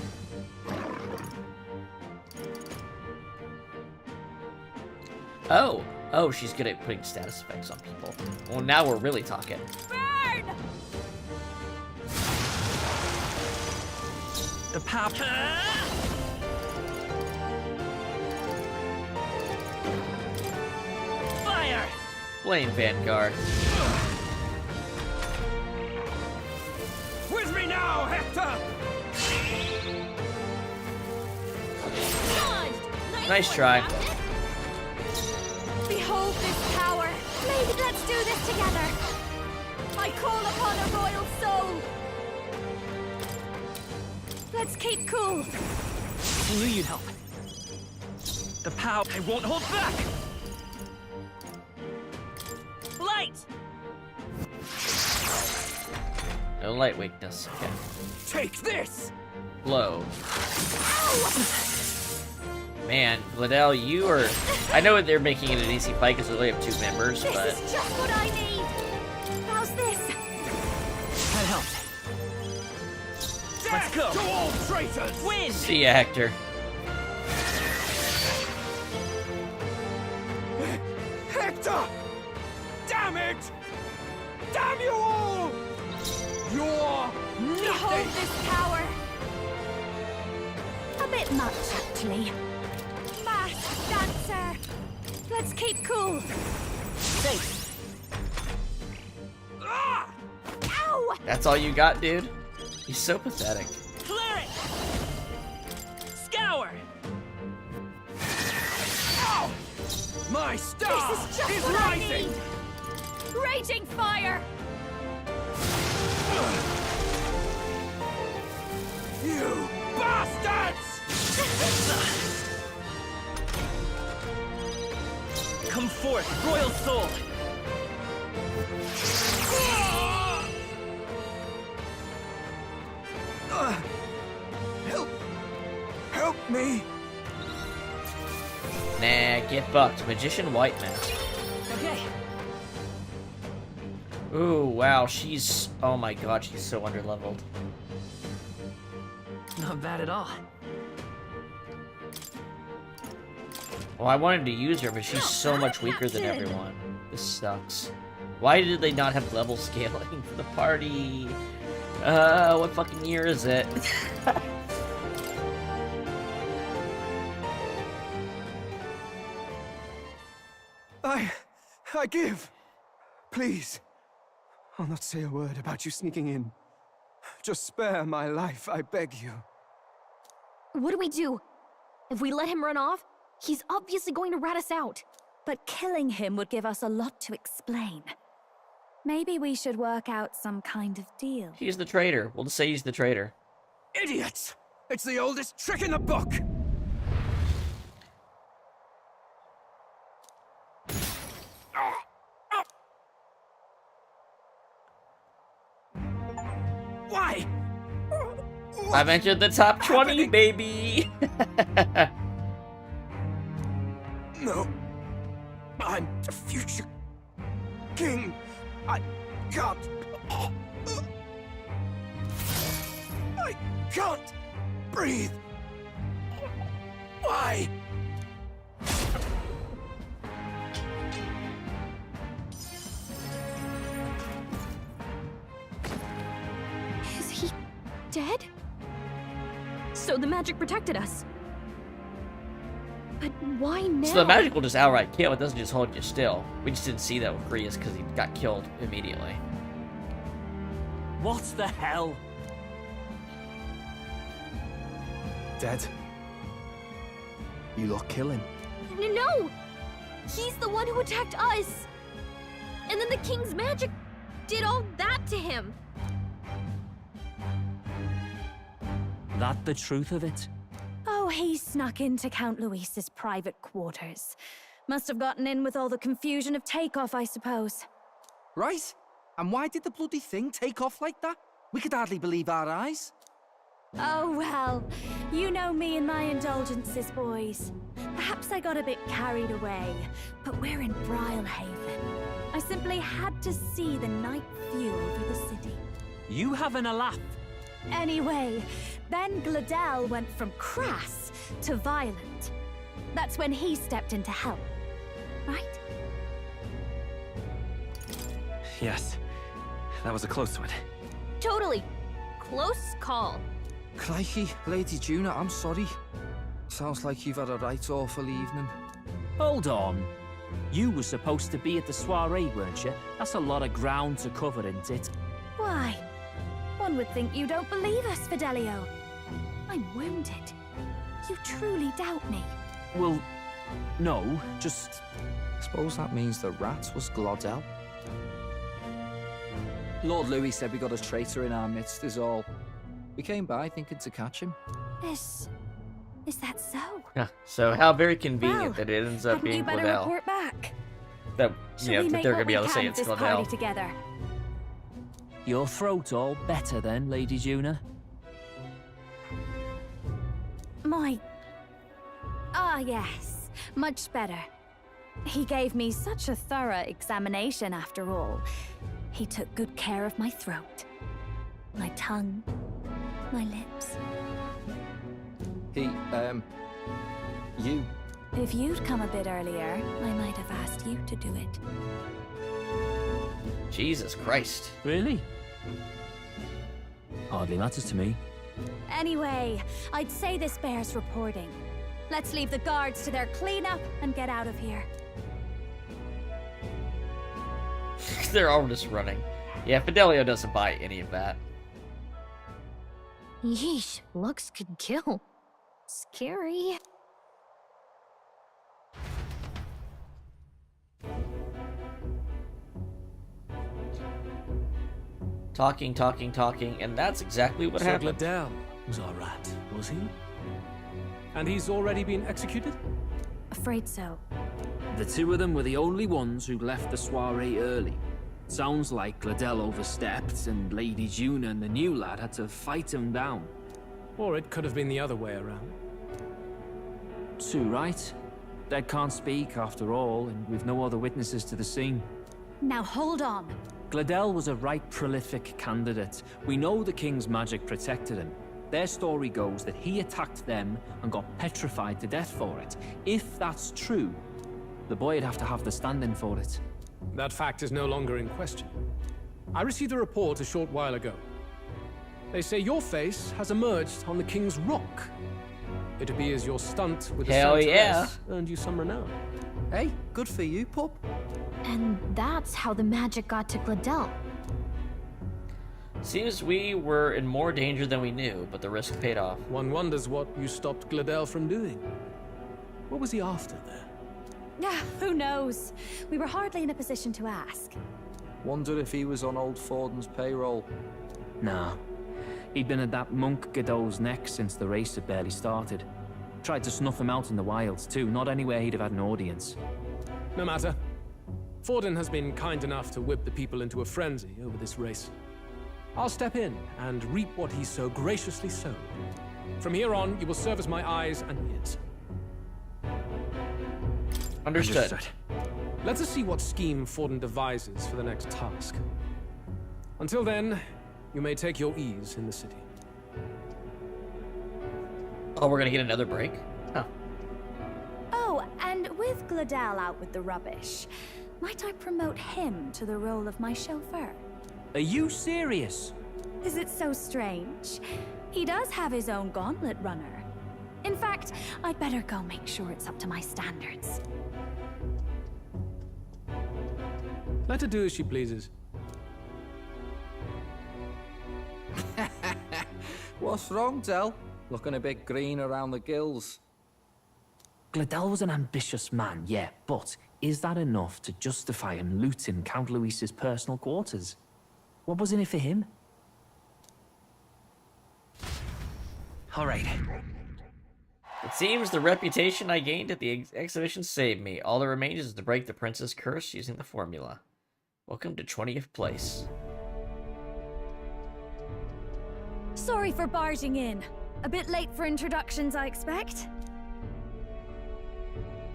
S1: Oh. Oh, she's good at putting status effects on people. Well, now we're really talking.
S16: Burn!
S15: The power.
S10: Fire!
S1: Flame Vanguard.
S3: With me now, Hector!
S1: Nice try.
S16: Behold this power! Maybe let's do this together! I call upon a royal soul! Let's keep cool!
S10: I knew you'd help. The power. I won't hold back! Light!
S1: No light weakness. Okay.
S3: Take this!
S1: Blow. Man, Liddell, you are... I know they're making it an easy fight because they only have 2 members,
S16: This
S1: but...
S16: is just what I need! How's this?
S10: That helped. Let's go!
S3: To all traitors!
S10: Win!
S1: See ya, Hector.
S10: it! Damn you all! You're
S16: Behold
S10: nothing!
S16: this power! A bit much, actually. Masked dancer! Let's keep cool.
S10: Safe.
S16: Ah! Ow!
S1: That's all you got, dude? He's so pathetic.
S10: Clear it! Scour! Ow! My star
S16: This is just what
S10: rising!
S16: I need! Raging fire!
S10: You bastards! Come forth, royal soul!
S3: Help me!
S1: Nah, get fucked. Magician White Mask.
S10: Okay.
S1: Ooh, wow, she's... Oh my god, she's so underleveled.
S10: Not bad at all.
S1: Well, I wanted to use her, but she's so much weaker than everyone. This sucks. Why did they not have level scaling for the party? What fucking year is it?
S3: I give. Please. I'll not say a word about you sneaking in. Just spare my life, I beg you.
S6: What do we do? If we let him run off, he's obviously going to rat us out.
S16: But killing him would give us a lot to explain. Maybe we should work out some kind of deal.
S1: He's the traitor. We'll just say he's the traitor.
S3: Idiots! It's the oldest trick in the book!
S10: Why?
S1: I've entered the top 20, baby!
S3: No. I'm the future king. I can't. I can't breathe. Why?
S6: Is he dead? So the magic protected us. But why now?
S1: So the magic will just outright kill, it doesn't just hold you still. We just didn't see that with Grius because he got killed immediately.
S10: What the hell?
S3: Dead. You lot kill him.
S6: No! He's the one who attacked us! And then the king's magic did all that to him!
S10: That the truth of it?
S16: Oh, he snuck into Count Luis's private quarters. Must have gotten in with all the confusion of takeoff, I suppose.
S10: Right? And why did the bloody thing take off like that? We could hardly believe our eyes.
S16: Oh, well, you know me and my indulgences, boys. Perhaps I got a bit carried away, but we're in Brilhaven. I simply had to see the night view over the city.
S10: You having a laugh?
S16: Anyway, then Gladel went from crass to violent. That's when he stepped in to help, right?
S15: Yes. That was a close one.
S6: Totally. Close call.
S19: Crikey, Lady Juna, I'm sorry. Sounds like you've had a right awful evening.
S10: Hold on. You were supposed to be at the soiree, weren't you? That's a lot of ground to cover, isn't it?
S16: Why? One would think you don't believe us, Fidelio. I'm wounded. You truly doubt me.
S10: Well, no, just...
S19: Suppose that means the rat was Glodell. Lord Louis said we got a traitor in our midst is all. We came by thinking to catch him.
S16: Is that so?
S1: Yeah, so how very convenient
S16: Well,
S1: that it ends up
S16: hadn't you
S1: being
S16: better
S1: Gladel.
S16: report back?
S1: That,
S16: Shall
S1: yeah,
S16: we
S1: that
S16: make
S1: they're
S16: what
S1: gonna be
S16: we
S1: able to say
S16: can
S1: it's
S16: of this
S1: Gladel.
S16: party together?
S10: Your throat all better then, Lady Juna?
S16: Yes. Much better. He gave me such a thorough examination after all. He took good care of my throat, my tongue, my lips.
S19: You.
S16: If you'd come a bit earlier, I might have asked you to do it.
S1: Jesus Christ.
S10: Really? Hardly matters to me.
S16: Anyway, I'd say this bears reporting. Let's leave the guards to their cleanup and get out of here.
S1: They're all just running. Yeah, Fidelio doesn't buy any of that.
S6: Yeesh, looks could kill. Scary.
S1: Talking, and that's exactly what happened.
S12: Gladel was our rat, was he? And he's already been executed?
S16: Afraid so.
S10: The two of them were the only ones who left the soiree early. Sounds like Gladel overstepped, and Lady Juna and the new lad had to fight him down.
S12: Or it could have been the other way around.
S10: Too right. Dead can't speak, after all, and we've no other witnesses to the scene.
S16: Now hold on.
S10: Gladel was a right prolific candidate. We know the king's magic protected him. Their story goes that he attacked them and got petrified to death for it. If that's true, the boy'd have to have the stand-in for it.
S12: That fact is no longer in question. I received a report a short while ago. They say your face has emerged on the King's Rock. It appears your stunt with the Santaress earned you some renown.
S19: Hey, good for you, pup.
S6: And that's how the magic got to Gladel.
S1: Seems we were in more danger than we knew, but the risk paid off.
S12: One wonders what you stopped Gladel from doing. What was he after there?
S16: Who knows? We were hardly in a position to ask.
S19: Wonder if he was on old Forden's payroll.
S10: Nah. He'd been at that monk Godot's neck since the race had barely started. Tried to snuff him out in the wilds too, not anywhere he'd have had an audience.
S12: No matter. Forden has been kind enough to whip the people into a frenzy over this race. I'll step in and reap what he so graciously sowed. From here on, you will serve as my eyes and ears.
S1: Understood.
S12: Let us see what scheme Forden devises for the next task. Until then, you may take your ease in the city.
S1: Oh, we're gonna get another break? Huh.
S16: Oh, and with Gladel out with the rubbish, might I promote him to the role of my chauffeur?
S10: Are you serious?
S16: Is it so strange? He does have his own gauntlet runner. In fact, I'd better go make sure it's up to my standards.
S12: Let her do as she pleases.
S19: What's wrong, Del? Looking a bit green around the gills.
S10: Gladel was an ambitious man, yeah, but is that enough to justify him looting Count Luis's personal quarters? What was in it for him?
S1: All right. It seems the reputation I gained at the exhibition saved me. All that remains is to break the prince's curse using the formula. Welcome to 20th place.
S16: Sorry for barging in. A bit late for introductions, I expect.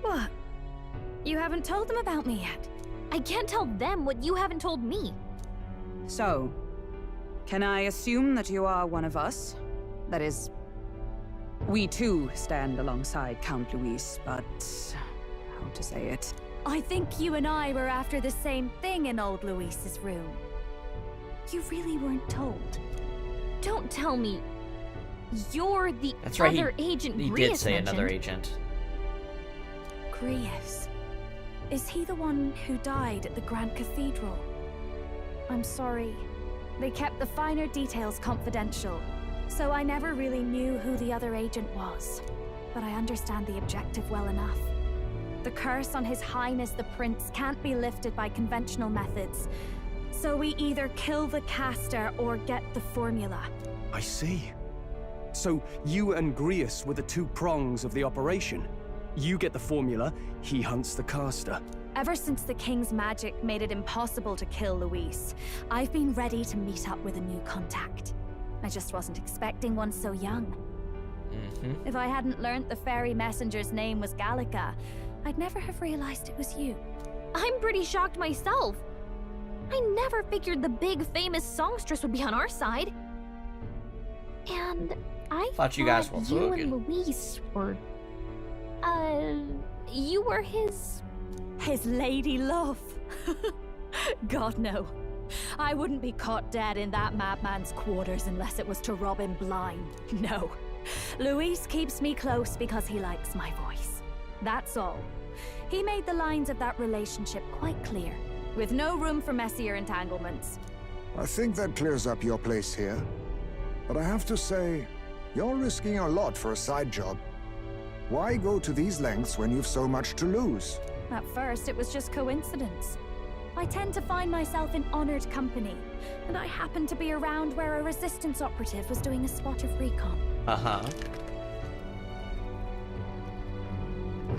S16: What? You haven't told them about me yet?
S6: I can't tell them what you haven't told me.
S13: So, can I assume that you are one of us? That is, we too stand alongside Count Luis, but how to say it?
S16: I think you and I were after the same thing in old Luis's room. You really weren't told.
S6: Don't tell me you're the
S1: That's right,
S6: other agent
S1: he
S6: Grius
S1: did say
S6: mentioned.
S1: another agent.
S16: Grius. Is he the one who died at the Grand Cathedral? I'm sorry. They kept the finer details confidential, so I never really knew who the other agent was. But I understand the objective well enough. The curse on His Highness the Prince can't be lifted by conventional methods, so we either kill the caster or get the formula.
S3: I see. So you and Grius were the two prongs of the operation. You get the formula, he hunts the caster.
S16: Ever since the King's magic made it impossible to kill Luis, I've been ready to meet up with a new contact. I just wasn't expecting one so young. If I hadn't learnt the fairy messenger's name was Gallica, I'd never have realized it was you.
S6: I'm pretty shocked myself. I never figured the big famous songstress would be on our side. And I
S1: thought you guys were
S6: you
S1: Logan.
S6: and Luis were... you were his
S16: lady love. God, no. I wouldn't be caught dead in that madman's quarters unless it was to rob him blind. No. Luis keeps me close because he likes my voice. That's all. He made the lines of that relationship quite clear, with no room for messier entanglements.
S7: I think that clears up your place here. But I have to say, you're risking a lot for a side job. Why go to these lengths when you've so much to lose?
S16: At first, it was just coincidence. I tend to find myself in honored company, and I happened to be around where a resistance operative was doing a spot of recon.
S1: Uh-huh.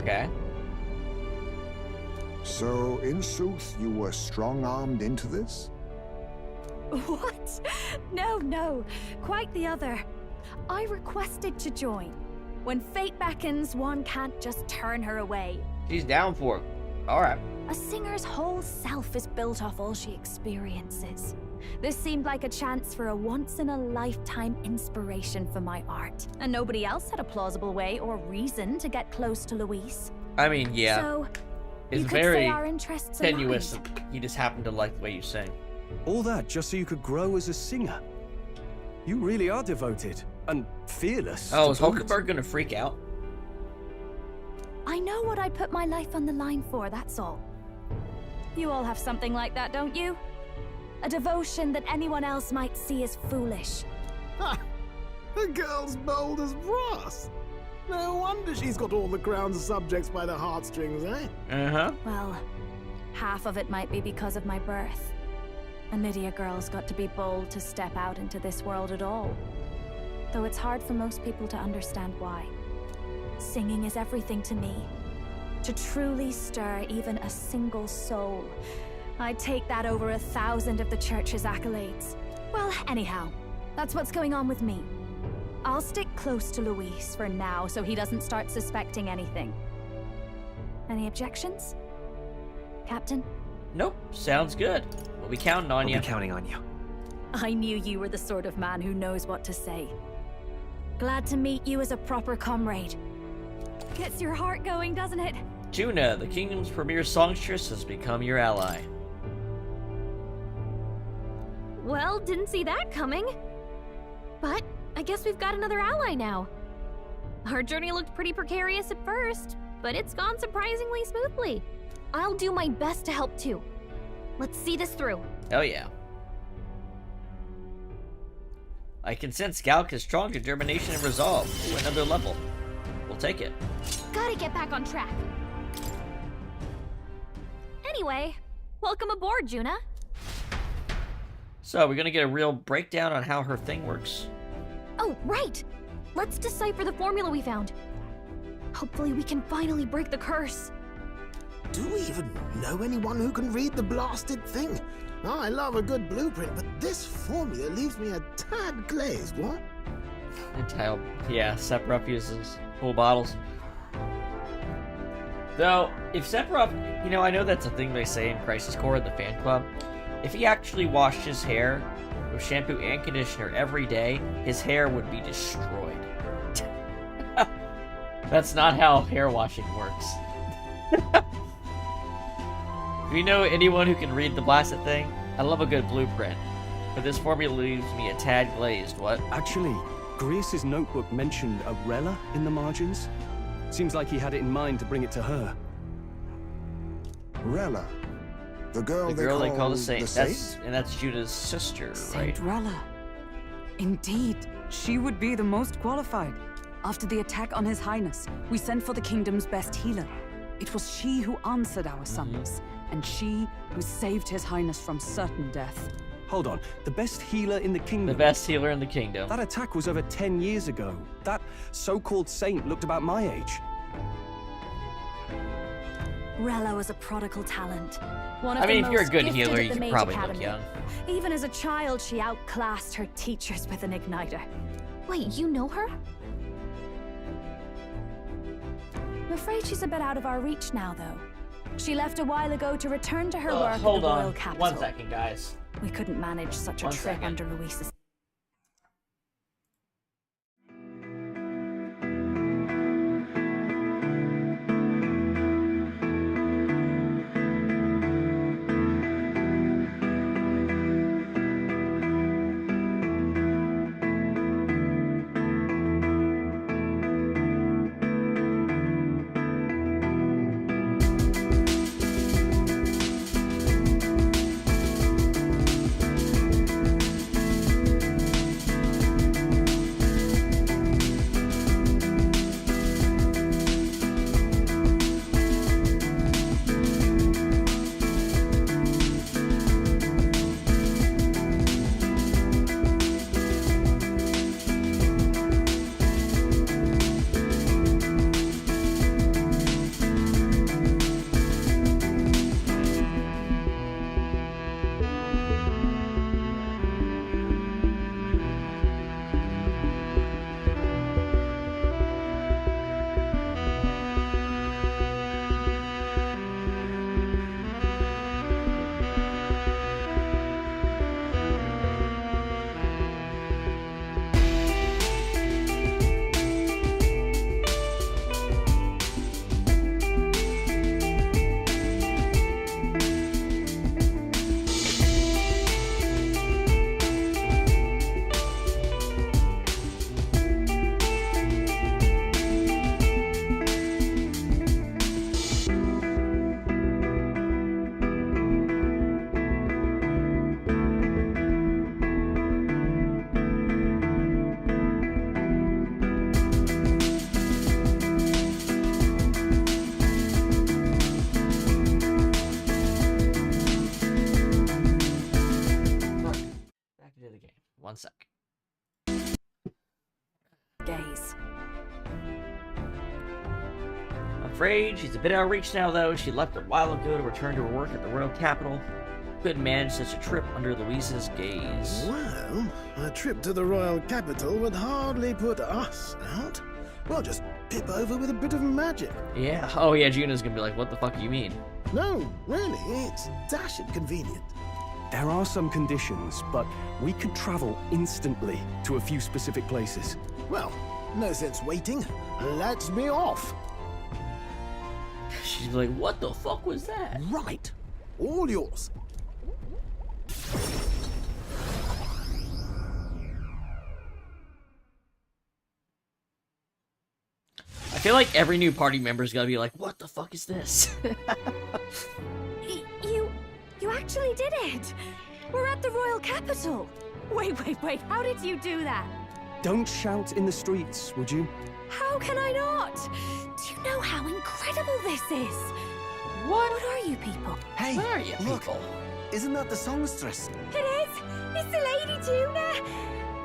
S1: Okay.
S7: So, in sooth, you were strong-armed into this?
S16: What? No. Quite the other. I requested to join. When fate beckons, one can't just turn her away.
S1: She's down for it. Alright.
S16: A singer's whole self is built off all she experiences. This seemed like a chance for a once-in-a-lifetime inspiration for my art. And nobody else had a plausible way or reason to get close to Luis.
S1: I mean, yeah.
S16: So,
S1: it's
S16: you could
S1: very
S16: say our interests
S1: tenuous.
S16: aligned.
S1: He just happened to like the way you sing.
S3: All that just so you could grow as a singer. You really are devoted and fearless.
S1: Oh,
S3: to
S1: is
S3: boot.
S1: Hulkenberg gonna freak out?
S16: I know what I put my life on the line for, that's all. You all have something like that, don't you? A devotion that anyone else might see as foolish.
S20: Ha! The girl's bold as brass. No wonder she's got all the crown's subjects by the heartstrings, eh?
S1: Uh-huh.
S16: Well, half of it might be because of my birth. A Nydia girl's got to be bold to step out into this world at all. Though it's hard for most people to understand why. Singing is everything to me. To truly stir even a single soul, I'd take that over 1,000 of the church's accolades. Well, anyhow, that's what's going on with me. I'll stick close to Luis for now so he doesn't start suspecting anything. Any objections? Captain?
S1: Nope. Sounds good. We'll be counting on you.
S15: We'll be counting on you.
S16: I knew you were the sort of man who knows what to say. Glad to meet you as a proper comrade. Gets your heart going, doesn't it?
S1: Juna, the kingdom's premier songstress, has become your ally.
S6: Well, didn't see that coming. But I guess we've got another ally now. Our journey looked pretty precarious at first, but it's gone surprisingly smoothly. I'll do my best to help too. Let's see this through.
S1: Oh yeah. I can sense Galka's strong determination and resolve to another level. We'll take it.
S6: Gotta get back on track. Anyway, welcome aboard, Juna.
S1: So, we're gonna get a real breakdown on how her thing works.
S6: Oh, right! Let's decipher the formula we found. Hopefully we can finally break the curse.
S20: Do we even know anyone who can read the blasted thing? I love a good blueprint, but this formula leaves me a tad glazed, what?
S1: Yeah, Sephiroth uses full bottles. Though, if Sephiroth, you know, I know that's a thing they say in Crisis Core, the fan club. If he actually washed his hair with shampoo and conditioner every day, his hair would be destroyed. That's not how hair washing works. Do you know anyone who can read the blasted thing? I love a good blueprint, but this formula leaves me a tad glazed, what?
S3: Actually, Grease's notebook mentioned a Rella in the margins. Seems like he had it in mind to bring it to her.
S7: Rella? The girl
S1: they call the Saint.
S7: The
S1: That's Juna's sister,
S13: Saint
S1: right?
S13: Rella. Indeed, she would be the most qualified. After the attack on His Highness, we sent for the kingdom's best healer. It was she who answered our summons, and she who saved His Highness from certain death.
S3: Hold on, the best healer in the kingdom?
S1: The best healer in the kingdom.
S3: That attack was over 10 years ago. That so-called saint looked about my age.
S16: Rella was a prodigal talent. One of
S1: I mean,
S16: the
S1: if you're a
S16: most
S1: good
S16: gifted
S1: healer,
S16: at
S1: you
S16: the
S1: can
S16: Mage
S1: probably look
S16: Academy.
S1: young.
S16: Even as a child, she outclassed her teachers with an igniter.
S6: Wait, you know her?
S16: I'm afraid she's a bit out of our reach now, though. She left a while ago to return to her work at the
S1: Hold
S16: royal
S1: on.
S16: capital.
S1: 1 second, guys.
S16: We couldn't manage such a
S1: One
S16: trip
S1: second.
S16: under Luis's.
S1: one sec.
S16: Gaze.
S1: Afraid she's a bit out of reach now, though. She left a while ago to return to her work at the royal capital. Couldn't manage such a trip under Luis's gaze.
S20: Well, a trip to the royal capital would hardly put us out. We'll just pip over with a bit of magic.
S1: Yeah. Oh, yeah, Juna's gonna be like, what the fuck do you mean?
S20: No, really, it's dashing convenient.
S3: There are some conditions, but we could travel instantly to a few specific places.
S20: Well, no sense waiting. Let's be off.
S1: She's like, what the fuck was that?
S20: Right. All yours.
S1: I feel like every new party member's gonna be like, what the fuck is this?
S16: You actually did it! We're at the royal capital! Wait, how did you do that?
S3: Don't shout in the streets, would you?
S16: How can I not? Do you know how incredible this is? What are you people?
S19: Hey,
S1: what are you people?
S19: Isn't that the songstress?
S16: It is! It's the Lady Juna!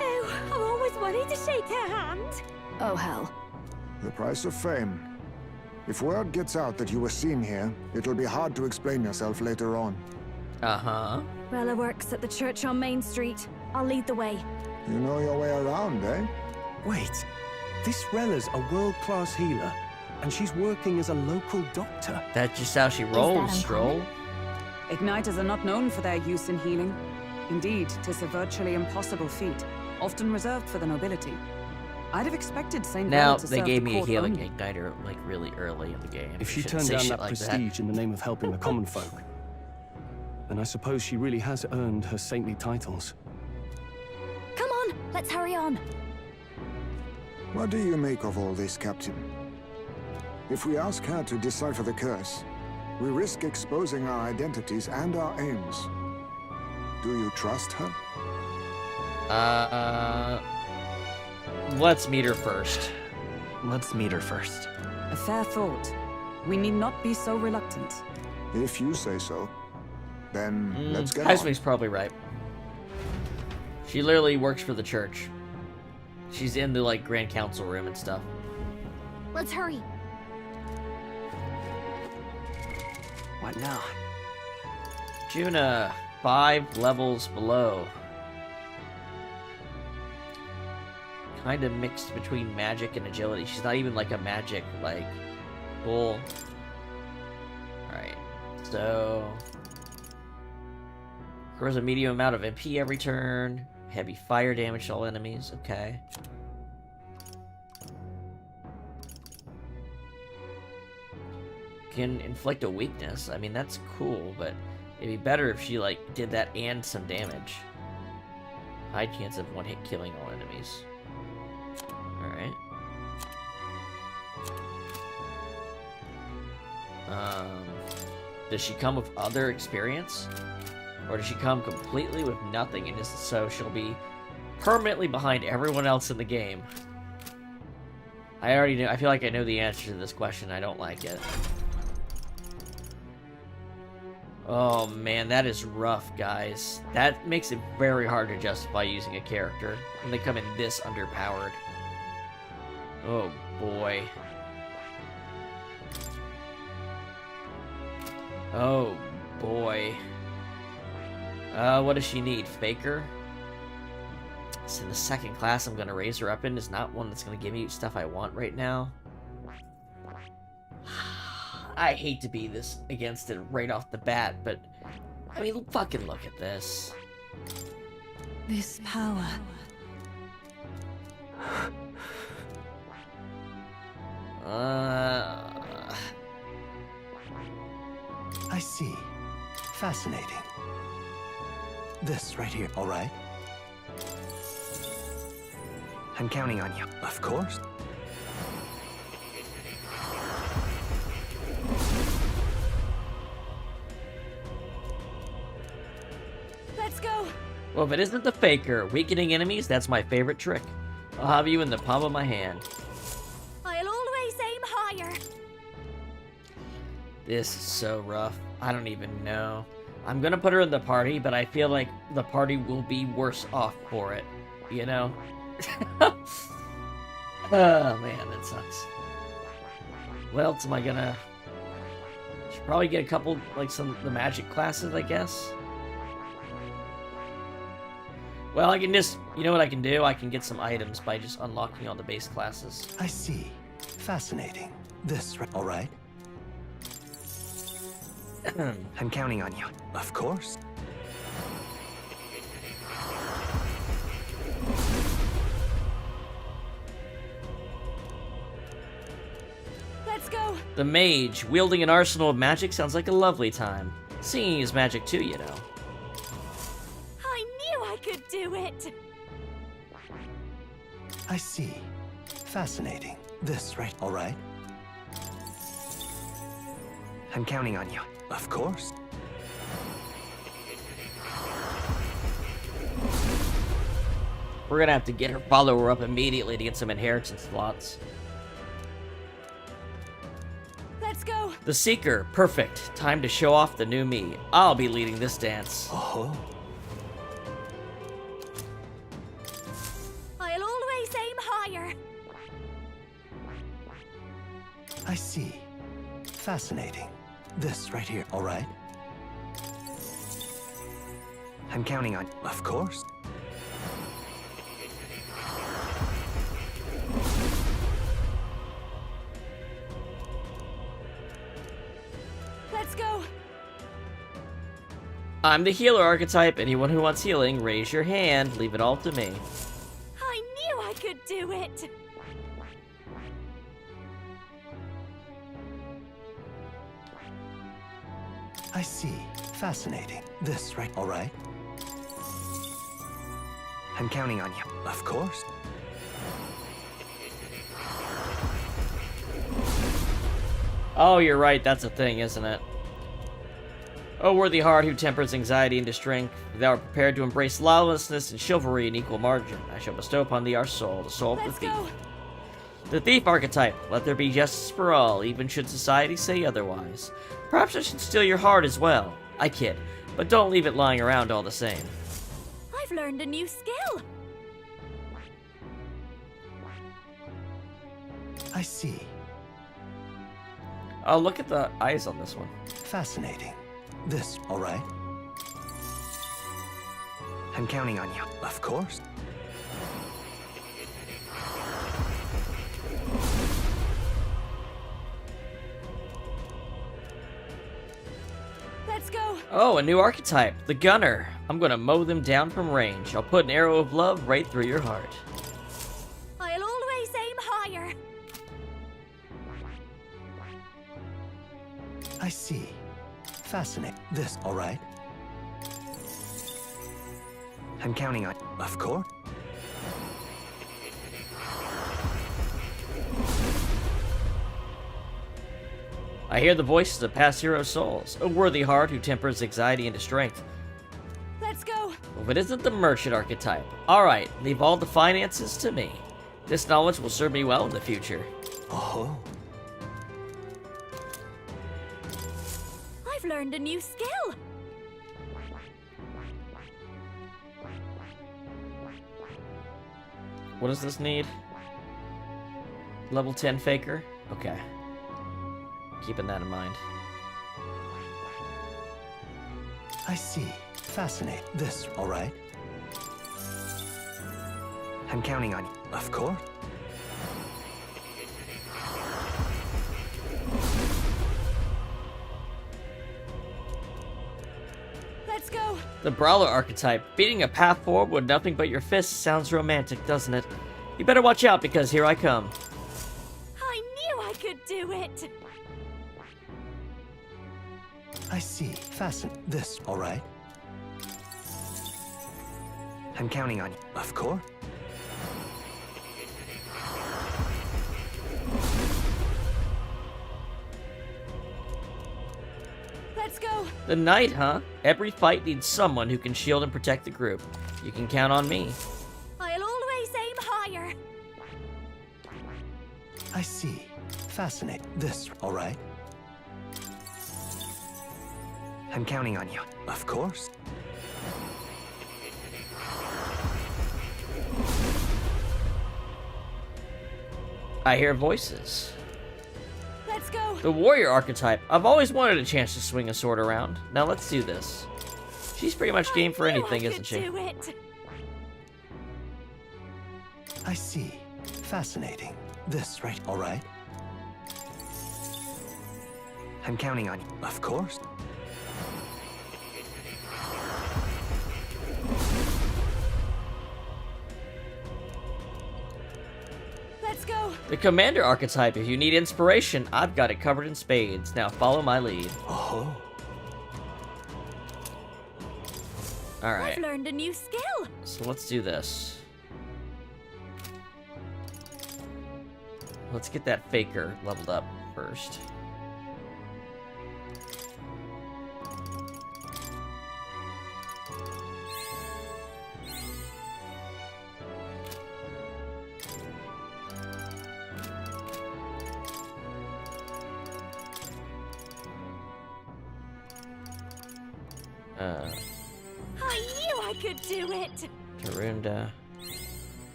S16: Oh, I've always wanted to shake her hand. Oh, hell.
S7: The price of fame. If word gets out that you were seen here, it'll be hard to explain yourself later on.
S1: Uh-huh.
S16: Rella works at the church on Main Street. I'll lead the way.
S7: You know your way around, eh?
S3: Wait, this Rella's a world-class healer, and she's working as a local doctor.
S1: That's just how she rolls, Stroll.
S13: Igniters are not known for their use in healing. Indeed, 'tis a virtually impossible feat, often reserved for the nobility. I'd have expected St.
S1: Now,
S13: to
S1: they
S13: serve
S1: gave
S13: the
S1: me a
S13: court
S1: healing
S13: only.
S1: igniter, like, really early in the game.
S3: If she
S1: Shouldn't
S3: turned
S1: say
S3: down
S1: shit
S3: that
S1: like
S3: prestige in the name of helping the common folk, then I suppose she really has earned her saintly titles.
S16: Come on, let's hurry on.
S7: What do you make of all this, Captain? If we ask her to decipher the curse, we risk exposing our identities and our aims. Do you trust her?
S1: Let's meet her first.
S15: Let's meet her first.
S13: A fair thought. We need not be so reluctant.
S7: If you say so, then let's get
S1: Heisman's probably right. She literally works for the church. She's in the, like, Grand Council room and stuff.
S16: Let's hurry.
S15: What now?
S1: Juna, 5 levels below. Kind of mixed between magic and agility. She's not even like a magic, like, bull. Alright, so... Grows a medium amount of MP every turn. Heavy fire damage to all enemies. Okay. Can inflict a weakness. I mean, that's cool, but it'd be better if she, like, did that and some damage. High chance of one-hit killing all enemies. Alright. Does she come with other experience? Or does she come completely with nothing, and so she'll be permanently behind everyone else in the game? I already know. I feel like I know the answer to this question. I don't like it. Oh man, that is rough, guys. That makes it very hard to justify using a character when they come in this underpowered. Oh boy. Oh boy. What does she need? Faker? So the second class I'm gonna raise her up in is not one that's gonna give me stuff I want right now. I hate to be this against it right off the bat, but I mean, fucking look at this.
S4: This power.
S9: I see. Fascinating. This right here, all right?
S15: I'm counting on you.
S9: Of course.
S16: Let's go.
S1: Well, if it isn't the Faker, weakening enemies, that's my favorite trick. I'll have you in the palm of my hand.
S16: I'll always aim higher.
S1: This is so rough. I don't even know. I'm gonna put her in the party, but I feel like the party will be worse off for it, you know? Oh man, that sucks. What else am I gonna... Should probably get a couple, like the magic classes, I guess. Well, I can just... You know what I can do? I can get some items by just unlocking all the base classes.
S9: I see. Fascinating. This, all right?
S15: I'm counting on you.
S9: Of course.
S16: Let's go.
S1: The mage, wielding an arsenal of magic sounds like a lovely time. Singing is magic too, you know.
S16: I knew I could do it.
S9: I see. Fascinating. This, right? All right?
S15: I'm counting on you.
S9: Of course.
S1: We're gonna have to get her follower up immediately to get some inheritance slots.
S16: Let's go.
S1: The Seeker, perfect. Time to show off the new me. I'll be leading this dance.
S9: Oh.
S16: I'll always aim higher.
S9: I see. Fascinating. This right here, all right?
S15: I'm counting on you.
S9: Of course.
S16: Let's go.
S1: I'm the healer archetype. Anyone who wants healing, raise your hand. Leave it all to me.
S16: I knew I could do it.
S9: I see. Fascinating. This right, all right?
S15: I'm counting on you.
S9: Of course.
S1: Oh, you're right. That's a thing, isn't it? O worthy heart who tempers anxiety into strength, thou art prepared to embrace lawlessness and chivalry in equal margin. I shall bestow upon thee our soul, the soul of the thief. The thief archetype. Let there be justice for all, even should society say otherwise. Perhaps I should steal your heart as well. I kid, but don't leave it lying around all the same.
S16: I've learned a new skill.
S9: I see.
S1: Oh, look at the eyes on this one.
S9: Fascinating. This, all right?
S15: I'm counting on you.
S9: Of course.
S16: Let's go.
S1: Oh, a new archetype, the gunner. I'm gonna mow them down from range. I'll put an arrow of love right through your heart.
S16: I'll always aim higher.
S9: I see. Fascinating. This, all right?
S15: I'm counting on you.
S9: Of course.
S1: I hear the voices of past hero souls. A worthy heart who tempers anxiety into strength.
S16: Let's go.
S1: Well, if it isn't the merchant archetype. Alright, leave all the finances to me. This knowledge will serve me well in the future.
S9: Oh.
S16: I've learned a new skill.
S1: What does this need? Level 10 faker? Okay. Keeping that in mind.
S9: I see. Fascinating. This, all right?
S15: I'm counting on you.
S9: Of course.
S16: Let's go.
S1: The brawler archetype. Beating a path forward with nothing but your fists sounds romantic, doesn't it? You better watch out because here I come.
S16: I knew I could do it.
S9: I see. Fascinating. This, all right?
S15: I'm counting on you.
S9: Of course.
S16: Let's go.
S1: The knight, huh? Every fight needs someone who can shield and protect the group. You can count on me.
S16: I'll always aim higher.
S9: I see. Fascinating. This, all right?
S15: I'm counting on you.
S9: Of course.
S1: I hear voices.
S16: Let's go.
S1: The warrior archetype. I've always wanted a chance to swing a sword around. Now let's do this. She's pretty much game for anything, isn't she?
S16: Do it.
S9: I see. Fascinating. This right, all right?
S15: I'm counting on you.
S9: Of course.
S16: Let's go.
S1: The commander archetype. If you need inspiration, I've got it covered in spades. Now follow my lead.
S9: Oh.
S1: Alright.
S16: I've learned a new skill.
S1: So let's do this. Let's get that faker leveled up first.
S16: I knew I could do it.
S1: Tarunda.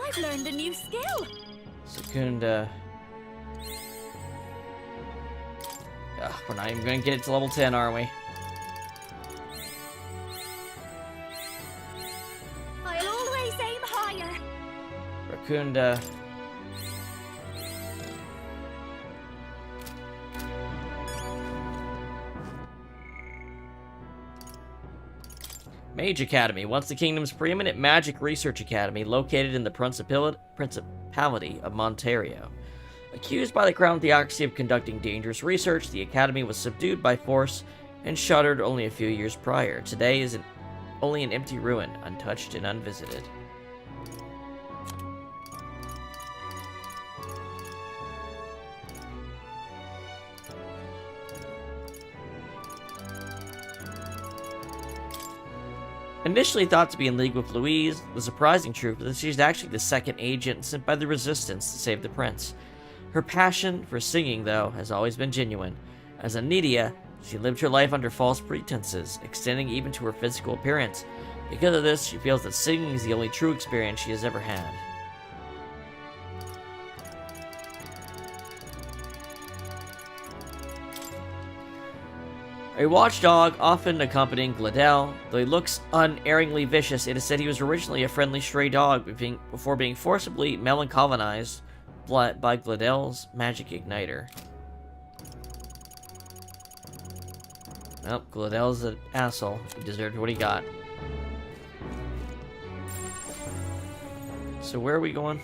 S16: I've learned a new skill.
S1: Secunda. Ugh, we're not even gonna get it to level 10, are we?
S16: I'll always aim higher.
S1: Racunda. Mage Academy, once the kingdom's preeminent magic research academy, located in the Principality of Monterio. Accused by the Crown Theocracy of conducting dangerous research, the academy was subdued by force and shuttered only a few years prior. Today is only an empty ruin, untouched and unvisited. Initially thought to be in league with Louise, the surprising truth is that she's actually the second agent sent by the Resistance to save the prince. Her passion for singing, though, has always been genuine. As a Nidia, she lived her life under false pretenses, extending even to her physical appearance. Because of this, she feels that singing is the only true experience she has ever had. A watchdog, often accompanying Gladel, though he looks unerringly vicious, it is said he was originally a friendly stray dog before being forcibly melancholinized by Gladel's magic igniter. Well, Gladel's an asshole. He deserved what he got. So where are we going?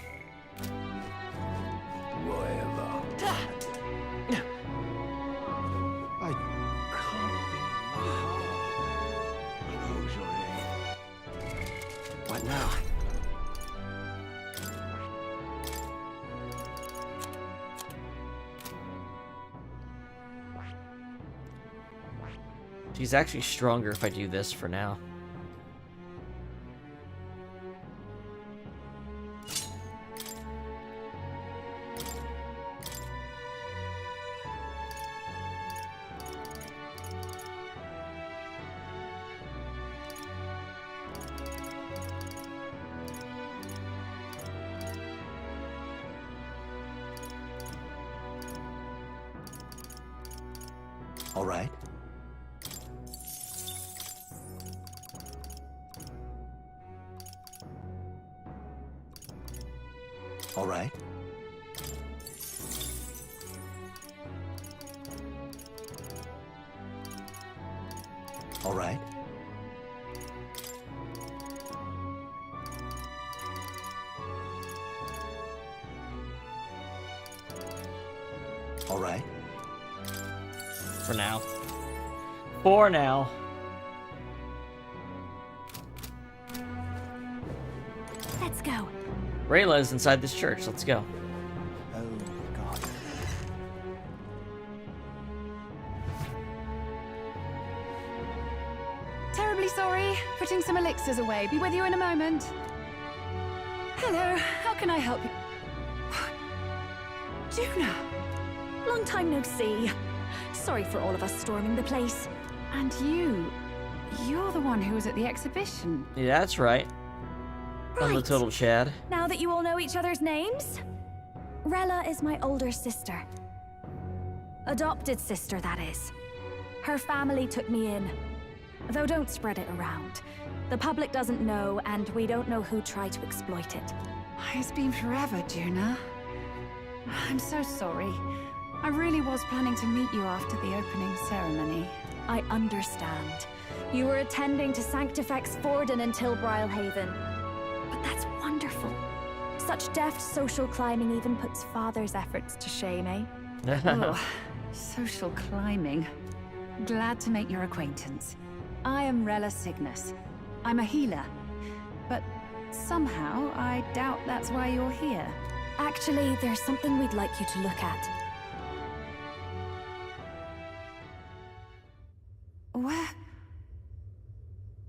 S15: What now?
S1: She's actually stronger if I do this for now.
S9: All right. All right. All right. All right.
S1: For now. For now.
S16: Let's go.
S1: Rayla is inside this church. Let's go.
S9: Oh, God.
S21: Terribly sorry. Putting some elixirs away. Be with you in a moment. Hello. How can I help you?
S16: Juna! Long time no see. Sorry for all of us storming the place.
S13: And you're the one who was at the exhibition.
S1: Yeah, that's right. I'm the
S16: Right.
S1: total Chad.
S16: Now that you all know each other's names, Rella is my older sister. Adopted sister, that is. Her family took me in. Though don't spread it around. The public doesn't know, and we don't know who tried to exploit it.
S13: It's been forever, Juna. I'm so sorry. I really was planning to meet you after the opening ceremony.
S16: I understand. You were attending to Sanctifex Forden until Brylehaven. But that's wonderful. Such deft social climbing even puts Father's efforts to shame, eh?
S13: Oh, social climbing. Glad to make your acquaintance. I am Rella Cygnus. I'm a healer. But somehow, I doubt that's why you're here.
S16: Actually, there's something we'd like you to look at.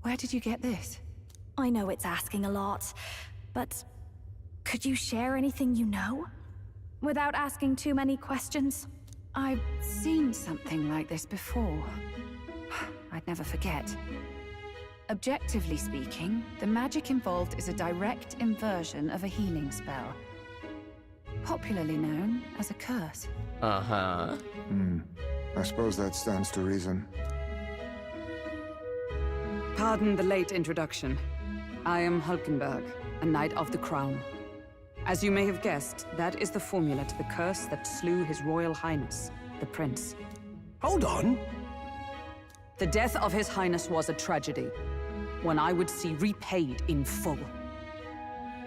S13: Where did you get this?
S16: I know it's asking a lot, but could you share anything you know? Without asking too many questions?
S13: I've seen something like this before. I'd never forget. Objectively speaking, the magic involved is a direct inversion of a healing spell. Popularly known as a curse.
S1: Uh-huh.
S7: I suppose that stands to reason.
S13: Pardon the late introduction. I am Hulkenberg, a Knight of the Crown. As you may have guessed, that is the formula to the curse that slew His Royal Highness, the Prince.
S3: Hold on!
S13: The death of His Highness was a tragedy, one I would see repaid in full.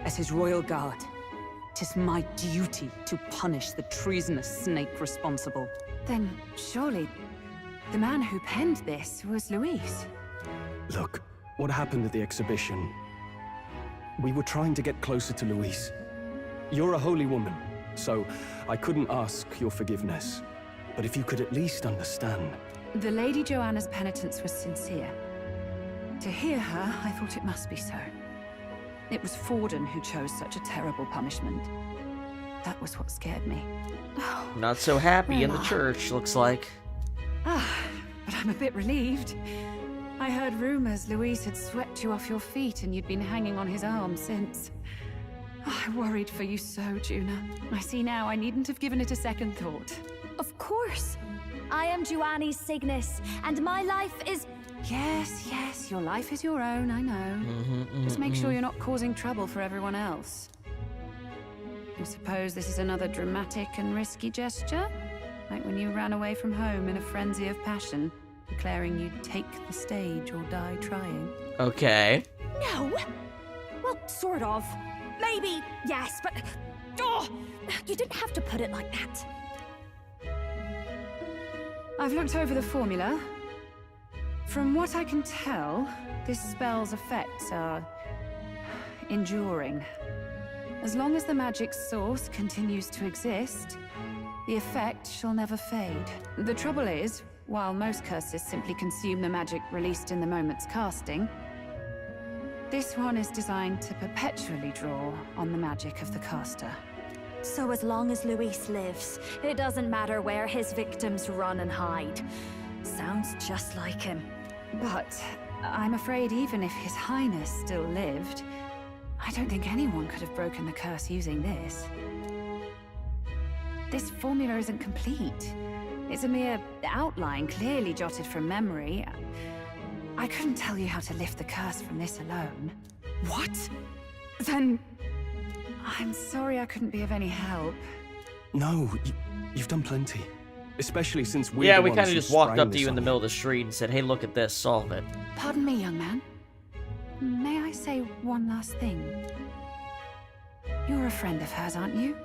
S13: As His Royal Guard, 'tis my duty to punish the treasonous snake responsible. Then, surely, the man who penned this was Luis.
S3: Look, what happened at the exhibition? We were trying to get closer to Luis. You're a holy woman, so I couldn't ask your forgiveness. But if you could at least understand.
S13: The Lady Joanna's penitence was sincere. To hear her, I thought it must be so. It was Forden who chose such a terrible punishment. That was what scared me.
S1: Not so happy in the
S13: Rella.
S1: church, looks like.
S13: But I'm a bit relieved. I heard rumors Luis had swept you off your feet and you'd been hanging on his arm since. I worried for you so, Juna. I see now I needn't have given it a second thought.
S16: Of course. I am Juani Cygnus, and my life is...
S13: Yes, your life is your own, I know. Just make sure you're not causing trouble for everyone else. I suppose this is another dramatic and risky gesture? Like when you ran away from home in a frenzy of passion, declaring you'd take the stage or die trying.
S1: Okay.
S16: No! Well, sort of. Maybe, yes, but... Oh, you didn't have to put it like that.
S13: I've looked over the formula. From what I can tell, this spell's effects are... enduring. As long as the magic's source continues to exist, the effect shall never fade. The trouble is, while most curses simply consume the magic released in the moment's casting, this one is designed to perpetually draw on the magic of the caster.
S16: So as long as Luis lives, it doesn't matter where his victims run and hide. Sounds just like him.
S13: But I'm afraid even if His Highness still lived, I don't think anyone could have broken the curse using this. This formula isn't complete. It's a mere outline, clearly jotted from memory. I couldn't tell you how to lift the curse from this alone.
S3: What?
S13: Then... I'm sorry I couldn't be of any help.
S3: No, you've done plenty. Especially since we're
S1: Yeah,
S3: the
S1: we
S3: ones
S1: kind of
S3: who
S1: just walked
S3: sprang
S1: up to
S3: this
S1: you in the
S3: on
S1: middle of the street and said, hey, look at this, solve it.
S13: Pardon me, young man. May I say one last thing? You're a friend of hers, aren't you?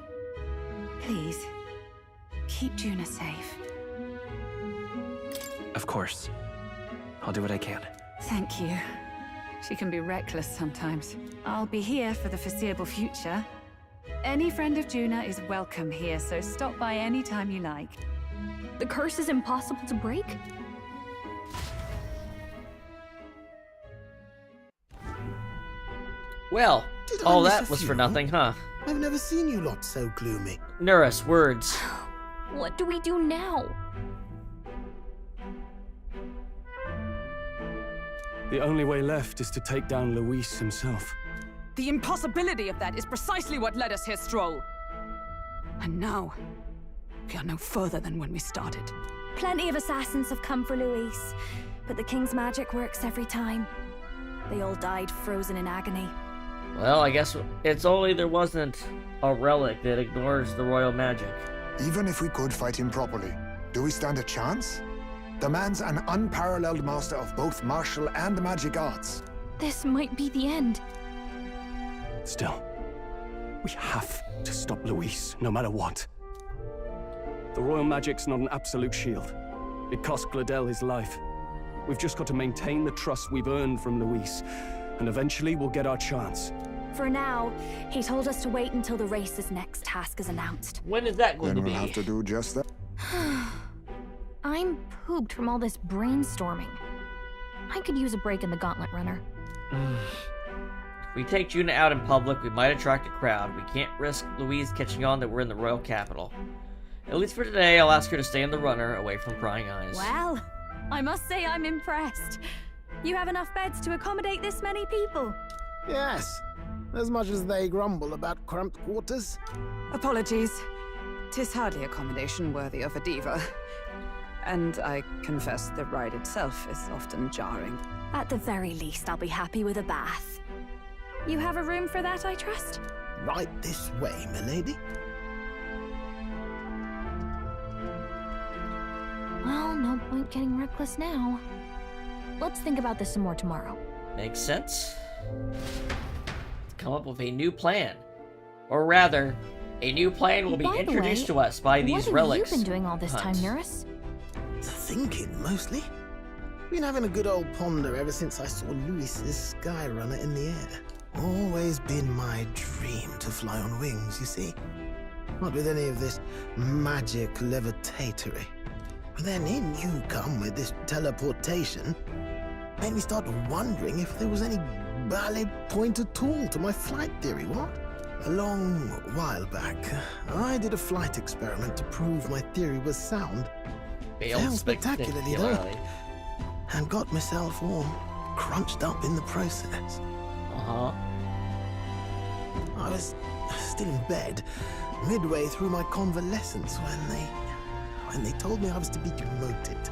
S13: Please, keep Juna safe.
S15: Of course. I'll do what I can.
S13: Thank you. She can be reckless sometimes. I'll be here for the foreseeable future. Any friend of Juna is welcome here, so stop by any time you like.
S6: The curse is impossible to break?
S1: Well,
S20: Did I
S1: all
S20: miss
S1: that
S20: a
S1: was for
S20: funeral?
S1: nothing, huh?
S20: I've never seen you lot so gloomy.
S1: Nurus, words.
S6: What do we do now?
S3: The only way left is to take down Luis himself.
S13: The impossibility of that is precisely what led us here, Stroll. And now, we are no further than when we started.
S16: Plenty of assassins have come for Luis, but the king's magic works every time. They all died frozen in agony.
S1: Well, I guess it's only there wasn't a relic that ignores the royal magic.
S7: Even if we could fight him properly, do we stand a chance? The man's an unparalleled master of both martial and magic arts.
S6: This might be the end.
S3: Still, we have to stop Luis, no matter what. The royal magic's not an absolute shield. It cost Gladel his life. We've just got to maintain the trust we've earned from Luis, and eventually we'll get our chance.
S16: For now, he told us to wait until the race's next task is announced.
S1: When is that going
S7: Then
S1: to
S7: we'll
S1: be?
S7: have to do just that.
S6: I'm pooped from all this brainstorming. I could use a break in the gauntlet runner.
S1: If we take Juna out in public, we might attract a crowd. We can't risk Louise catching on that we're in the royal capital. At least for today, I'll ask her to stay in the runner, away from prying eyes.
S16: Well, I must say I'm impressed. You have enough beds to accommodate this many people?
S20: Yes, as much as they grumble about cramped quarters.
S13: Apologies. 'Tis hardly accommodation worthy of a diva. And I confess the ride itself is often jarring.
S16: At the very least, I'll be happy with a bath. You have a room for that, I trust?
S20: Right this way, milady.
S6: Well, no point getting reckless now. Let's think about this some more tomorrow.
S1: Makes sense. Let's come up with a new plan. Or rather, a new plan will be
S6: By the
S1: introduced
S6: way,
S1: to us by these relics.
S6: What have you been doing all this time, Eurus?
S20: Thinking, mostly. Been having a good old ponder ever since I saw Luis's Skyrunner in the air. Always been my dream to fly on wings, you see. Not with any of this magic levitatory. But then in you come with this teleportation. Made me start wondering if there was any valid point at all to my flight theory, what? A long while back, I did a flight experiment to prove my theory was sound. Failed spectacularly though. And got myself all crunched up in the process. I was still in bed, midway through my convalescence when they told me I was to be demoted.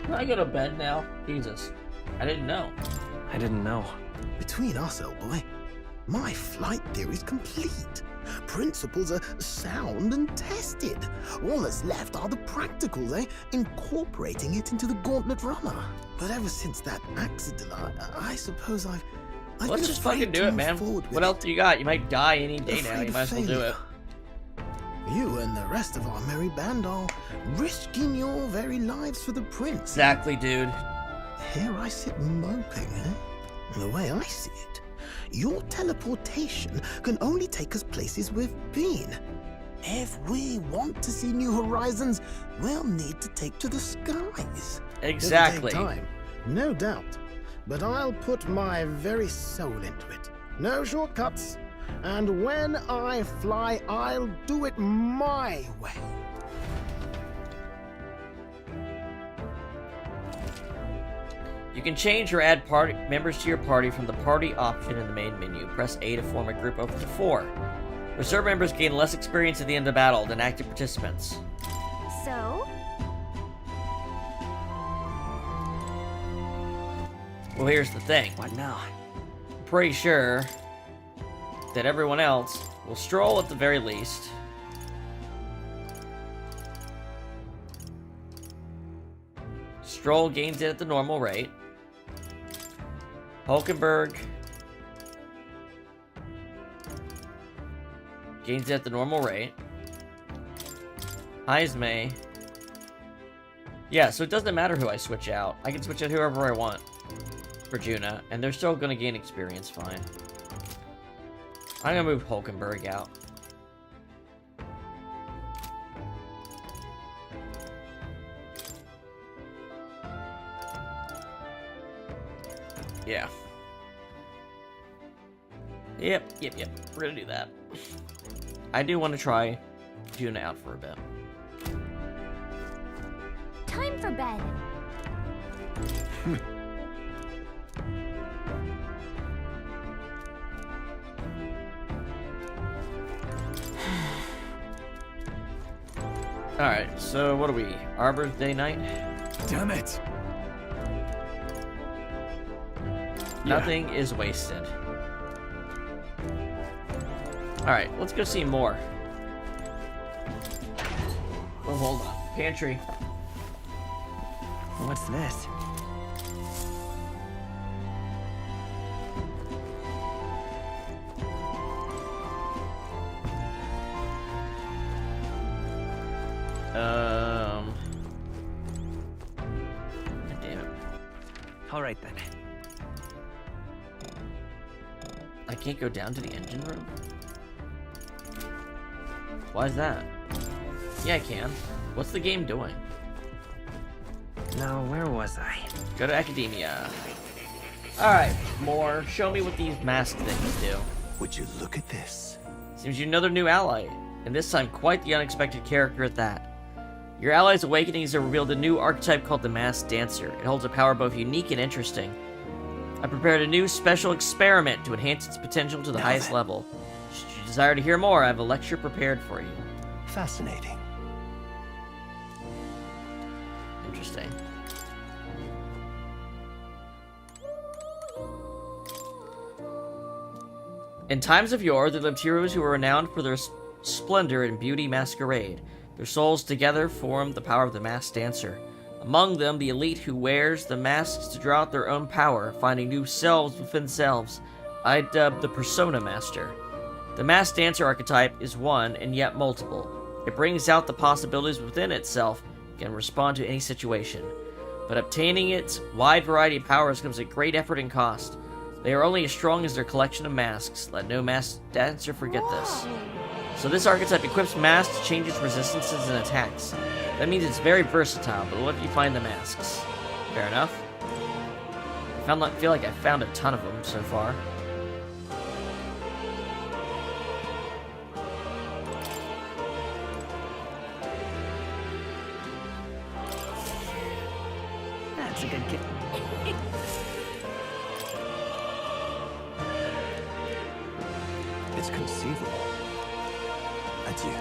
S1: Can I go to bed now? Jesus. I didn't know.
S15: I didn't know.
S20: Between us, old boy, my flight theory's complete. Principles are sound and tested. All that's left are the practicals, incorporating it into the gauntlet runner. But ever since that accident, I suppose I've
S1: Let's just fucking do it, man. What else do you got? You might die any day now. You might as well do it.
S20: You and the rest of our merry band are risking your very lives for the prince.
S1: Exactly, dude.
S20: Here I sit moping, The way I see it, your teleportation can only take us places we've been. If we want to see new horizons, we'll need to take to the skies.
S1: Exactly.
S20: It'll take time, no doubt. But I'll put my very soul into it. No shortcuts. And when I fly, I'll do it my way.
S1: You can change or add party members to your party from the party option in the main menu. Press A to form a group of up to 4. Reserve members gain less experience at the end of battle than active participants.
S16: So?
S1: Well, here's the thing.
S15: What now?
S1: I'm pretty sure that everyone else will stroll at the very least. Stroll gains it at the normal rate. Hulkenberg gains it at the normal rate. Ismay. Yeah, so it doesn't matter who I switch out. I can switch out whoever I want for Juna, and they're still gonna gain experience fine. I'm gonna move Hulkenberg out. Yeah. Yep. We're gonna do that. I do want to try Juna out for a bit.
S16: Time for bed.
S1: Alright, so what are we? Arbor's Day Night?
S3: Damn it!
S1: Nothing is wasted. Alright, let's go see more. Oh, hold on. Pantry.
S15: What's this?
S1: God damn it.
S15: All right then.
S1: I can't go down to the engine room? Why is that? Yeah, I can. What's the game doing?
S15: Now, where was I?
S1: Go to Academia. Alright, more. Show me what these mask things do.
S9: Would you look at this?
S1: Seems you know their new ally, and this time quite the unexpected character at that. Your ally's awakenings have revealed a new archetype called the Masked Dancer. It holds a power both unique and interesting. I prepared a new special experiment to enhance its potential to the highest level. Should you desire to hear more, I have a lecture prepared for you.
S9: Fascinating.
S1: Interesting. In times of yore, there lived heroes who were renowned for their splendor and beauty masquerade. Their souls together formed the power of the Masked Dancer. Among them, the elite who wears the masks to draw out their own power, finding new selves within selves. I dubbed the Persona Master. The Masked Dancer archetype is one, and yet multiple. It brings out the possibilities within itself, and can respond to any situation. But obtaining its wide variety of powers comes at great effort and cost. They are only as strong as their collection of masks. Let no Masked Dancer forget this. So this archetype equips masks to change its resistances and attacks. That means it's very versatile, but it'll let you find the masks. Fair enough. I feel like I found a ton of them so far.
S15: That's a good kid.
S9: It's conceivable. Adieu.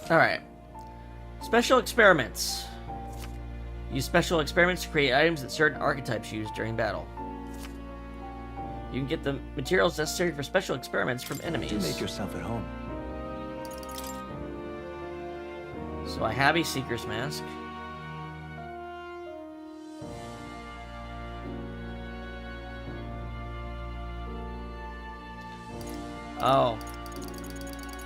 S1: Alright. Special experiments. Use special experiments to create items that certain archetypes use during battle. You can get the materials necessary for special experiments from enemies.
S9: Do make yourself at home.
S1: So I have a Seeker's Mask. Oh.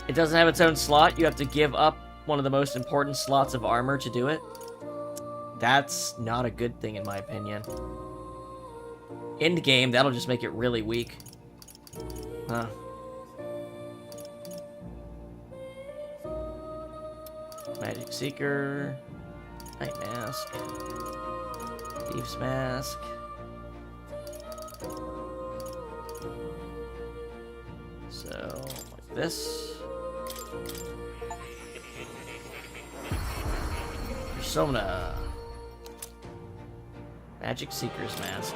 S1: It doesn't have its own slot. You have to give up one of the most important slots of armor to do it. That's not a good thing in my opinion. End game, that'll just make it really weak. Huh. Magic Seeker. Night Mask. Thief's Mask. So, like this. Persona. Magic Seeker's Mask.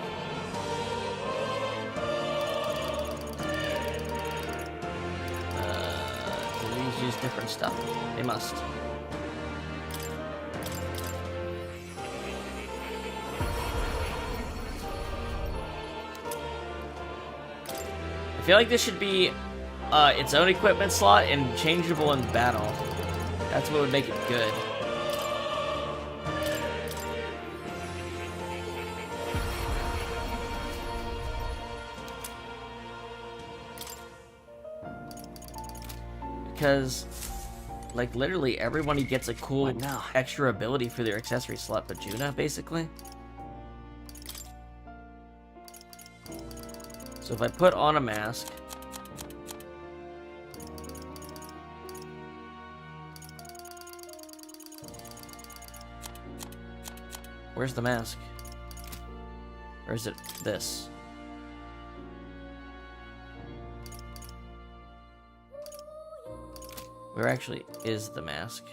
S1: Do these use different stuff? They must. I feel like this should be its own equipment slot and changeable in battle. That's what would make it good. Because, like, literally everybody gets a cool extra ability for their accessory slot, but Juna, basically. So if I put on a mask... Where's the mask? Or is it this? Where actually is the mask?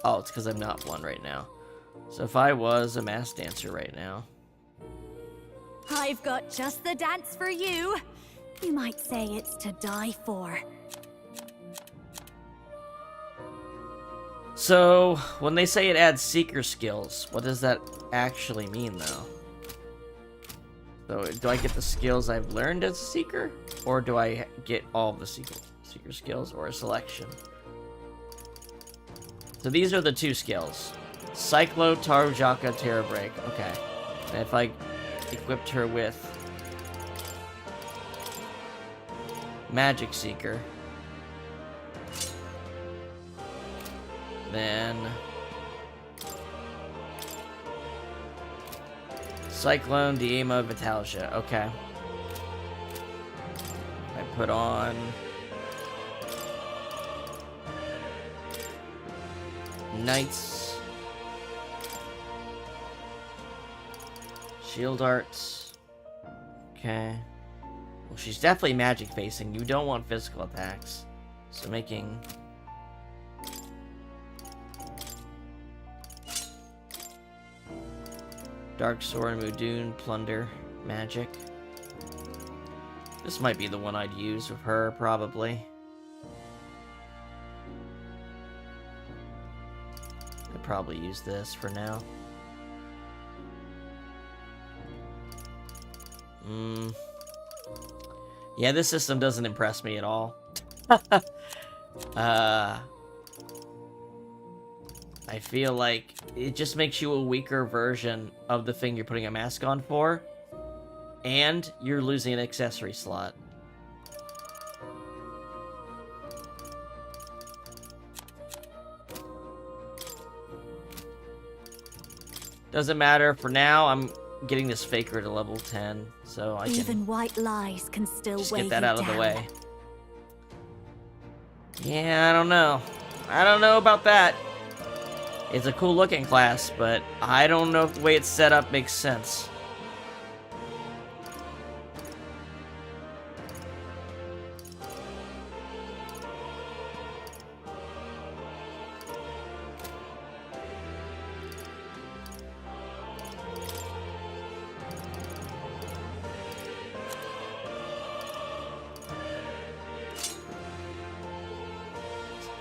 S1: Oh, it's because I'm not one right now. So if I was a mass dancer right now...
S16: I've got just the dance for you. You might say it's to die for.
S1: So, when they say it adds seeker skills, what does that actually mean, though? So, do I get the skills I've learned as a seeker? Or do I get all of the seeker skills, or a selection? So these are the 2 skills. Cyclo, Tarujaka, Terra Break. Okay. And if I equipped her with Magic Seeker, then Cyclone, Diema, Vitalgia. Okay. I put on Knights, Shield Arts. Okay. Well, she's definitely magic facing. You don't want physical attacks. So making Dark Sword, Mudoon, Plunder, Magic. This might be the one I'd use with her, probably. I'd probably use this for now. Yeah, this system doesn't impress me at all. I feel like it just makes you a weaker version of the thing you're putting a mask on for, and you're losing an accessory slot. Doesn't matter. For now, I'm getting this faker to level 10, so I can
S16: even white lies can still
S1: just
S16: weigh
S1: get that
S16: you
S1: out of the
S16: down.
S1: way. Yeah, I don't know. I don't know about that. It's a cool looking class, but I don't know if the way it's set up makes sense.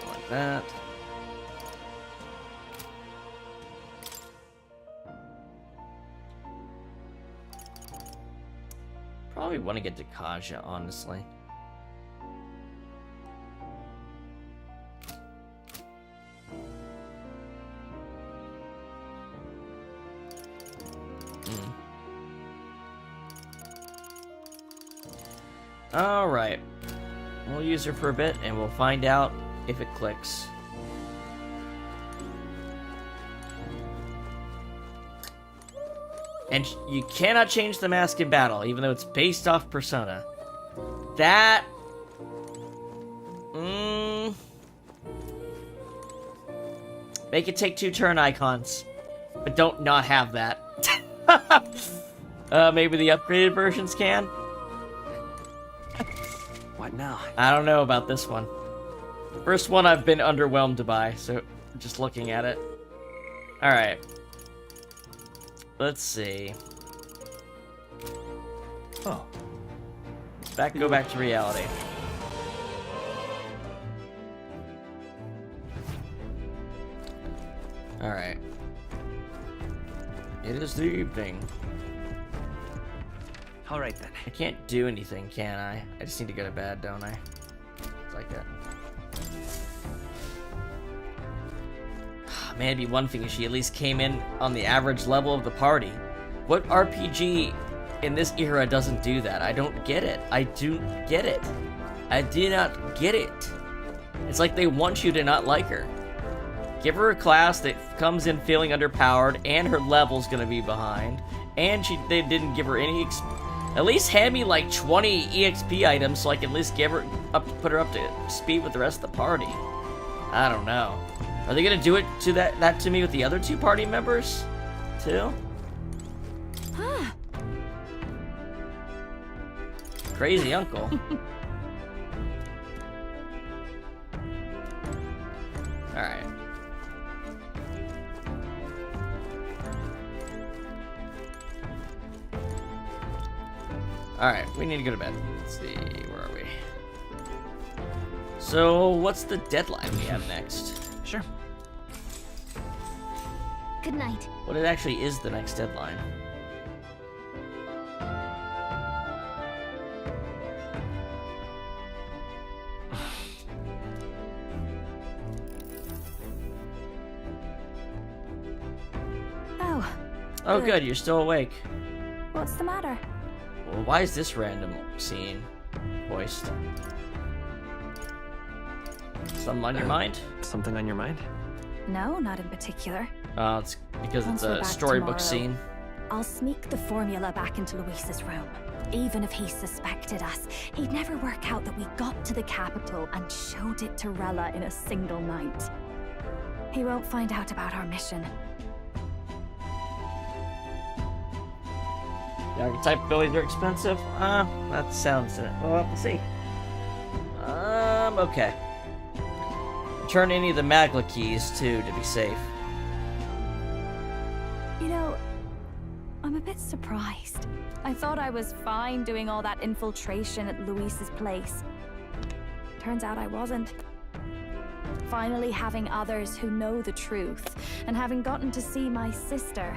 S1: Like that. Probably want to get to Kaja, honestly. Alright. We'll use her for a bit, and we'll find out if it clicks. And you cannot change the mask in battle, even though it's based off persona. That... Make it take 2 turn icons. But don't not have that. Maybe the upgraded versions can?
S19: What now?
S1: I don't know about this one. First one I've been underwhelmed by, so just looking at it. Alright. Let's see.
S19: Oh.
S1: Go back to reality. Alright. It is the evening.
S19: Alright then.
S1: I can't do anything, can I? I just need to go to bed, don't I? It's like that. Man, it'd be one thing if she at least came in on the average level of the party. What RPG in this era doesn't do that? I don't get it. I do get it. I do not get it. It's like they want you to not like her. Give her a class that comes in feeling underpowered, and her level's gonna be behind, and they didn't give her any. At least hand me like 20 EXP items so I can at least give her put her up to speed with the rest of the party. I don't know. Are they gonna do it to that to me with the other 2 party members, too? Crazy uncle. All right. Alright, we need to go to bed. Let's see, where are we? So, what's the deadline we have next?
S15: Sure.
S6: Good night.
S1: What it actually is the next deadline? Oh, good, you're still awake.
S16: What's the matter?
S1: Well, why is this random scene voiced? Something on your mind?
S15: Something on your mind?
S16: No, not in particular.
S1: It's because
S16: Once
S1: it's
S16: we're
S1: a
S16: back
S1: storybook
S16: tomorrow,
S1: scene.
S16: I'll sneak the formula back into Luis's room. Even if he suspected us, he'd never work out that we got to the capital and showed it to Rella in a single night. He won't find out about our mission.
S1: The archetype abilities are expensive? That sounds it. We'll have to see. Okay. Turn any of the Magla keys, too, to be safe.
S16: You know, I'm a bit surprised. I thought I was fine doing all that infiltration at Luis's place. Turns out I wasn't. Finally having others who know the truth, and having gotten to see my sister.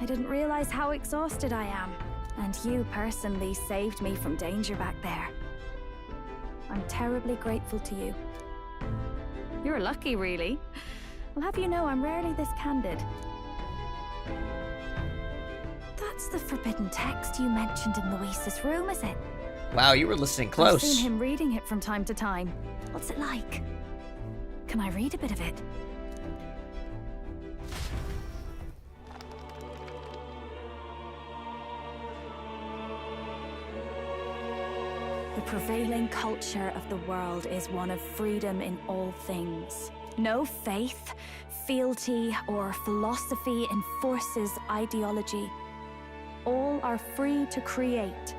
S16: I didn't realize how exhausted I am, and you personally saved me from danger back there. I'm terribly grateful to you. You're lucky, really. I'll have you know I'm rarely this candid. That's the forbidden text you mentioned in Luis's room, is it?
S1: Wow, you were listening close.
S16: I've seen him reading it from time to time. What's it like? Can I read a bit of it? The prevailing culture of the world is one of freedom in all things. No faith, fealty, or philosophy enforces ideology. All are free to create,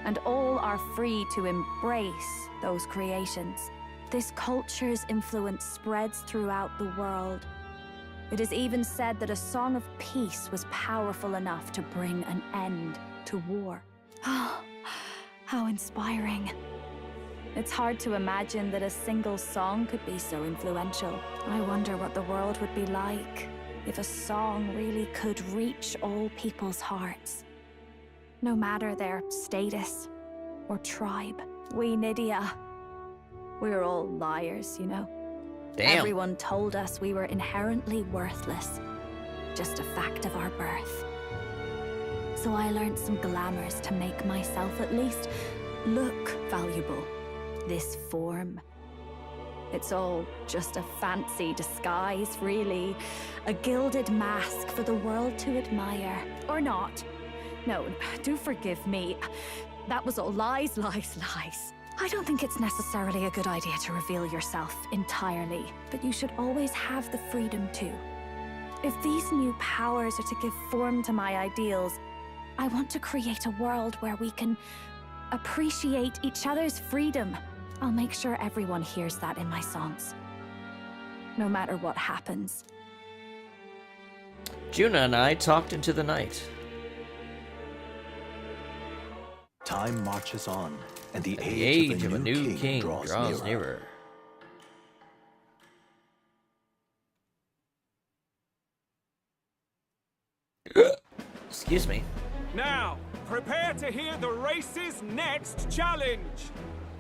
S16: and all are free to embrace those creations. This culture's influence spreads throughout the world. It is even said that a song of peace was powerful enough to bring an end to war. How inspiring. It's hard to imagine that a single song could be so influential. I wonder what the world would be like if a song really could reach all people's hearts. No matter their status or tribe. We Nydia, we're all liars, you know?
S1: Damn.
S16: Everyone told us we were inherently worthless. Just a fact of our birth. So I learned some glamours to make myself at least look valuable. This form. It's all just a fancy disguise, really. A gilded mask for the world to admire. Or not. No, do forgive me. That was all lies, lies, lies. I don't think it's necessarily a good idea to reveal yourself entirely, but you should always have the freedom to. If these new powers are to give form to my ideals, I want to create a world where we can appreciate each other's freedom. I'll make sure everyone hears that in my songs. No matter what happens.
S1: Juna and I talked into the night.
S9: Time marches on, and the
S1: And
S9: age of a new king draws
S1: nearer. Excuse me.
S8: Now, prepare to hear the race's next challenge.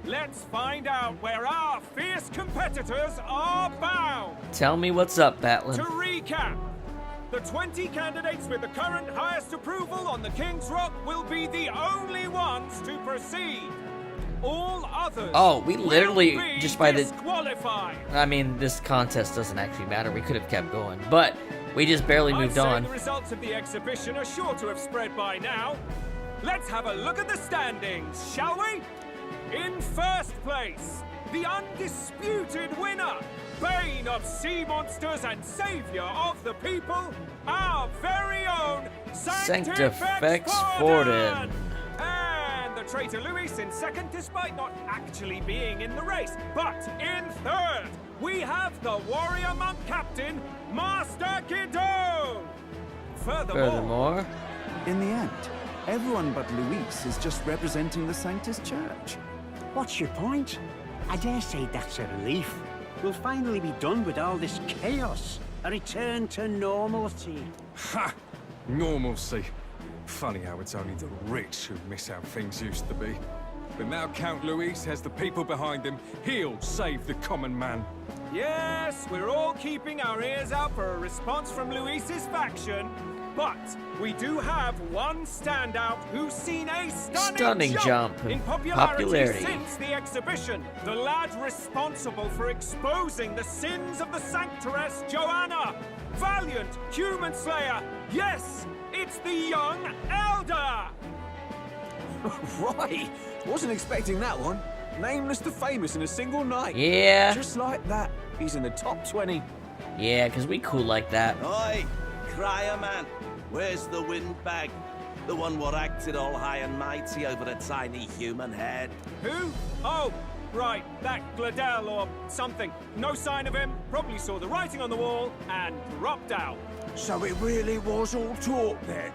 S8: Let's find out where our fierce competitors are bound.
S1: Tell me what's up, Batlin.
S8: To recap, the 20 candidates with the current highest approval on the King's Rock will be the only ones to proceed. All others
S1: Oh, we literally
S8: will be
S1: just by the.
S8: disqualified.
S1: I mean, this contest doesn't actually matter. We could have kept going, but we just barely moved
S8: I'd say
S1: on.
S8: the results of the exhibition are sure to have spread by now. Let's have a look at the standings, shall we? In first place, the undisputed winner, bane of sea monsters and savior of the people, our very own
S1: Sanctifex Forden.
S8: And the traitor Luis in second, despite not actually being in the race. But in third, we have the warrior monk captain, Master Guidon. Furthermore,
S22: In the end,
S11: Everyone but Luis is just representing the Sanctus Church.
S22: What's your point? I dare say that's a relief. We'll finally be done with all this chaos. A return to normalcy.
S8: Ha! Normalcy. Funny how it's only the rich who miss how things used to be. But now Count Luis has the people behind him. He'll save the common man. Yes, we're all keeping our ears out for a response from Luis's faction. But we do have one standout who's seen a stunning jump
S1: in
S8: popularity since the exhibition. The lad responsible for exposing the sins of the Sanctress Joanna. Valiant human slayer. Yes, it's the young elder.
S12: Right. Wasn't expecting that one. Nameless to famous in a single night.
S1: Yeah.
S12: Just like that. He's in the top 20.
S1: Yeah, because we cool like that.
S5: Oi, crier man. Where's the windbag? The one what acted all high and mighty over a tiny human head.
S8: Who? Oh, right, that Gladel or something. No sign of him, probably saw the writing on the wall and dropped out.
S23: So it really was all talk then?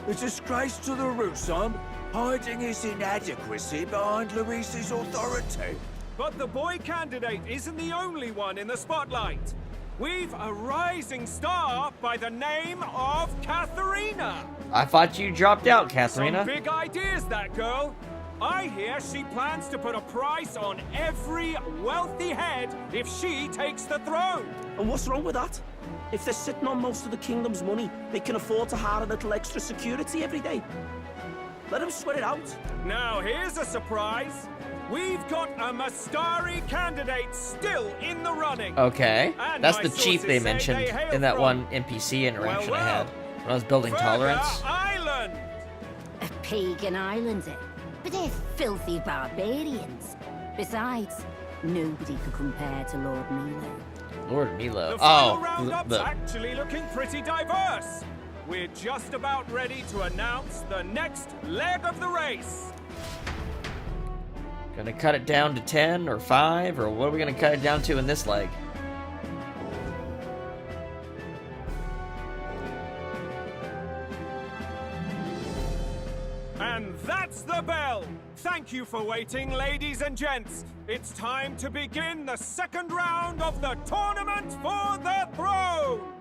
S23: A disgrace to the root, son, hiding his inadequacy behind Luis's authority.
S8: But the boy candidate isn't the only one in the spotlight. We've a rising star by the name of Katharina.
S1: I thought you dropped out, Katharina.
S8: Some big ideas, that girl. I hear she plans to put a price on every wealthy head if she takes the throne.
S24: And what's wrong with that? If they're sitting on most of the kingdom's money, they can afford to hire a little extra security every day. Let them sweat it out.
S8: Now here's a surprise. We've got a Mastari candidate still in the running.
S1: Okay,
S8: and
S1: that's
S8: my
S1: the chief they
S8: sources say
S1: mentioned
S8: they hail
S1: in that
S8: from,
S1: one NPC interaction I had when I was building
S8: Further
S1: Tolerance.
S8: Island.
S25: A pagan island, eh? But they're filthy barbarians. Besides, nobody could compare to Lord Milo.
S1: Lord Milo.
S8: The final
S1: Oh,
S8: roundup's actually looking pretty diverse. We're just about ready to announce the next leg of the race.
S1: Gonna cut it down to 10 or 5, or what are we gonna cut it down to in this leg?
S8: And that's the bell! Thank you for waiting, ladies and gents. It's time to begin the second round of the tournament for the throne!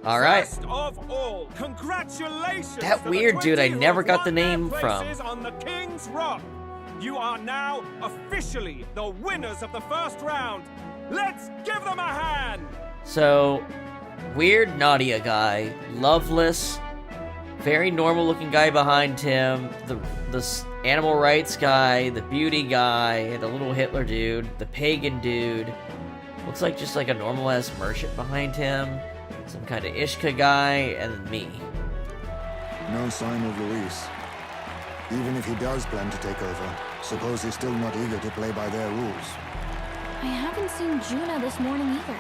S1: All right.
S8: First of all, congratulations
S1: That
S8: to the
S1: weird dude, I
S8: 20
S1: never
S8: who
S1: got the
S8: won their
S1: name from.
S8: places on the King's Rock. You are now officially the winners of the first round. Let's give them a hand!
S1: So, weird Nadia guy, loveless, very normal looking guy behind him, the animal rights guy, the beauty guy, the little Hitler dude, the pagan dude. Looks like just like a normal ass merchant behind him, some kind of Ishka guy, and then me.
S7: No sign of Luis. Even if he does plan to take over, suppose he's still not eager to play by their rules.
S6: I haven't seen Juna this morning either.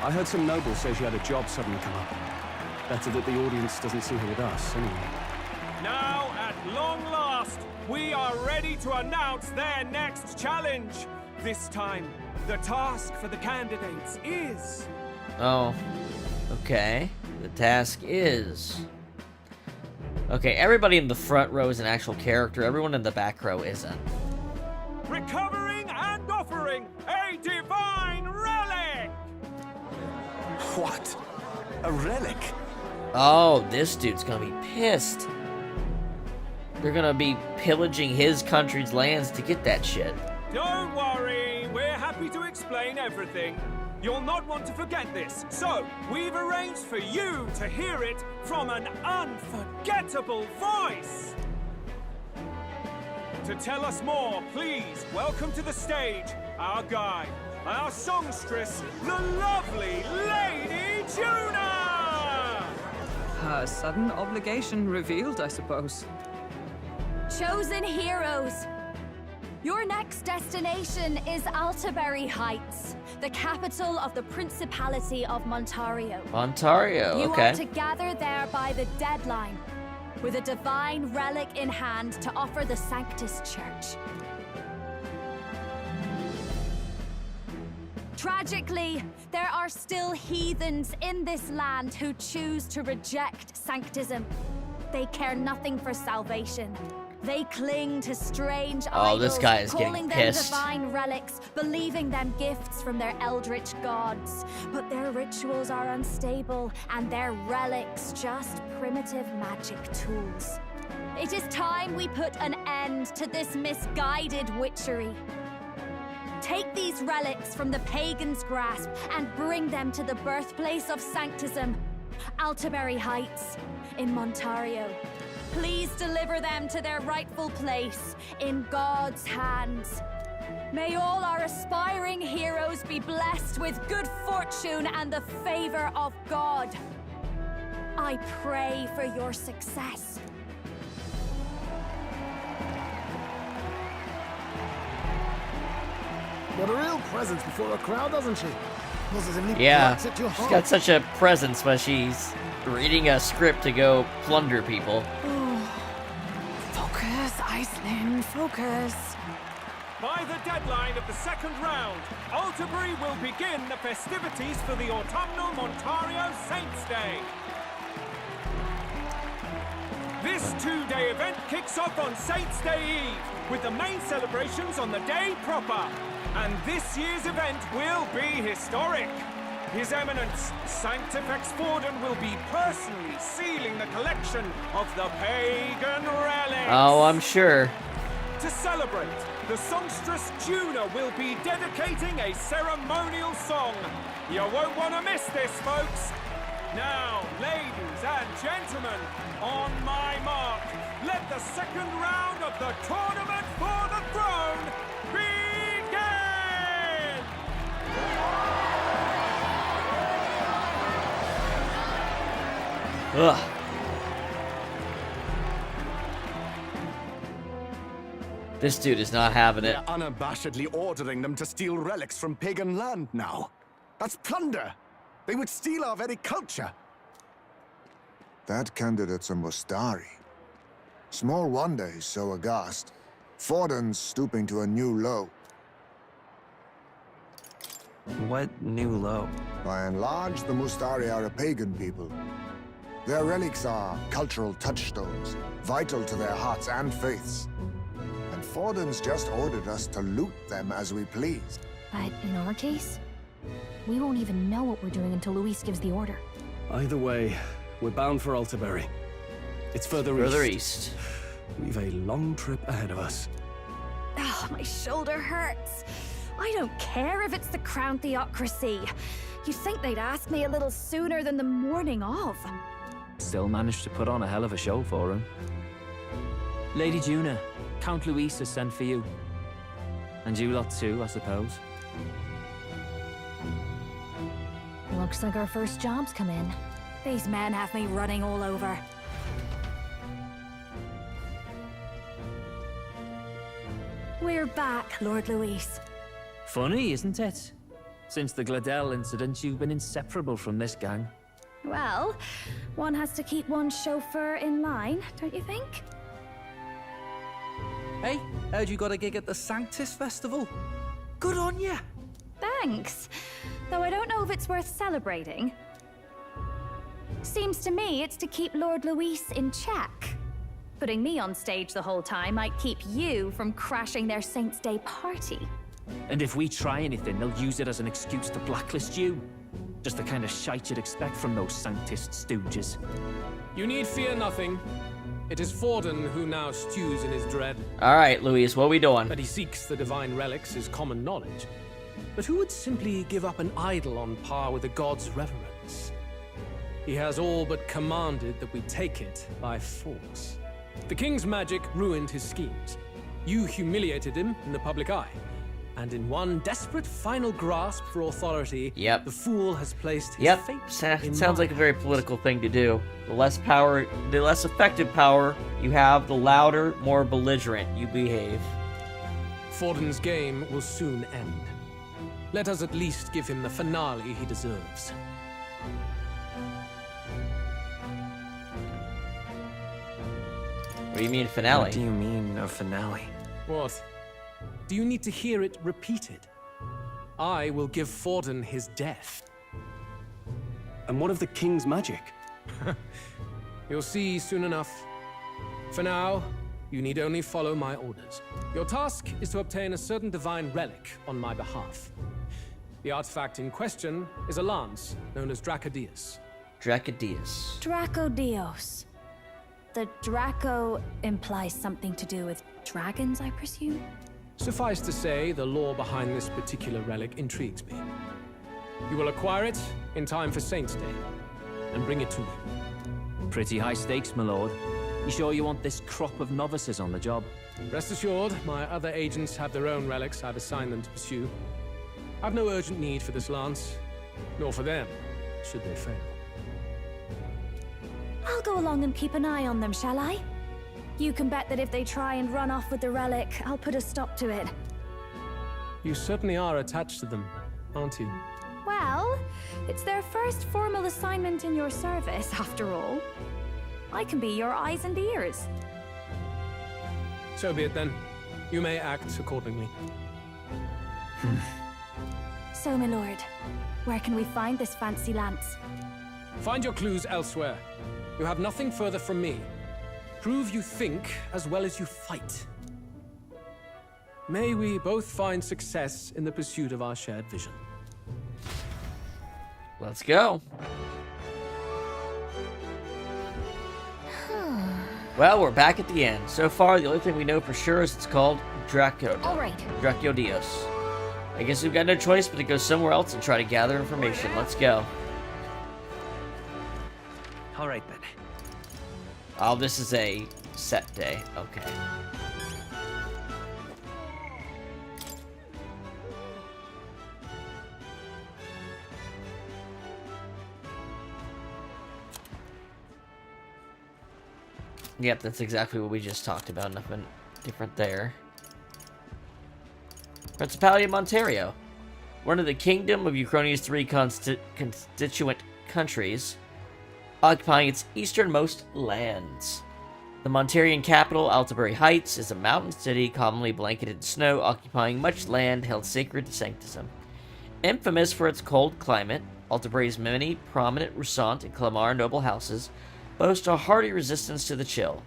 S3: I heard some nobles say she had a job suddenly come up. Better that the audience doesn't see her with us, anyway.
S8: Now, at long last, we are ready to announce their next challenge. This time, the task for the candidates is...
S1: Oh, okay. The task is... Okay, everybody in the front row is an actual character. Everyone in the back row isn't.
S8: Recovering and offering a divine relic!
S12: What? A relic?
S1: Oh, this dude's gonna be pissed. They're gonna be pillaging his country's lands to get that shit.
S8: Don't worry, we're happy to explain everything. You'll not want to forget this, so we've arranged for you to hear it from an unforgettable voice. To tell us more, please welcome to the stage our guide, our songstress, the lovely Lady Juna!
S13: Her sudden obligation revealed, I suppose.
S16: Chosen heroes! Your next destination is Altaberry Heights, the capital of the Principality of Montario.
S1: Ontario,
S16: You
S1: okay.
S16: are to gather there by the deadline, with a divine relic in hand to offer the Sanctus Church. Tragically, there are still heathens in this land who choose to reject Sanctism. They care nothing for salvation. They cling to strange
S1: Oh,
S16: idols,
S1: this guy is
S16: calling
S1: getting
S16: them
S1: pissed.
S16: divine relics, believing them gifts from their eldritch gods. But their rituals are unstable, and their relics just primitive magic tools. It is time we put an end to this misguided witchery. Take these relics from the pagan's grasp and bring them to the birthplace of Sanctism, Altaberry Heights, in Montario. Please deliver them to their rightful place, in God's hands. May all our aspiring heroes be blessed with good fortune and the favor of God. I pray for your success.
S20: Got a real presence before a crowd, doesn't she? Positively
S1: Yeah,
S20: plucks at your
S1: she's
S20: heart.
S1: got such a presence, but she's reading a script to go plunder people.
S21: Focus, Iceland, focus.
S8: By the deadline of the second round, Altaberry will begin the festivities for the autumnal Montario Saints' Day. This two-day event kicks off on Saints' Day Eve, with the main celebrations on the day proper. And this year's event will be historic. His Eminence, Sanctifex Forden, will be personally sealing the collection of the pagan relics.
S1: Oh, I'm sure.
S8: To celebrate, the songstress Juna will be dedicating a ceremonial song. You won't want to miss this, folks. Now, ladies and gentlemen, on my mark, let the second round of the Tournament for the Throne begin!
S1: Ugh. This dude is not having it.
S3: They're unabashedly ordering them to steal relics from pagan land now. That's plunder. They would steal our very culture.
S7: That candidate's a Mustari. Small wonder he's so aghast. Forden's stooping to a new low.
S15: What new low?
S7: By and large, the Mustari are a pagan people. Their relics are cultural touchstones, vital to their hearts and faiths. And Forden's just ordered us to loot them as we please.
S6: But in our case, we won't even know what we're doing until Luis gives the order.
S3: Either way, we're bound for Altaberry. It's further
S1: east.
S3: We've a long trip ahead of us.
S16: Oh, my shoulder hurts. I don't care if it's the Crown Theocracy. You'd think they'd ask me a little sooner than the morning of.
S2: Still managed to put on a hell of a show for him. Lady Juna, Count Luis has sent for you. And you lot too, I suppose.
S6: Looks like our first job's come in.
S16: These men have me running all over. We're back, Lord Luis.
S2: Funny, isn't it? Since the Gladel incident, you've been inseparable from this gang.
S16: Well, one has to keep one's chauffeur in line, don't you think?
S19: Hey, heard you got a gig at the Sanctis Festival? Good on ya!
S16: Thanks. Though I don't know if it's worth celebrating. Seems to me it's to keep Lord Luis in check. Putting me on stage the whole time might keep you from crashing their Saints' Day party.
S2: And if we try anything, they'll use it as an excuse to blacklist you. Just the kind of shite you'd expect from those Sanctist stooges.
S12: You need fear nothing. It is Forden who now stews in his dread.
S1: Alright, Luis, what are we doing?
S12: That he seeks the divine relics is common knowledge. But who would simply give up an idol on par with a god's reverence? He has all but commanded that we take it by force. The king's magic ruined his schemes. You humiliated him in the public eye. And in one desperate final grasp for authority, the fool has placed his fate in
S1: Sounds like a very political thing to do. The less power, the less effective power you have, the louder, more belligerent you behave.
S12: Forden's game will soon end. Let us at least give him the finale he deserves.
S1: What do you mean finale?
S15: What do you mean a finale?
S12: What? Do you need to hear it repeated? I will give Forden his death.
S3: And what of the king's magic?
S12: You'll see soon enough. For now, you need only follow my orders. Your task is to obtain a certain divine relic on my behalf. The artifact in question is a lance known as Dracodius.
S1: Dracodius.
S16: Dracodios. The Draco implies something to do with dragons, I presume?
S12: Suffice to say, the lore behind this particular relic intrigues me. You will acquire it in time for Saint's Day, and bring it to me.
S2: Pretty high stakes, my lord. You sure you want this crop of novices on the job?
S12: Rest assured, my other agents have their own relics I've assigned them to pursue. I've no urgent need for this lance, nor for them, should they fail.
S16: I'll go along and keep an eye on them, shall I? You can bet that if they try and run off with the relic, I'll put a stop to it.
S12: You certainly are attached to them, aren't you?
S16: Well, it's their first formal assignment in your service, after all. I can be your eyes and ears.
S12: So be it then. You may act accordingly.
S16: So, my lord, where can we find this fancy lance?
S12: Find your clues elsewhere. You have nothing further from me. Prove you think as well as you fight. May we both find success in the pursuit of our shared vision.
S1: Let's go. Well, we're back at the end. So far, the only thing we know for sure is it's called Dracodios. I guess we've got no choice but to go somewhere else and try to gather information. Let's go.
S15: Alright then.
S1: Oh, this is a set day. Okay. Yep, that's exactly what we just talked about. Nothing different there. Principality of Monterio. One of the Kingdom of Uchronia's 3 constituent countries, occupying its easternmost lands. The Monterian capital, Altabury Heights, is a mountain city commonly blanketed in snow, occupying much land held sacred to sanctism. Infamous for its cold climate, Altabury's many prominent Roussant and Clamar noble houses boast a hearty resistance to the chill.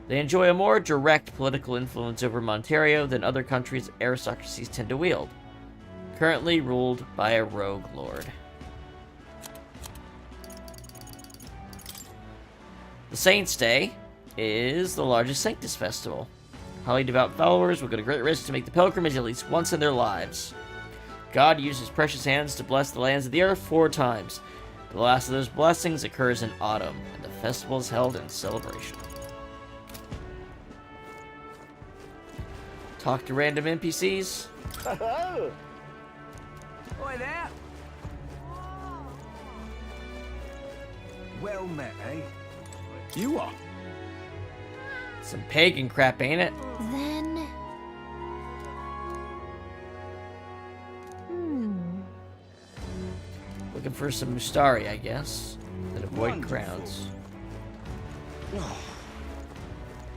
S1: They enjoy a more direct political influence over Monterio than other countries' aristocracies tend to wield. Currently ruled by a rogue lord. The Saints' Day is the largest Sanctus festival. Highly devout followers will go to great risk to make the pilgrimage at least once in their lives. God used his precious hands to bless the lands of the earth 4 times. The last of those blessings occurs in autumn, and the festival is held in celebration. Talk to random NPCs.
S23: Oi there! Well met, eh?
S12: You are.
S1: Some pagan crap, ain't it?
S16: Then...
S1: Looking for some Mustari, I guess. That avoid
S23: Wonderful.
S1: crowds.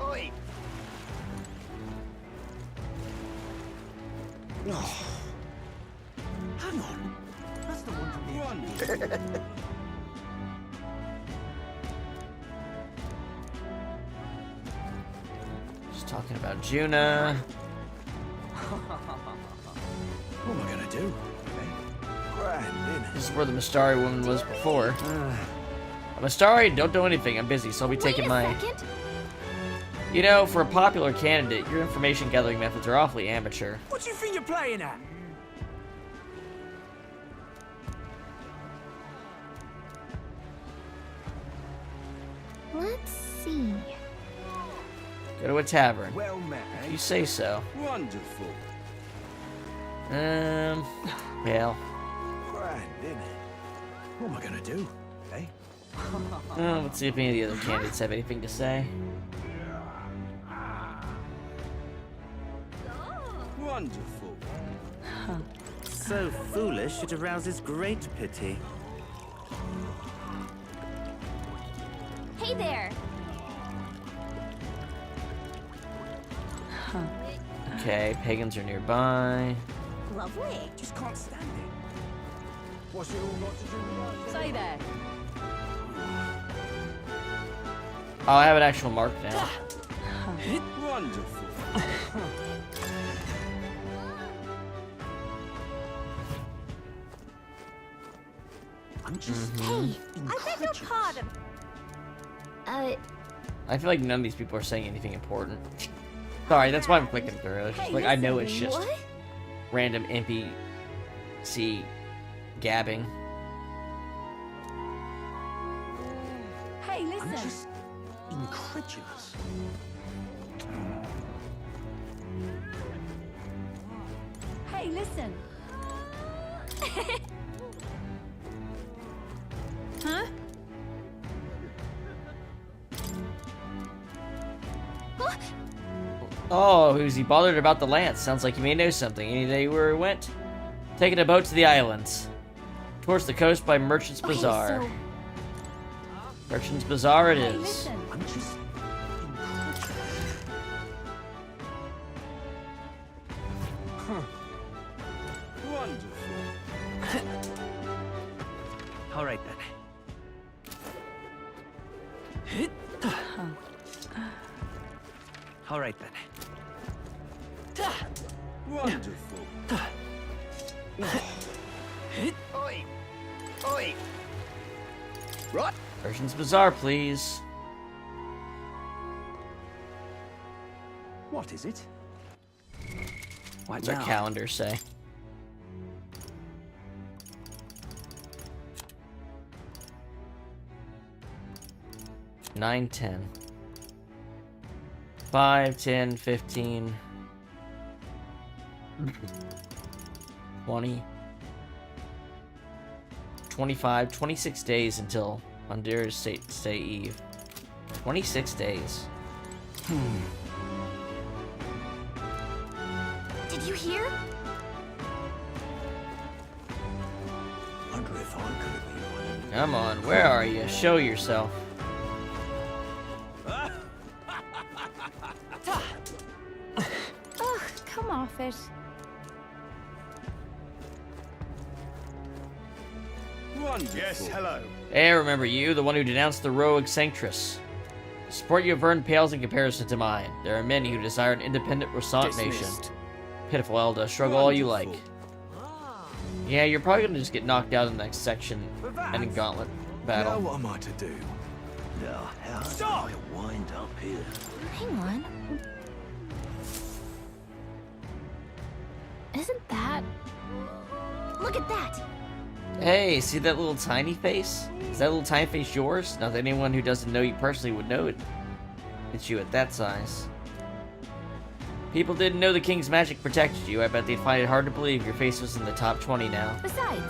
S23: Oi!
S22: Hang on. That's the one from the
S1: Just talking about Juna.
S23: What am I gonna do?
S1: This is where the Mustari woman was before. I'm Mustari, don't do anything. I'm busy, so I'll be taking my...
S16: Second.
S1: You know, for a popular candidate, your information gathering methods are awfully amateur.
S22: What do you think you're playing at?
S16: Let's see.
S1: Go to a tavern.
S23: Well met, eh?
S1: If you say so.
S23: Wonderful.
S1: Well.
S23: Grand, isn't it? What am I gonna do, eh?
S1: Let's see if any of the other candidates have anything to say.
S23: Wonderful.
S15: So foolish, it arouses great pity.
S16: Hey there.
S1: Okay, pagans are nearby.
S16: Lovely.
S23: Just can't stand it. What's it all got to do with us?
S13: Say there.
S1: Oh, I have an actual mark now.
S5: Wonderful.
S22: I'm just
S16: Hey, I beg your pardon.
S1: I feel like none of these people are saying anything important. Sorry, that's why I'm clicking through. It's just
S16: Hey,
S1: like I know it's
S16: listen,
S1: just
S16: what?
S1: random NPC gabbing.
S16: Hey,
S22: I'm
S16: listen.
S22: just incredulous.
S16: Hey, listen. Huh?
S1: Oh, who's he bothered about the lance? Sounds like you may know something. Any day where he went? Taking a boat to the islands. Towards the coast by Merchant's Bazaar.
S16: Okay, so
S1: Merchant's Bazaar it
S16: hey,
S1: is.
S16: listen.
S22: I'm just
S5: Wonderful.
S15: All right then. All right then.
S5: Wonderful.
S22: Oi! Oi! Right?
S1: Merchant's Bazaar, please.
S22: What is it?
S1: What's our calendar say? Nine, 10. 5, 10, 15. 20. 25, 26 days until Honduras Stay Eve. 26 days.
S16: Did you hear?
S22: Wonder if I could have been.
S1: Come on, where are you? Show yourself.
S16: Ugh, come off it.
S5: Wonderful.
S23: Yes, hello.
S1: Hey, I remember you, the one who denounced the rogue Sanctress. The support you have earned pales in comparison to mine. There are many who desire an independent Rosant nation.
S23: Dismissed.
S1: Pitiful Elda, struggle all you like. Yeah, you're probably gonna just get knocked out in the next section and in Gauntlet
S23: Now
S1: battle.
S23: what am I to do?
S5: Now, how do I wind up here?
S16: Hang on. Isn't that... Look at that!
S1: Hey, see that little tiny face? Is that little tiny face yours? Not that anyone who doesn't know you personally would know it. It's you at that size. People didn't know the king's magic protected you. I bet they'd find it hard to believe your face was in the top 20 now.
S16: Besides...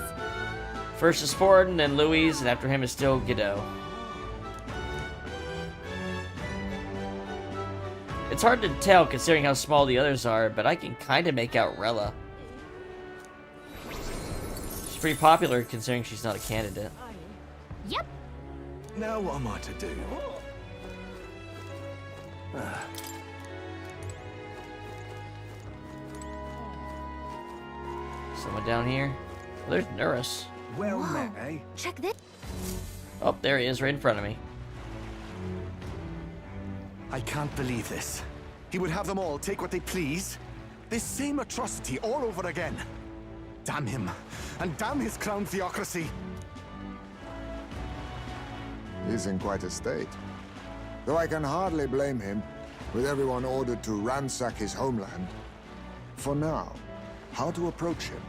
S1: First is Ford, and then Louise, and after him is still Godot. It's hard to tell considering how small the others are, but I can kind of make out Rella. She's pretty popular considering she's not a candidate.
S16: Yep.
S23: Now what am I to do?
S1: Someone down here? Oh, there's Nurus.
S23: Well
S16: Whoa.
S23: met, eh?
S16: Check this.
S1: Oh, there he is, right in front of me.
S23: I can't believe this. He would have them all take what they please. This same atrocity all over again. Damn him, and damn his crown theocracy.
S7: He's in quite a state. Though I can hardly blame him, with everyone ordered to ransack his homeland. For now, how to approach him?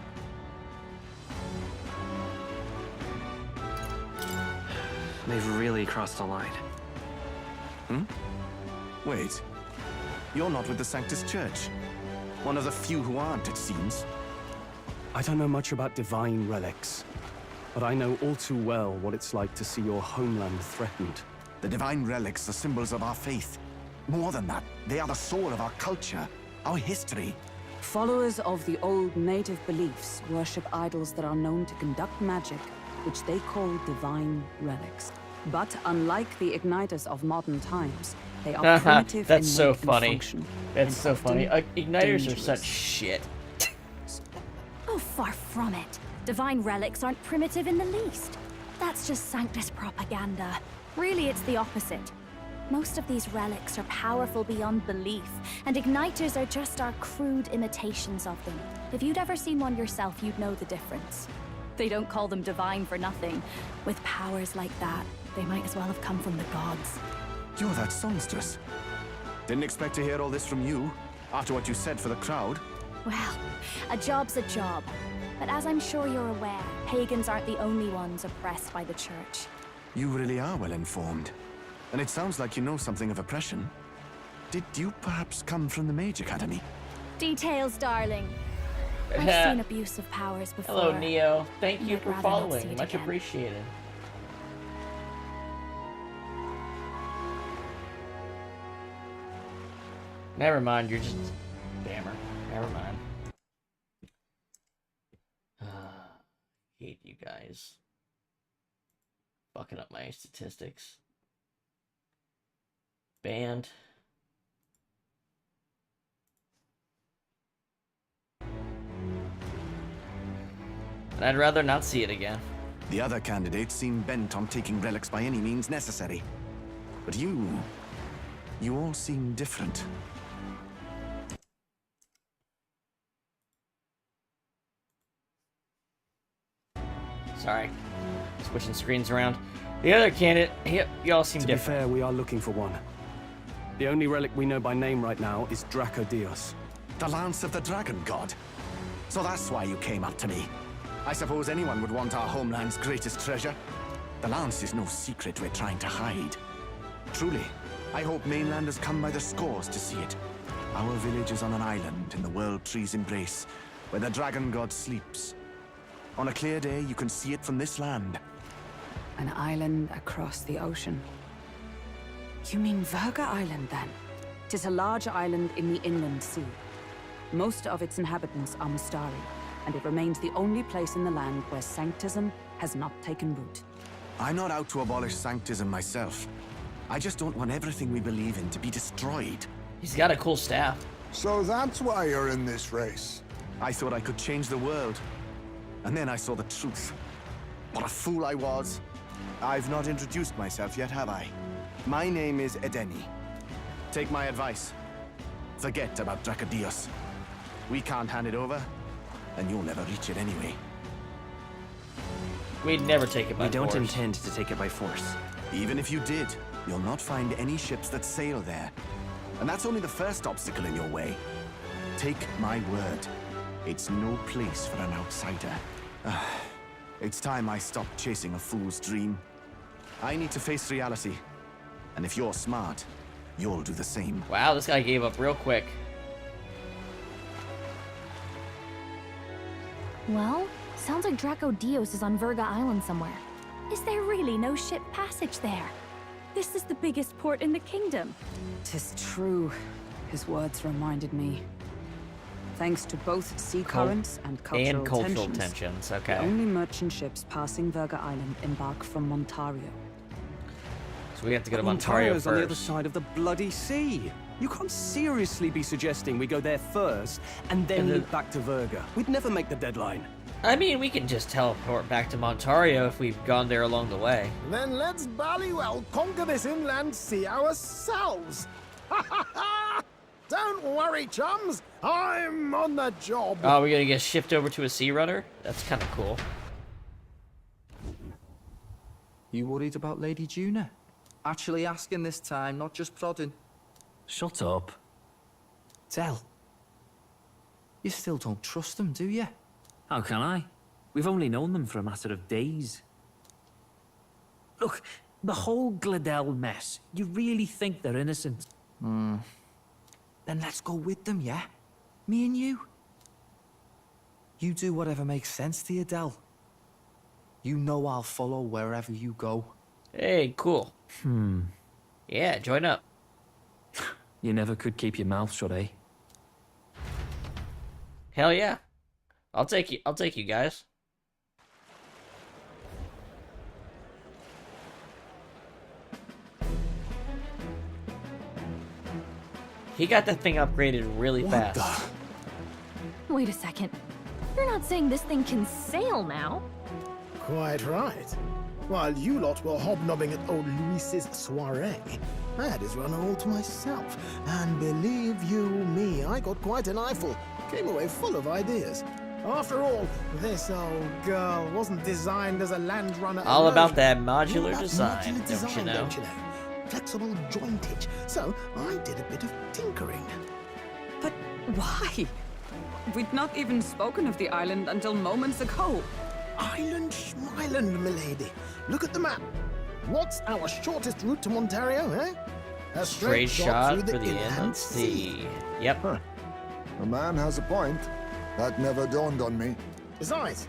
S15: They've really crossed the line.
S23: Wait. You're not with the Sanctus Church. One of the few who aren't, it seems.
S3: I don't know much about divine relics, but I know all too well what it's like to see your homeland threatened.
S23: The divine relics are symbols of our faith. More than that, they are the soul of our culture, our history.
S13: Followers of the old native beliefs worship idols that are known to conduct magic, which they call divine relics. But unlike the igniters of modern times, they are primitive
S1: That's
S13: in
S1: so
S13: make and
S1: funny.
S13: function,
S1: That's
S13: and
S1: so funny.
S13: often
S1: Igniters are
S13: dangerous.
S1: such shit.
S16: Oh, far from it. Divine relics aren't primitive in the least. That's just Sanctus propaganda. Really, it's the opposite. Most of these relics are powerful beyond belief, and igniters are just our crude imitations of them. If you'd ever seen one yourself, you'd know the difference. They don't call them divine for nothing. With powers like that, they might as well have come from the gods.
S4: You're that songstress. Didn't expect to hear all this from you, after what you said for the crowd.
S16: Well, a job's a job. But as I'm sure you're aware, pagans aren't the only ones oppressed by the church.
S4: You really are well informed. And it sounds like you know something of oppression. Did you perhaps come from the Mage Academy?
S16: Details, darling. I've seen abuse of powers before.
S1: Hello, Neo. Thank you
S16: I'd
S1: for
S16: rather not see
S1: following.
S16: it
S1: Much
S16: again.
S1: appreciated. Never mind, you're just... Bammer. Never mind. Hate you guys. Fucking up my statistics. Banned. And I'd rather not see it again.
S4: The other candidates seem bent on taking relics by any means necessary. But you all seem different.
S1: Sorry. Switching screens around. The other candidate, y'all seem different.
S3: To be fair, we are looking for one. The only relic we know by name right now is Draco Dios.
S4: The Lance of the Dragon God. So that's why you came up to me. I suppose anyone would want our homeland's greatest treasure. The Lance is no secret we're trying to hide. Truly, I hope mainlanders come by the scores to see it. Our village is on an island in the World Tree's embrace, where the Dragon God sleeps. On a clear day, you can see it from this land.
S13: An island across the ocean. You mean Verga Island, then? 'Tis a large island in the inland sea. Most of its inhabitants are Mustari, and it remains the only place in the land where sanctism has not taken root.
S4: I'm not out to abolish sanctism myself. I just don't want everything we believe in to be destroyed.
S1: He's got a cool staff.
S7: So that's why you're in this race.
S4: I thought I could change the world. And then I saw the truth. What a fool I was. I've not introduced myself yet, have I? My name is Edeni. Take my advice. Forget about Dracodios. We can't hand it over, and you'll never reach it anyway.
S1: We'd never take it by
S15: force. We don't
S1: force.
S15: intend to take it by force.
S4: Even if you did, you'll not find any ships that sail there. And that's only the first obstacle in your way. Take my word. It's no place for an outsider. It's time I stopped chasing a fool's dream. I need to face reality. And if you're smart, you'll do the same.
S1: Wow, this guy gave up real quick.
S6: Well, sounds like Draco Dios is on Verga Island somewhere. Is there really no ship passage there? This is the biggest port in the kingdom.
S13: 'Tis true. His words reminded me. Thanks to both sea currents and cultural tensions,
S1: okay.
S13: The only merchant ships passing Verga Island embark from Montario.
S1: So we have to go to Montario
S3: Montario's
S1: first.
S3: on the other side of the bloody sea. You can't seriously be suggesting we go there first and then loop back to Verga. We'd never make the deadline.
S1: I mean, we can just teleport back to Montario if we've gone there along the way.
S10: Then let's ballywell conquer this inland sea ourselves. Ha ha ha! Don't worry, chums. I'm on the job.
S1: Oh, we're gonna get shipped over to a sea rudder? That's kind of cool.
S19: You worried about Lady Juna? Actually asking this time, not just prodding.
S2: Shut up.
S19: Tell. You still don't trust them, do you?
S2: How can I? We've only known them for a matter of days. Look, the whole Gladell mess, you really think they're innocent?
S19: Then let's go with them, yeah? Me and you. You do whatever makes sense to you, Del. You know I'll follow wherever you go.
S1: Hey, cool. Yeah, join up.
S2: You never could keep your mouth shut, eh?
S1: Hell yeah. I'll take you guys. He got that thing upgraded really fast.
S6: Wait a second. You're not saying this thing can sail now?
S10: Quite right. While you lot were hobnobbing at old Luis's soiree, I had his runner all to myself. And believe you me, I got quite an eyeful. Came away full of ideas. After all, this old girl wasn't designed as a land runner.
S1: All
S10: alone.
S1: about that modular
S10: All about
S1: design,
S10: modular
S1: don't you know?
S10: Flexible jointage. So I did a bit of tinkering.
S13: But why? We'd not even spoken of the island until moments ago.
S10: Island Schmyland, milady. Look at the map. What's our shortest route to Ontario, eh? A
S1: Straight shot
S10: through
S1: for the
S10: inland
S1: inland sea. Yep.
S7: Huh. The man has a point. That never dawned on me.
S10: Besides,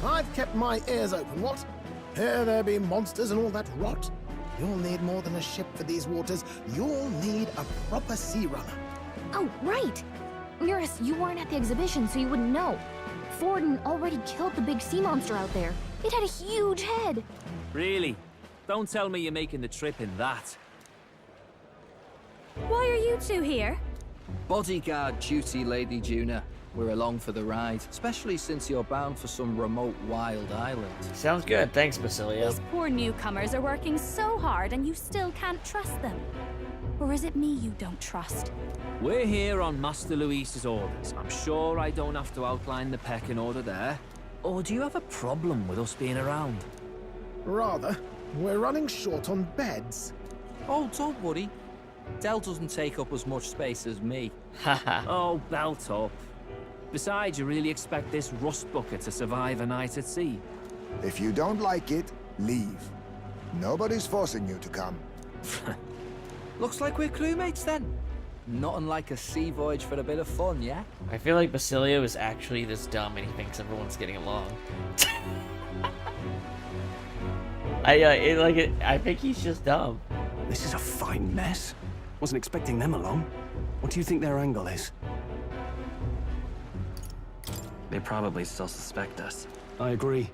S10: I've kept my ears open, what? Here there be monsters and all that rot. You'll need more than a ship for these waters. You'll need a proper sea runner.
S6: Oh, right! Eurus, you weren't at the exhibition, so you wouldn't know. Forden already killed the big sea monster out there. It had a huge head.
S2: Really? Don't tell me you're making the trip in that.
S16: Why are you two here?
S9: Bodyguard duty, Lady Juna. We're along for the ride, especially since you're bound for some remote wild island.
S1: Sounds good. Thanks, Basilio.
S16: These poor newcomers are working so hard and you still can't trust them. Or is it me you don't trust?
S2: We're here on Master Luis's orders. I'm sure I don't have to outline the pecking order there. Or do you have a problem with us being around?
S10: Rather, we're running short on beds.
S9: Oh, don't worry. Del doesn't take up as much space as me.
S2: Oh, belt up. Besides, you really expect this rust bucket to survive a night at sea?
S7: If you don't like it, leave. Nobody's forcing you to come.
S9: Looks like we're crewmates then. Not unlike a sea voyage for a bit of fun, yeah?
S1: I feel like Basilio is actually this dumb and he thinks everyone's getting along. I think he's just dumb.
S3: This is a fine mess. Wasn't expecting them along. What do you think their angle is?
S15: They probably still suspect us.
S3: I agree.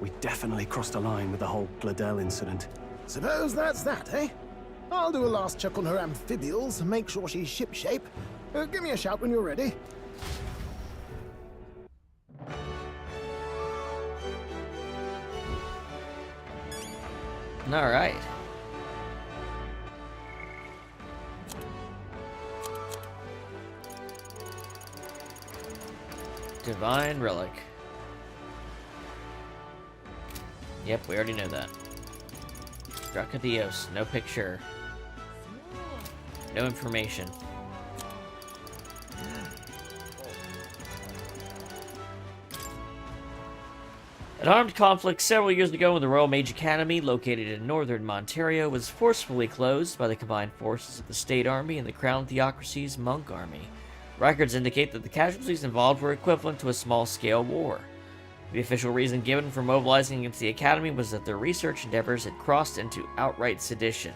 S3: We definitely crossed a line with the whole Gladell incident.
S10: Suppose that's that, eh? I'll do a last check on her amphibials and make sure she's shipshape. Give me a shout when you're ready.
S1: All right. Divine Relic. Yep, we already know that. Dracadios, no picture. No information. An armed conflict several years ago in the Royal Mage Academy, located in northern Ontario, was forcefully closed by the combined forces of the State Army and the Crown Theocracy's Monk Army. Records indicate that the casualties involved were equivalent to a small-scale war. The official reason given for mobilizing against the Academy was that their research endeavors had crossed into outright sedition,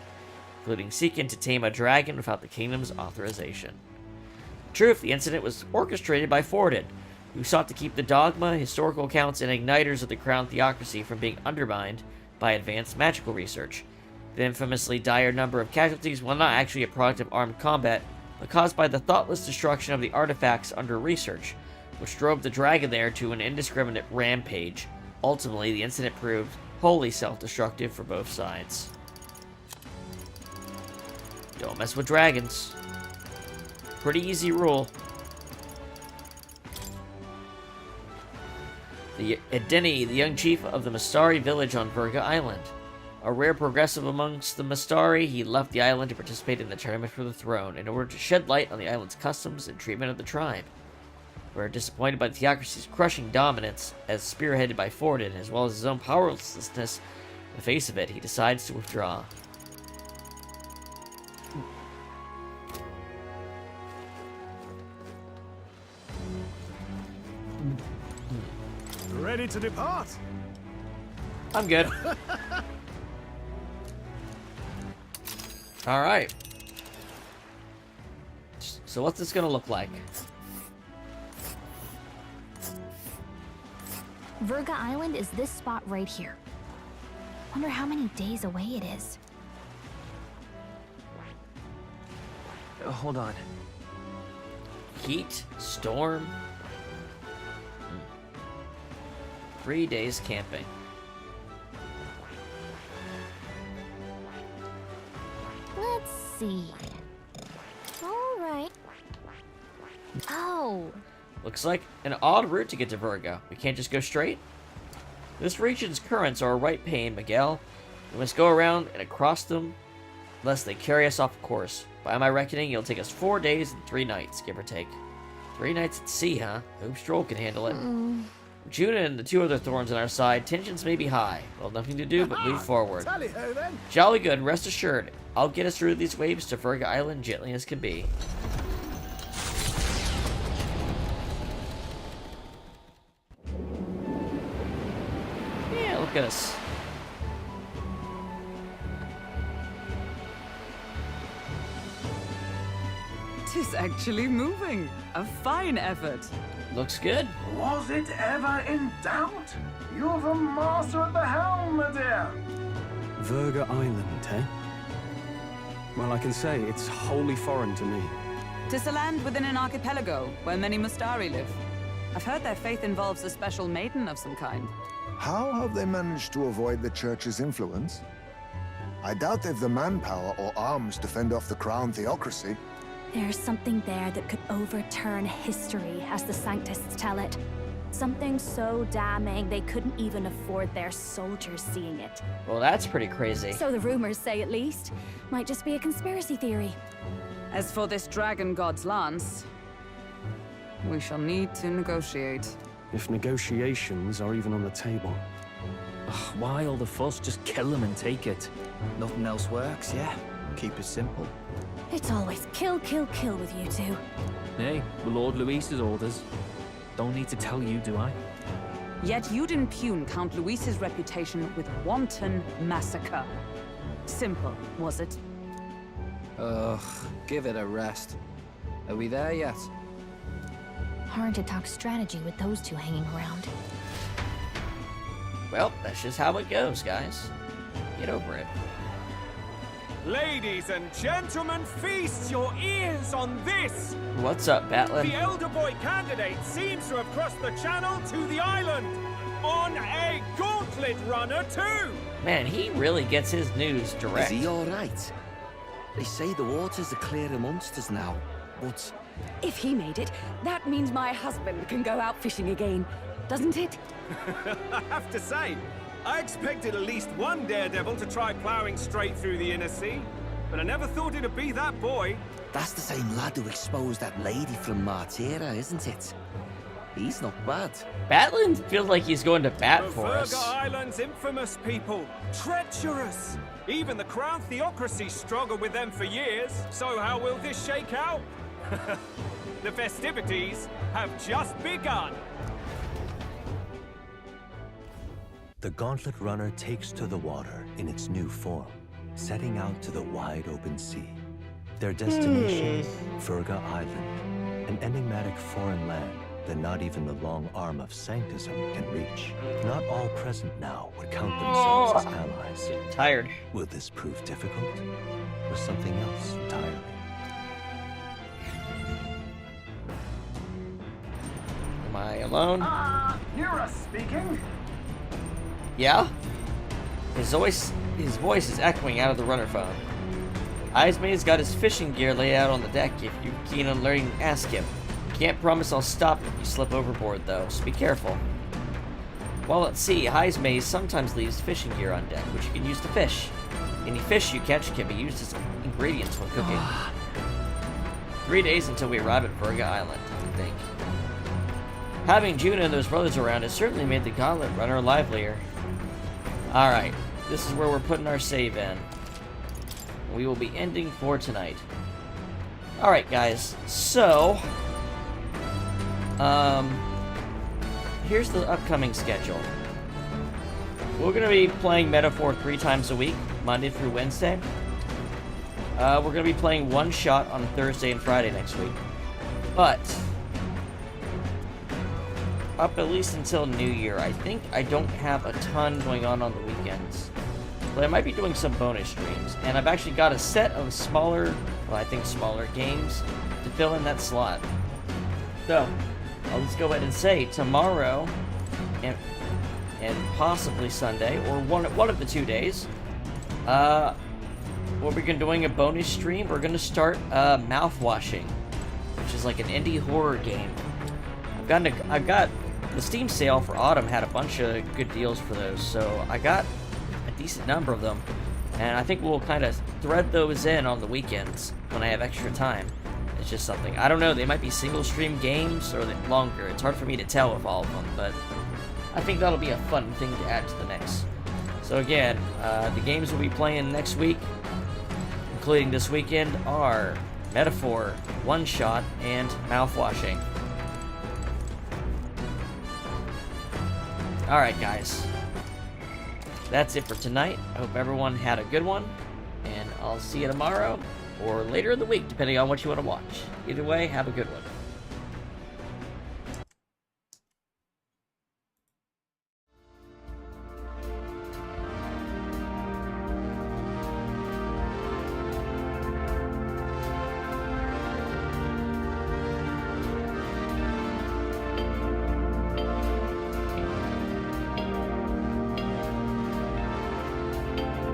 S1: including seeking to tame a dragon without the kingdom's authorization. In truth, the incident was orchestrated by Forden, who sought to keep the dogma, historical accounts, and igniters of the Crown Theocracy from being undermined by advanced magical research. The infamously dire number of casualties was not actually a product of armed combat, but caused by the thoughtless destruction of the artifacts under research, which drove the dragon there to an indiscriminate rampage. Ultimately, the incident proved wholly self-destructive for both sides. Don't mess with dragons. Pretty easy rule. The Edeni, the young chief of the Mastari village on Virga Island. A rare progressive amongst the Mastari, he left the island to participate in the tournament for the throne in order to shed light on the island's customs and treatment of the tribe. Where disappointed by the Theocracy's crushing dominance, as spearheaded by Forden, as well as his own powerlessness in the face of it, he decides to withdraw.
S10: Ready to depart?
S1: I'm good. Alright. So what's this gonna look like?
S6: Virga Island is this spot right here. Wonder how many days away it is.
S15: Hold on.
S1: Heat, storm. 3 days camping.
S16: Let's see. Alright. Oh.
S1: Looks like an odd route to get to Virgo. We can't just go straight? This region's currents are a right pain, Miguel. We must go around and across them, lest they carry us off course. By my reckoning, it'll take us 4 days and 3 nights, give or take. 3 nights at sea, huh? Hope Stroll can handle it. Juna and the 2 other thorns on our side, tensions may be high. Well, nothing to do but move forward.
S10: Tally-ho then.
S1: Jolly good, rest assured. I'll get us through these waves to Virgo Island gently as can be. Yeah, look at us.
S13: Tis actually moving. A fine effort.
S1: Looks good.
S11: Was it ever in doubt? You're the master at the helm, my dear.
S3: Virga Island, eh? Well, I can say it's wholly foreign to me.
S13: Tis a land within an archipelago where many Mustari live. I've heard their faith involves a special maiden of some kind.
S7: How have they managed to avoid the Church's influence? I doubt they've the manpower or arms to fend off the crown theocracy.
S16: There's something there that could overturn history, as the Sanctists tell it. Something so damning they couldn't even afford their soldiers seeing it.
S1: Well, that's pretty crazy.
S16: So the rumors say, at least. Might just be a conspiracy theory.
S13: As for this dragon god's lance, we shall need to negotiate.
S3: If negotiations are even on the table.
S2: Ugh, why all the fuss? Just kill him and take it.
S19: Nothing else works, yeah? Keep it simple.
S16: It's always kill, kill, kill with you two.
S2: Hey, Lord Luis's orders. Don't need to tell you, do I?
S13: Yet you'd impugn Count Luis's reputation with wanton massacre. Simple, was it?
S9: Ugh, give it a rest. Are we there yet?
S16: Hard to talk strategy with those two hanging around.
S1: Well, that's just how it goes, guys. Get over it.
S8: Ladies and gentlemen, feast your ears on this!
S1: What's up, Batlin?
S8: The elder boy candidate seems to have crossed the channel to the island on a gauntlet runner too!
S1: Man, he really gets his news direct.
S14: Is he alright? They say the waters are clear amongst us now, but...
S17: If he made it, that means my husband can go out fishing again, doesn't it?
S8: I have to say, I expected at least one daredevil to try ploughing straight through the inner sea, but I never thought it'd be that boy.
S14: That's the same lad who exposed that lady from Martira, isn't it? He's not bad.
S1: Batlin feels like he's going to bat
S8: The
S1: for
S8: Virga
S1: us.
S8: Island's infamous people. Treacherous. Even the crown theocracy struggled with them for years. So how will this shake out? The festivities have just begun.
S18: The Gauntlet Runner takes to the water in its new form, setting out to the wide open sea. Their destination, Virga Island, an enigmatic foreign land that not even the long arm of Sanctism can reach. Not all present now would count themselves as allies.
S1: Tired.
S18: Will this prove difficult, or something else entirely?
S1: Am I alone?
S11: Nura speaking.
S1: Yeah? His voice is echoing out of the runner phone. Eismay's got his fishing gear laid out on the deck. If you're keen on learning, ask him. Can't promise I'll stop if you slip overboard, though, so be careful. While at sea, Eismay sometimes leaves fishing gear on deck, which you can use to fish. Any fish you catch can be used as ingredients when cooking. 3 days until we arrive at Virga Island, I think. Having Juna and those brothers around has certainly made the Gauntlet Runner livelier. Alright, this is where we're putting our save in. We will be ending for tonight. Alright, guys, so... here's the upcoming schedule. We're going to be playing Metaphor 3 times a week, Monday through Wednesday. We're going to be playing one shot on Thursday and Friday next week. But... up at least until New Year. I think I don't have a ton going on the weekends. But I might be doing some bonus streams. And I've actually got a set of smaller, well, I think smaller games to fill in that slot. So, I'll just go ahead and say tomorrow, and and possibly Sunday, or one of the 2 days, we'll be doing a bonus stream. We're gonna start Mouthwashing, which is like an indie horror game. I've got the Steam sale for Autumn had a bunch of good deals for those, so I got a decent number of them, and I think we'll kind of thread those in on the weekends when I have extra time. It's just something, I don't know, they might be single stream games or longer. It's hard for me to tell with all of them, but I think that'll be a fun thing to add to the mix. So again, the games we'll be playing next week, including this weekend, are Metaphor, One Shot, and Mouthwashing. Alright guys, that's it for tonight. I hope everyone had a good one, and I'll see you tomorrow, or later in the week, depending on what you want to watch. Either way, have a good one.